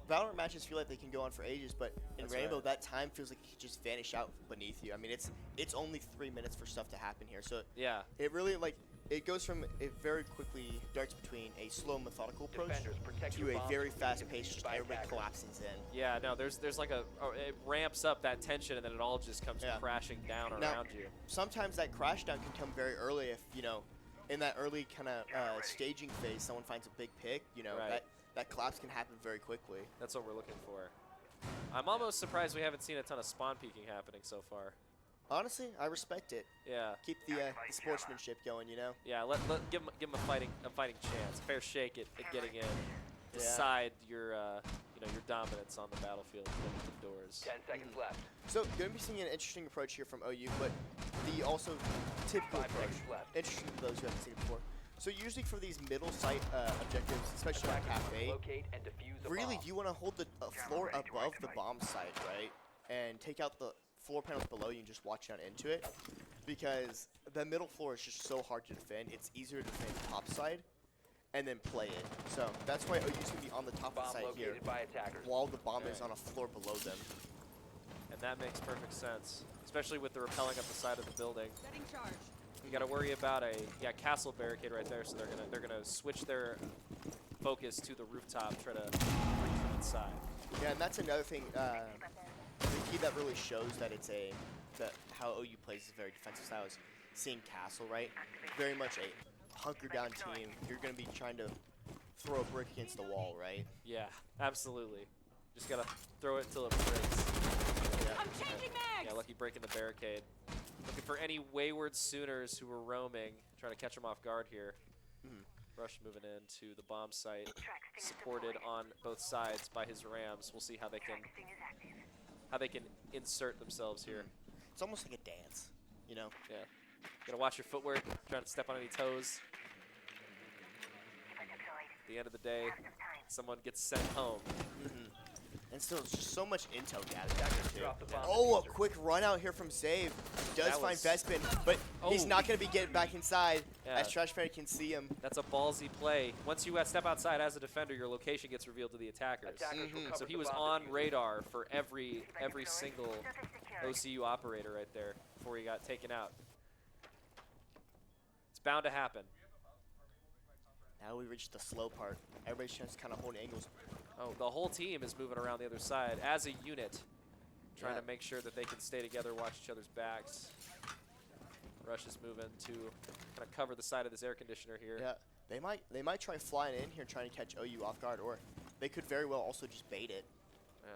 Valorant matches feel like they can go on for ages, but in Rainbow, that time feels like it could just vanish out beneath you. I mean, it's only 3 minutes for stuff to happen here. So it really, like, it goes from, it very quickly darts between a slow, methodical approach to a very fast-paced, just everybody collapses in. Yeah, no, there's like it ramps up that tension, and then it all just comes crashing down around you. Sometimes that crash down can come very early if, in that early kind of staging phase, someone finds a big pick, that collapse can happen very quickly. That's what we're looking for. I'm almost surprised we haven't seen a ton of spawn peeking happening so far. Honestly, I respect it. Yeah. Keep the sportsmanship going, Yeah, give him a fighting chance, fair shake at getting in. Decide your dominance on the battlefield indoors. 10 seconds left. So going to be seeing an interesting approach here from OU, but the also typical approach. Interesting for those who haven't seen it before. So usually for these middle site objectives, especially on Cafe, really you want to hold the floor above the bomb site, right? And take out the floor panels below you and just watch down into it. Because the middle floor is just so hard to defend. It's easier to defend top side. and then play it. So that's why OU's going to be on the top of the site here while the bomb is on a floor below them. And that makes perfect sense, especially with the rappelling up the side of the building. You got to worry about a castle barricade right there, so they're gonna switch their focus to the rooftop, try to reach from inside. Yeah, and that's another thing. The key that really shows that it's that how OU plays is very defensive style is seeing castle, right? Very much a hunker down team. You're gonna be trying to throw a brick against the wall, right? Yeah, absolutely. Just gotta throw it until it breaks. Yeah, lucky breaking the barricade. Looking for any wayward Sooners who were roaming, trying to catch them off guard here. Rush moving into the bomb site, supported on both sides by his Rams. We'll see how they can insert themselves here. It's almost like a dance, you know? Yeah. Gotta watch your footwork, trying to step on any toes. At the end of the day, someone gets sent home. And still, just so much intel gathered back there, too. Oh, a quick run out here from Zave. He does find Vespin, but he's not going to be getting back inside as Trash Fairy can see him. That's a ballsy play. Once you step outside as a defender, your location gets revealed to the attackers. So he was on radar for every single OCU operator right there before he got taken out. It's bound to happen. Now we reach the slow part. Everybody's just kind of holding angles. Oh, the whole team is moving around the other side as a unit, trying to make sure that they can stay together, watch each other's backs. Rush is moving to kind of cover the side of this air conditioner here. Yeah, they might try flying in here trying to catch OU off guard, or they could very well also just bait it. Yeah.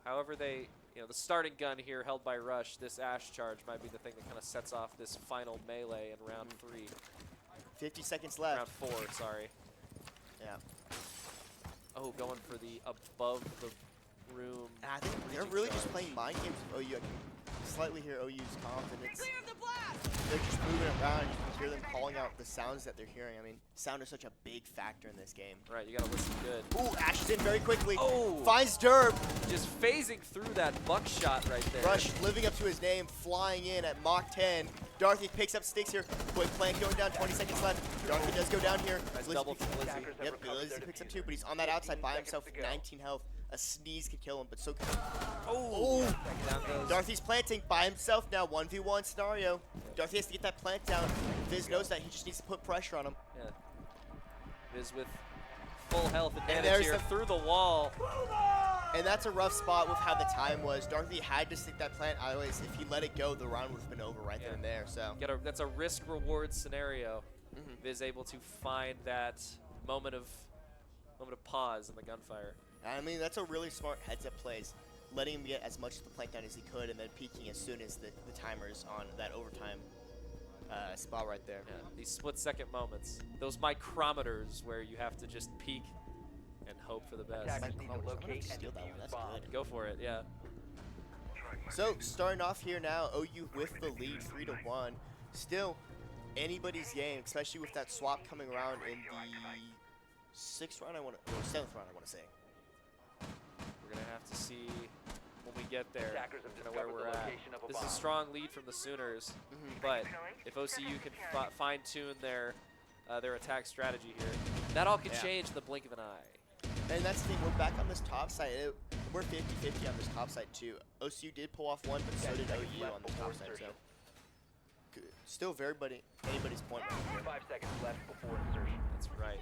However, the starting gun here held by Rush, this Ash charge might be the thing that kind of sets off this final melee in round 3. 50 seconds left. Round 4, sorry. Yeah. Oh, going for the above the room. I think they're really just playing mind games with OU. I can slightly hear OU's confidence. They're just moving around. You can hear them calling out the sounds that they're hearing. I mean, sound is such a big factor in this game. Right, you gotta listen good. Ooh, Ash is in very quickly. Oh! Finds Derb. Just phasing through that buckshot right there. Rush living up to his name, flying in at Mach 10. Dorothy picks up sticks here. Quick plan going down, 20 seconds left. Dorothy does go down here. Nice double from Lizzie. Yep, Lizzie picks up 2, but he's on that outside by himself with 19 health. A sneeze could kill him, but so could. Oh! Down goes. Dorothy's planting by himself now, 1v1 scenario. Dorothy has to get that plant down. Viz knows that he just needs to put pressure on him. Yeah. Viz with full health advantage here through the wall. And that's a rough spot with how the time was. Dorothy had to stick that plant. Otherwise, if he let it go, the round would have been over right then and there. So that's a risk-reward scenario. Viz able to find that moment of pause in the gunfire. I mean, that's a really smart heads-up plays, letting him get as much of the plant down as he could, and then peeking as soon as the timer's on that overtime spot right there. Yeah, these split-second moments, those micrometers where you have to just peek and hope for the best. Steal that one. That's good. Go for it, yeah. So starting off here now, OU with the lead, 3-1. Still anybody's game, especially with that swap coming around in the 7th round, I want to say. We're gonna have to see when we get there, where we're at. This is a strong lead from the Sooners, but if OCU can fine-tune their attack strategy here, that all could change in the blink of an eye. And that's the thing, we're back on this top side. We're 50-50 on this top side too. OCU did pull off one, but so did OU on the top side. So still anybody's point. 5 seconds left before insertion. That's right.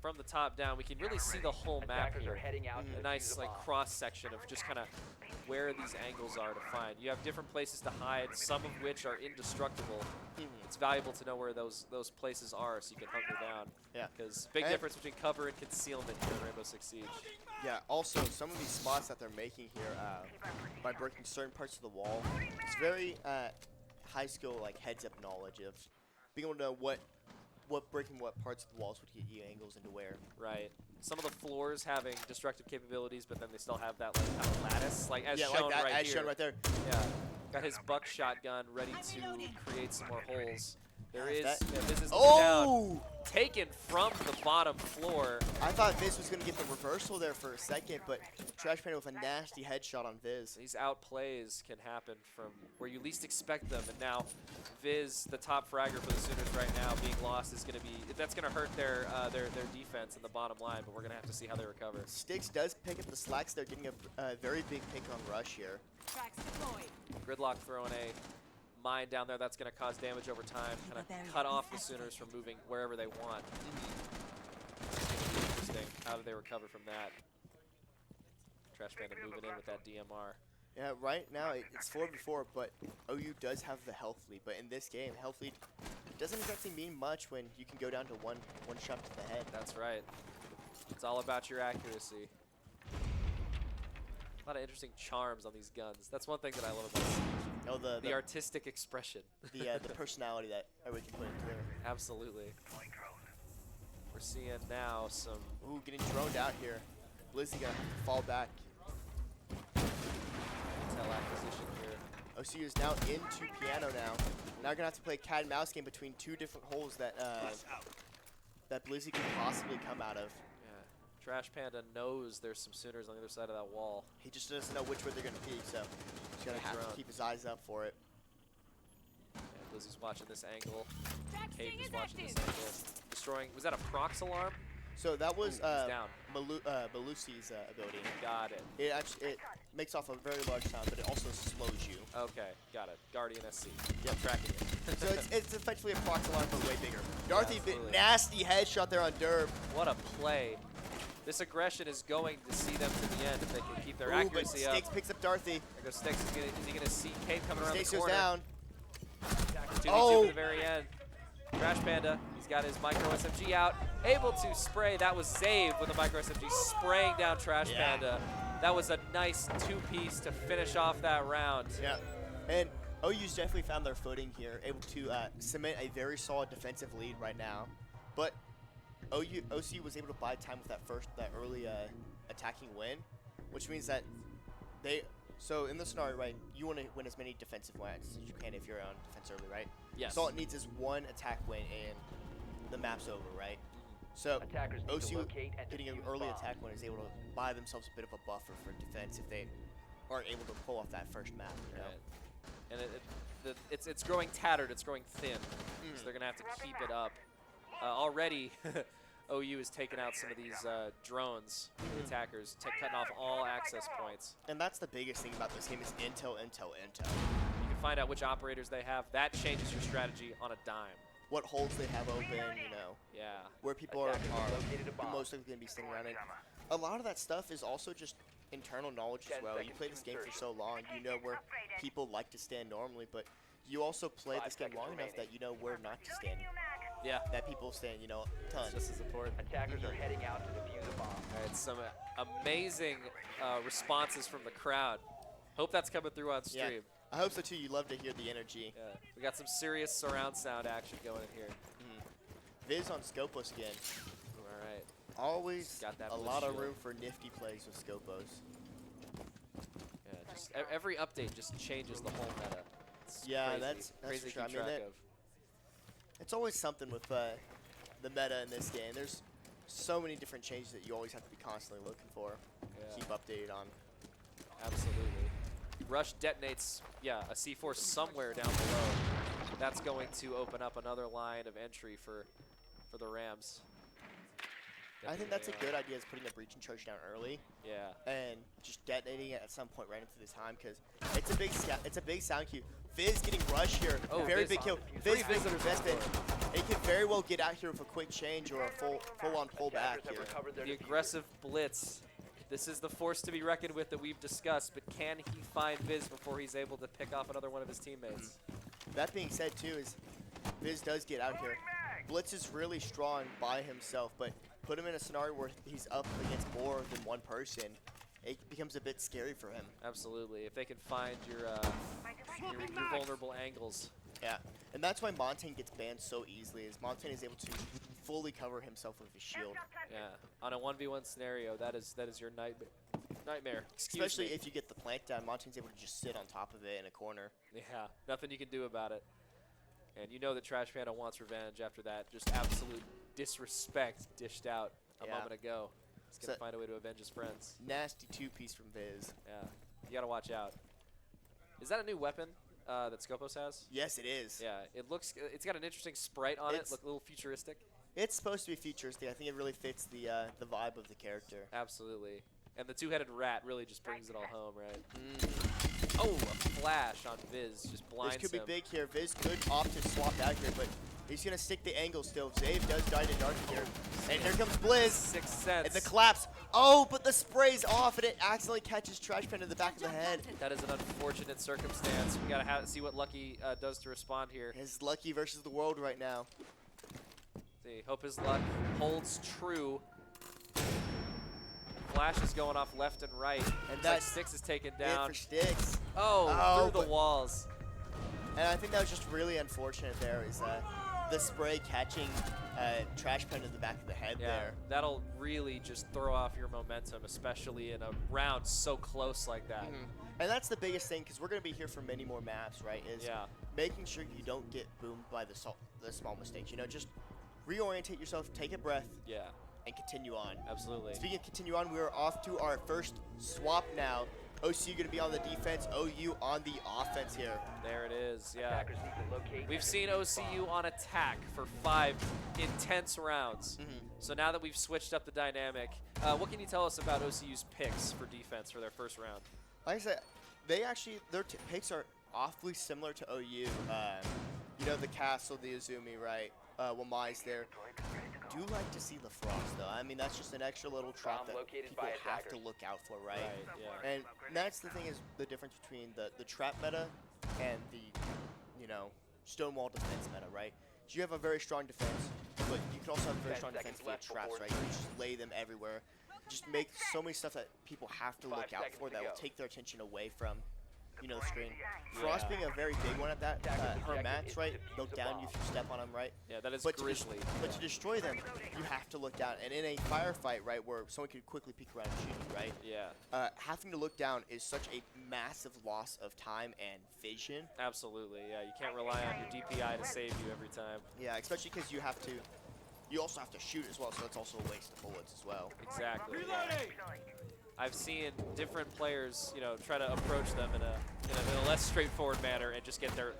From the top down, we can really see the whole map here. A nice cross section of just kind of where these angles are to find. You have different places to hide, some of which are indestructible. It's valuable to know where those places are so you can hunker down. Yeah. Because big difference between cover and concealment here in Rainbow Six Siege. Yeah, also some of these spots that they're making here by breaking certain parts of the wall, it's very high skill heads up knowledge of being able to know what breaking what parts of the walls would get you angles into where. Right. Some of the floors having destructive capabilities, but then they still have that kind of lattice, as shown shown right there. Yeah. Got his buckshot gun ready to create some more holes. There Yeah, is. that- Yeah, Viz is Oh! down. Taken from the bottom floor. I thought Viz was going to get the reversal there for a second, but Trash Panda with a nasty headshot on Viz. These outplays can happen from where you least expect them, and now Viz, the top fragger for the Sooners right now, being lost is going to be that's going to hurt their defense in the bottom line. But we're going to have to see how they recover. Sticks does pick up the slacks. They're getting a very big pick on Rush here. Gridlock throwing a mine down there. That's going to cause damage over time. Kind of cut off the Sooners from moving wherever they want. Interesting. How do they recover from that? Trash Panda moving in with that DMR. Yeah, right now it's 4v4, but OU does have the health lead. But in this game, health lead doesn't exactly mean much when you can go down to one shot to the head. That's right. It's all about your accuracy. A lot of interesting charms on these guns. That's one thing that I love about Siege. Oh, the artistic expression. the personality that everybody can put into it. Absolutely. We're seeing now some... Ooh, getting droned out here. Blizzy gonna have to fall back. Intel acquisition here. OCU is now into piano now. Now gonna have to play cat and mouse game between two different holes that that Blizzy could possibly come out of. Yeah. Trash Panda knows there's some Sooners on the other side of that wall. He just doesn't know which way they're gonna peek, so he's gonna have to keep his eyes up for it. Yeah, Blizzy's watching this angle. Cave is watching this angle. Destroying. Was that a prox alarm? So that was down. Belusi's ability. Got it. It makes off a very large sound, but it also slows you. Okay, got it. Guardian SC. Yep. I'm tracking it. So it's effectively a prox alarm, but way bigger. Dorothy, absolutely. nasty headshot there on Derb. What a play. This aggression is going to see them to the end if they can keep their accuracy up. Sticks picks up Dorothy. There goes Sticks. Is he going to see Cave coming around Sticks the goes corner? down. 2v2 to the very end. Trash Panda, he's got his micro SMG out, able to spray. That was saved with a micro SMG, spraying down Trash Panda. That was a nice two-piece to finish off that round. Yeah, and OU's definitely found their footing here, able to cement a very solid defensive lead right now. But OCU was able to buy time with that early attacking win, which means that so in this scenario, right, you want to win as many defensive wins as you can if you're on defense early, right? Yes. So all it needs is one attack win and the map's over, right? So OCU getting an early attack win is able to buy themselves a bit of a buffer for defense if they aren't able to pull off that first map, you know? And it's growing tattered, it's growing thin, so they're going to have to keep it up. Already, OU has taken out some of these drones, the attackers, cutting off all access points. And that's the biggest thing about this game is intel. You can find out which operators they have. That changes your strategy on a dime. What holes they have open, you know. Yeah. Where people are most likely going to be sitting around. And a lot of that stuff is also just internal knowledge as well. You play this game for so long, you know where people like to stand normally, but you also play this game long enough that you know where not to stand. Yeah. That people stand, you know, tons. It's just as important. Attackers are heading out to defuse a bomb. All right, some amazing responses from the crowd. Hope that's coming through on stream. Yeah. I hope so too. You love to hear the energy. Yeah. We got some serious surround sound action going in here. Viz on Scopos again. All right. Always got that a blue lot of shield. room for nifty plays with Scopos. Yeah, just every update just changes the whole meta. It's Yeah, crazy. that's crazy for to sure. I keep mean, track of. it's always something with the meta in this game. There's so many different changes that you always have to be constantly looking for, keep updated on. Absolutely. Rush detonates, a C4 somewhere down below. That's going to open up another line of entry for the Rams. I think that's a good idea, is putting a breaching charge down early. Yeah. And just detonating it at some point right into this time, because it's a big sound cue. Viz getting rush here. Oh, very Viz big kill. Viz being invested. It could very well get out here with a quick change or a full-on pullback here. The aggressive blitz. This is the force to be reckoned with that we've discussed, but can he find Viz before he's able to pick off another one of his teammates? That being said, too, is Viz does get out here. Blitz is really strong by himself, but put him in a scenario where he's up against more than one person, it becomes a bit scary for him. Absolutely. If they can find your vulnerable angles. Yeah, and that's why Montaigne gets banned so easily, is Montaigne is able to fully cover himself with his shield. Yeah, on a 1v1 scenario, that is your nightmare. Especially if you get the plant down, Montaigne's able to just sit on top of it in a corner. Yeah, nothing you can do about it. And you know that Trash Panda wants revenge after that just absolute disrespect dished out a moment ago. He's going to find a way to avenge his friends. Nasty two-piece from Viz. Yeah, you got to watch out. Is that a new weapon that Scopos has? Yes, it is. Yeah, it's got an interesting sprite on it, look a little futuristic. It's supposed to be futuristic. I think it really fits the vibe of the character. Absolutely. And the two-headed rat really just brings it all home, right? Oh, a flash on Viz just blinds him. This could be big here. Viz could opt to swap out here, but he's going to stick the angle still. Zave does die to Dark here. And here comes Blizz. 6 cents. And the collapse. Oh, but the spray's off, and it accidentally catches Trash Panda in the back of the head. That is an unfortunate circumstance. We got to see what Lucky does to respond here. His Lucky versus the world right now. See, hope his luck holds true. Flash is going off left and right. And that Sticks is taken down. For Sticks. Oh, through the walls. And I think that was just really unfortunate there is the spray catching Trash Panda in the back of the head there. That'll really just throw off your momentum, especially in a round so close like that. And that's the biggest thing, because we're going to be here for many more maps, right, is making sure you don't get boomed by the small mistakes. You know, just reorientate yourself, take a breath. And continue on. Absolutely. Speaking of continue on, we are off to our first swap now. OCU going to be on the defense, OU on the offense here. There it is, yeah. We've seen OCU on attack for 5 intense rounds. So now that we've switched up the dynamic, what can you tell us about OCU's picks for defense for their first round? Like I said, their picks are awfully similar to OU. You know, the Castle, the Izumi, right? Wamai's there. Do like to see the Frost, though. I mean, that's just an extra little trap that people have to look out for, right? And that's the thing is the difference between the trap meta and the, you know, Stonewall defense meta, right? You have a very strong defense, but you can also have a very strong defense via traps, right? You just lay them everywhere. Just make so many stuff that people have to look out for that will take their attention away from, you know, the screen. Frost being a very big one at that. Her mats, right? They'll down you if you step on them, right? Yeah, that is but grisly. But to destroy them, you have to look down. And in a firefight, right, where someone can quickly peek around and shoot you, right? Yeah. Having to look down is such a massive loss of time and vision. Absolutely, yeah. You can't rely on your DPI to save you every time. Yeah, especially because you also have to shoot as well, so it's also a waste of bullets as well. Exactly. Yeah. I've seen different players, you know, try to approach them in a less straightforward manner and just get their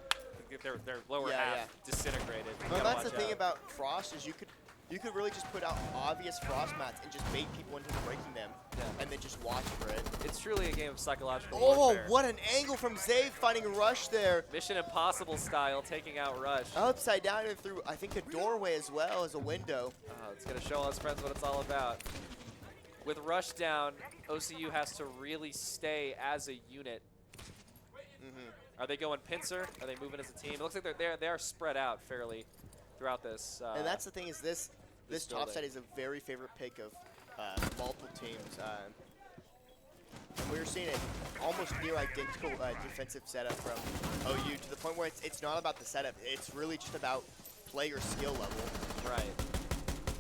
lower half disintegrated. Well, that's the thing about Frost is you could really just put out obvious Frost mats and just bait people into breaking them, and then just watch for it. It's truly a game of psychological warfare. What an angle from Zave finding Rush there. Mission Impossible style, taking out Rush. Upside down and through, I think, a doorway as well as a window. It's going to show us friends what it's all about. With Rush down, OCU has to really stay as a unit. Are they going pincer? Are they moving as a team? It looks like they are spread out fairly throughout this. And that's the thing is this top side is a very favorite pick of multiple teams. And we're seeing it almost near identical defensive setup from OU to the point where it's not about the setup. It's really just about player skill level. Right.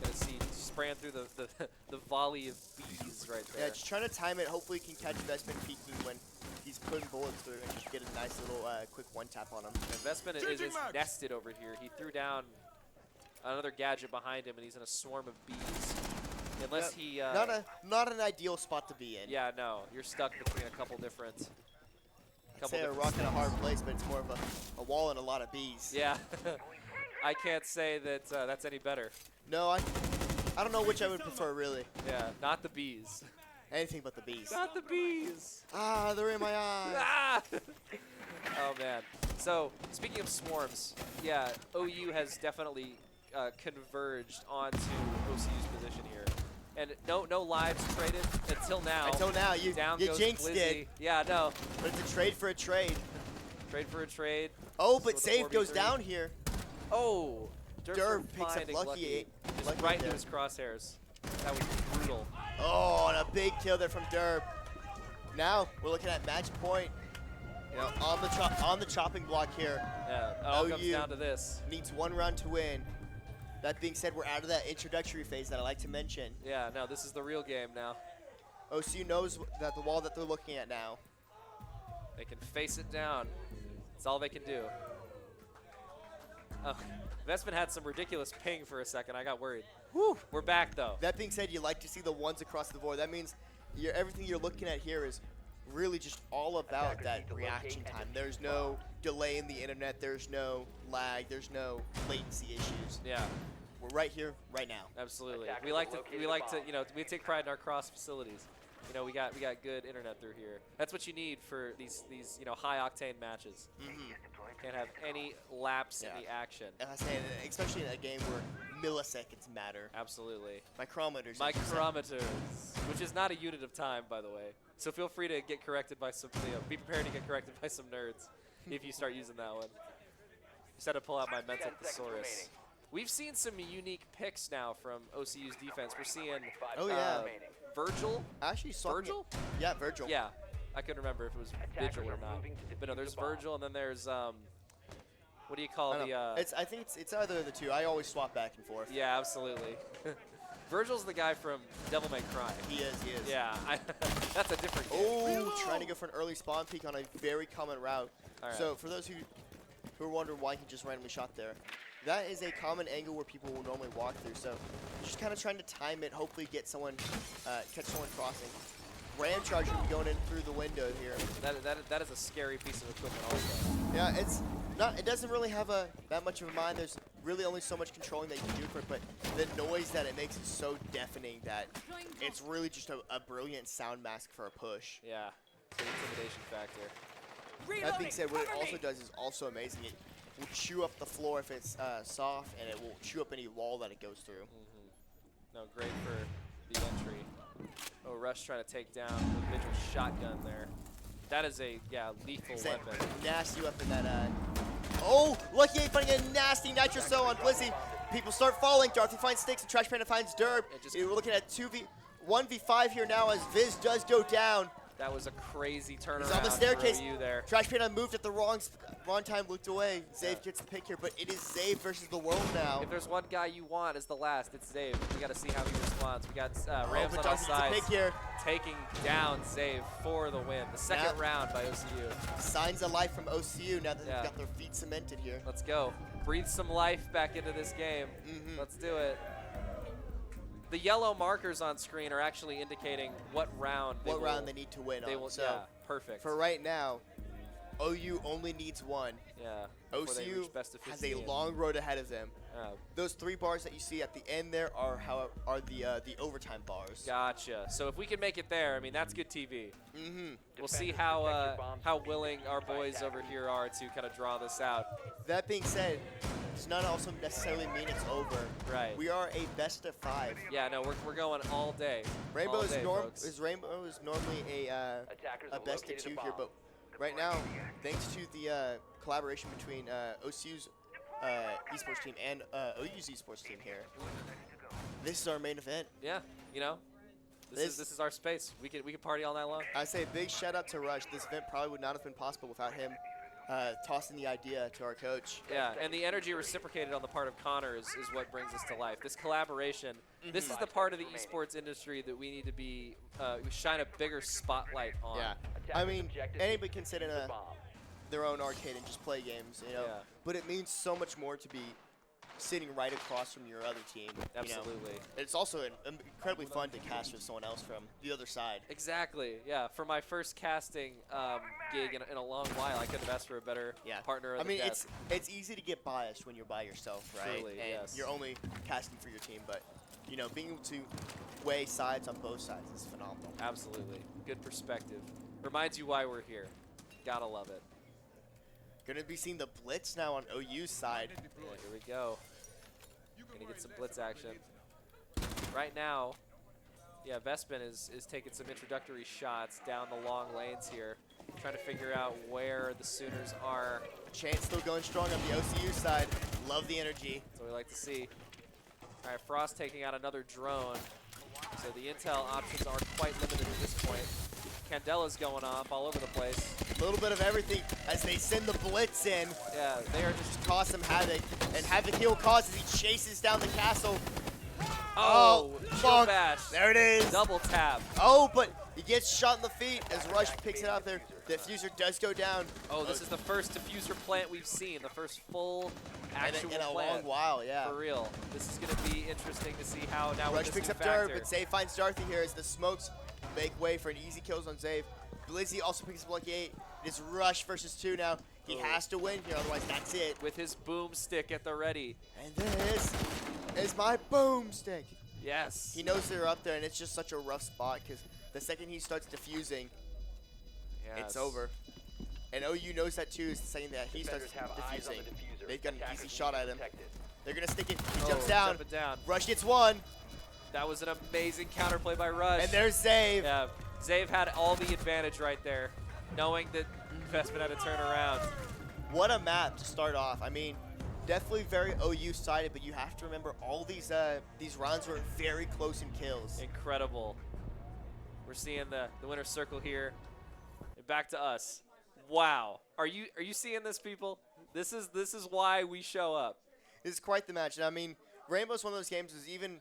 Gonna see spraying through the volley of bees right there. Yeah, just trying to time it. Hopefully he can catch Vestman peeking when he's putting bullets through and just get a nice little quick one-tap on him. And Vestman is nested over here. He threw down another gadget behind him, and he's in a swarm of bees. Unless he... not an ideal spot to be in. Yeah, no. You're stuck between a couple different... I'd say a rock in a hard place, but it's more of a wall and a lot of bees. Yeah. I can't say that that's any better. No, I don't know which I would prefer, really. Yeah, not the bees. Anything but the bees. Not the bees. Ah, they're in my eyes. Ah! Oh, man. So, speaking of swarms, yeah, OU has definitely converged onto OCU's position here. And no lives traded until now. Until now, you jinxed Blizzy. it. Yeah, no. But it's a trade for a trade. Trade for a trade. Oh, but Save goes down here. Oh. Derb picks up Lucky. Just right into his crosshairs. That was brutal. Oh, and a big kill there from Derb. Now we're looking at match point. You know, on the chopping block here. Yeah, it all comes down to this. Needs one round to win. That being said, we're out of that introductory phase that I like to mention. Yeah, no, this is the real game now. OCU knows that the wall that they're looking at now. They can face it down. That's all they can do. Oh, Vespin had some ridiculous ping for a second. I got worried. Whew. We're back, though. That being said, you like to see the ones across the board. That means everything you're looking at here is really just all about that reaction time. There's no delay in the internet. There's no lag. There's no latency issues. Yeah. We're right here, right now. Absolutely. We like to, we take pride in our cross facilities. You know, we got good internet through here. That's what you need for these high octane matches. Can't have any lapse in the action. And I say, especially in a game where milliseconds matter. Absolutely. Micrometers. Micrometers, which is not a unit of time, by the way. So feel free to get corrected by some. Be prepared to get corrected by some nerds if you start using that one. Just had to pull out my mental thesaurus. We've seen some unique picks now from OCU's defense. We're seeing Virgil. Actually, Virgil? Yeah, Virgil. Yeah. I couldn't remember if it was Vigil or not. But no, there's Virgil, and then there's, what do you call the... I think it's either of the two. I always swap back and forth. Yeah, absolutely. Virgil's the guy from Devil May Cry. He is. Yeah, that's a different game. Oh, trying to go for an early spawn peek on a very common route. All right. So for those who are wondering why he just randomly shot there, that is a common angle where people will normally walk through. So just kind of trying to time it, hopefully get someone, catch someone crossing. Ram charge will be going in through the window here. That is a scary piece of equipment also. Yeah, it's not. It doesn't really have that much of a mind. There's really only so much controlling that you can do for it, but the noise that it makes is so deafening that it's really just a brilliant sound mask for a push. Yeah, it's an intimidation factor. That being said, what it also does is also amazing. It will chew up the floor if it's soft, and it will chew up any wall that it goes through. No, great for the entry. Oh, Rush trying to take down the Vigil shotgun there. That is a, lethal weapon. Nasty weapon that, oh, Lucky 8 finding a nasty Nitro Cell on Blizzy. People start falling. Dorothy finds Sticks and Trash Panda finds Derb. We're looking at 1v5 here now as Viz does go down. That was a crazy turnaround. He's on the staircase. There. Trash Panda moved at the wrong time, looked away. Zave gets the pick here, but it is Zave versus the world now. If there's one guy you want as the last, it's Zave. We got to see how he responds. We got Rams on all sides pick here. Taking down Zave for the win. The second round by OCU. Signs of life from OCU now that they've got their feet cemented here. Let's go. Breathe some life back into this game. Let's do it. The yellow markers on screen are actually indicating what round they need to win on. So perfect. For right now, OU only needs one. Yeah. OCU has a long road ahead of them. Those 3 bars that you see at the end there are the overtime bars. Gotcha. So if we can make it there, I mean, that's good TV. We'll see how willing our boys over here are to kind of draw this out. That being said, does not also necessarily mean it's over. Right. We are a best of 5. Yeah, no, we're going all day. Rainbow is Rainbow is normally a best of 2 here, but right now, thanks to the collaboration between OCU's esports team and OU's esports team here, this is our main event. Yeah, this is our space. We can party all night long. I say big shout out to Rush. This event probably would not have been possible without him tossing the idea to our coach. Yeah, and the energy reciprocated on the part of Connor is what brings us to life. This collaboration, this is the part of the esports industry that we need to be, shine a bigger spotlight on. Yeah, I mean, anybody can sit in their own arcade and just play games, but it means so much more to be sitting right across from your other team. Absolutely. It's also incredibly fun to cast with someone else from the other side. Exactly. Yeah. For my first casting gig in a long while, I couldn't have asked for a better partner. I mean, it's easy to get biased when you're by yourself, right? Truly, and you're only casting for your team, but being able to weigh sides on both sides is phenomenal. Absolutely. Good perspective. Reminds you why we're here. Gotta love it. Gonna be seeing the blitz now on OU's side. Yeah, here we go. Gonna get some blitz action. Right now, Vespin is taking some introductory shots down the long lanes here, trying to figure out where the Sooners are. Chance still going strong on the OCU side. Love the energy. That's what we like to see. All right, Frost taking out another drone. So the intel options are quite limited at this point. Candela's going off all over the place. A little bit of everything as they send the blitz in. Yeah, they are just tossing Havoc. And Havoc he'll cause as he chases down the castle. Oh, bonk. bash. There it is. Double tap. Oh, but He gets shot in the feet as Rush picks it up there. The diffuser does go down. Oh, this is the first diffuser plant we've seen. The first full actual in a plant. long while, yeah. For real. This is going to be interesting to see how now Rush with this picks new up Dirt, factor. but Zave finds Darthy here as the smokes make way for an easy kills on Zave. Blizzy also picks up Lucky 8. It is Rush versus 2 now. He has to win here, otherwise that's it. With his boomstick at the ready. And this is my boomstick. Yes. He knows they're up there, and it's just such a rough spot because the second he starts defusing, it's over. And OU knows that too. Is the second that he starts defusing, they've got an easy shot at him. They're gonna stick it. He jumps down. Jumping down. Rush gets one. That was an amazing counterplay by Rush. And there's Zave. Yeah, Zave had all the advantage right there, knowing that Vestman had to turn around. What a map to start off. I mean, definitely very OU sided, but you have to remember all these rounds were very close in kills. Incredible. We're seeing the winner's circle here. And back to us. Wow. Are you seeing this, people? This is why we show up. This is quite the match. And I mean, Rainbow's one of those games is even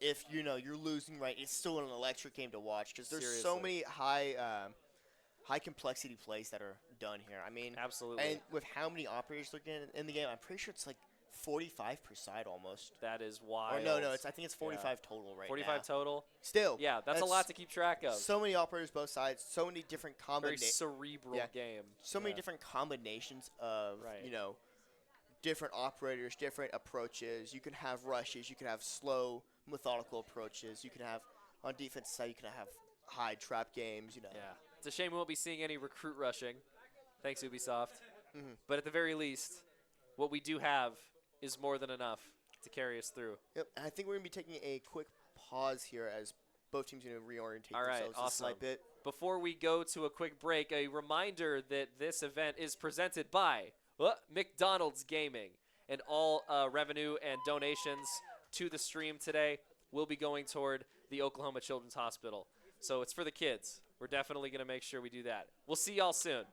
if you're losing, right, it's still an electric game to watch because there's so many high complexity plays that are done here. I mean, absolutely. And with how many operators are in the game, I'm pretty sure it's like 45 per side almost. That is wild. Or no, I think it's 45 total right 45 now. total? Still. Yeah, that's a lot to keep track of. So many operators both sides, so many different combinations. Very cerebral game. So many different combinations of, different operators, different approaches. You can have rushes, you can have slow, methodical approaches. You can have, on defense side, you can have high trap games, Yeah. It's a shame we won't be seeing any recruit rushing. Thanks, Ubisoft. But at the very least, what we do have is more than enough to carry us through. Yep, and I think we're going to be taking a quick pause here as both teams are going to reorientate All right, themselves awesome. a slight bit. Before we go to a quick break, a reminder that this event is presented by McDonald's Gaming. And all revenue and donations to the stream today will be going toward the Oklahoma Children's Hospital. So it's for the kids. We're definitely going to make sure we do that. We'll see y'all soon.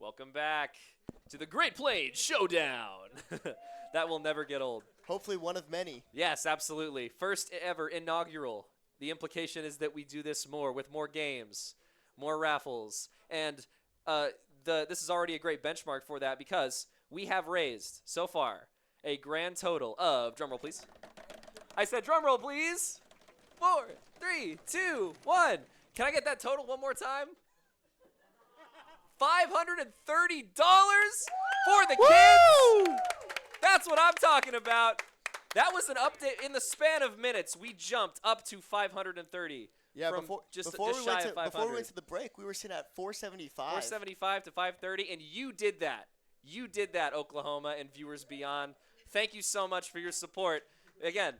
Welcome back to the Great Plains Showdown. That will never get old. Hopefully one of many. Yes, absolutely. First ever inaugural. The implication is that we do this more with more games, more raffles, and this is already a great benchmark for that because we have raised so far a grand total of, drumroll please. I said drumroll please. 4, 3, 2, 1. Can I get that total one more time? $530 for the kids. That's what I'm talking about. That was an update in the span of minutes. We jumped up to 530. Yeah, from before just we shy went of 500. before we went to the break, we were sitting at 475. 475 to 530, and you did that. You did that, Oklahoma and viewers beyond. Thank you so much for your support. Again,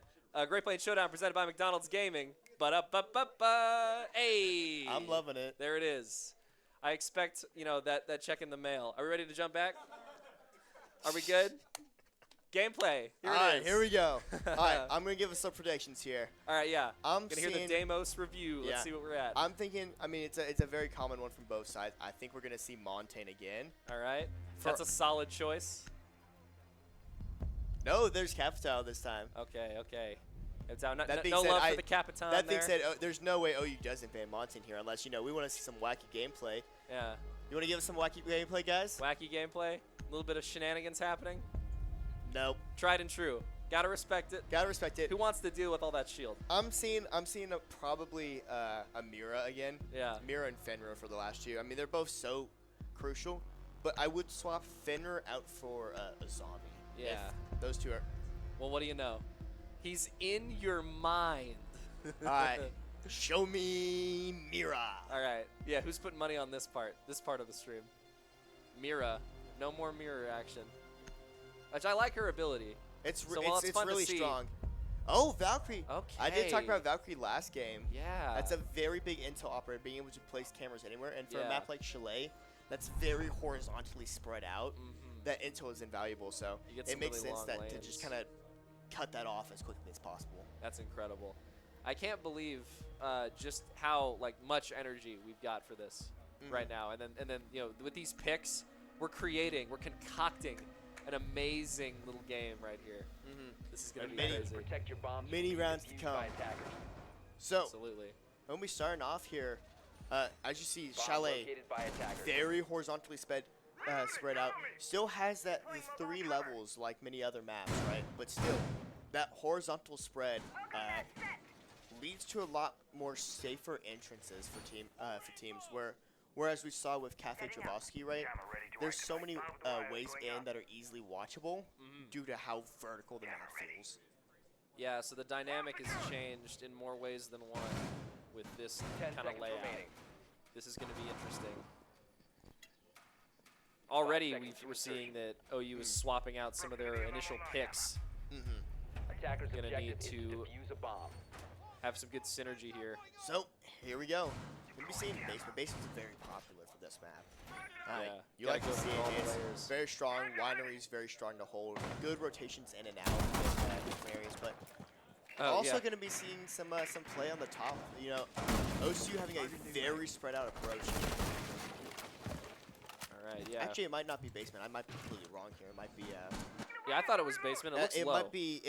Great Plains Showdown presented by McDonald's Gaming. Ba-da-ba-ba-ba. Hey. I'm loving it. There it is. I expect, that check in the mail. Are we ready to jump back? Are we good? Gameplay. Here All it right, is. here we go. All right, I'm going to give us some predictions here. All right, yeah. I'm going to hear the Deimos review. Let's see what we're at. I'm thinking, it's a very common one from both sides. I think we're going to see Montaigne again. All right. That's a solid choice. No, there's Capital this time. Okay. No That love for the Capitan That being there. said, there's no way OU doesn't ban Montaigne here unless, we want to see some wacky gameplay. Yeah. You want to give us some wacky gameplay, guys? Wacky gameplay. A little bit of shenanigans happening. Nope. Tried and true. Gotta respect it. Gotta respect it. Who wants to deal with all that shield? I'm seeing probably a Mira again. Yeah. Mira and Fenrir for the last two. They're both so crucial, but I would swap Fenrir out for a zombie. Yeah. If those two are. Well, what do you know? He's in your mind. All right. Show me Mira. All right. Yeah, who's putting money on this part of the stream? Mira. No more mirror action. Which I like her ability. It's fun really to see. strong. Oh, Valkyrie. Okay. I did talk about Valkyrie last game. Yeah. That's a very big intel operator, being able to place cameras anywhere. And for a Yeah. map like Chalet, that's very horizontally spread out. That intel is invaluable, so You get it some makes really sense long to lanes. just kind of cut that off as quickly as possible. That's incredible. I can't believe just how much energy we've got for this right now. And then with these picks, we're concocting an amazing little game right here. This is gonna be crazy. Protect your bombs. Many rounds to come. So Absolutely. when we starting off here, as you see, Bomb Chalet located by attackers. very horizontally spread out. Still has the 3 levels like many other maps, right? But still, that horizontal spread leads to a lot more safer entrances for teams. Whereas we saw with Cafe Javosky, right? There's so many ways in that are easily watchable due to how vertical the map feels. Yeah, so the dynamic has changed in more ways than one with this kind of layout. This is going to be interesting. Already we're seeing that OU is swapping out some of their initial picks. Attackers' Gonna need objective is to to defuse a bomb. have some good synergy here. So here we go. We'll be seeing Basement. Basement's very popular for this map. Yeah, You gotta like go to see through all it. the It's layers. very strong. Winery's very strong to hold. Good rotations in and out of different areas, but also going to be seeing some play on the top. OSU having a very spread out approach. All right, yeah. Actually, it might not be Basement. I might be completely wrong here. It might be. Yeah, I thought it was basement. It looks it low. might be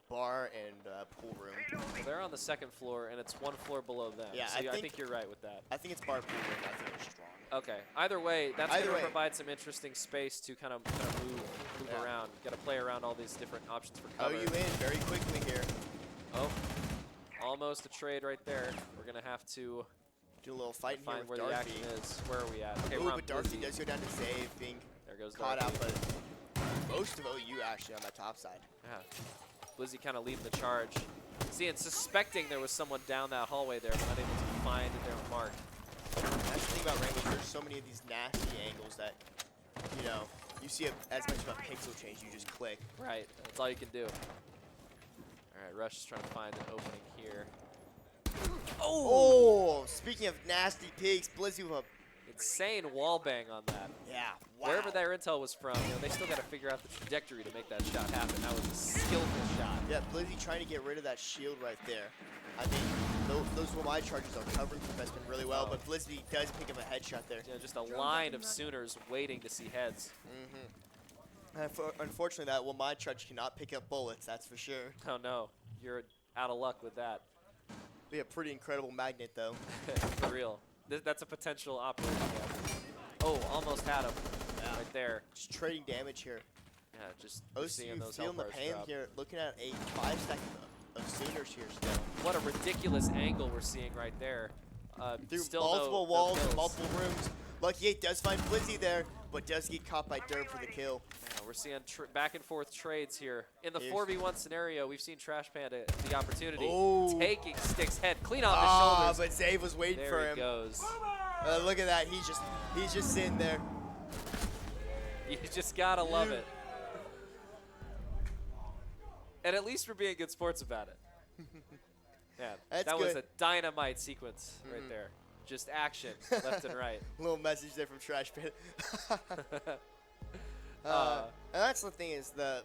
bar and pool room. Well, they're on the second floor, and it's one floor below them. Yeah, so I think you're right with that. I think it's bar pool room. I think it's strong. Okay. Either way, that's going to way. provide some interesting space to kind of move around. Got to play around all these different options for cover. OU in very quickly here. Oh, almost a trade right there. We're going to have to do a little fight here find with where Darcy. the action is. Where are we at? Okay, Ooh, we're on but Darcy Blizzy. does go down to save, being There goes caught Darcy. out, but most of OU actually on that top side. Yeah. Blizzy kind of leading the charge. See, and suspecting there was someone down that hallway there, but not able to find their mark. That's the thing about Rainbow. There's so many of these nasty angles that, you see as much of a pixel change, you just click. Right. That's all you can do. All right, Rush is trying to find an opening here. Oh! Speaking of nasty pigs, Blizzy with a insane wall bang on that. Yeah, wow. Wherever their intel was from, they still got to figure out the trajectory to make that shot happen. That was a skillful shot. Yeah, Blizzy trying to get rid of that shield right there. those were my charges are covering for Vespin really well, but Blizzy does pick up a headshot there. Yeah, just a line of Sooners waiting to see heads. Unfortunately, that my charge cannot pick up bullets, that's for sure. Oh no, you're out of luck with that. Be a pretty incredible magnet, though. For real. That's a potential operator. Oh, almost had him right there. Just trading damage here. Yeah, just OCU seeing those feeling the health bars pain drop. here, looking at a 5-stack of Sooners here still. What a ridiculous angle we're seeing right there. Through still multiple no walls kills. and multiple rooms. Lucky 8 does find Blizzy there, but does get caught by Derb for the kill. Yeah, we're seeing back and forth trades here. In the Here's 4v1 scenario, we've seen Trash Panda the opportunity. Oh. Taking Stick's head clean off his shoulders. But Zave was waiting there for he him. goes. Look at that, he's just sitting there. You just gotta love it. And at least we're being good sports about it. Yeah, That's that was good. a dynamite sequence right there. Just action left and right. Little message there from Trash Pit. And that's the thing is the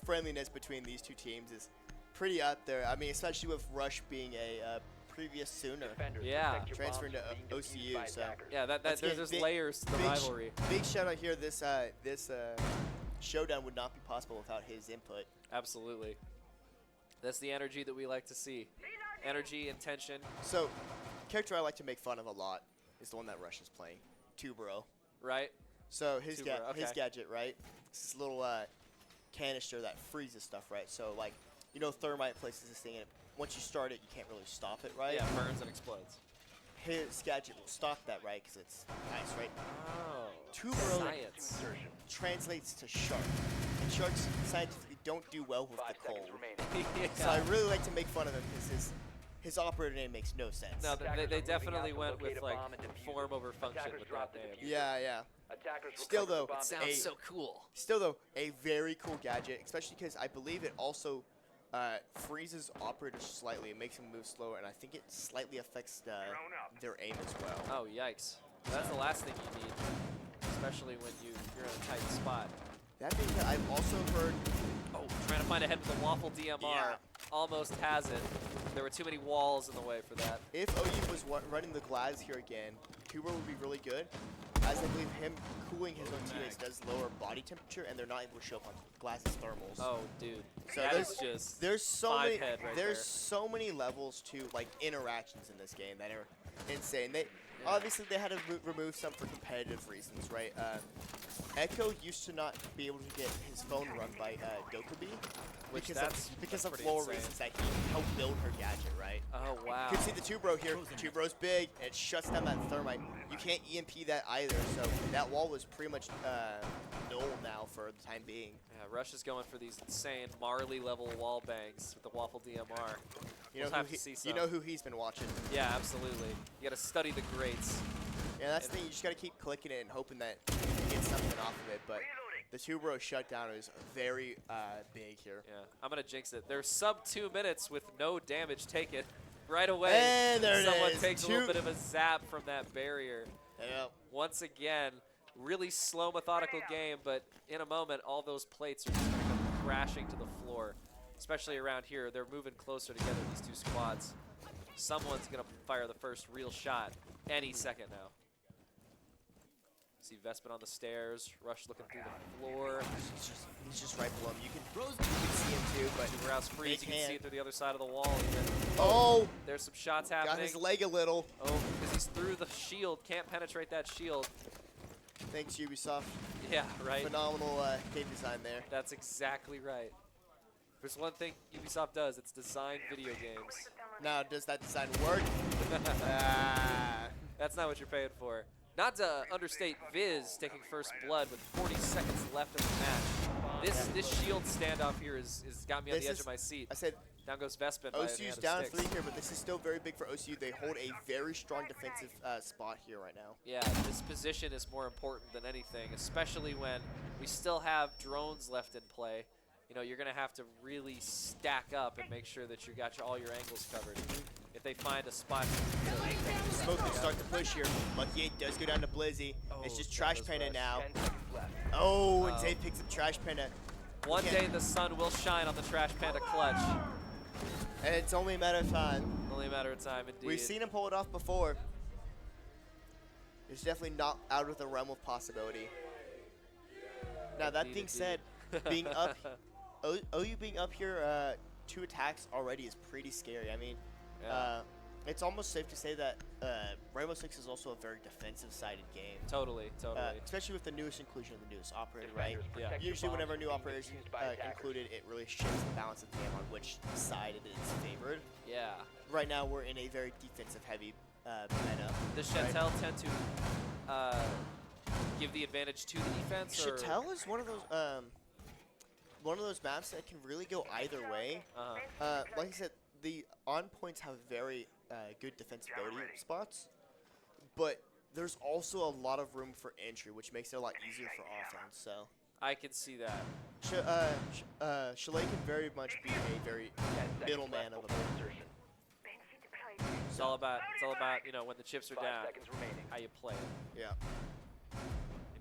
friendliness between these two teams is pretty up there. I mean, especially with Rush being a previous Sooner. Yeah. Transferring to OCU. So yeah, there's layers to the rivalry. Big shout out here. This showdown would not be possible without his input. Absolutely. That's the energy that we like to see. Energy, intention. So, character I like to make fun of a lot is the one that Rush is playing, Tubero. Right. So his Tubero, his okay. gadget, right? It's this little canister that freezes stuff, right? So like, you know, Thermite places this thing in it. Once you start it, you can't really stop it, right? Yeah, burns and explodes. His gadget will stop that, right? Because it's ice, right? Oh. Tubero Science. translates to shark, and sharks scientifically don't do well with the cold. Yeah. So I really like to make fun of him because his operator name makes no sense. No, they definitely went with like form over function with that name. Yeah. Still though, it sounds so cool. Still though, a very cool gadget, especially because I believe it also freezes operators slightly. It makes them move slower, and I think it slightly affects their aim as well. Oh yikes! That's the last thing you need, especially when you're in a tight spot. That being said, I've also heard. Oh, trying to find a head with a waffle DMR. Yeah. Almost has it. There were too many walls in the way for that. If OU was running the Glass here again, Tuber would be really good, as I believe him cooling his own teammates does lower body temperature, and they're not able to show up on Glass's thermals. Oh, dude. So that is just there's so five many head right there's there. so many levels to like interactions in this game that are insane. They obviously they had to remove some for competitive reasons, right? Echo used to not be able to get his phone run by Dokkaebi because of lore reasons that he helped build her gadget, right? Oh wow. You can see the Tubero here. The Tubero's big, and it shuts down that Thermite. You can't EMP that either, so that wall was pretty much null now for the time being. Yeah, Rush is going for these insane Marley level wall bangs with the Waffle DMR. You know, We'll have to see some. you know who he's been watching. Yeah, absolutely. You got to study the greats. Yeah, that's the thing. You just got to keep clicking it and hoping that you can get something off of it. But the Tubero shutdown is very big here. Yeah, I'm going to jinx it. There's sub 2 minutes with no damage taken. Right away, And there it someone is. takes a little bit of a zap from that barrier. Yep. Once again, really slow, methodical game, but in a moment, all those plates are just going to come crashing to the floor. Especially around here, they're moving closer together, these two squads. Someone's going to fire the first real shot any second now. See Vespin on the stairs, Rush looking through the floor. He's just right below him. You can see him too, but Rouse freeze, you can see it through the other side of the wall even. Oh! There's some shots happening. Got his leg a little. Oh, because he's through the shield, can't penetrate that shield. Thanks, Ubisoft. Yeah, right. Phenomenal game design there. That's exactly right. There's one thing Ubisoft does, it's design video games. Now, does that design work? That's not what you're paying for. Not to understate Viz taking first blood with 40 seconds left in the match. This shield standoff here is got me on the edge of my seat. I said, down goes Vespin. OCU's down 3 here, but this is still very big for OCU. They hold a very strong defensive spot here right now. Yeah, this position is more important than anything, especially when we still have drones left in play. You know, you're going to have to really stack up and make sure that you got all your angles covered. If they find a spot. Smoke can start to push here. Lucky 8 does go down to Blizzy. It's just Trash Panda now. Oh, and Zay picks up Trash Panda. One day the sun will shine on the Trash Panda clutch. And it's only a matter of time. Only only a matter of time, indeed. We've seen him pull it off before. It's definitely not out of the realm of possibility. Now, that being said, being up, OU being up here 2 attacks already is pretty scary. I mean, it's almost safe to say that Rainbow Six is also a very defensive-sided game. Totally. Especially with the newest inclusion of the newest operator, right? Yeah. Usually whenever a new operator is included, it really shifts the balance of the game on which side it is favored. Yeah. Right now, we're in a very defensive-heavy meta. Does Chantel tend to give the advantage to the defense? Chantel is one of those maps that can really go either way. Like I said, the on points have very good defensibility spots, but there's also a lot of room for entry, which makes it a lot easier for offense. So I can see that. Chalet can very much be a very middleman of a map. It's all about when the chips are down, how you play it. Yeah.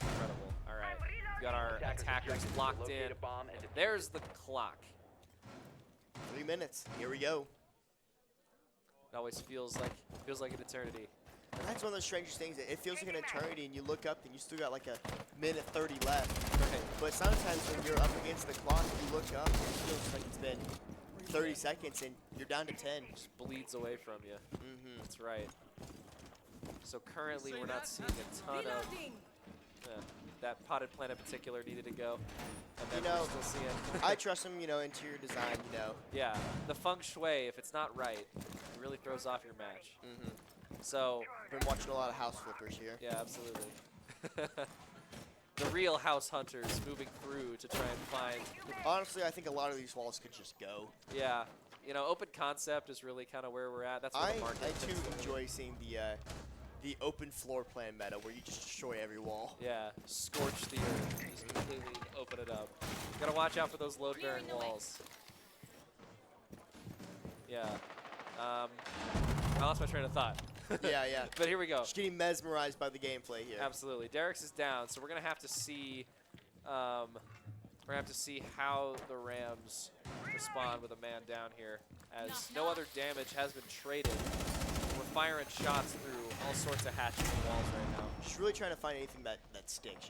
Incredible. All right, we've got our attackers locked in. And there's the clock. 3 minutes. Here we go. It always feels like an eternity. And that's one of the strangest things. It feels like an eternity, and you look up and you still got like a minute 30 left. Right. But sometimes when you're up against the clock, you look up and it feels like it's been 30 seconds and you're down to 10. Just bleeds away from you. That's right. So currently we're not seeing a ton of that potted plant in particular needed to go. And then we're still seeing. I trust him, interior design, Yeah, the feng shui, if it's not right, it really throws off your match. So been watching a lot of house flippers here. Yeah, absolutely. The real house hunters moving through to try and find. Honestly, I think a lot of these walls could just go. Yeah, open concept is really kind of where we're at. That's where the market I too enjoy seeing the open floor plan meta where you just destroy every wall. Yeah, scorch the earth, just completely open it up. Gotta watch out for those load-bearing walls. Yeah. I lost my train of thought. Yeah. But here we go. Just getting mesmerized by the gameplay here. Absolutely. Derek's is down, so we're gonna have to see. We're gonna have to see how the Rams respond with a man down here, as no other damage has been traded. We're firing shots through all sorts of hatches and walls right now. Just really trying to find anything that stinks.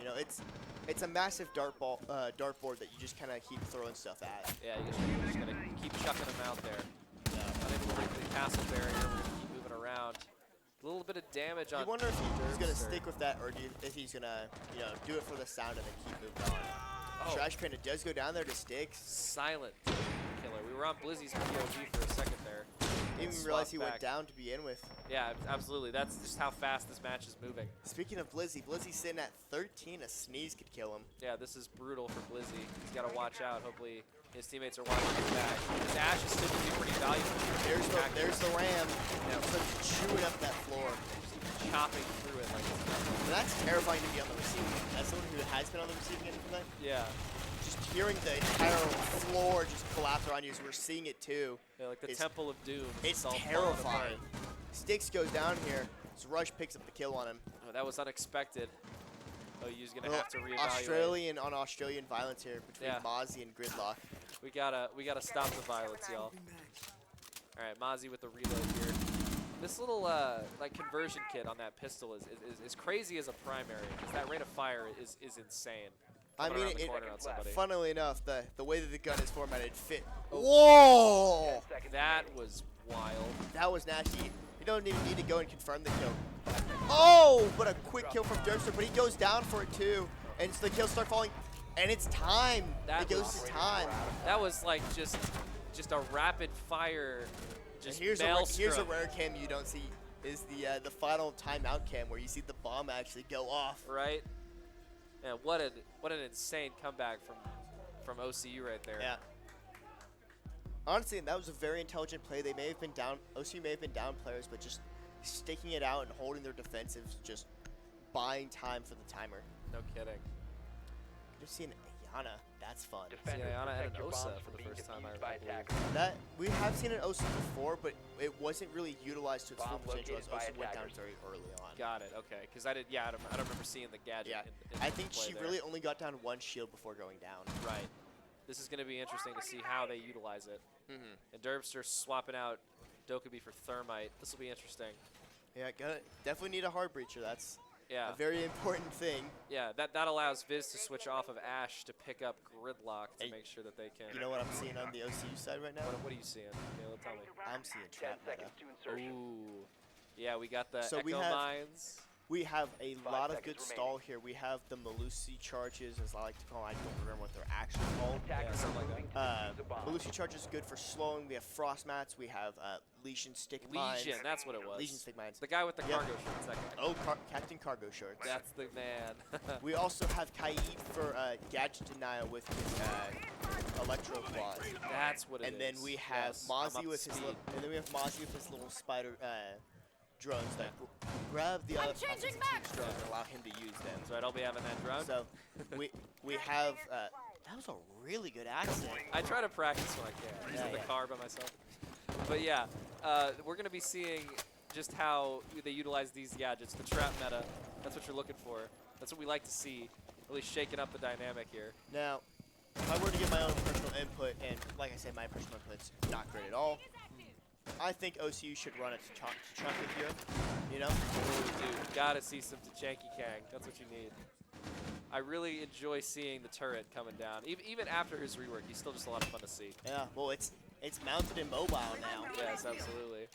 It's a massive dartboard that you just kind of keep throwing stuff at. Yeah, you're just gonna keep chucking them out there. Unable to break the castle barrier. We're gonna keep moving around. A little bit of damage on. You wonder if he's gonna stick with that, or if he's gonna, do it for the sound and then keep moving on. Trash Panda does go down there to stick. Silent killer. We were on Blizzy's POV for a second there. Didn't even realize he went down to begin with. Yeah, absolutely. That's just how fast this match is moving. Speaking of Blizzy's sitting at 13. A sneeze could kill him. Yeah, this is brutal for Blizzy. He's got to watch out. Hopefully his teammates are watching his back. His Ash is still going to be pretty valuable. There's the Ram. Chewing up that floor. Just chopping through it like it's nothing. And that's terrifying to be on the receiving end. As someone who has been on the receiving end from that. Yeah. Just hearing the entire floor just collapse around you, as we're seeing it too. Yeah, like the Temple of Doom. It's terrifying. Styx goes down here. So Rush picks up the kill on him. Oh, that was unexpected. OU's going to have to reevaluate. Australian violence here between Mozzie and Gridlock. We gotta stop the violence, y'all. All right, Mozzie with the reload here. This little like conversion kit on that pistol is crazy as a primary, because that rate of fire is insane. I mean, funnily enough, the way that the gun is formatted fit. Whoa! That was wild. That was nasty. You don't even need to go and confirm the kill. Oh, but a quick kill from Derpster, but he goes down for it too, and so the kills start falling, and it's time. It goes to time. That was like just a rapid fire. Just here's a rare cam you don't see, is the final timeout cam where you see the bomb actually go off. Right. Yeah, what an insane comeback from OCU right there. Yeah. Honestly, that was a very intelligent play. They may have been down. OCU may have been down players, but just sticking it out and holding their defensives, just buying time for the timer. No kidding. Just seeing Ayana. That's fun. Ayana and an Osa for the first time I believe. That we have seen an Osa before, but it wasn't really utilized to its full potential, as Osa went down very early on. Got it. Okay, because I don't remember seeing the gadget. Yeah, I think she really only got down one shield before going down. Right. This is going to be interesting to see how they utilize it. And Derbster swapping out Dokkaebi for Thermite. This will be interesting. Yeah, definitely need a hard breacher. That's Yeah. a very important thing. Yeah, that allows Viz to switch off of Ashe to pick up Gridlock to make sure that they can. You know what I'm seeing on the OCU side right now? What are you seeing? Caleb, tell me. I'm seeing trap meta. Ooh. Yeah, we got the So Echo we have Mines. We have a lot of good stall here. We have the Malusi charges, as I like to call them. I don't remember what they're actually called. Yeah, something like that. Malusi charges is good for slowing. We have frost mats. We have Legion stick mines. Legion, that's what it was. Legion stick mines. The guy with the Yep. cargo shorts. That guy. Oh, Captain Cargo Shorts. That's the man. We also have Kaid for gadget denial with his electro claws. That's what it and then is. we have Yes, I'm up Mozzie to with his speed. and then we have Mozzie with his little spider drones that grab the other offensive team's drones and allow him to use them. That's right. I'll be having that drone. So we have that was a really good accent. I try to practice when I can. Using the car by myself. But yeah, we're going to be seeing just how they utilize these gadgets, the trap meta. That's what you're looking for. That's what we like to see, really shaking up the dynamic here. Now, if I were to give my own personal input, and like I said, my personal input's not great at all, I think OCU should run it to chunk it here, you know? Ooh, dude, gotta see some Tachanki Kang. That's what you need. I really enjoy seeing the turret coming down. Even after his rework, he's still just a lot of fun to see. Yeah, well, it's mounted and mobile now. Yes, absolutely.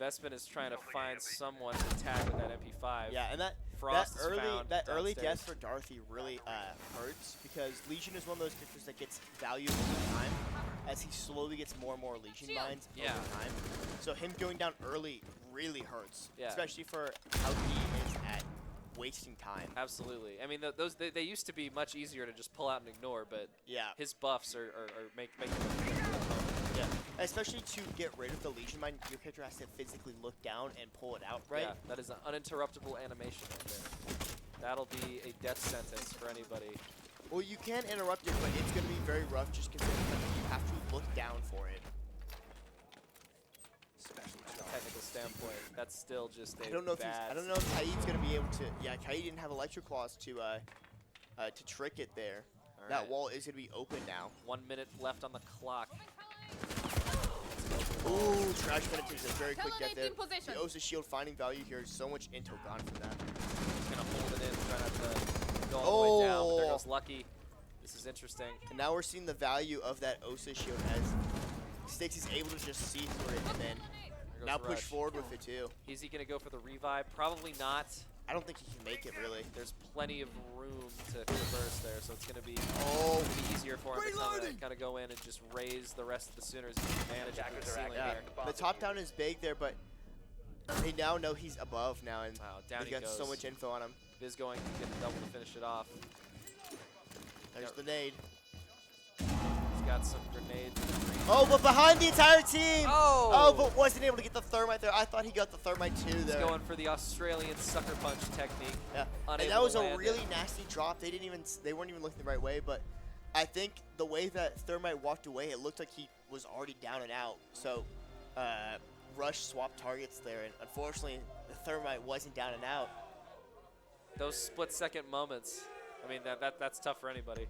Vespin is trying to find someone to tag with that MP5. Yeah, and Frost is found early downstairs. death for Darthy really hurts because Legion is one of those characters that gets value over time as he slowly gets more and more Legion mines over time. So him going down early really hurts, especially for how he is at wasting time. Absolutely. I mean, they used to be much easier to just pull out and ignore, but his buffs are making it. Yeah, especially to get rid of the Legion mine, your character has to physically look down and pull it out, right? Yeah, that is an uninterruptible animation right there. That'll be a death sentence for anybody. Well, you can interrupt it, but it's going to be very rough just considering that you have to look down for it. Especially from a technical standpoint, that's still just a I don't know if Kaid's going to be able to. Yeah, Kaid didn't have Electro Claws to trick it there. All that right. wall is going to be open now. 1 minute left on the clock. Ooh, Trash penetration, a very quick get there. The Osa shield finding value here. So much intel gone from that. He's going to hold it in, try not to go all the way down. But there goes Lucky. This is interesting. And now we're seeing the value of that Osa shield as Styx is able to just see through it and then now push Rush. forward with it too. Is he going to go for the revive? Probably not. I don't think he can make it really. There's plenty of room to reverse there, so it's going to be easier for him to kind of go in and just raise the rest of the Sooners and manage it from the ceiling there. The top down is big there, but they now know he's above now, and down they he got so goes. much info on him. Viz going to get the double to finish it off. There's the nade. He's got some grenades. Oh, but behind the entire team! Oh! But wasn't able to get the thermite there. I thought he got the thermite too He's there. going for the Australian sucker punch technique. Yeah, and Unable that was to a land really it. nasty drop. They weren't even looking the right way, but I think the way that thermite walked away, it looked like he was already down and out. So Rush swapped targets there, and unfortunately, the thermite wasn't down and out. Those split-second moments. I mean, that's tough for anybody.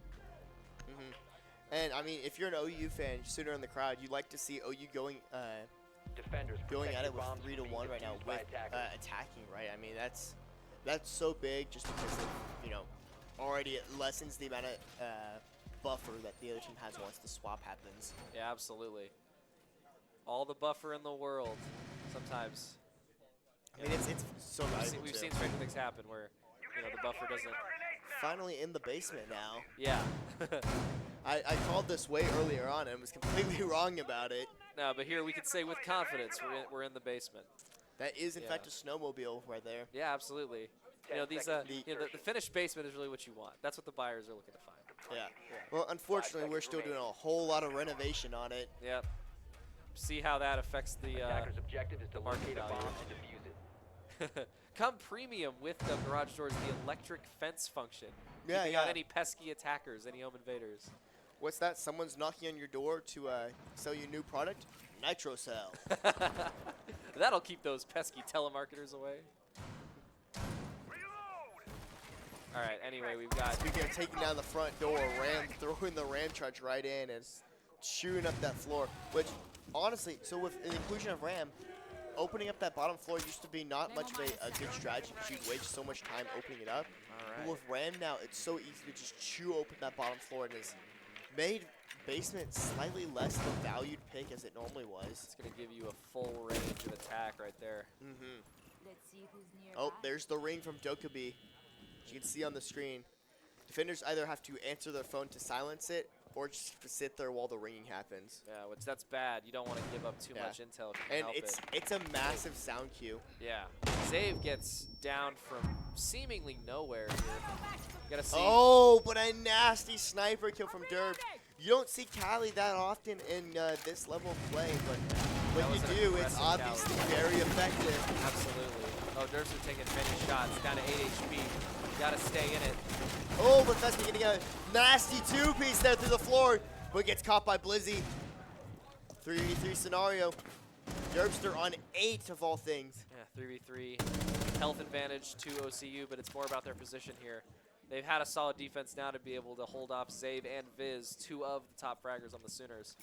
And I mean, if you're an OU fan, sooner in the crowd, you like to see OU going at it with 3-1 right now with attacking, right? I mean, that's so big just because of, already it lessens the amount of buffer that the other team has once the swap happens. Yeah, absolutely. All the buffer in the world. Sometimes. I mean, it's so valuable. We've seen stranger things happen where the buffer doesn't. Finally in the basement now. Yeah. I called this way earlier on and was completely wrong about it. No, but here we can say with confidence we're in the basement. That is in fact a snowmobile right there. Yeah, absolutely. The finished basement is really what you want. That's what the buyers are looking to find. Yeah. Well, unfortunately, we're still doing a whole lot of renovation on it. Yep. See how that affects the objective is to market locate a value. bomb and defuse it. Come premium with the garage doors, the electric fence function. Yeah, Keeping yeah. out any pesky attackers, any home invaders. What's that? Someone's knocking on your door to sell you a new product? Nitro Cell. That'll keep those pesky telemarketers away. All right, anyway, we've got... Speaking of taking down the front door, throwing the ram charge right in and chewing up that floor, which honestly, so with the inclusion of Ram, opening up that bottom floor used to be not much of a good strategy because you'd waste so much time opening it up. But with Ram now, it's so easy to just chew open that bottom floor and has made basement slightly less of a valued pick as it normally was. It's going to give you a full range of attack right there. Let's see who's nearby. Oh, there's the ring from Dokkaebi. You can see on the screen. Defenders either have to answer their phone to silence it or just sit there while the ringing happens. Yeah, which that's bad. You don't want to give up too much intel. If you can And help it's a massive sound cue. Yeah. Zave gets down from seemingly nowhere here. You gotta see. Oh, but a nasty sniper kill from Derb. You don't see Cali that often in this level of play, but when you do, it's obviously very effective. Absolutely. Oh, Derbs are taking many shots. Down to 8 HP. You gotta stay in it. Oh, but Fesby getting a nasty two-piece there through the floor, but gets caught by Blizzy. 3v3 scenario. Derbster on 8 of all things. Yeah, 3v3. Health advantage to OCU, but it's more about their position here. They've had a solid defense now to be able to hold off Zave and Viz, 2 of the top fraggers on the Sooners.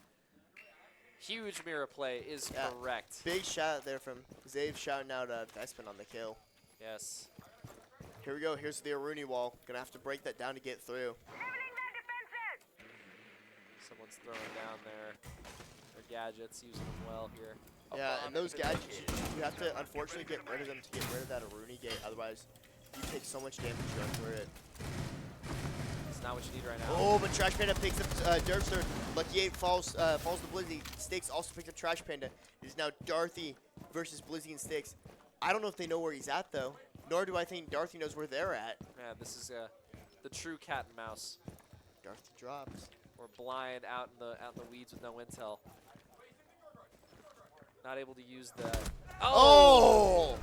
Huge mirror play is correct. Big shout out there from Zave shouting out Vespin on the kill. Yes. Here we go. Here's the Aruni wall. Gonna have to break that down to get through. Someone's throwing down their gadgets, using them well here. Yeah, and those gadgets, you have to unfortunately get rid of them to get rid of that Aruni gate. Otherwise, you take so much damage right through it. It's not what you need right now. Oh, but Trash Panda picks up Derbster. Lucky 8 falls to Blizzy. Sticks also picked up Trash Panda. It is now Darthy versus Blizzy and Sticks. I don't know if they know where he's at, though. Nor do I think Darthy knows where they're at. Yeah, this is the true cat and mouse. Darthy drops. We're blind out in the weeds with no intel. Not able to use the. Oh!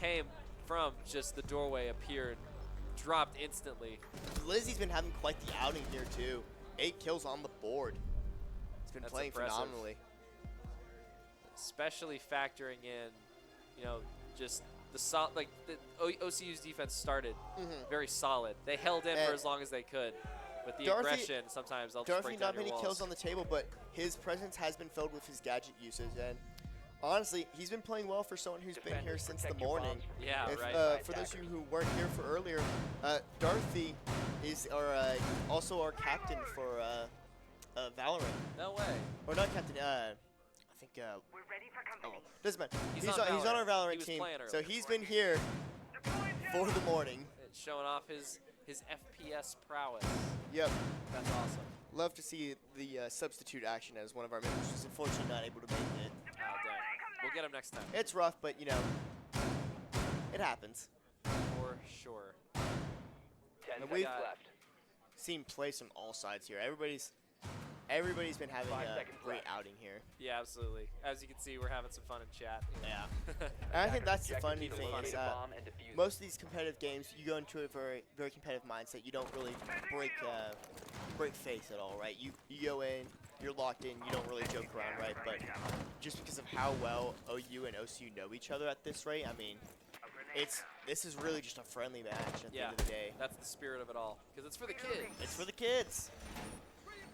Came from just the doorway, appeared, dropped instantly. Blizzy's been having quite the outing here too. 8 kills on the board. He's been playing impressive. phenomenally. Especially factoring in, just the OCU's defense started very solid. They held in for as long as they could. With the aggression, sometimes they'll just break down not many your kills walls. on the table, but his presence has been filled with his gadget usage, and honestly, he's been playing well for someone who's been here since the morning. Yeah, right. For those of you who weren't here for earlier, Darthy is also our captain for Valorant. No way. Or not captain. I think. Doesn't matter. He's on our Valorant team, so he's been here for the morning. It's showing off his FPS prowess. Yep. That's awesome. Love to see the substitute action as one of our members who's unfortunately not able to make it. Oh, dang. We'll get him next time. It's rough, but it happens. For sure. 10 And we've seconds left. seen plays from all sides here. Everybody's been having a great outing here. Yeah, absolutely. As you can see, we're having some fun in chat. Yeah. And I think that's the funny thing is most of these competitive games, you go into a very, very competitive mindset. You don't really break face at all, right? You go in, you're locked in, you don't really joke around, right? But just because of how well OU and OCU know each other at this rate, I mean, this is really just a friendly match at the end of the day. That's the spirit of it all. Because it's for the kids. It's for the kids.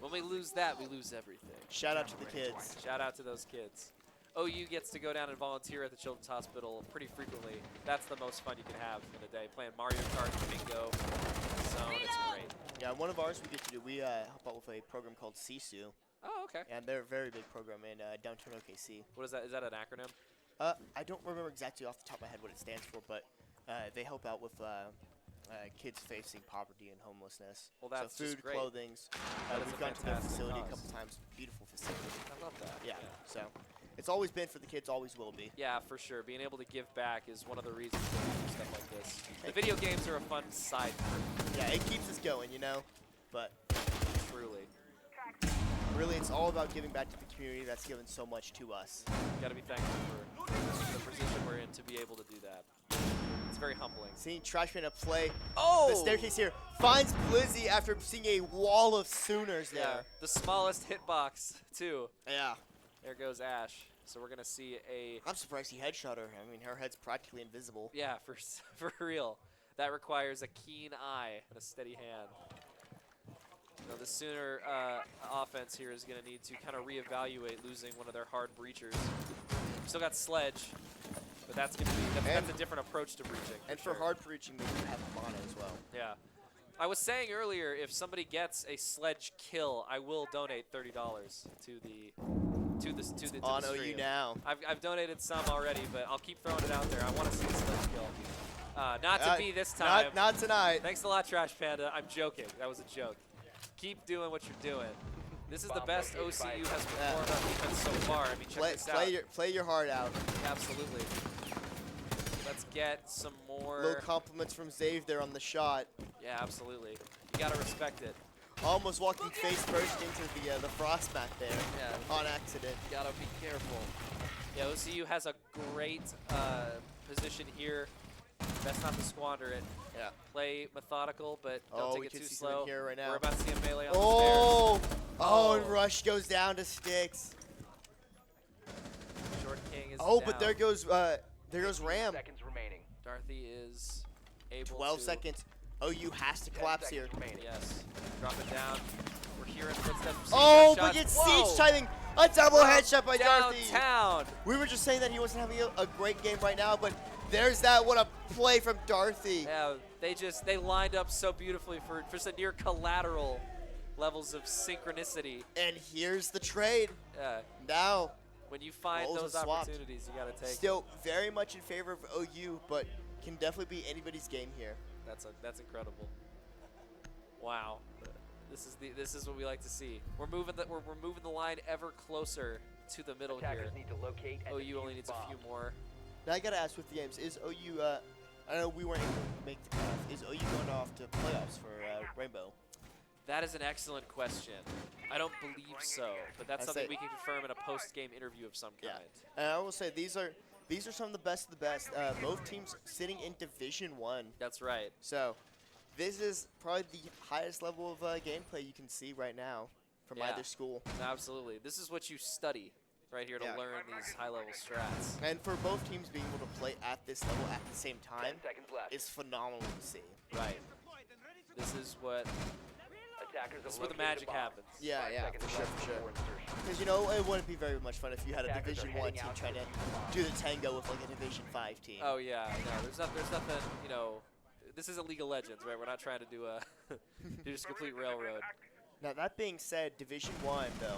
When we lose that, we lose everything. Shout out to the kids. Shout out to those kids. OU gets to go down and volunteer at the Children's Hospital pretty frequently. That's the most fun you can have in a day. Playing Mario Kart, bingo, zone, it's great. Yeah, one of ours we get to do, we help out with a program called CSU. Oh, okay. And they're a very big program in downtown OKC. What is that? Is that an acronym? I don't remember exactly off the top of my head what it stands for, but they help out with kids facing poverty and homelessness. Well, that's so food, just great. clothing. We've gone to their facility a couple times. Beautiful facility. I love that. Yeah. So it's always been for the kids, always will be. Yeah, for sure. Being able to give back is one of the reasons we do stuff like this. The video games are a fun side. Yeah, it keeps us going, But truly. Really, it's all about giving back to the community that's given so much to us. Got to be thankful for the position we're in to be able to do that. It's very humbling. Seeing Trash Panda play the staircase here. Finds Blizzy after seeing a wall of Sooners there. Yeah, the smallest hitbox, too. Yeah. There goes Ash. So we're going to see a... I'm surprised he headshot her. I mean, her head's practically invisible. Yeah, for real. That requires a keen eye and a steady hand. Now the Sooner offense here is going to need to kind of reevaluate losing one of their hard breachers. Still got Sledge, but that's going to be that's a different approach to breaching. And for hard breaching, they do have mana as well. Yeah. I was saying earlier, if somebody gets a Sledge kill, I will donate $30 to the stream. On OU now. I've donated some already, but I'll keep throwing it out there. I want to see the Sledge kill. Not to be this time. Not tonight. Thanks a lot, Trash Panda. I'm joking. That was a joke. Keep doing what you're doing. This is the best OCU has performed on defense so far. I mean, check this out. Play your heart out. Absolutely. Let's get some more. Little compliments from Zave there on the shot. Yeah, absolutely. You gotta respect it. Almost walking face first into the frost mat there. Yeah. On accident. You gotta be careful. Yeah, OCU has a great position here. Best not to squander it. Yeah. Play methodical, but don't take it too slow. Here right now. We're about to see a melee on the stairs. Oh, and Rush goes down to Sticks. Short King is Oh, down. but there goes Ram. Seconds remaining. Dorothy is able 12 to. seconds. OU has to collapse here. Yes. Drop it down. We're hearing footsteps. Oh, but it's siege timing. A double headshot by Dorothy. Downtown. We were just saying that he wasn't having a great game right now, but there's that. What a play from Dorothy. Yeah, they lined up so beautifully for just a near collateral levels of synchronicity. And here's the trade. Yeah. Now, when you find roles those are swapped. opportunities, you got to take. Still very much in favor of OU, but can definitely be anybody's game here. That's incredible. Wow. This is what we like to see. We're moving the line ever closer to the middle Attackers here. need to locate and OU only needs a few more. Now I gotta ask with the games, is OU? I know we weren't able to make the cutoff. Is OU going off to playoffs for Rainbow? That is an excellent question. I don't believe so, but that's something we can confirm in a post-game interview of some kind. And I will say these are some of the best of the best. Both teams sitting in Division 1. That's right. So this is probably the highest level of gameplay you can see right now from either school. Absolutely. This is what you study right here to learn these high-level strats. And for both teams being able to play at this level at the same time is phenomenal to see. Right. This is what the magic happens. Yeah, for sure. Because, you know, it wouldn't be very much fun if you had a Division 1 team trying to do the tango with, like, a Division 5 team. Oh, yeah. No, there's nothing, you know, this isn't League of Legends, right? We're not trying to do just a complete railroad. Now, that being said, Division 1, though,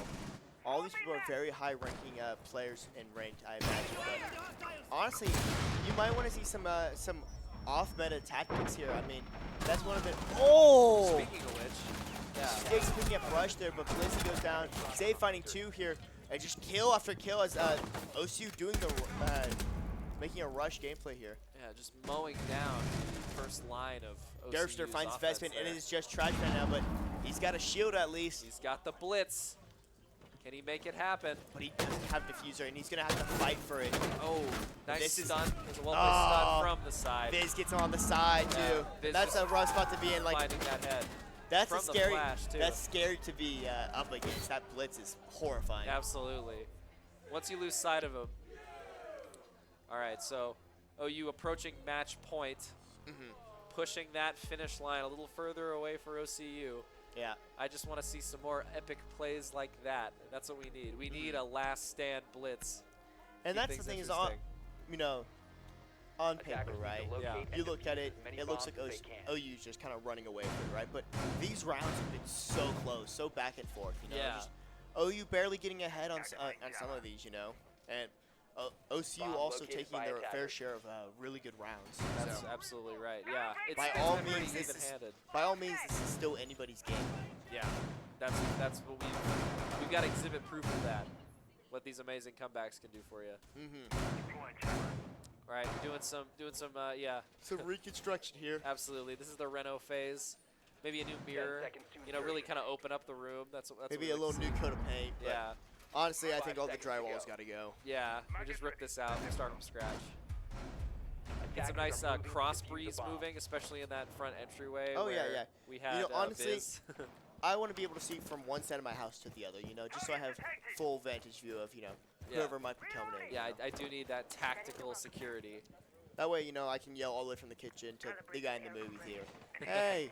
all these people are very high-ranking players in ranked, I imagine. But honestly, you might want to see some off-meta tactics here. I mean, that's one of the. Oh! Speaking of which, yeah. Sticks picking up Rush there, but Blizzy goes down. Zay finding 2 here, and just kill after kill as OSU doing the making a rush gameplay here. Yeah, just mowing down the first line of OCU's Derfster finds offense Vestman, there. and it is just Trash Man now, but he's got a shield at least. He's got the blitz. Can he make it happen? But he doesn't have Diffuser, and he's going to have to fight for it. Oh, nice this stun. Is, There's a well-placed stun from the side. Viz gets him on the side, too. Viz That's a rough spot to be in. Like, finding that head. That's from a scary. The flash, too. That's scary to be up against. That blitz is horrifying. Absolutely. Once you lose sight of him. All right, so OU approaching match point, pushing that finish line a little further away for OCU. Yeah. I just want to see some more epic plays like that. That's what we need. We need a last stand blitz. And that's the thing is, on, you know, on paper, right? Yeah. You look at it, it looks like OU's just kind of running away with it, right? But these rounds have been so close, so back and forth, you know? Yeah. Just OU barely getting ahead on some of these, you know? And OCU also taking their fair share of really good rounds. That's absolutely right. Yeah. It's by all means, this is still anybody's game. Yeah. That's what we've got to exhibit proof of that. What these amazing comebacks can do for you. All right, doing some yeah. Some reconstruction here. Absolutely. This is the Reno phase. Maybe a new mirror. You know, really kind of open up the room. That's maybe a little new coat of paint. Yeah. Honestly, I think all the drywall's got to go. Yeah, we just rip this out and start from scratch. Get some nice cross breeze moving, especially in that front entryway. Oh, where yeah. We had you know, honestly, Biz. I want to be able to see from one side of my house to the other, you know, just so I have full vantage view of, you know, whoever might be coming in. Yeah, I do need that tactical security. That way, you know, I can yell all the way from the kitchen to the guy in the movie theater. Hey!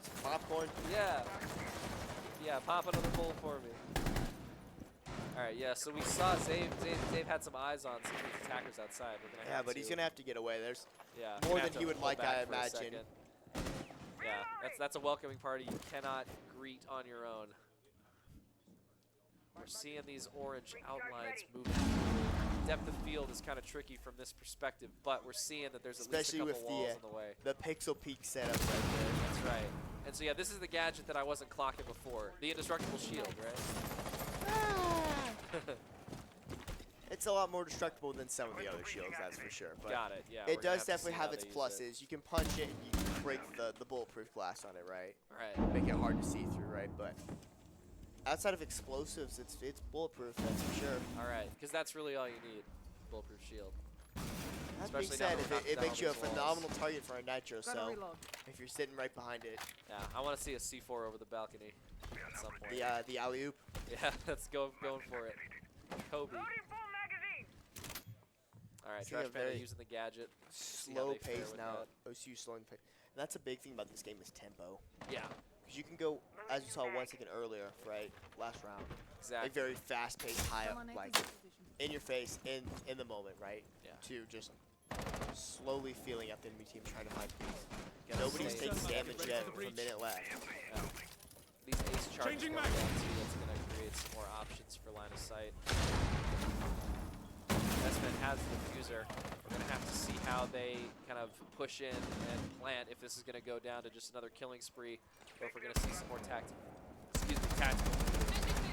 Some popcorn. Yeah. Yeah, pop another bowl for me. All right, yeah, so we saw Zave had some eyes on some of these attackers outside. We're gonna Yeah, have but to, he's going to have to get away. There's yeah, more gonna have than to he would hold like, back I for a imagine. second. Yeah, that's a welcoming party you cannot greet on your own. We're seeing these orange outlines moving through. Depth of field is kind of tricky from this perspective, but we're seeing that there's at Especially least a couple with walls in the way. the pixel peak setup right there. That's right. And so yeah, this is the gadget that I wasn't clocking before. The indestructible shield, right? It's a lot more destructible than some of the other shields, that's for sure. But Got it, yeah, we're It gonna does have to see definitely how have they its use pluses. You can punch it and you can break the bulletproof glass on it, right? Right. Make it hard to see through, right? But outside of explosives, it's bulletproof, that's for sure. All right, because that's really all you need, bulletproof shield. That being Especially now said, that we're knocking it down makes you a these walls. phenomenal target for a nitro cell if you're sitting right behind it. Yeah, I want to see a C4 over the balcony at some point. The alley-oop. Yeah, let's go going for it. Kobe. All right, Seeing Trash a Panda very using the gadget. See how Slow they fare pace with now. that. OCU slowing pace. And that's a big thing about this game is tempo. Yeah. Because you can go, as you saw 1 second earlier, right, last round. Exactly. A very fast-paced, high up, like in your face, in the moment, right? Yeah. To just slowly feeling up the enemy team, trying to find peace. Gotta Nobody's stay taking inside. damage yet with a minute left. Yeah. These ace charges going down too, that's going to create some more options for line of sight. Investment has the diffuser. We're going to have to see how they kind of push in and plant if this is going to go down to just another killing spree or if we're going to see some more tactical.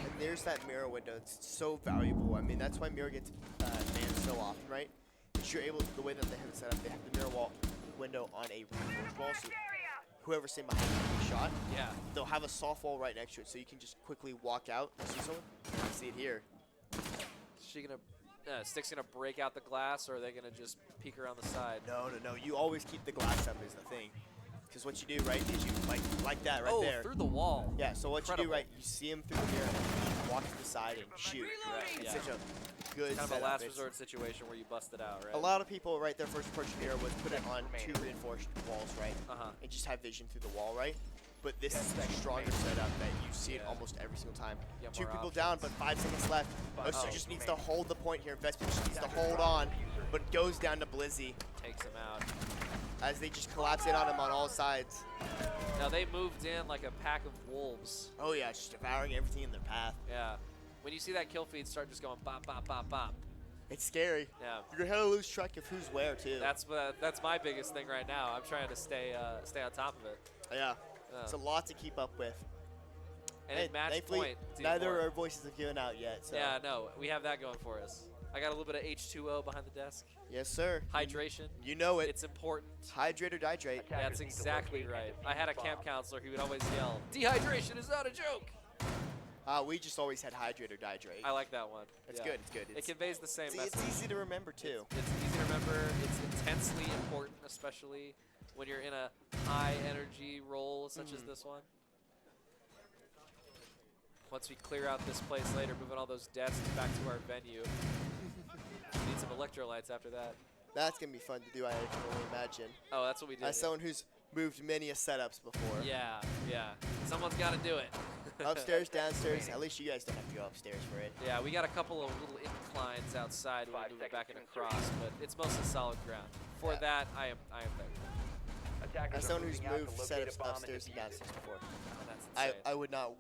And there's that mirror window. It's so valuable. I mean, that's why mirror gets banned so often, right? Because you're able to, the way that they have it set up, they have the mirror window on a reinforced wall, so whoever's sitting behind the shot, yeah, they'll have a soft wall right next to it, so you can just quickly walk out. See someone? I see it here. Is she going to, Stick's going to break out the glass or are they going to just peek around the side? No. You always keep the glass up is the thing. Because what you do, right, is you, like that right there. Oh, through the wall. Yeah, so what Incredible. you do, right, you see him through the mirror, you walk to the side and shoot. Right, It's yeah. such a good Kind of a setup. last It's- resort situation where you bust it out, right? A lot of people, right, their first approach to mirror was put it on 2 reinforced walls, right? And just have vision through the wall, right? But this is a stronger setup that you see it almost every single time. Yeah, 2 more people down, but 5 seconds left. OSU just needs to hold the point here. Investment just needs to hold on, but goes down to Blizzy. Takes him out. As they just collapse in on him on all sides. Now they moved in like a pack of wolves. Oh yeah, just devouring everything in their path. Yeah. When you see that kill feed start just going bop, bop, bop, bop. It's scary. Yeah. You're gonna lose track of who's where too. That's my biggest thing right now. I'm trying to stay on top of it. Yeah. It's a lot to keep up with. And at match thankfully, point, it's even neither more. of our voices have given out yet. So. Yeah, no, we have that going for us. I got a little bit of H2O behind the desk. Yes, sir. Hydration. You know it. It's important. Hydrate or dihydrate. That's exactly right. I had a camp counselor who would always yell, "Dehydration is not a joke." We just always had hydrate or dihydrate. I like that one. It's Yeah. good. It's good. It conveys the same See, message. it's easy to remember too. It's easy to remember. It's intensely important, especially when you're in a high energy role such as this one. Once we clear out this place later, moving all those desks back to our venue. Need some electrolytes after that. That's gonna be fun to do. I can only imagine. Oh, that's what we did. As someone who's moved many a setups before. Yeah. Someone's got to do it. Upstairs, downstairs. At least you guys don't have to go upstairs for it. Yeah, we got a couple of little inclines outside when we move it back and across, but it's mostly solid ground. For that, I am thankful. As someone who's moved setups upstairs and downstairs before, I would not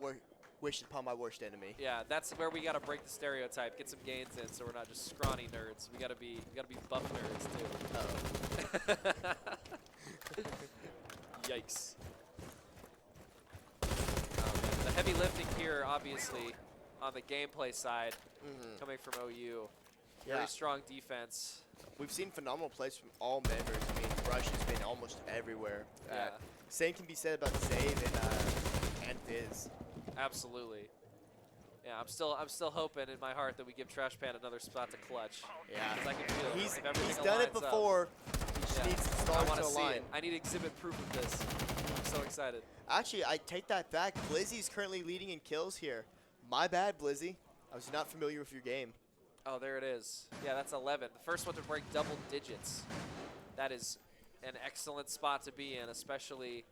wish it upon my worst enemy. Yeah, that's where we got to break the stereotype, get some gains in, so we're not just scrawny nerds. We got to be buff nerds too. Yikes. The heavy lifting here, obviously, on the gameplay side, coming from OU. Very strong defense. We've seen phenomenal plays from all members. I mean, Rush has been almost everywhere. Yeah. Same can be said about Zave and Fizz. Absolutely. Yeah, I'm still hoping in my heart that we give Trash Pan another spot to clutch. Yeah. 'Cause I can feel it. He's If everything done it aligns up. before. He just needs the I stars want to to see align. it. I need exhibit proof of this. I'm so excited. Actually, I take that back. Blizzy's currently leading in kills here. My bad, Blizzy. I was not familiar with your game. Oh, there it is. Yeah, that's 11. The first one to break double digits. That is an excellent spot to be in, especially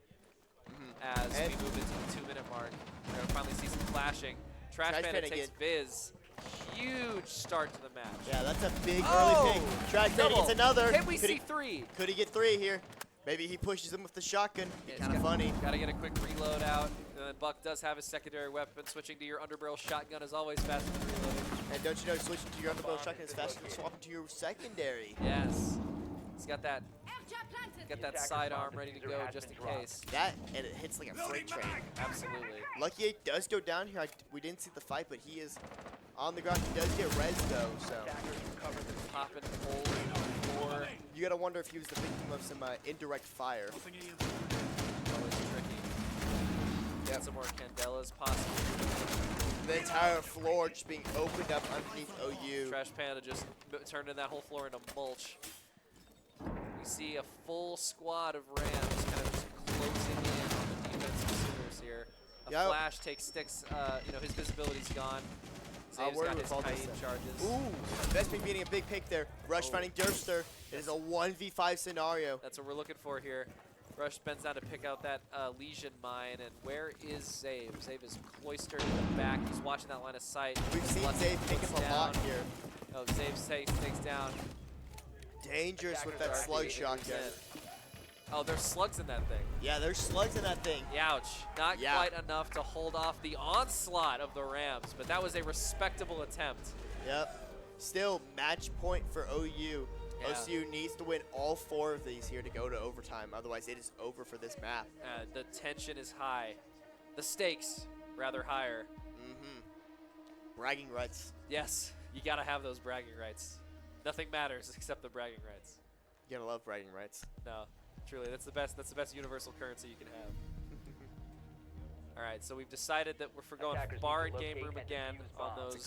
as we move into the 2-minute mark. We're going to finally see some flashing. Trash Panda takes Viz. Huge start to the match. Yeah, that's a big early pick. Trash Panda gets another. Can we see 3? Could he get 3 here? Maybe he pushes him with the shotgun. Kind of funny. Got to get a quick reload out. And then Buck does have his secondary weapon. Switching to your underbarrel shotgun is always faster than reloading. And don't you know, switching to your underbarrel shotgun is faster than swapping to your secondary. Yes. He's got that sidearm ready to go just in case. That, and it hits like a freight train. Absolutely. Lucky 8 does go down here. We didn't see the fight, but he is on the ground. He does get res though, so. Popping hole in. You gotta wonder if he was the victim of some indirect fire. Always tricky. Got some more Candelas possibly. The entire floor just being opened up underneath OU. Trash Panda just turned in that whole floor into mulch. We see a full squad of Rams kind of just closing in on the defensive Sooners here. A flash takes sticks, his visibility's gone. Zave's got his Kite charges. Ooh, Vesping beating a big pick there. Rush finding Durfster. It is a 1v5 scenario. That's what we're looking for here. Rush bends down to pick out that Legion mine, and where is Zave? Zave is cloistered in the back. He's watching that line of sight. We've seen Zave pick him a lot here. Oh, Zave takes down. Dangerous with that slug shotgun. Oh, there's slugs in that thing. Yeah, there's slugs in that thing. Ouch. Not quite enough to hold off the onslaught of the Rams, but that was a respectable attempt. Yep. Still, match point for OU. Yeah. OCU needs to win all 4 of these here to go to overtime. Otherwise, it is over for this map. The tension is high. The stakes, rather higher. Bragging rights. Yes, you got to have those bragging rights. Nothing matters except the bragging rights. You gotta love bragging rights. No, truly, that's the best universal currency you can have. All right, so we've decided that we're going bar and game room again on those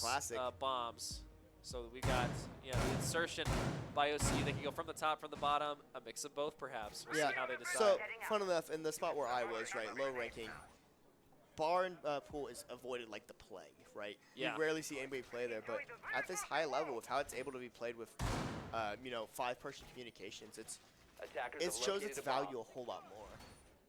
bombs. So we got the insertion by OCU. They can go from the top, from the bottom, a mix of both perhaps. We'll see how they decide. So, fun enough, in the spot where I was, right, low ranking, bar and pool is avoided like the plague, right? Yeah. You rarely see anybody play there, but at this high level, with how it's able to be played with, 5-person communications, it shows its value a whole lot more.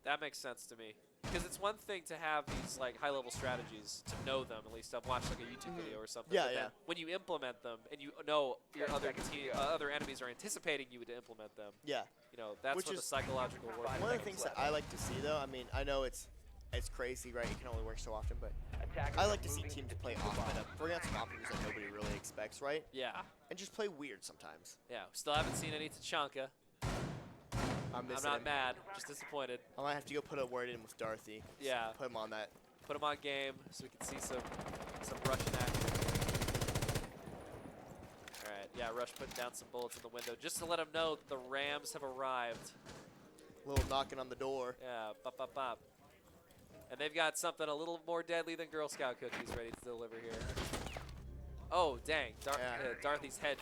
That makes sense to me. Because it's one thing to have these like high-level strategies, to know them. At least I've watched like a YouTube video or something. Yeah, but then when you implement them and you know your other enemies are anticipating you to implement them. Yeah. That's what the psychological work. One of the things that I like to see, though, I mean, I know it's crazy, right? It can only work so often, but I like to see teams play offense. Bring out some options that nobody really expects, right? Yeah. And just play weird sometimes. Yeah. Still haven't seen any Tachanka. I'm not mad, just disappointed. I might have to go put a word in with Dorothy. Yeah. Put him on that. Put him on game so we can see some Russian action. All right, yeah, Rush putting down some bullets in the window just to let him know the Rams have arrived. A little knocking on the door. Yeah, bop, bop, bop. And they've got something a little more deadly than Girl Scout cookies ready to deliver here. Oh, dang. Dorothy's head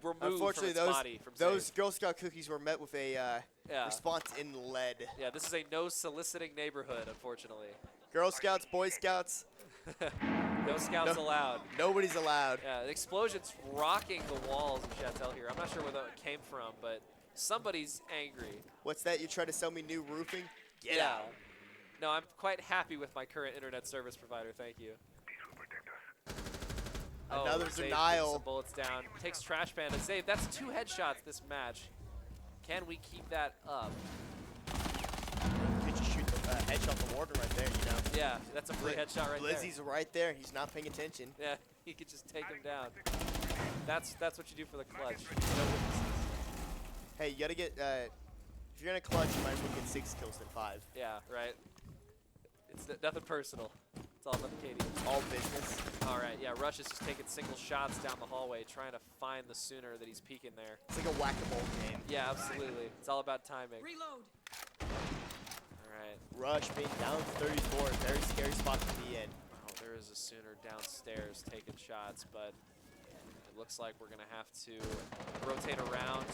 removed Unfortunately, from its body from those Zave. Girl Scout cookies were met with a response in lead. Yeah, this is a no-soliciting neighborhood, unfortunately. Girl Scouts, Boy Scouts. No Scouts allowed. Nobody's allowed. Yeah, the explosion's rocking the walls of Chatel here. I'm not sure where that came from, but somebody's angry. What's that? You try to sell me new roofing? Get out. No, I'm quite happy with my current internet service provider. Thank you. Another Zave denial. gets some bullets down. Takes Trash Panda. Zave, that's 2 headshots this match. Can we keep that up? Could you shoot the headshot the warden right there, Yeah, that's a free headshot right there. Lizzie's right there. He's not paying attention. Yeah, he could just take him down. That's what you do for the clutch. Hey, you gotta get. If you're gonna clutch, you might as well get 6 kills than 5. Yeah, right. It's nothing personal. It's all about the KD. All business. All right, yeah, Rush is just taking single shots down the hallway, trying to find the Sooner that he's peeking there. It's like a whack-a-mole game. Yeah, absolutely. It's all about timing. Reload. All right. Rush being down 34. Very scary spot to be in. Oh, there is a Sooner downstairs taking shots, but it looks like we're going to have to rotate around.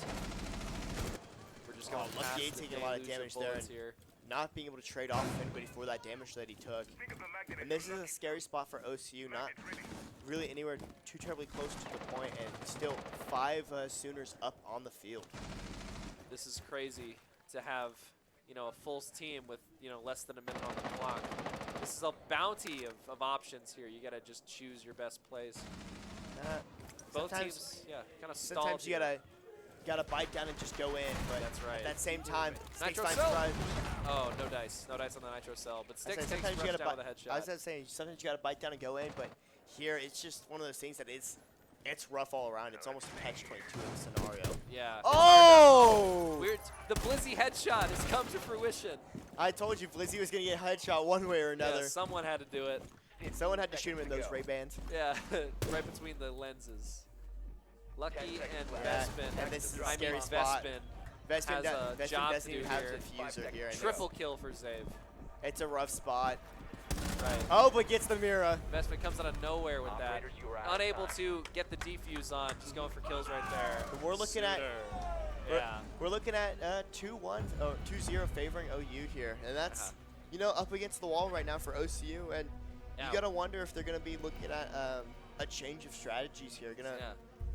We're just going to Lucky 8 taking a lot of damage there. Here. Not being able to trade off with anybody for that damage that he took. And this is a scary spot for OCU, not really anywhere too terribly close to the point, and still 5 Sooners up on the field. This is crazy to have a full team with, less than a minute on the clock. This is a bounty of options here. You got to just choose your best plays. Both teams, kind of stalled. Sometimes you gotta bite down and just go in, but that's right. at that same time, Sticks Nitro finds cell. surprise. Oh, no dice on the Nitro cell, but Sticks takes sometimes you rush gotta down with a headshot. I was saying sometimes you gotta bite down and go in, but here it's just one of those things that it's rough all around. It's almost a catch 22 in the scenario. Yeah. Oh! Weird. The Blizzy headshot has come to fruition. I told you Blizzy was gonna get headshot one way or another. Yeah, someone had to do it. Someone had to shoot him in those Ray-Bans. Yeah, right between the lenses. Lucky and Yeah, Vespin. and this is a I scary mean, spot. Vespin has a job to doesn't do even have here. diffuser here. and Triple kill for Zave. It's a rough spot. Right. Oh, but gets the Mira. Vespin comes out of nowhere with that. Unable to get the defuse on, just going for kills right there. But we're looking at Yeah. we're looking at 2-1 or 2-0 favoring OU here, and that's up against the wall right now for OCU, and you gotta wonder if they're gonna be looking at a change of strategies here.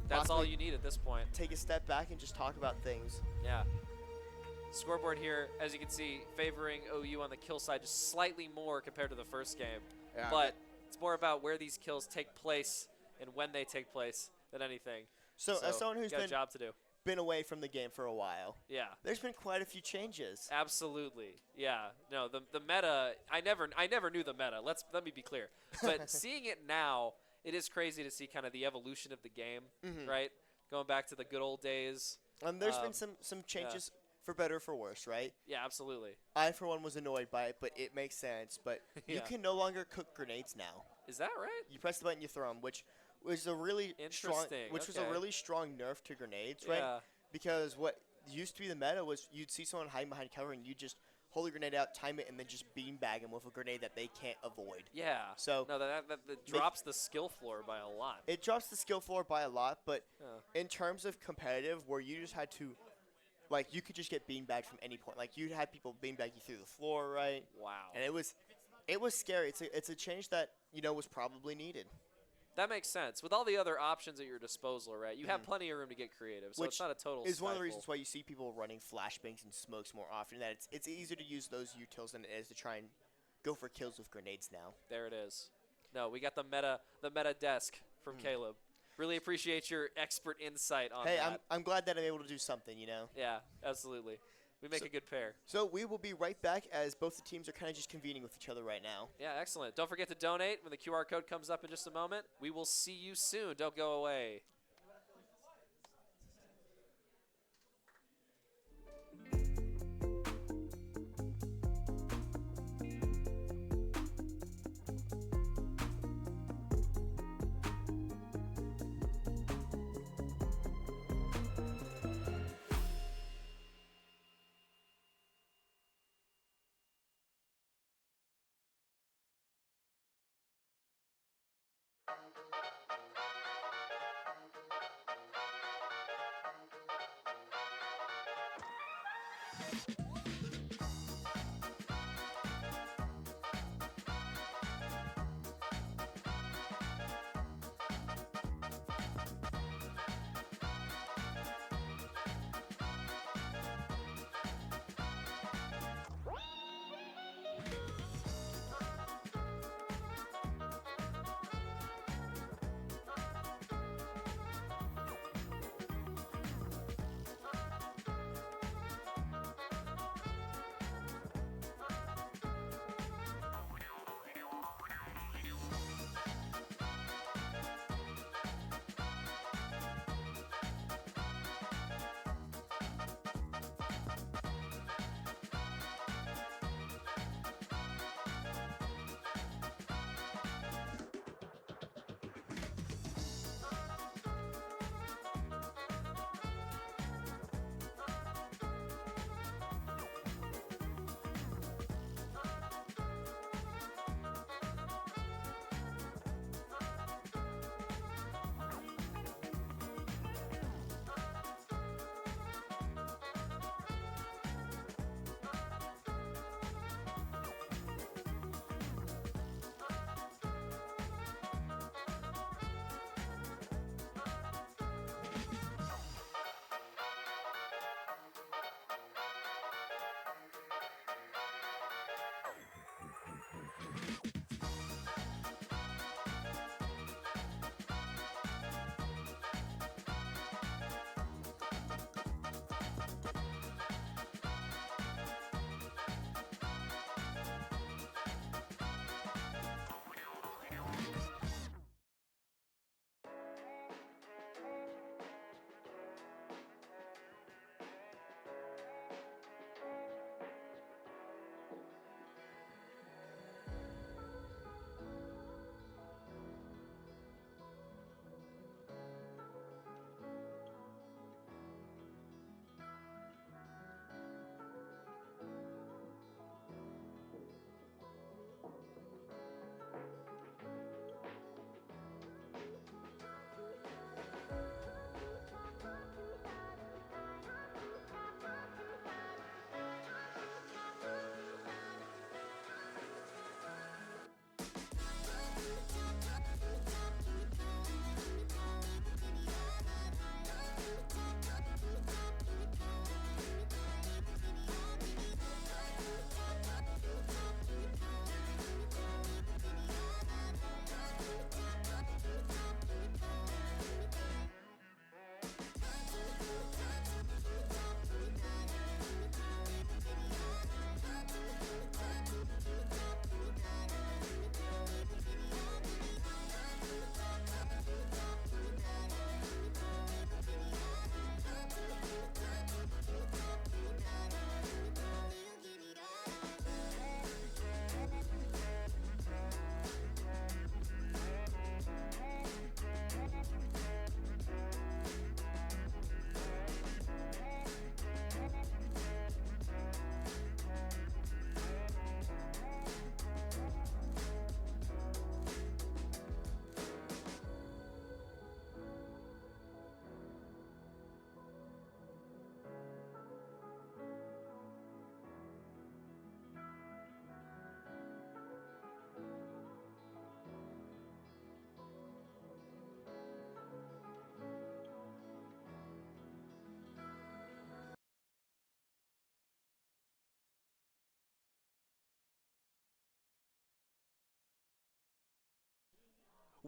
That's all you need at this point. Take a step back and just talk about things. Yeah. Scoreboard here, as you can see, favoring OU on the kill side just slightly more compared to the first game. Yeah. But it's more about where these kills take place and when they take place than anything. So as someone who's got a job to do. been away from the game for a while, Yeah. there's been quite a few changes. Absolutely. Yeah. No, the meta, I never knew the meta. Let me be clear. But seeing it now, it is crazy to see kind of the evolution of the game, right? Going back to the good old days. There's been some changes for better or for worse, right? Yeah, absolutely. I, for one, was annoyed by it, but it makes sense. But you can no longer cook grenades now. Is that right? You press the button, you throw them, which was a really strong, was a really strong nerf to grenades, right? Yeah. Because what used to be the meta was you'd see someone hiding behind cover and you just hold the grenade out, time it, and then just beanbag them with a grenade that they can't avoid. Yeah. So no, that drops the skill floor by a lot. It drops the skill floor by a lot, but in terms of competitive, where you just had to, like, you could just get beanbagged from any point. Like, you had people beanbag you through the floor, right? Wow. And it was scary. It's a change that was probably needed. That makes sense. With all the other options at your disposal, right? You have plenty of room to get creative, so Which it's not a total is one of the stifle. reasons why you see people running flashbangs and smokes more often. That it's easier to use those utils than it is to try and go for kills with grenades now. There it is. No, we got the meta desk from Caleb. Really appreciate your expert insight on Hey, that. I'm glad that I'm able to do something, Yeah, absolutely. We make a good pair. So we will be right back as both the teams are kind of just convening with each other right now. Yeah, excellent. Don't forget to donate when the QR code comes up in just a moment. We will see you soon. Don't go away.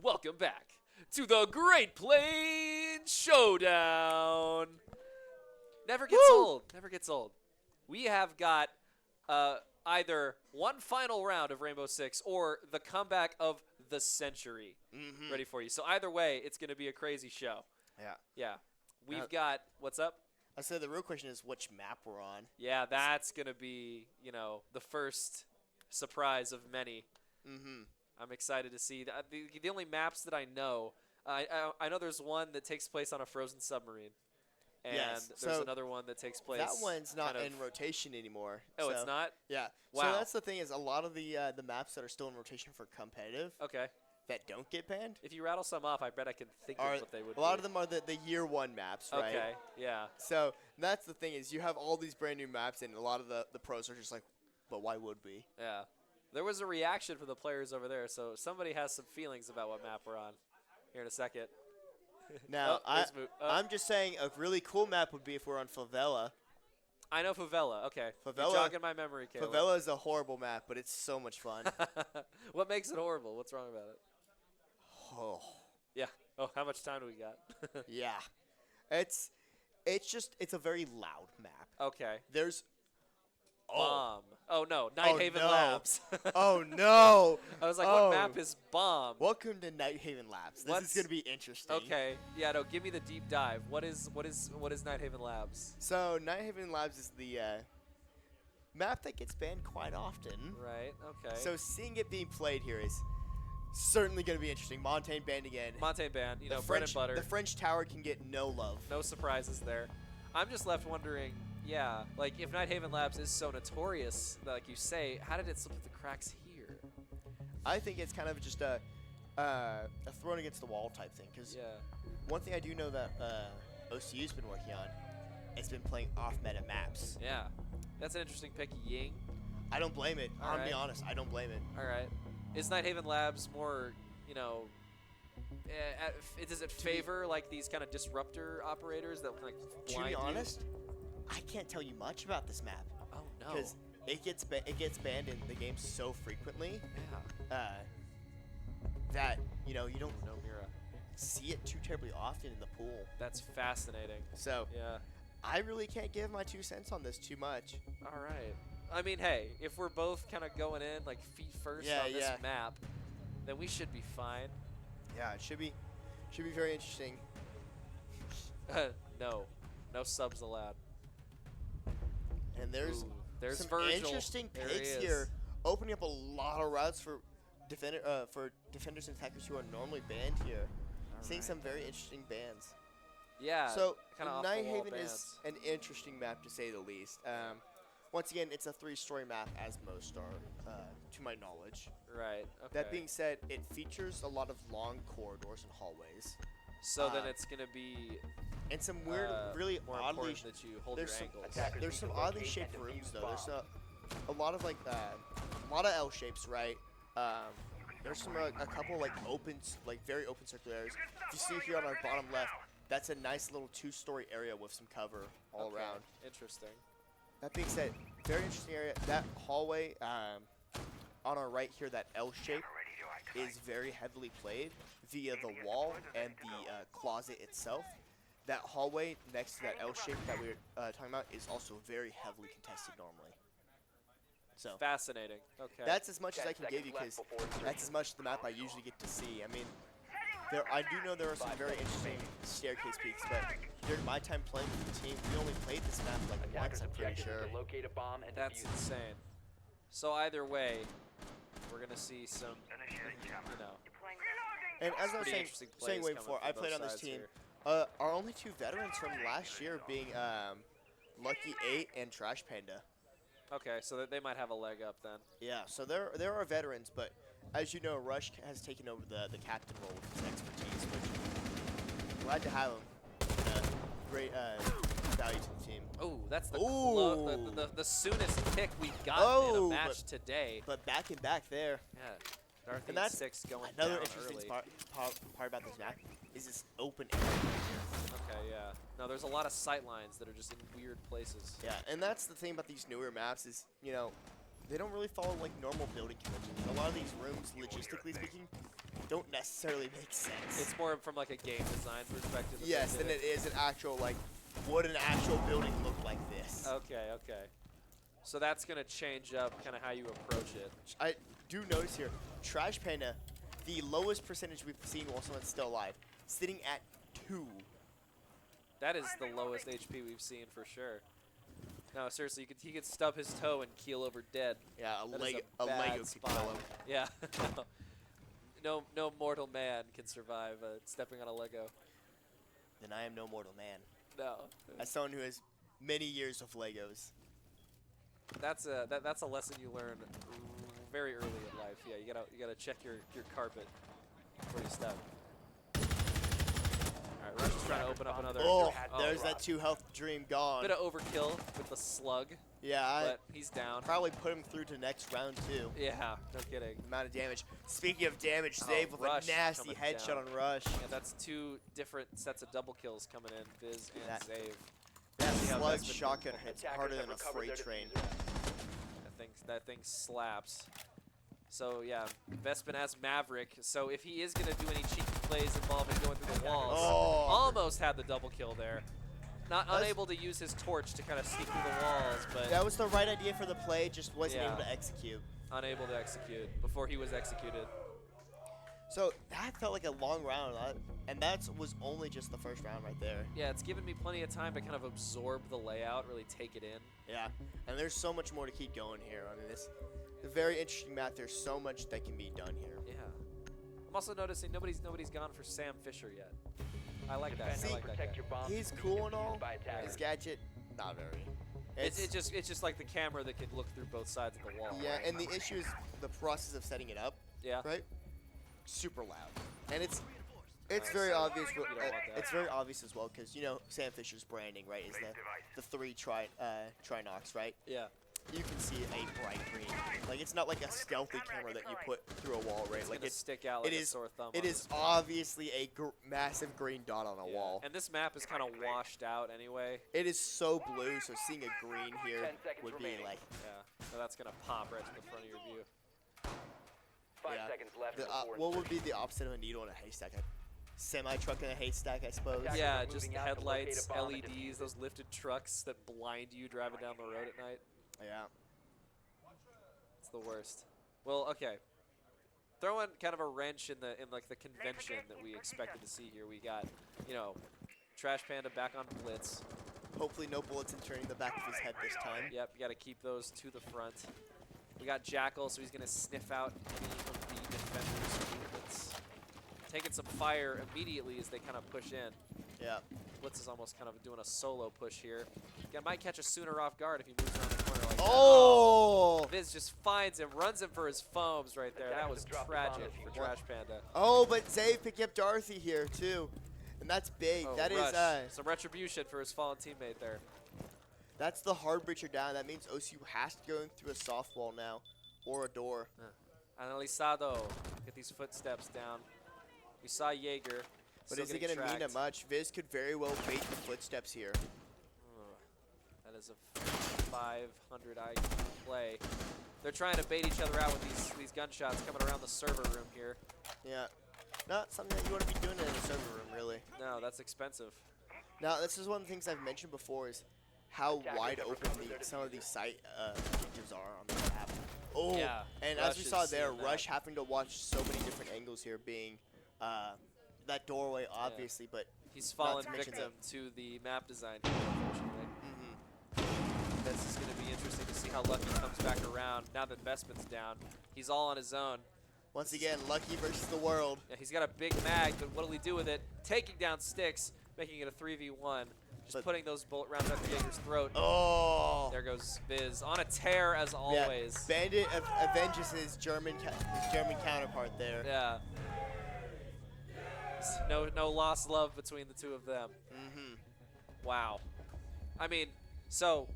welcome back to the Great Plains Showdown. Never gets old. Never gets old. We have got either one final round of Rainbow Six or the comeback of the century ready for you. So either way, it's going to be a crazy show. Yeah. Yeah. We've got – what's up? I said the real question is which map we're on. Yeah, that's going to be, the first surprise of many. I'm excited to see. The only maps that I know, I know there's one that takes place on a frozen submarine. And there's another one that takes place. That one's not kind in rotation anymore. Oh, so it's not? Yeah. Wow. So that's the thing is a lot of the maps that are still in rotation for competitive. Okay. That don't get banned. If you rattle some off, I bet I can think of what they would be. A lot of them are the year one maps, right? Okay, yeah. So that's the thing is you have all these brand new maps, and a lot of the pros are just like, but why would we? Yeah. There was a reaction from the players over there, so somebody has some feelings about what map we're on here in a second. Now, I'm just saying a really cool map would be if we're on Favela. I know Favela. Okay. Favela. You're jogging my memory, Caleb. Favela is a horrible map, but it's so much fun. What makes it horrible? What's wrong about it? Oh. Yeah. Oh, how much time do we got? Yeah. It's a very loud map. Okay. There's Bomb. Oh, no. Night Haven no. Labs. Oh, no. I was like, what map is Bomb? Welcome to Night Haven Labs. This is going to be interesting. Okay. Yeah, no, give me the deep dive. What is Night Haven Labs? So, Night Haven Labs is the map that gets banned quite often. Right, okay. So, seeing it being played here is certainly going to be interesting. Montaigne banned again. Montaigne banned, The bread and butter. The French Tower can get no love. No surprises there. I'm just left wondering, yeah, like if Night Haven Labs is so notorious, like you say, how did it slip through the cracks here? I think it's kind of just a thrown against the wall type thing. Because one thing I do know that OCU's been working on is been playing off-meta maps. Yeah, that's an interesting pick, Ying. I don't blame it. All I'll right. be honest. I don't blame it. All right. Is Night Haven Labs more, does it favor like these kind of disruptor operators that like To blind be you? honest, I can't tell you much about this map. Oh no. Because it gets banned in the game so frequently. Yeah. That you don't No Mira. see it too terribly often in the pool. That's fascinating. So yeah, I really can't give my 2 cents on this too much. All right. I mean, hey, if we're both kind of going in like feet first on this map, then we should be fine. Yeah, it should be very interesting. No subs allowed. And there's some Virgil. interesting There he picks is. here, opening up a lot of routes for defenders and attackers who are normally banned here. Seeing some very interesting bans. Yeah. So kinda off the Night wall Haven bans. is an interesting map to say the least. Once again, it's a 3-story map, as most are, to my knowledge. Right. Okay. That being said, it features a lot of long corridors and hallways. So then it's gonna be. And some weird, really more oddly. important that you hold there's your some, ankles. there's some oddly shaped rooms though. There's a lot of a lot of L shapes, right? There's some a couple like very open circular areas. If you see here on our bottom left, that's a nice little 2-story area with some cover all around. Interesting. That being said, very interesting area. That hallway on our right here, that L shape, is very heavily played via the wall and the closet itself. That hallway next to that L shape that we were talking about is also very heavily contested normally. So Fascinating. Okay. that's as much as I can give you because that's as much of the map I usually get to see. I mean, I do know there are some very interesting staircase peaks, but during my time playing with the team, we only played this map like once, I'm pretty sure. That's insane. So either way, we're gonna see some, And as I was pretty saying interesting plays way coming before, from I both played on this sides team. here. Our only 2 veterans from last year being Lucky 8 and Trash Panda. Okay, so they might have a leg up then. Yeah, so there are veterans, but as you know, Rush has taken over the captain role with his expertise, which glad to have him. Great value to the team. Oh, that's the Ooh. soonest pick we've gotten in a match today. But back and back there. Yeah, Darth And that's 6 going another down interesting early. part about this map is this open area here. Okay, yeah. No, there's a lot of sight lines that are just in weird places. Yeah, and that's the thing about these newer maps is, they don't really follow like normal building conventions. A lot of these rooms, logistically speaking, don't necessarily make sense. It's more from like a game design perspective. that Yes, they than did it is an actual, like, would an actual building look like this? Okay, okay. So that's going to change up kind of how you approach it. I do notice here, Trash Panda, the lowest percentage we've seen while someone's still alive, sitting at 2. That is the lowest HP we've seen for sure. No, seriously, he could stub his toe and keel over dead. Yeah, That is a bad Lego could spot. kill him. Yeah. no mortal man can survive stepping on a Lego. Then I am no mortal man. No. As someone who has many years of Legos. That's a lesson you learn very early in life. Yeah, you gotta check your carpet before you step. All right, Rush is trying to open up another. Oh, there's that 2 health dream gone. Bit of overkill with the slug. Yeah, but he's down. Probably put him through to next round too. Yeah, no kidding. Amount of damage. Speaking of damage, Save with Rush a nasty coming headshot down. on Rush. Yeah, that's 2 different sets of double kills coming in, Viz and Save. That See how slug Vespin- shotgun hits harder than a freight train. That thing slaps. So yeah, Vespin as Maverick. So if he is gonna do any cheeky plays involving going through the walls, almost had the double kill there. Unable to use his torch to kind of sneak through the walls, but that was the right idea for the play, just wasn't able to execute. Unable to execute before he was executed. So that felt like a long round, and that was only just the first round right there. Yeah, it's given me plenty of time to kind of absorb the layout, really take it in. Yeah, and there's so much more to keep going here. I mean, this is a very interesting map. There's so much that can be done here. Yeah. I'm also noticing nobody's gone for Sam Fisher yet. I like that. See, I like that guy. He's cool and all. His gadget, not very. It's just like the camera that can look through both sides of the wall. Yeah, and the issue is the process of setting it up. Yeah. Right. Super loud, and it's very obvious. It's very obvious as well because you know Sam Fisher's branding, right? Is the 3 Trinox, right? Yeah. You can see a bright green. Like it's not like a stealthy camera that you put through a wall, right? It's like gonna stick out like a sore thumb. It on is the screen. obviously a massive green dot on a wall. And this map is kind of washed out anyway. It is so blue, so seeing a green here would be like. Yeah. So that's gonna pop right to the front of your view. 5 seconds left. What would be the opposite of a needle in a haystack? A semi-truck in a haystack, I suppose. Yeah, just headlights, LEDs, those lifted trucks that blind you driving down the road at night. Yeah. It's the worst. Well, okay. Throwing kind of a wrench in like the convention that we expected to see here. We got, you know, Trash Panda back on blitz. Hopefully no bullets entering the back of his head this time. Yep, you got to keep those to the front. We got Jackal, so he's going to sniff out any of the defenders' movements. Taking some fire immediately as they kind of push in. Yeah. Blitz is almost kind of doing a solo push here. Yeah, might catch a Sooner off guard if he moves around the corner like that. Oh! Viz just finds him, runs him for his foams right there. That was tragic for Trash Panda. Oh, but Zave picking up Dorothy here too, and that's big. Oh, That is Rush. Some retribution for his fallen teammate there. that's the hard breacher down. That means OCU has to go in through a soft wall now, or a door. Analizado, get these footsteps down. We saw Jaeger. But still is it getting going to mean tracked. it much? Viz could very well bait the footsteps here. That is a 500 IQ play. They're trying to bait each other out with these gunshots coming around the server room here. Yeah. Not something that you want to be doing in a server room, really. No, that's expensive. Now, this is one of the things I've mentioned before is how wide open some of these site objectives are on the map. Oh, Yeah, and Rush as we is saw there, seeing that. Rush having to watch so many different angles here, being that doorway, obviously, but He's not fallen to mention victim to the map design here, unfortunately. This is going to be interesting to see how Lucky comes back around now that Vespin's down. He's all on his own. Once again, Lucky versus the world. Yeah, he's got a big mag, but what'll he do with it? Taking down Sticks, making it a 3v1. Just putting those bullet rounds up Jaeger's throat. Oh! There goes Viz on a tear as always. Yeah, Bandit avenges his German counterpart there. Yeah. No lost love between the two of them. Wow. I mean, so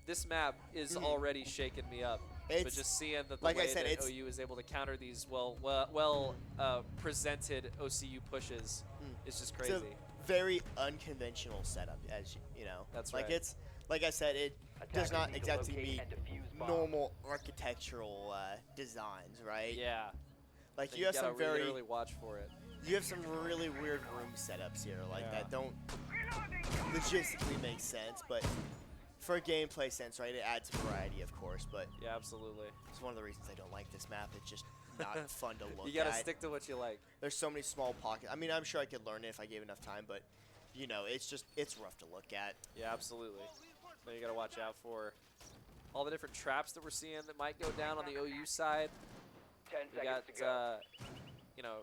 this map is already shaking me up. But It's- just seeing that the like I way said, that it's- OU is able to counter these presented OCU pushes is just crazy. It's a very unconventional setup, as you know. That's like right. it's like I said, it does not exactly meet normal architectural designs, right? Yeah. Like then you have gotta some very literally watch for it. You have some really weird room setups here, like that don't logistically make sense, but for a gameplay sense, right, it adds variety, of course. But yeah, absolutely. It's one of the reasons I don't like this map. It's just not fun to look at. You gotta stick to what you like. There's so many small pockets. I mean, I'm sure I could learn it if I gave enough time, but you know, it's rough to look at. Yeah, absolutely. So you gotta watch out for all the different traps that we're seeing that might go down on the OU side. 10 We got, you know,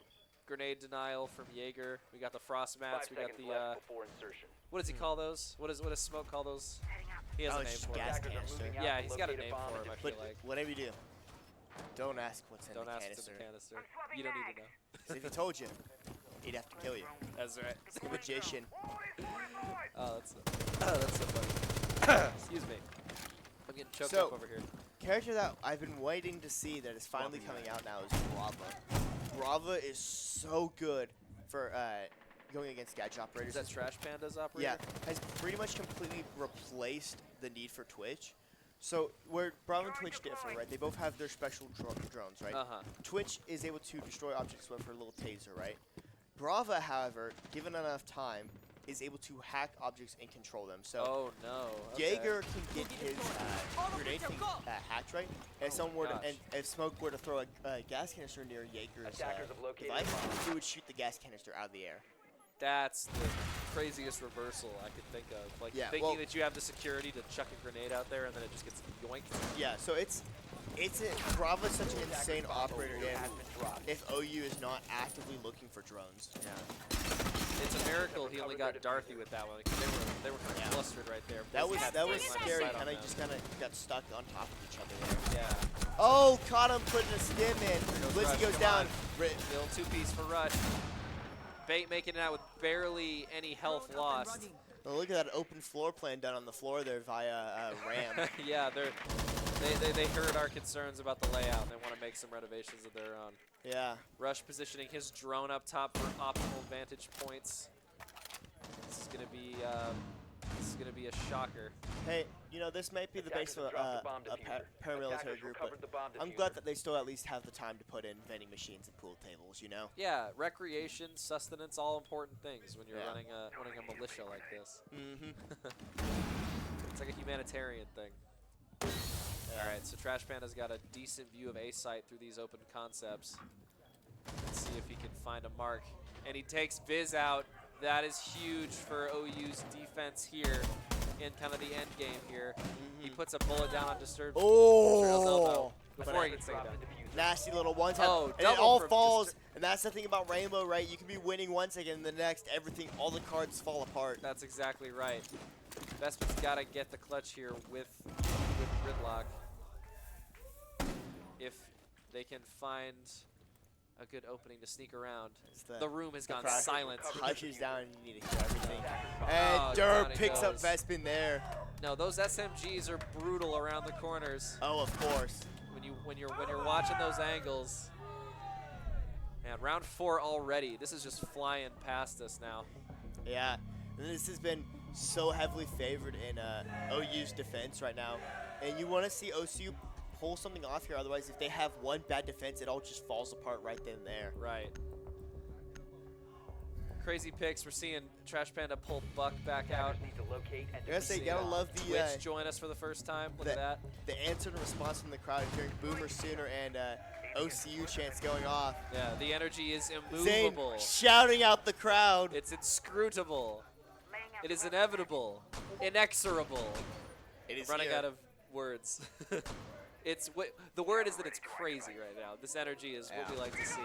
grenade denial from Jaeger. We got the frost mats. We got the what does he call those? What does Smoke call those? He has a name it's for gas it. canister. Yeah, he's got a name for him. I feel But like. whatever you do, don't ask what's in Don't the ask canister. what's in the canister. You don't need to know. 'Cause if he told you, he'd have to kill you. That's right. He's a magician. Oh, that's so funny. Excuse me. I'm getting choked up over here. Character that I've been waiting to see that is finally coming out now is Brava. Brava is so good for going against gadget operators. Is that Trash Panda's operator? Yeah, has pretty much completely replaced the need for Twitch. So where Bravo and Twitch differ, right? They both have their special drones, right? Twitch is able to destroy objects with her little taser, right? Brava, however, given enough time, is able to hack objects and control them. So oh no, okay. Jaeger can get his grenade thing hacked, right? And if someone were to, and if Smoke were to throw a gas canister near Jaeger's device, he would shoot the gas canister out of the air. That's the craziest reversal I could think of. Like thinking that you have the security to chuck a grenade out there and then it just gets yoinked. Yeah, so it's Bravo's such an insane operator if OU is not actively looking for drones. Yeah. It's a miracle he only got Dorothy with that one because they were kind of clustered right there. That was scary. Kind of just got stuck on top of each other there. Yeah. Oh, caught him putting a stim in. Lizzie goes down. Little two-piece for Rush. Bait making it out with barely any health lost. Oh, look at that open floor plan done on the floor there via RAM. Yeah, they heard our concerns about the layout and they want to make some renovations of their own. Yeah. Rush positioning his drone up top for optimal vantage points. This is gonna be a shocker. Hey, you know, this might be the base of a paramilitary group, but I'm glad that they still at least have the time to put in vending machines and pool tables, you know? Yeah, recreation, sustenance, all important things when you're running a militia like this. Mm-hmm. It's like a humanitarian thing. All right, so Trash Panda's got a decent view of A site through these open concepts. Let's see if he can find a mark. And he takes Viz out. That is huge for OU's defense here in kind of the end game here. He puts a bullet down on Disturbed. Oh! Before he can take it down. Nasty little one-time. Oh, and it all falls. And that's the thing about Rainbow, right? You can be winning one second, and the next, all the cards fall apart. That's exactly right. Vespin's got to get the clutch here with Gridlock. If they can find a good opening to sneak around. The room has gone silent. Hushes down and you need to hear everything. And Durr picks up Vespin there. No, those SMGs are brutal around the corners. Oh, of course. When you're watching those angles. Man, round 4 already. This is just flying past us now. Yeah, and this has been so heavily favored in OU's defense right now. And you want to see OCU pull something off here, otherwise if they have one bad defense, it all just falls apart right then and there. Right. Crazy picks. We're seeing Trash Panda pull Buck back out. I gotta say, gotta love the Twitch join us for the first time. Look at that. The answer and response from the crowd, hearing Boomer Sooner and OCU chants going off. Yeah, the energy is immovable. Zane shouting out the crowd. It's inscrutable. It is inevitable. Inexorable. It is running here. out of words. The word is that it's crazy right now. This energy is what we like to see.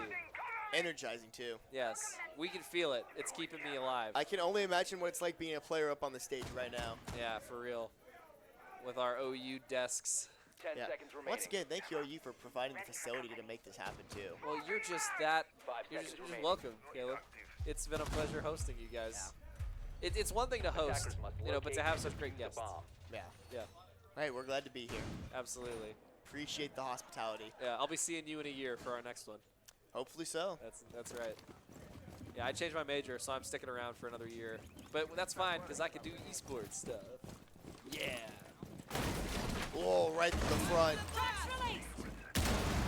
Energizing too. Yes, we can feel it. It's keeping me alive. I can only imagine what it's like being a player up on the stage right now. Yeah, for real. With our OU desks. 10 seconds remaining. Once again, thank you OU for providing the facility to make this happen too. Well, you're just welcome, Caleb. It's been a pleasure hosting you guys. It's one thing to host, but to have such great guests. Yeah. Yeah. Hey, we're glad to be here. Absolutely. Appreciate the hospitality. Yeah, I'll be seeing you in a year for our next one. Hopefully so. That's right. Yeah, I changed my major, so I'm sticking around for another year. But that's fine, because I can do esports stuff. Yeah. Whoa, right to the front.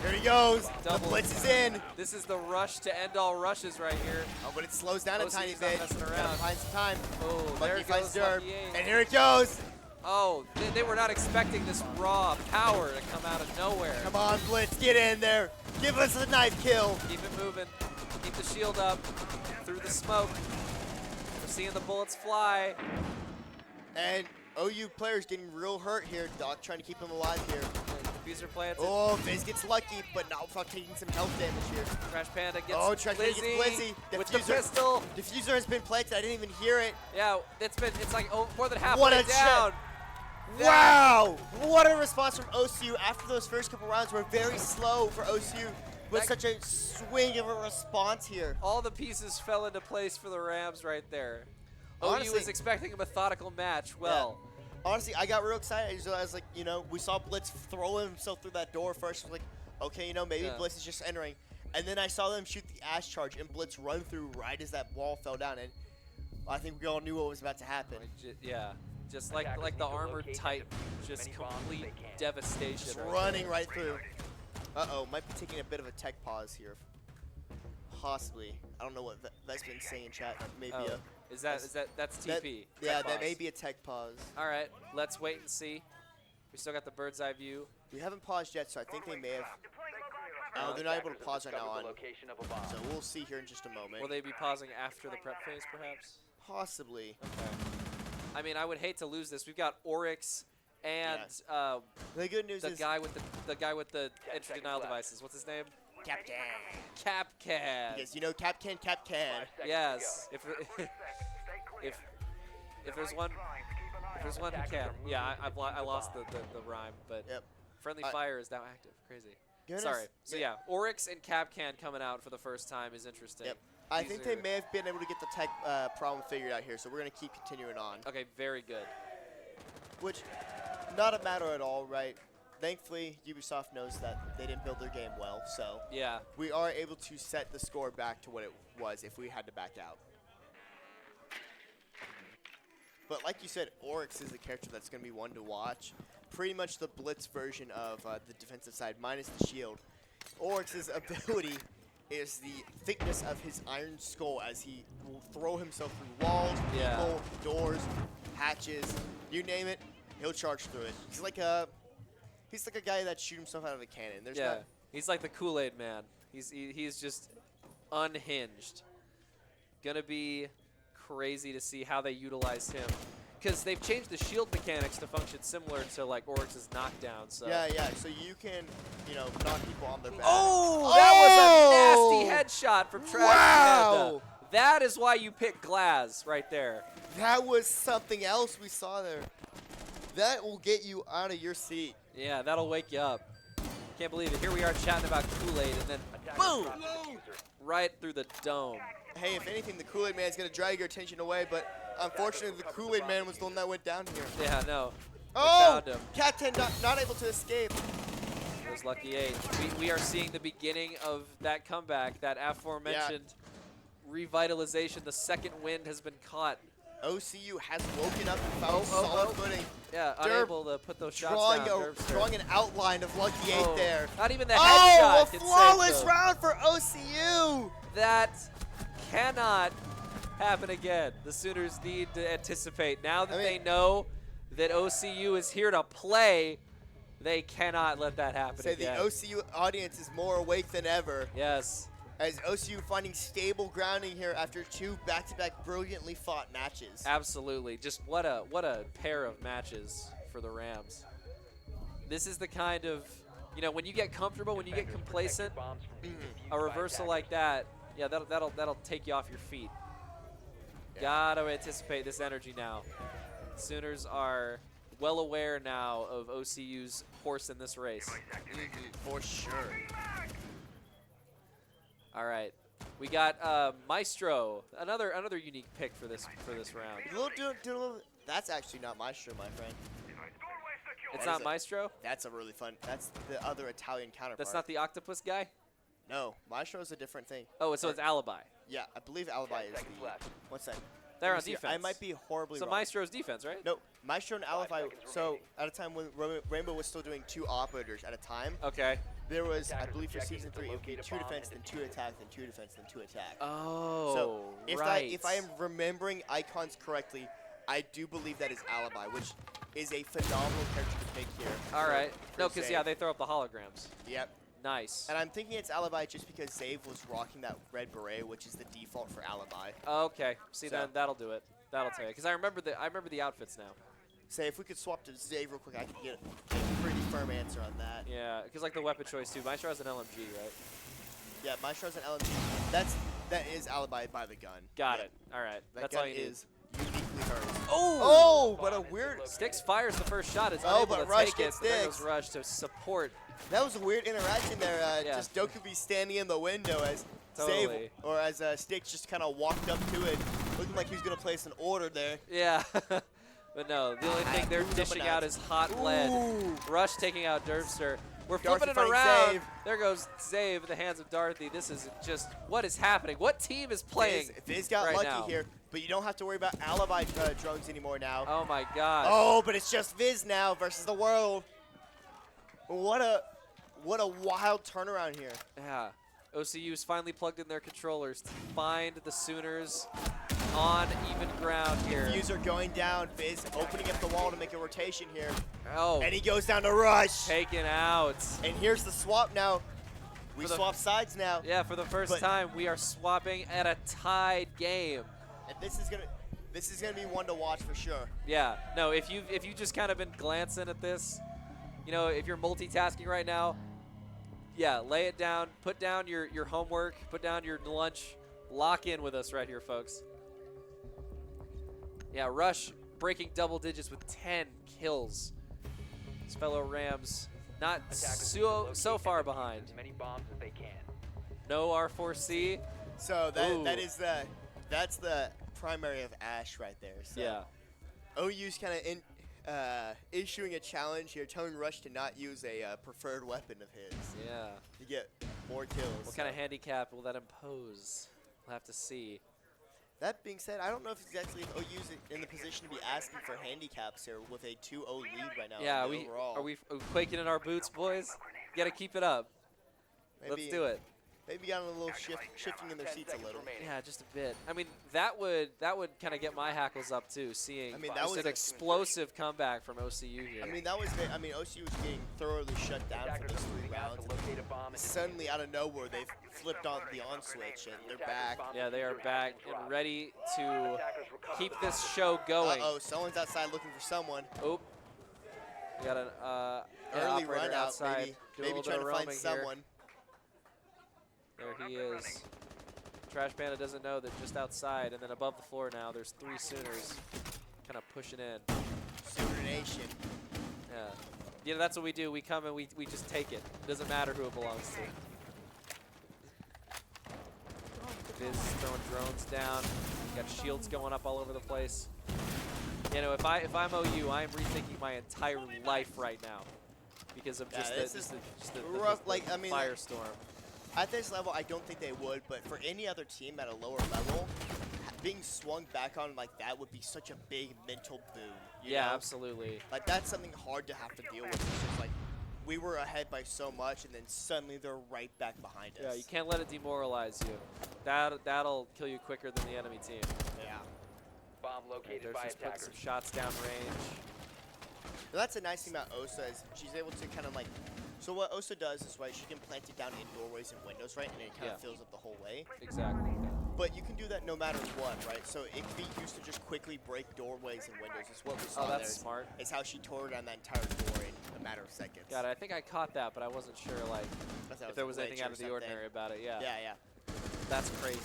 Here he goes. Double. The blitz is in. This is the rush to end all rushes right here. Oh, but it slows down a OCU's tiny not bit. messing Gotta around. find some time. Oh, there Lucky it finds goes. Derb. Lucky eight. And here it goes. Oh, they were not expecting this raw power to come out of nowhere. Come on, Blitz, get in there. Give us a knife kill. Keep it moving. Keep the shield up. Through the smoke. We're seeing the bullets fly. And OU players getting real hurt here. Doc trying to keep him alive here. Diffuser planted. Oh, Viz gets lucky, but now without taking some health damage here. Trash Panda gets Trash Panda gets Blizzy. with the pistol. Diffuser has been planted. I didn't even hear it. Yeah, it's like more than halfway What a down. Wow! What a response from OCU after those first couple rounds were very slow for OCU. With such a swing of a response here. All the pieces fell into place for the Rams right there. Honestly, OU was expecting a methodical match. Well, honestly, I got real excited. I was like, we saw Blitz throw himself through that door first. I was like, okay, maybe Blitz is just entering. And then I saw them shoot the Ash charge and Blitz run through right as that wall fell down. And I think we all knew what was about to happen. yeah, just like the armored Titan, just complete devastation. Just running right through. Uh-oh, might be taking a bit of a tech pause here. Possibly. I don't know what that's been saying in chat. Maybe that's TP. That may be a tech pause. All right, let's wait and see. We still got the bird's eye view. We haven't paused yet, so I think they may have. No, they're not able to pause right now on. So we'll see here in just a moment. Will they be pausing after the prep phase, perhaps? Possibly. Okay. I mean, I would hate to lose this. We've got Oryx and the good news is the guy with the entry denial devices. What's his name? Capcan. Capcan. Yes, Capcan. Yes. If there's one who can. Yeah, I lost the rhyme, but Friendly Fire is now active. Crazy. Sorry. So yeah, Oryx and Capcan coming out for the first time is interesting. Yep. I think they may have been able to get the tech problem figured out here, so we're going to keep continuing on. Okay, very good. Which, not a matter at all, right? Thankfully, Ubisoft knows that they didn't build their game well, so yeah, we are able to set the score back to what it was if we had to back out. But like you said, Oryx is the character that's going to be one to watch. Pretty much the Blitz version of the defensive side, minus the shield. Oryx's ability is the thickness of his iron skull as he will throw himself through walls, people, doors, hatches, you name it, he'll charge through it. He's like a guy that shoots himself out of a cannon. He's like the Kool-Aid man. He's just unhinged. Gonna be crazy to see how they utilize him, because they've changed the shield mechanics to function similar to like Oryx's knockdown. So yeah. So you can, knock people on their back. Oh, that was a nasty headshot from Trash Panda. That is why you pick Glaz right there. That was something else we saw there. That will get you out of your seat. Yeah, that'll wake you up. Can't believe it. Here we are chatting about Kool-Aid, and then boom, right through the dome. Hey, if anything, the Kool-Aid Man is going to drag your attention away, but unfortunately, the Kool-Aid Man was the one that went down here. Yeah, no. Oh, Cat 10 not able to escape. There's Lucky 8. We are seeing the beginning of that comeback, that aforementioned revitalization. The second wind has been caught. OCU has woken up and found solid footing. Yeah, unable to put those shots down. Drawing an outline of Lucky 8 there. Not even the headshot. A flawless round for OCU. That cannot happen again. The Sooners need to anticipate. Now that they know that OCU is here to play, they cannot let that happen again. The OCU audience is more awake than ever. Yes. As OCU finding stable grounding here after two back-to-back brilliantly fought matches. Absolutely. Just what a pair of matches for the Rams. This is the kind of, when you get comfortable, when you get complacent, a reversal like that, yeah, that'll take you off your feet. Gotta anticipate this energy now. Sooners are well aware now of OCU's horse in this race. For sure. All right, we got Maestro, another unique pick for this round. That's actually not Maestro, my friend. It's not Maestro? That's a really fun. That's the other Italian counterpart. That's not the octopus guy? No, Maestro is a different thing. Oh, so it's Alibi. Yeah, I believe Alibi is the. What's that? They're let me on see. defense. I might be horribly So wrong. Maestro's defense, right? No, Maestro and Alibi. So at a time when Rainbow was still doing 2 operators at a time. Okay. There was, I believe, for season 3, it would be 2 defense, then 2 attack, then 2 defense, then 2 attack. Oh, so if right. if I am remembering icons correctly, I do believe that is Alibi, which is a phenomenal character to pick here. All right. No, because, Zave. yeah, they throw up the holograms. Yep. Nice. And I'm thinking it's Alibi just because Zave was rocking that red beret, which is the default for Alibi. Okay. See, So- then that'll do it. That'll tell you. Because I remember the outfits now. Say, if we could swap to Zave real quick, I could get a pretty firm answer on that. Yeah, because like the weapon choice too. Maestro has an LMG, right? Yeah, Maestro's an LMG. That is Alibi by the gun. Got Yeah. it. All right. That That's gun all you need. is uniquely hers. Oh! But a weird. Sticks fires the first shot. It's Oh, unable but to Rush take it. gets But there goes Sticks. Rush to support. That was a weird interaction there. Yeah. Just Dokubi standing in the window as Totally. Save or as Sticks just kind of walked up to it, looking like he was gonna place an order there. Yeah. But no, the only thing they're dishing out is hot lead. Rush taking out Derpster. We're Dorothy flipping it fighting around. Zave. There goes Zave in the hands of Dorothy. This is just, what is happening? What team is playing Fizz got right lucky now? here, but you don't have to worry about Alibi drones anymore now. Oh my gosh. Oh, but it's just Viz now versus the world. What a wild turnaround here. Yeah. OCU's finally plugged in their controllers to find the Sooners on even ground here. Diffuser going down, Viz opening up the wall to make a rotation here. Oh. And he goes down to Rush. Taken out. And here's the swap now. We swap sides now. Yeah, for the first time, we are swapping at a tied game. And this is gonna be one to watch for sure. Yeah. No, if you just kind of been glancing at this, you know, if you're multitasking right now, yeah, lay it down, put down your homework, put down your lunch, lock in with us right here, folks. Yeah, Rush breaking double digits with 10 kills. His fellow Rams not so far behind. As many bombs as they can. No R4C. So Ooh. that's the primary of Ash right there. So Yeah. OU's kind of issuing a challenge here, telling Rush to not use a preferred weapon of his. Yeah. To get more kills. What kind of handicap will that impose? We'll have to see. That being said, I don't know if exactly if OU's in the position to be asking for handicaps here with a 2-0 lead right now. Yeah, in the are overall. we quaking in our boots, boys? Got to keep it up. Let's do it. Maybe got a little shifting in their seats a little. Yeah, just a bit. I mean, that would kind of get my hackles up too, seeing that just was an explosive comeback from OCU here. I mean, OCU was getting thoroughly shut down for those 3 rounds. And suddenly, out of nowhere, they've flipped on the on switch and they're back. Yeah, they are back and ready to keep this show going. Uh-oh, someone's outside looking for someone. Oh, we got an early operator run out, outside. maybe Doing a trying to little find bit of roaming someone. Here. There he is. Trash Panda doesn't know that just outside, and then above the floor now, there's 3 Sooners kind of pushing in. Sooner Nation. Yeah. Yeah, that's what we do. We come and we just take it. Doesn't matter who it belongs to. Viz throwing drones down. Got shields going up all over the place. You know, if I'm OU, I am rethinking my entire life right now because of just the rough. Like, I mean, firestorm. At this level, I don't think they would, but for any other team at a lower level, being swung back on like that would be such a big mental boon. You know? Absolutely. Like, that's something hard to have to deal with. It's just like, we were ahead by so much, and then suddenly they're right back behind us. Yeah, you can't let it demoralize you. That'll kill you quicker than the enemy team. Yeah. Bomb located by Just putting attackers. some shots downrange. But that's the nice thing about Osa is she's able to kind of like, so what Osa does is, right, she can plant it down in doorways and windows, right, and it kind of fills up the whole way. Exactly. But you can do that no matter what, right? So it can be used to just quickly break doorways and windows. Is what we saw that's there. smart. Is how she tore down that entire door in a matter of seconds. God, I think I caught that, but I wasn't sure like if there was a anything glitch out or of the something. ordinary about it. Yeah. Yeah. That's crazy.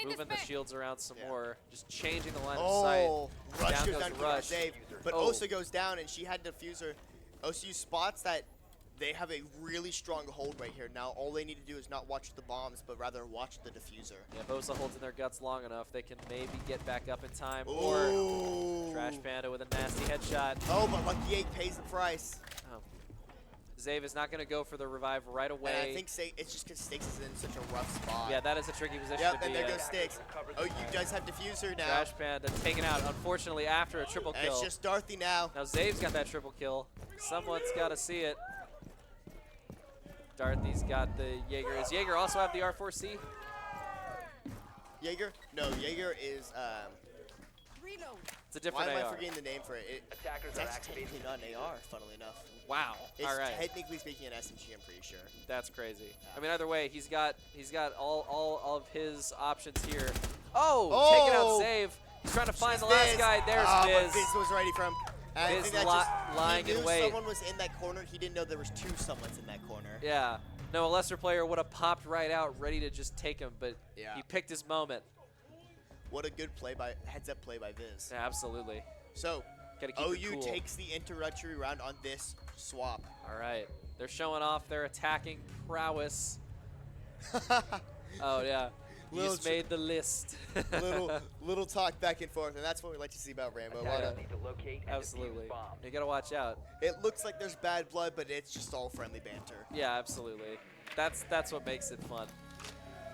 Moving the shields around some more, just changing the line of Oh, sight. Rush Down goes goes down to Rush. save, but Oh. Osa goes down, and she had diffuser. OCU spots that they have a really strong hold right here. Now all they need to do is not watch the bombs, but rather watch the diffuser. Yeah, if Osa holds in their guts long enough, they can maybe get back up in time. Ooh. Or Trash Panda with a nasty headshot. Oh, but Lucky 8 pays the price. Oh. Zave is not going to go for the revive right away. And I think it's just because Sticks is in such a rough spot. Yeah, that is a tricky position Yep, to and be there in. goes Sticks. Oh, you guys have Diffuser now. Trash Panda taken out, unfortunately, after a triple And kill. it's just Dorothy now. Now Zave's got that triple kill. Someone's got to see it. Dorothy's got the Jaeger. Does Jaeger also have the R4C? Jaeger? No, Jaeger is It's a different Why am I AR. forgetting the name for it? It's actually technically not an AR, funnily enough. Wow. It's All right. technically speaking an SMG, I'm pretty sure. That's crazy. I mean, either way, he's got all of his options here. Oh, taking out Save. He's trying to find the last guy. There's but Viz. Viz was ready from. And I Viz think that lying he in knew wait. someone was in that corner. He didn't know there was two someone's in that corner. Yeah. No, a lesser player would have popped right out, ready to just take him, but Yeah. he picked his moment. What a good play by heads-up play by Viz. Yeah, absolutely. So, Gotta keep it OU cool. takes the introductory round on this swap. All right. They're showing off their attacking prowess. Oh, yeah. Little He's made the list. little talk back and forth, and that's what we like to see about Rambo. Absolutely. You gotta watch out. It looks like there's bad blood, but it's just all friendly banter. Yeah, absolutely. That's what makes it fun.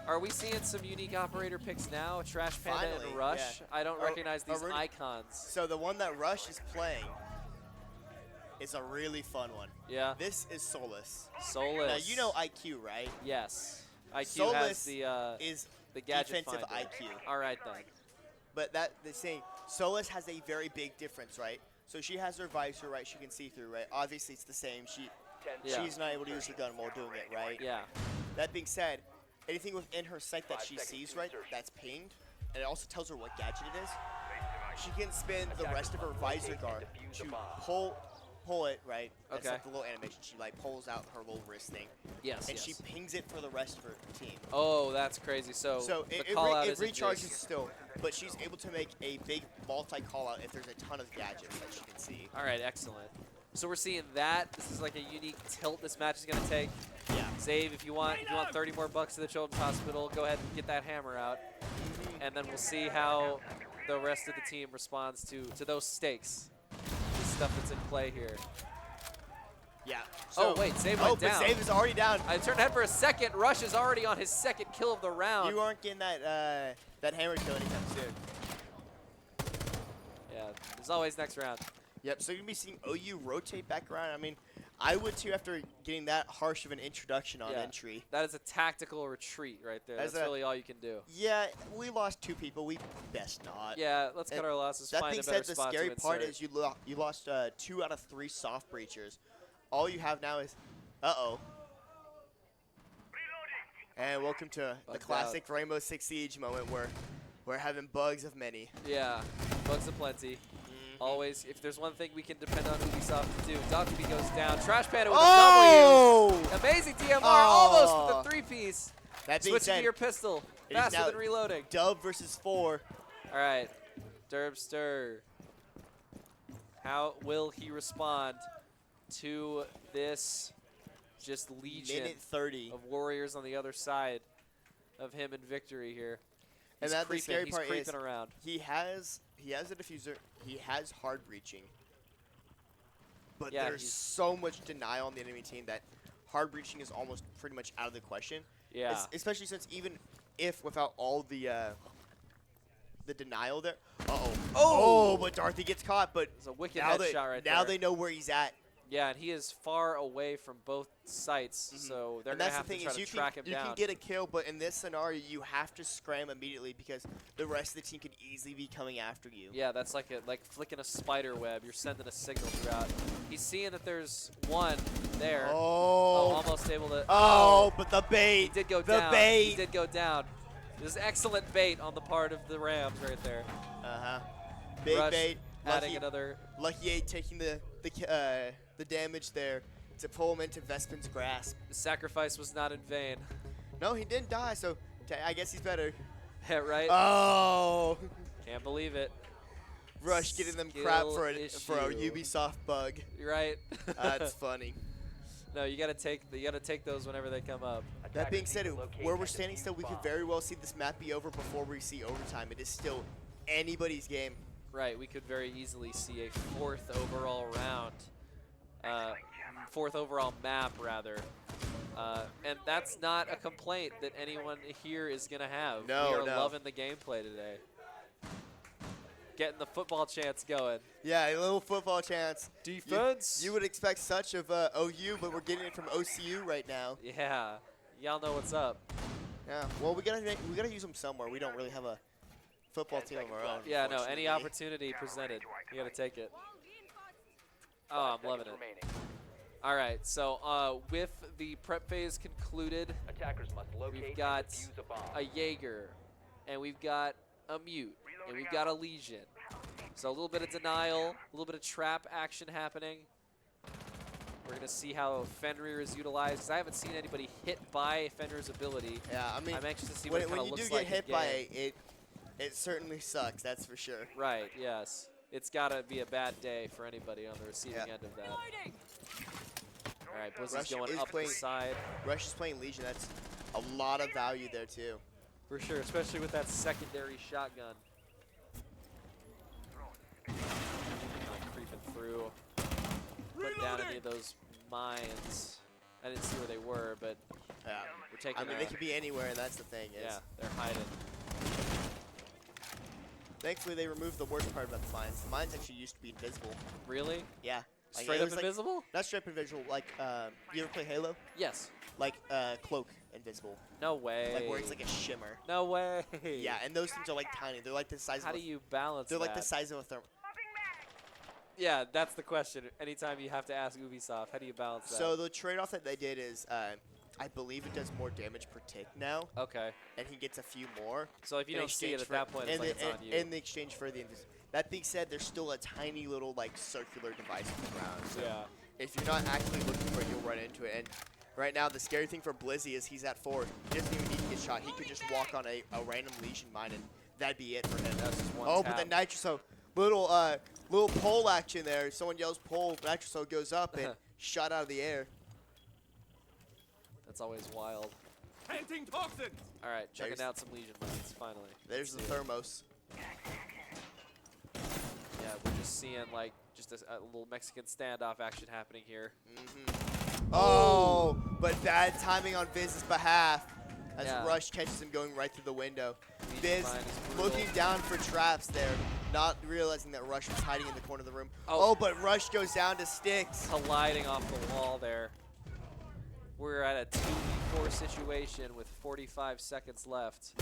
Are we seeing some unique operator picks now? Trash Panda Finally, and Rush? yeah. I don't recognize these Arun- icons. So the one that Rush is playing is a really fun one. Yeah. This is Solus. Solus. Now you know IQ, right? Yes. IQ Solus has the is the gadget defensive finder. IQ. All right then. But the saying Solus has a very big difference, right? So she has her visor, right? She can see through, right? Obviously it's the same. Yeah. She's not able to use her gun while doing it, right? Yeah. That being said, anything within her sight that she sees, right, that's pinged, and it also tells her what gadget it is, she can spin the rest of her visor guard to pull it, right? That's Okay. like the little animation. She like pulls out her little wrist thing. Yes, And yes. she pings it for the rest of her team. Oh, that's crazy. So it the call out it isn't recharges just- still, but she's able to make a big multi-call out if there's a ton of gadgets that she can see. All right, excellent. So we're seeing that. This is like a unique tilt this match is going to take. Yeah. Save if you want 30 more bucks to the Children's Hospital, go ahead and get that hammer out. And then we'll see how the rest of the team responds to those stakes. The stuff that's in play here. Yeah. Oh, wait, Save went down. But Save is already down. I turned ahead for a second. Rush is already on his second kill of the round. You aren't getting that hammer kill anytime soon. Yeah, there's always next round. Yep, so you're going to be seeing OU rotate back around. I mean, I would too after getting that harsh of an introduction on Yeah. entry. That is a tactical retreat right there. That's really all you can do. Yeah, we lost 2 people. We best not. Yeah, let's cut And our losses. That Find being a better said, the spot to scary part insert. is you lost 2 out of 3 soft breachers. All you have now is, And welcome to the Bugged classic Rainbow Six Siege moment where we're having bugs of many. Yeah, bugs aplenty. Always, if there's one thing we can depend on Ubisoft to do, Donkey goes down. Trash Panda with a W. Amazing DMR, almost with a 3-piece. That being Switching said, to your pistol, it is faster now than reloading. Dub versus 4. All right, Derbster. How will he respond to this just legion Minute 30. of warriors on the other side of him in victory here? And He's that the creeping, scary he's part creeping is around. he has a diffuser. He has hard breaching. But Yeah, there's he's- so much denial on the enemy team that hard breaching is almost pretty much out of the question. Yeah. Especially since even if without all the denial there. Oh, but Dorothy gets caught. But It's a wicked now headshot right now there. they know where he's at. Yeah, and he is far away from both sites, so they're And going that's to have the thing to try is to you track can him down. get a kill, but in this scenario you have to scram immediately because the rest of the team could easily be coming after you. Yeah, that's like flicking a spider web. You're sending a signal throughout. He's seeing that there's one there. Almost able to. But the bait. He did go The down. bait. He did go down. There's excellent bait on the part of the Rams right there. Big Rush bait. adding another. Lucky 8 taking the damage there to pull him into Vespin's grasp. The sacrifice was not in vain. No, he didn't die, so I guess he's better. Yeah, right? Oh. Can't believe it. Rush getting them crap for a Skill Ubisoft bug. You're right. That's funny. No, you gotta take those whenever they come up. That being said, where we're standing still, we could very well see this map be over before we see overtime. It is still anybody's game. Right, we could very easily see a 4th overall round 4th overall map, rather. And that's not a complaint that anyone here is going to have. No, we are no. loving the gameplay today. Getting the football chance going. Yeah, a little football chance. Defense. You would expect such of OU, but we're getting it from OCU right now. Yeah, y'all know what's up. Yeah, well, we gotta use them somewhere. We don't really have a football team of our own. Yeah, no, any unfortunately. opportunity presented, you got to take it. Oh, I'm loving it. All right, so with the prep phase concluded, we've got a Jaeger, and we've got a Mute, and we've got a Legion. So a little bit of denial, a little bit of trap action happening. We're going to see how Fenrir is utilized, 'cause I haven't seen anybody hit by Fenrir's ability. Yeah, I mean, I'm anxious to see what it kind when of you looks do like get hit in by game. it certainly sucks. That's for sure. Right, yes. It's got to be a bad day for anybody on the receiving end of that. All right, Blizzy's going up the side. Rush is playing Legion. That's a lot of value there, too. For sure, especially with that secondary shotgun. Creeping through. Putting down any of those mines. I didn't see where they were, but yeah, we're taking I mean, they could be anywhere, and that's the thing. Yeah, they're hiding. Thankfully, they removed the worst part about the mines. The mines actually used to be invisible. Really? Yeah. Like, Straight it up was like- invisible? Not straight up invisible. Like, you ever play Halo? Yes. Like, cloak invisible. No way. Like where it's like a shimmer. No way. Yeah, and those things are like tiny. They're like the size How of do you balance They're like the that? size of a therm. Yeah, that's the question. Anytime you have to ask Ubisoft, how do you balance that? So the trade-off that they did is, I believe it does more damage per tick now. Okay. And he gets a few more. So if you in don't see it exchange at for- that point, it's in like the- it's on you. In the exchange for the That being said, there's still a tiny little like circular device on the ground. So Yeah. if you're not actively looking for it, you'll run into it. And right now, the scary thing for Blizzy is he's at 4. He doesn't even need to get shot. He could just walk on a random Legion mine, and that'd be it for him. That's just one Oh, tap. but the Nitroso, little pole action there. Someone yells pole, Nitroso goes up and shot out of the air. That's always wild. Planting toxins. All right, checking There's- out some Legion mines, finally. There's the Let's see. Thermos. Yeah, we're just seeing like just a little Mexican standoff action happening here. Oh, but bad timing on Viz's behalf as Yeah. Rush catches him going right through the window. Legion Viz mine is brutal. looking down for traps there, not realizing that Rush was hiding in the corner of the room. Oh. Oh, but Rush goes down to sticks. Colliding off the wall there. We're at a 2v4 situation with 45 seconds left.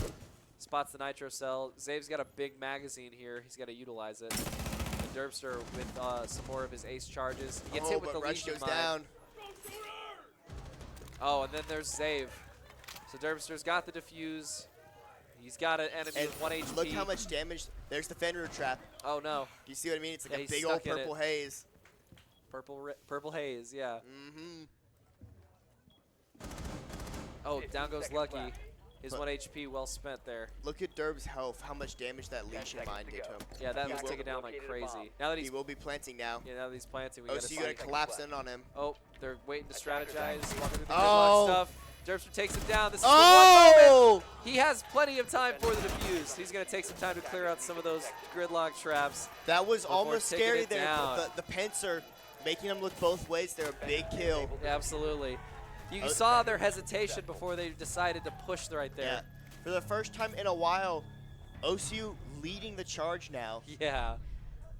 Spots the nitro cell. Zave's got a big magazine here. He's got to utilize it. And Derbster with some more of his ace charges. He gets hit with but the Rush Legion goes mine. down. Oh, and then there's Zave. So Derbster's got the defuse. He's got an enemy And with 1 HP. look how much damage. There's the Fenrir trap. Oh, no. You see what I mean? It's like Yeah, a he's big old stuck in it. purple haze. Purple haze, yeah. Mm-hmm. Oh, down goes Lucky. His But 1 HP well spent there. Look at Derb's health, how much damage that Legion mine did to him. Yeah, that He was will- taken down like crazy. Now that he he's will be planting now. Yeah, now that he's planting, we Oh, gotta so see. you gotta collapse in on him. Oh, they're waiting to strategize. Walking through the Oh. gridlock stuff. Derbster takes him down. This is Oh! the one moment. He has plenty of time for the defuse. He's gonna take some time to clear out some of those gridlock traps. That was before almost taking scary it there. down. The Pincer making him look both ways. They're a big kill. Yeah, absolutely. You Oh. saw their hesitation before they decided to push right there. Yeah. For the first time in a while, OCU leading the charge now. Yeah.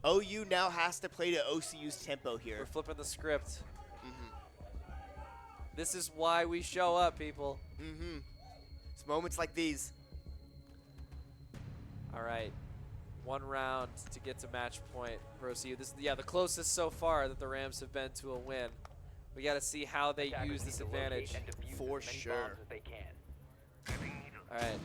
OU now has to play to OCU's tempo We're here. flipping the script. This is why we show up, people. Mm-hmm. It's moments like these. All right. One round to get to match point for OCU. This is the closest so far that the Rams have been to a win. We got to see how they use this advantage. For sure. All right.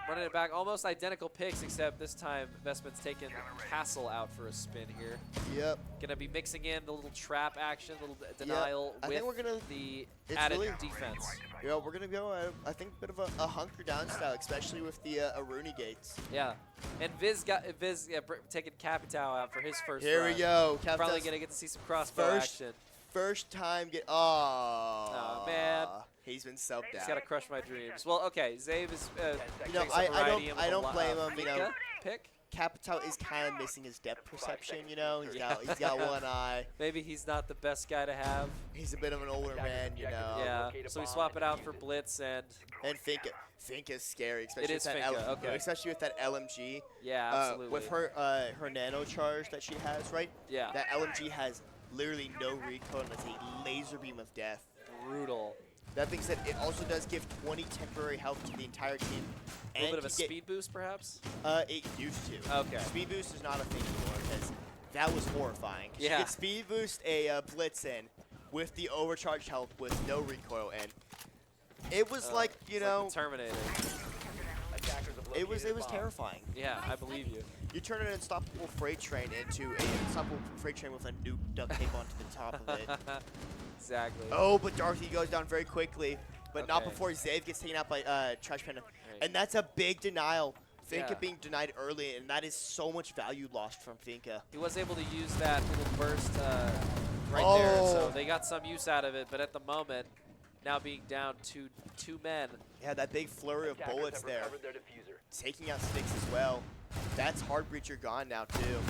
Running it back, almost identical picks, except this time Vestman's taking Castle out for a spin here. Yep. Gonna be mixing in the little trap action, little denial I with think we're gonna, the it's added really, defense. Yeah, we're gonna go. I think a bit of a hunker down style, especially with the Aruni gates. Yeah, and Viz taking Capitao out for his first. Here run. we go. Probably Capitao's gonna get to see some crossbow action. First time get. Oh. Oh man. He's been subbed He's out. gotta crush my dreams. Well, okay, Zave is. You know, takes a variety I don't blame him. You know, Mika, pick. Capital is kind of missing his depth perception, you know. He's got one eye. Maybe he's not the best guy to have. He's a bit of an older man, you know. Yeah. So we swap it out for Blitz and Finka. Finka's scary, especially It is with that Finka, okay. especially with that LMG. Yeah, absolutely. With her nano charge that she has, right? Yeah. That LMG has literally no recoil and it's a laser beam of death. Brutal. That being said, it also does give 20 temporary health to the entire team. A little bit of a speed boost, perhaps? It used to. Okay. Speed boost is not a thing anymore because that was horrifying. Yeah. You could speed boost a Blitz in with the overcharged health with no recoil, and it was like, you know, like the Terminator. It was terrifying. Yeah, I believe you. You turn an unstoppable freight train into an unstoppable freight train with a nuke duct tape onto the top of it. Exactly. Oh, but Dorothy goes down very quickly, but not Okay. before Zave gets taken out by Trash Panda. And that's a big denial. Finka Yeah. being denied early, and that is so much value lost from Finka. He was able to use that little burst right there, so Oh. they got some use out of it. But at the moment, now being down to 2 men. Yeah, that big flurry of bullets there. Taking out Sticks as well. That's Hard Breacher gone now, too.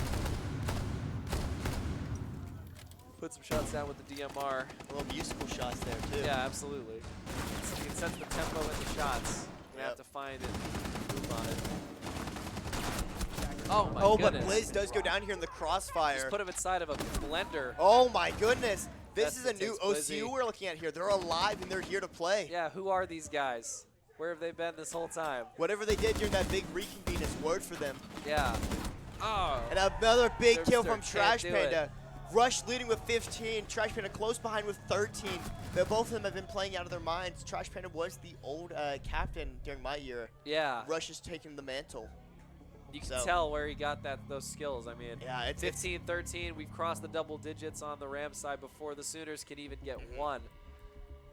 Put some shots down with the DMR. Little musical shots there, too. Yeah, absolutely. So you can set the tempo in the shots. You have to find it, move on it. Oh my goodness. But Blizz does go down here in the crossfire. Just put him inside of a blender. Oh my goodness. This That's is a new intense, OCU Blizzy. we're looking at here. They're alive and they're here to play. Yeah, who are these guys? Where have they been this whole time? Whatever they did during that big reconvene is word for them. Yeah. Oh. And another big They're- kill they from can't Trash do Panda. Rush leading with 15, Trash Panda close behind with 13. Both of them have been playing out of their minds. Trash Panda was the old captain during my year. Yeah. Rush has taken the mantle. You can So- tell where he got those skills. I mean, Yeah, it's 15, 13. We've crossed the double digits on the Ram side before the Sooners can even get one.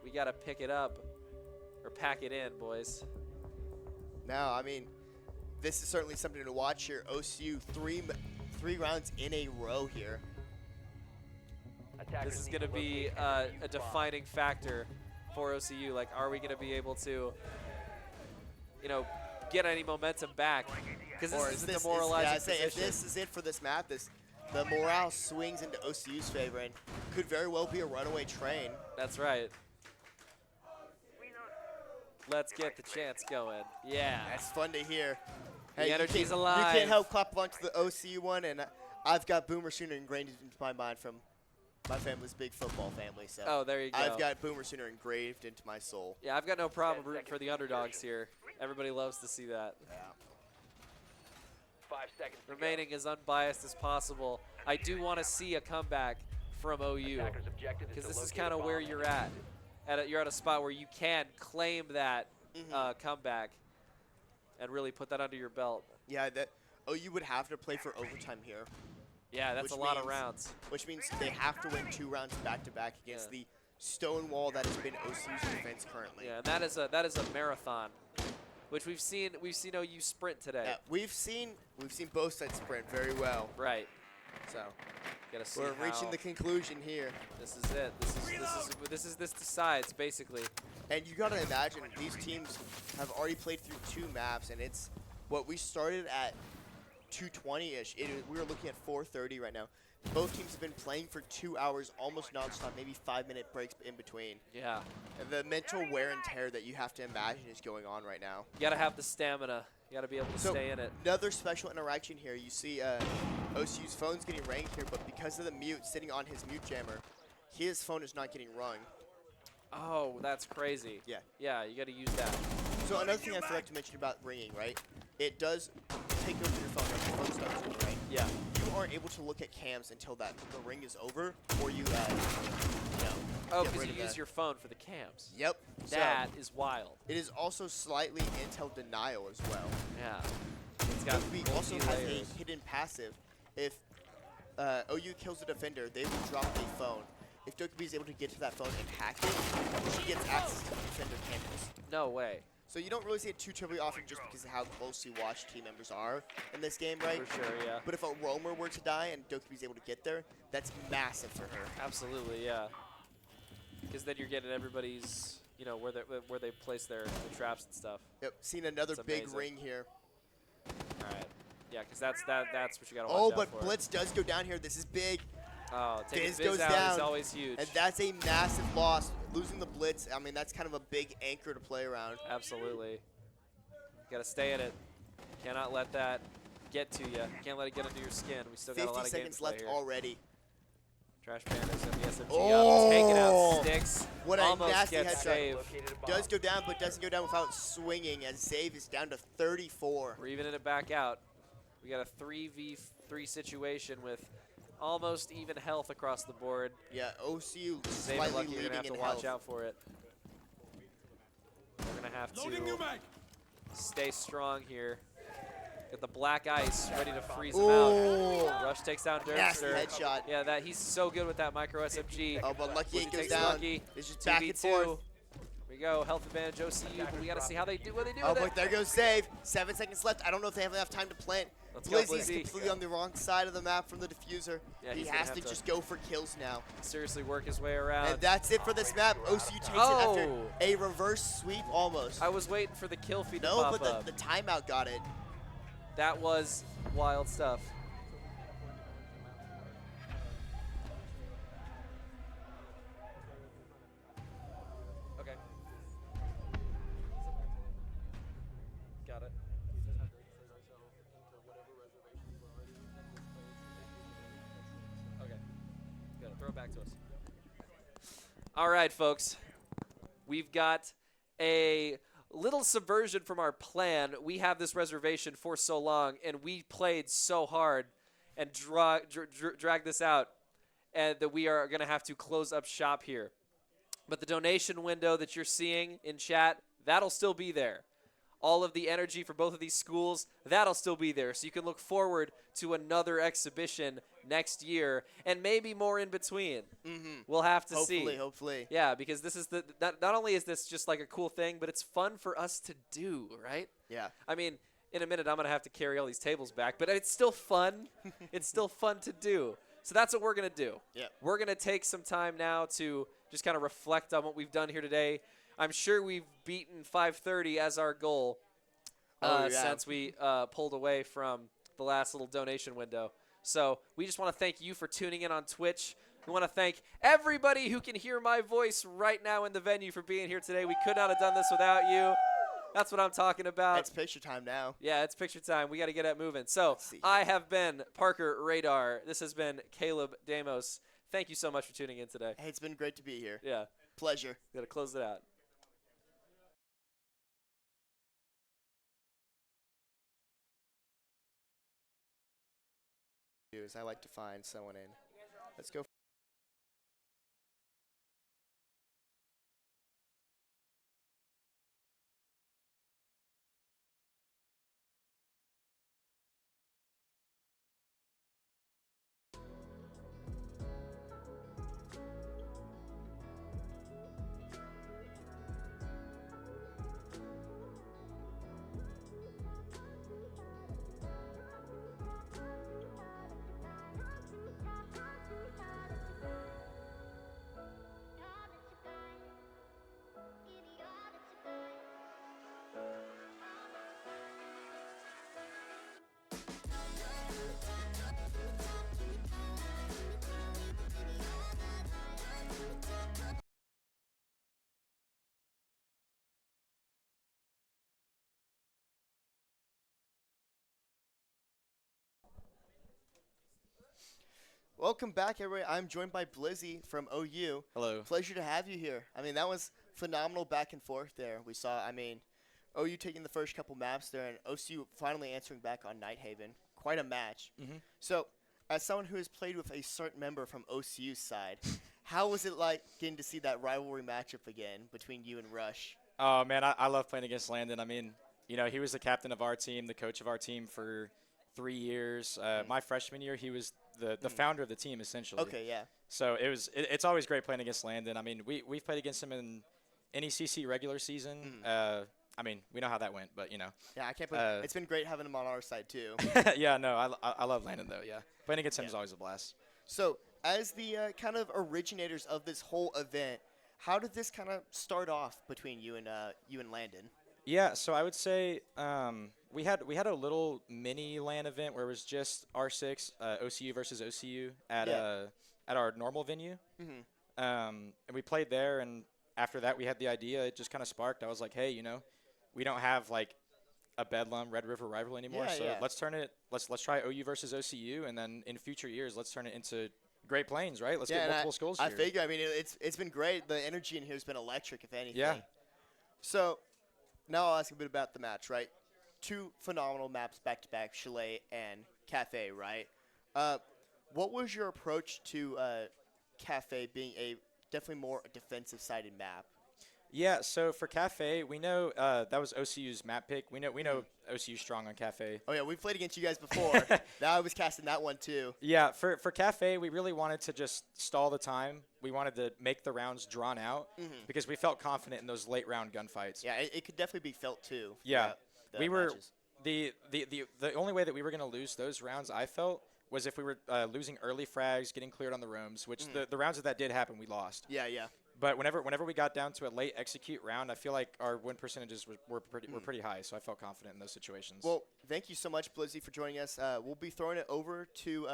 We got to pick it up or pack it in, boys. Now, I mean, this is certainly something to watch here. OCU three rounds in a row here. This is going to be a defining factor for OCU. Like, are we going to be able to, you know, get any momentum back? Because Or this is a this demoralizing yeah, I say if position. this is it for this map, the morale swings into OCU's favor and could very well be a runaway train. That's right. Let's get the chance going. Yeah. That's fun to hear. The you energy's can't- alive. You can't help clap along to the OCU one, and I've got Boomer Sooner ingrained into my mind from my family's big football family. So Oh, there you go. I've got Boomer Sooner engraved into my soul. Yeah, I've got no problem rooting for the underdogs here. Everybody loves to see that. Yeah. 5 seconds. Remaining as unbiased as possible. I do want to see a comeback from OU because this is kind of where you're at. You're at a spot where you can claim that comeback and really put that under your belt. Yeah, that OU would have to play for overtime here. Yeah, that's which a lot of means- rounds. Which means they have to win 2 rounds back to back against the stone wall that has been OCU's defense currently. Yeah, and that is a marathon, which we've seen OU sprint today. Yeah, we've seen both sides sprint very well. Right. So gotta see we're reaching how- the conclusion here. This is it. This decides basically. And you gotta imagine these teams have already played through 2 maps, and it's what we started at 2:20ish. We were looking at 4:30 right now. Both teams have been playing for 2 hours, almost nonstop, maybe 5-minute breaks in between. Yeah. And the mental wear and tear that you have to imagine is going on right now. You gotta have the stamina. You gotta be able to stay in it. Another special interaction here. You see OCU's phone's getting rang here, but because of the mute sitting on his mute jammer, his phone is not getting rung. Oh, that's crazy. Yeah. Yeah, you gotta use that. So another thing I forgot to mention about ringing, right? It does take over your phone, like your phone stops ringing, right? Yeah. You aren't able to look at cams until the ring is over, or you, Oh, get because rid you of use that. your phone for the cams. Yep. That is wild. It is also slightly intel denial as well. Yeah. It's got Dokkaebi also has multi-layers. a hidden passive. If OU kills a defender, they will drop a phone. If Dokkaebi is able to get to that phone and hack it, she gets access to the defender cameras. No way. So you don't really see it too terribly often just because of how closely watched team members are in this game, right? For sure, yeah. But if a roamer were to die and Dokkaebi's able to get there, that's massive for her. Absolutely, yeah. Because then you're getting everybody's, where they place their traps and stuff. Yep, seen another It's big amazing. ring here. All right. Yeah, because that's what you got to watch Oh, out but for. Blitz does go down here. This is big. Oh, taking Fizz Fizz goes out down. is always huge. And that's a massive loss. Losing the Blitz, I mean, that's kind of a big anchor to play around. Absolutely. You got to stay in it. Cannot let that get to you. Can't let it get under your skin. We still got a lot 50 of games seconds left here. already. Trash Panda's in the SMG Oh, up, taking out Sticks. What a Almost nasty gets headshot. saved. Does go down, but doesn't go down without swinging, as Zave is down to 34. We're evening it back out. We got a 3v3 situation with almost even health across the board. Yeah, OCU Zave slightly and Lucky are leading gonna have in to watch health. out for it. We're gonna have Loading new to mag. stay strong here. Get the black ice ready to freeze him Oh. out. Rush takes down Nasty Dermster. headshot. Yeah, he's so good with that micro SMG. Oh, but Lucky 8 Wizzy goes takes down. Lucky. It's just back and 2v2. forth. Here we go, health advantage OCU, but we gotta see how they do what they do Oh, with but it. there goes Save. 7 seconds left. I don't know if they have enough time to plant. Let's go, Blizzy's Blizzy. completely on the wrong side of the map from the diffuser. Yeah, he he's gonna has have to to just go for kills now. Seriously work his way around. And that's it for this map. OCU takes it after Oh. a reverse sweep almost. I was waiting for the kill feed to No, pop but up. the timeout got it. That was wild stuff. Okay. Got it. Okay. Got it. Throw it back to us. All right, folks. We've got a little subversion from our plan. We have this reservation for so long, and we played so hard and drag this out, and that we are going to have to close up shop here. But the donation window that you're seeing in chat, that'll still be there. All of the energy for both of these schools, that'll still be there. So you can look forward to another exhibition next year, and maybe more in between. We'll have to see. Hopefully. Yeah, because this is not only is this just like a cool thing, but it's fun for us to do, right? Yeah. I mean, in a minute I'm gonna have to carry all these tables back, but it's still fun. It's still fun to do. So that's what we're gonna do. Yep. We're gonna take some time now to just kind of reflect on what we've done here today. I'm sure we've beaten 530 as our goal since we pulled away from the last little donation window. So we just want to thank you for tuning in on Twitch. We want to thank everybody who can hear my voice right now in the venue for being here today. We could not have done this without you. That's what I'm talking about. It's picture time now. Yeah, it's picture time. We got to get it moving. So I have been Parker Radar. This has been Caleb Damos. Thank you so much for tuning in today. Hey, it's been great to be here. Yeah. Pleasure. Got to close it out. I like to find someone in. Let's go. Welcome back, everybody. I'm joined by Blizzy from OU. Hello. Pleasure to have you here. I mean, that was phenomenal back and forth there. We saw, I mean, OU taking the first couple maps there, and OCU finally answering back on Nighthaven. Quite a match. So, as someone who has played with a certain member from OCU's side, how was it like getting to see that rivalry matchup again between you and Rush? Oh, man, I love playing against Landon. I mean, you know, he was the captain of our team, the coach of our team for 3 years. My freshman year, he was the founder of the team, essentially. Okay, yeah. So it's always great playing against Landon. I mean, we've played against him in NECC regular season. I mean, we know how that went, but, you know. Yeah, I can't believe it's been great having him on our side, too. Yeah, no, I love Landon, though, yeah. Playing against him is always a blast. So, as the kind of originators of this whole event, how did this kind of start off between you and Landon? Yeah, so I would say we had a little mini LAN event where it was just R6 OCU versus OCU at at our normal venue. Mhm. And we played there, and after that we had the idea. It just kind of sparked. I was like, hey, we don't have like a Bedlam Red River rival anymore, Yeah, so yeah. let's turn it. Let's try OU versus OCU, and then in future years let's turn it into Great Plains, right? Let's get and multiple schools I here. figure. I mean, it's been great. The energy in here has been electric, if anything. Yeah. So now I'll ask a bit about the match, right? Two phenomenal maps back to back, Chalet and Cafe, right? What was your approach to Cafe being a definitely more defensive sided map? Yeah, so for Cafe, we know that was OCU's map pick. We know OCU's strong on Cafe. Oh yeah, we've played against you guys before. Now I was casting that one too. Yeah, for Cafe, we really wanted to just stall the time. We wanted to make the rounds drawn out because we felt confident in those late round gunfights. Yeah, it could definitely be felt too. Yeah, the we were matches. the only way that we were going to lose those rounds, I felt, was if we were losing early frags, getting cleared on the roams, which the rounds that did happen, we lost. Yeah, yeah. But whenever we got down to a late execute round, I feel like our win percentages were pretty high, so I felt confident in those situations. Well, thank you so much, Blizzy, for joining us. We'll be throwing it over to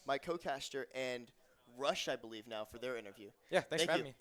my co-caster and Rush, I believe, now for their interview. Yeah, thanks for having me.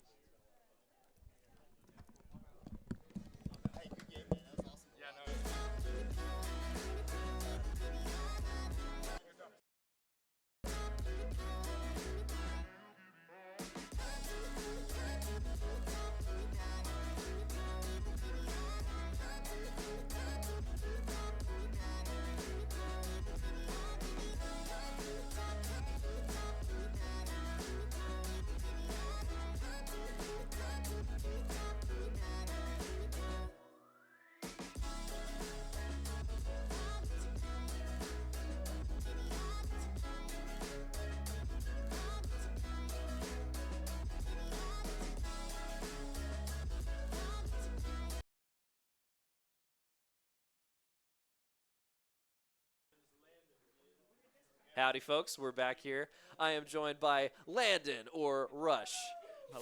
Howdy, folks. We're back here. I am joined by Landon, or Rush,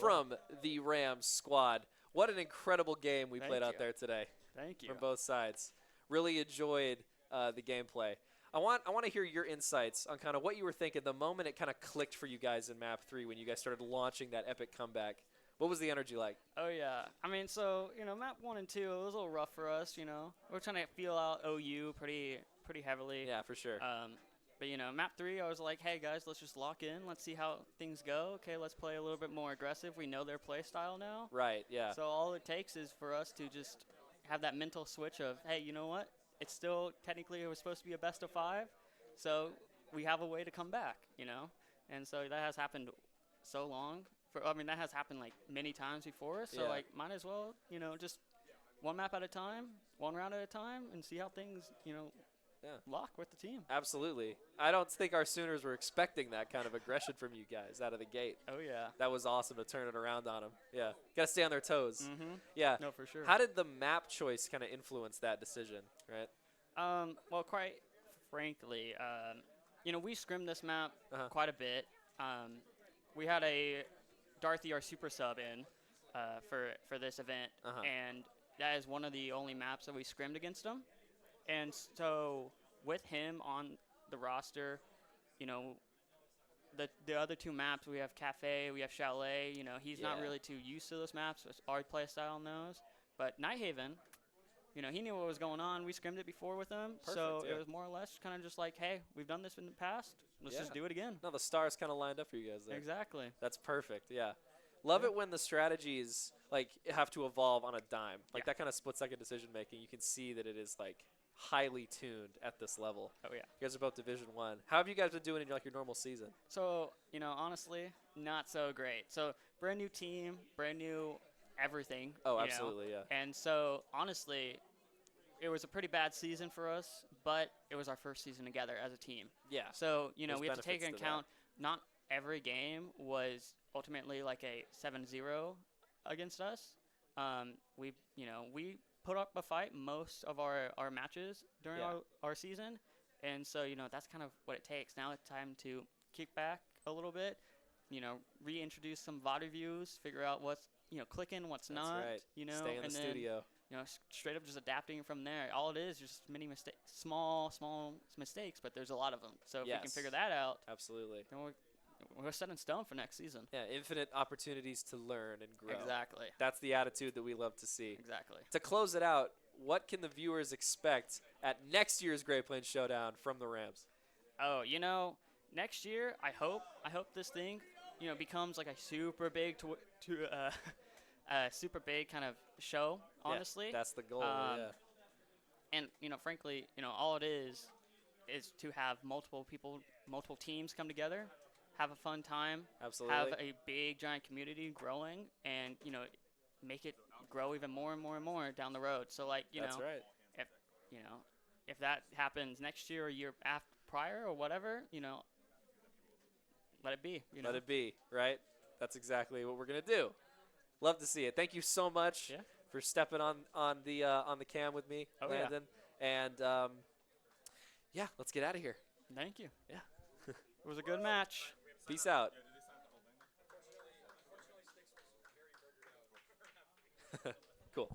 from the Rams squad. What an incredible game we played out there today. Thank you. From both sides. Really enjoyed the gameplay. I want to hear your insights on kind of what you were thinking the moment it kind of clicked for you guys in Map 3 when you guys started launching that epic comeback. What was the energy like? Oh, yeah. I mean, so, map 1 and 2, it was a little rough for us, We're trying to feel out OU pretty heavily. Yeah, for sure. But, map 3, I was like, hey, guys, let's just lock in. Let's see how things go. Okay, let's play a little bit more aggressive. We know their play style now. Right, yeah. So all it takes is for us to just have that mental switch of, hey, you know what? It's still technically it was supposed to be a best of 5. So we have a way to come back, And so that has happened so long. That has happened, like, many times before. So, might as well, just one map at a time, one round at a time, and see how things, lock with the team. Absolutely. I don't think our Sooners were expecting that kind of aggression from you guys out of the gate. Oh, yeah. That was awesome to turn it around on them. Yeah. Got to stay on their toes. Mm-hmm. Yeah. No, for sure. How did the map choice kind of influence that decision, right? Well, quite frankly, we scrimmed this map quite a bit. We had a Dorothy, our super sub, in for this event, and that is one of the only maps that we scrimmed against him. And so with him on the roster, the other two maps, we have Cafe, we have Chalet, he's not really too used to those maps. Our play style knows. But Nighthaven, he knew what was going on. We scrimmed it before with him. Perfect, It was more or less kind of just like, hey, we've done this in the past. Let's just do it again. No, the stars kind of lined up for you guys there. Exactly. That's perfect, yeah. Love it when the strategies, have to evolve on a dime. That kind of split-second decision-making, you can see that it is, highly tuned at this level. Oh, yeah. You guys are both Division 1. How have you guys been doing in, your normal season? So, honestly, not so great. So, brand new team, brand new everything. Oh, absolutely, yeah. And so, honestly, it was a pretty bad season for us, but it was our first season together as a team. Yeah. So, There's we have to take into benefits to account not every game was ultimately like a 7-0 against us. We put up a fight most of our matches during our season. And so, that's kind of what it takes. Now it's time to kick back a little bit, reintroduce some VOD reviews, figure out what's, clicking, what's That's not. right. Stay in and the then, studio. straight up just adapting from there. All it is just many small mistakes, but there's a lot of them. So if we can figure that out, absolutely, then we're set in stone for next season. Yeah, infinite opportunities to learn and grow. Exactly. That's the attitude that we love to see. Exactly. To close it out, what can the viewers expect at next year's Great Plains Showdown from the Rams? Oh, next year, I hope this thing, becomes like a super big super big kind of show, honestly. Yeah, that's the goal, yeah. And, frankly, all it is to have multiple teams come together, have a fun time, absolutely, have a big, giant community growing, and, make it grow even more and more and more down the road. So, like, that's right. If that happens next year or year prior or whatever, let it be. Let it be, right? That's exactly what we're going to do. Love to see it. Thank you so much for stepping on the cam with me, Landon. Yeah. And, let's get out of here. Thank you. Yeah. It was a good match. Peace out. Cool.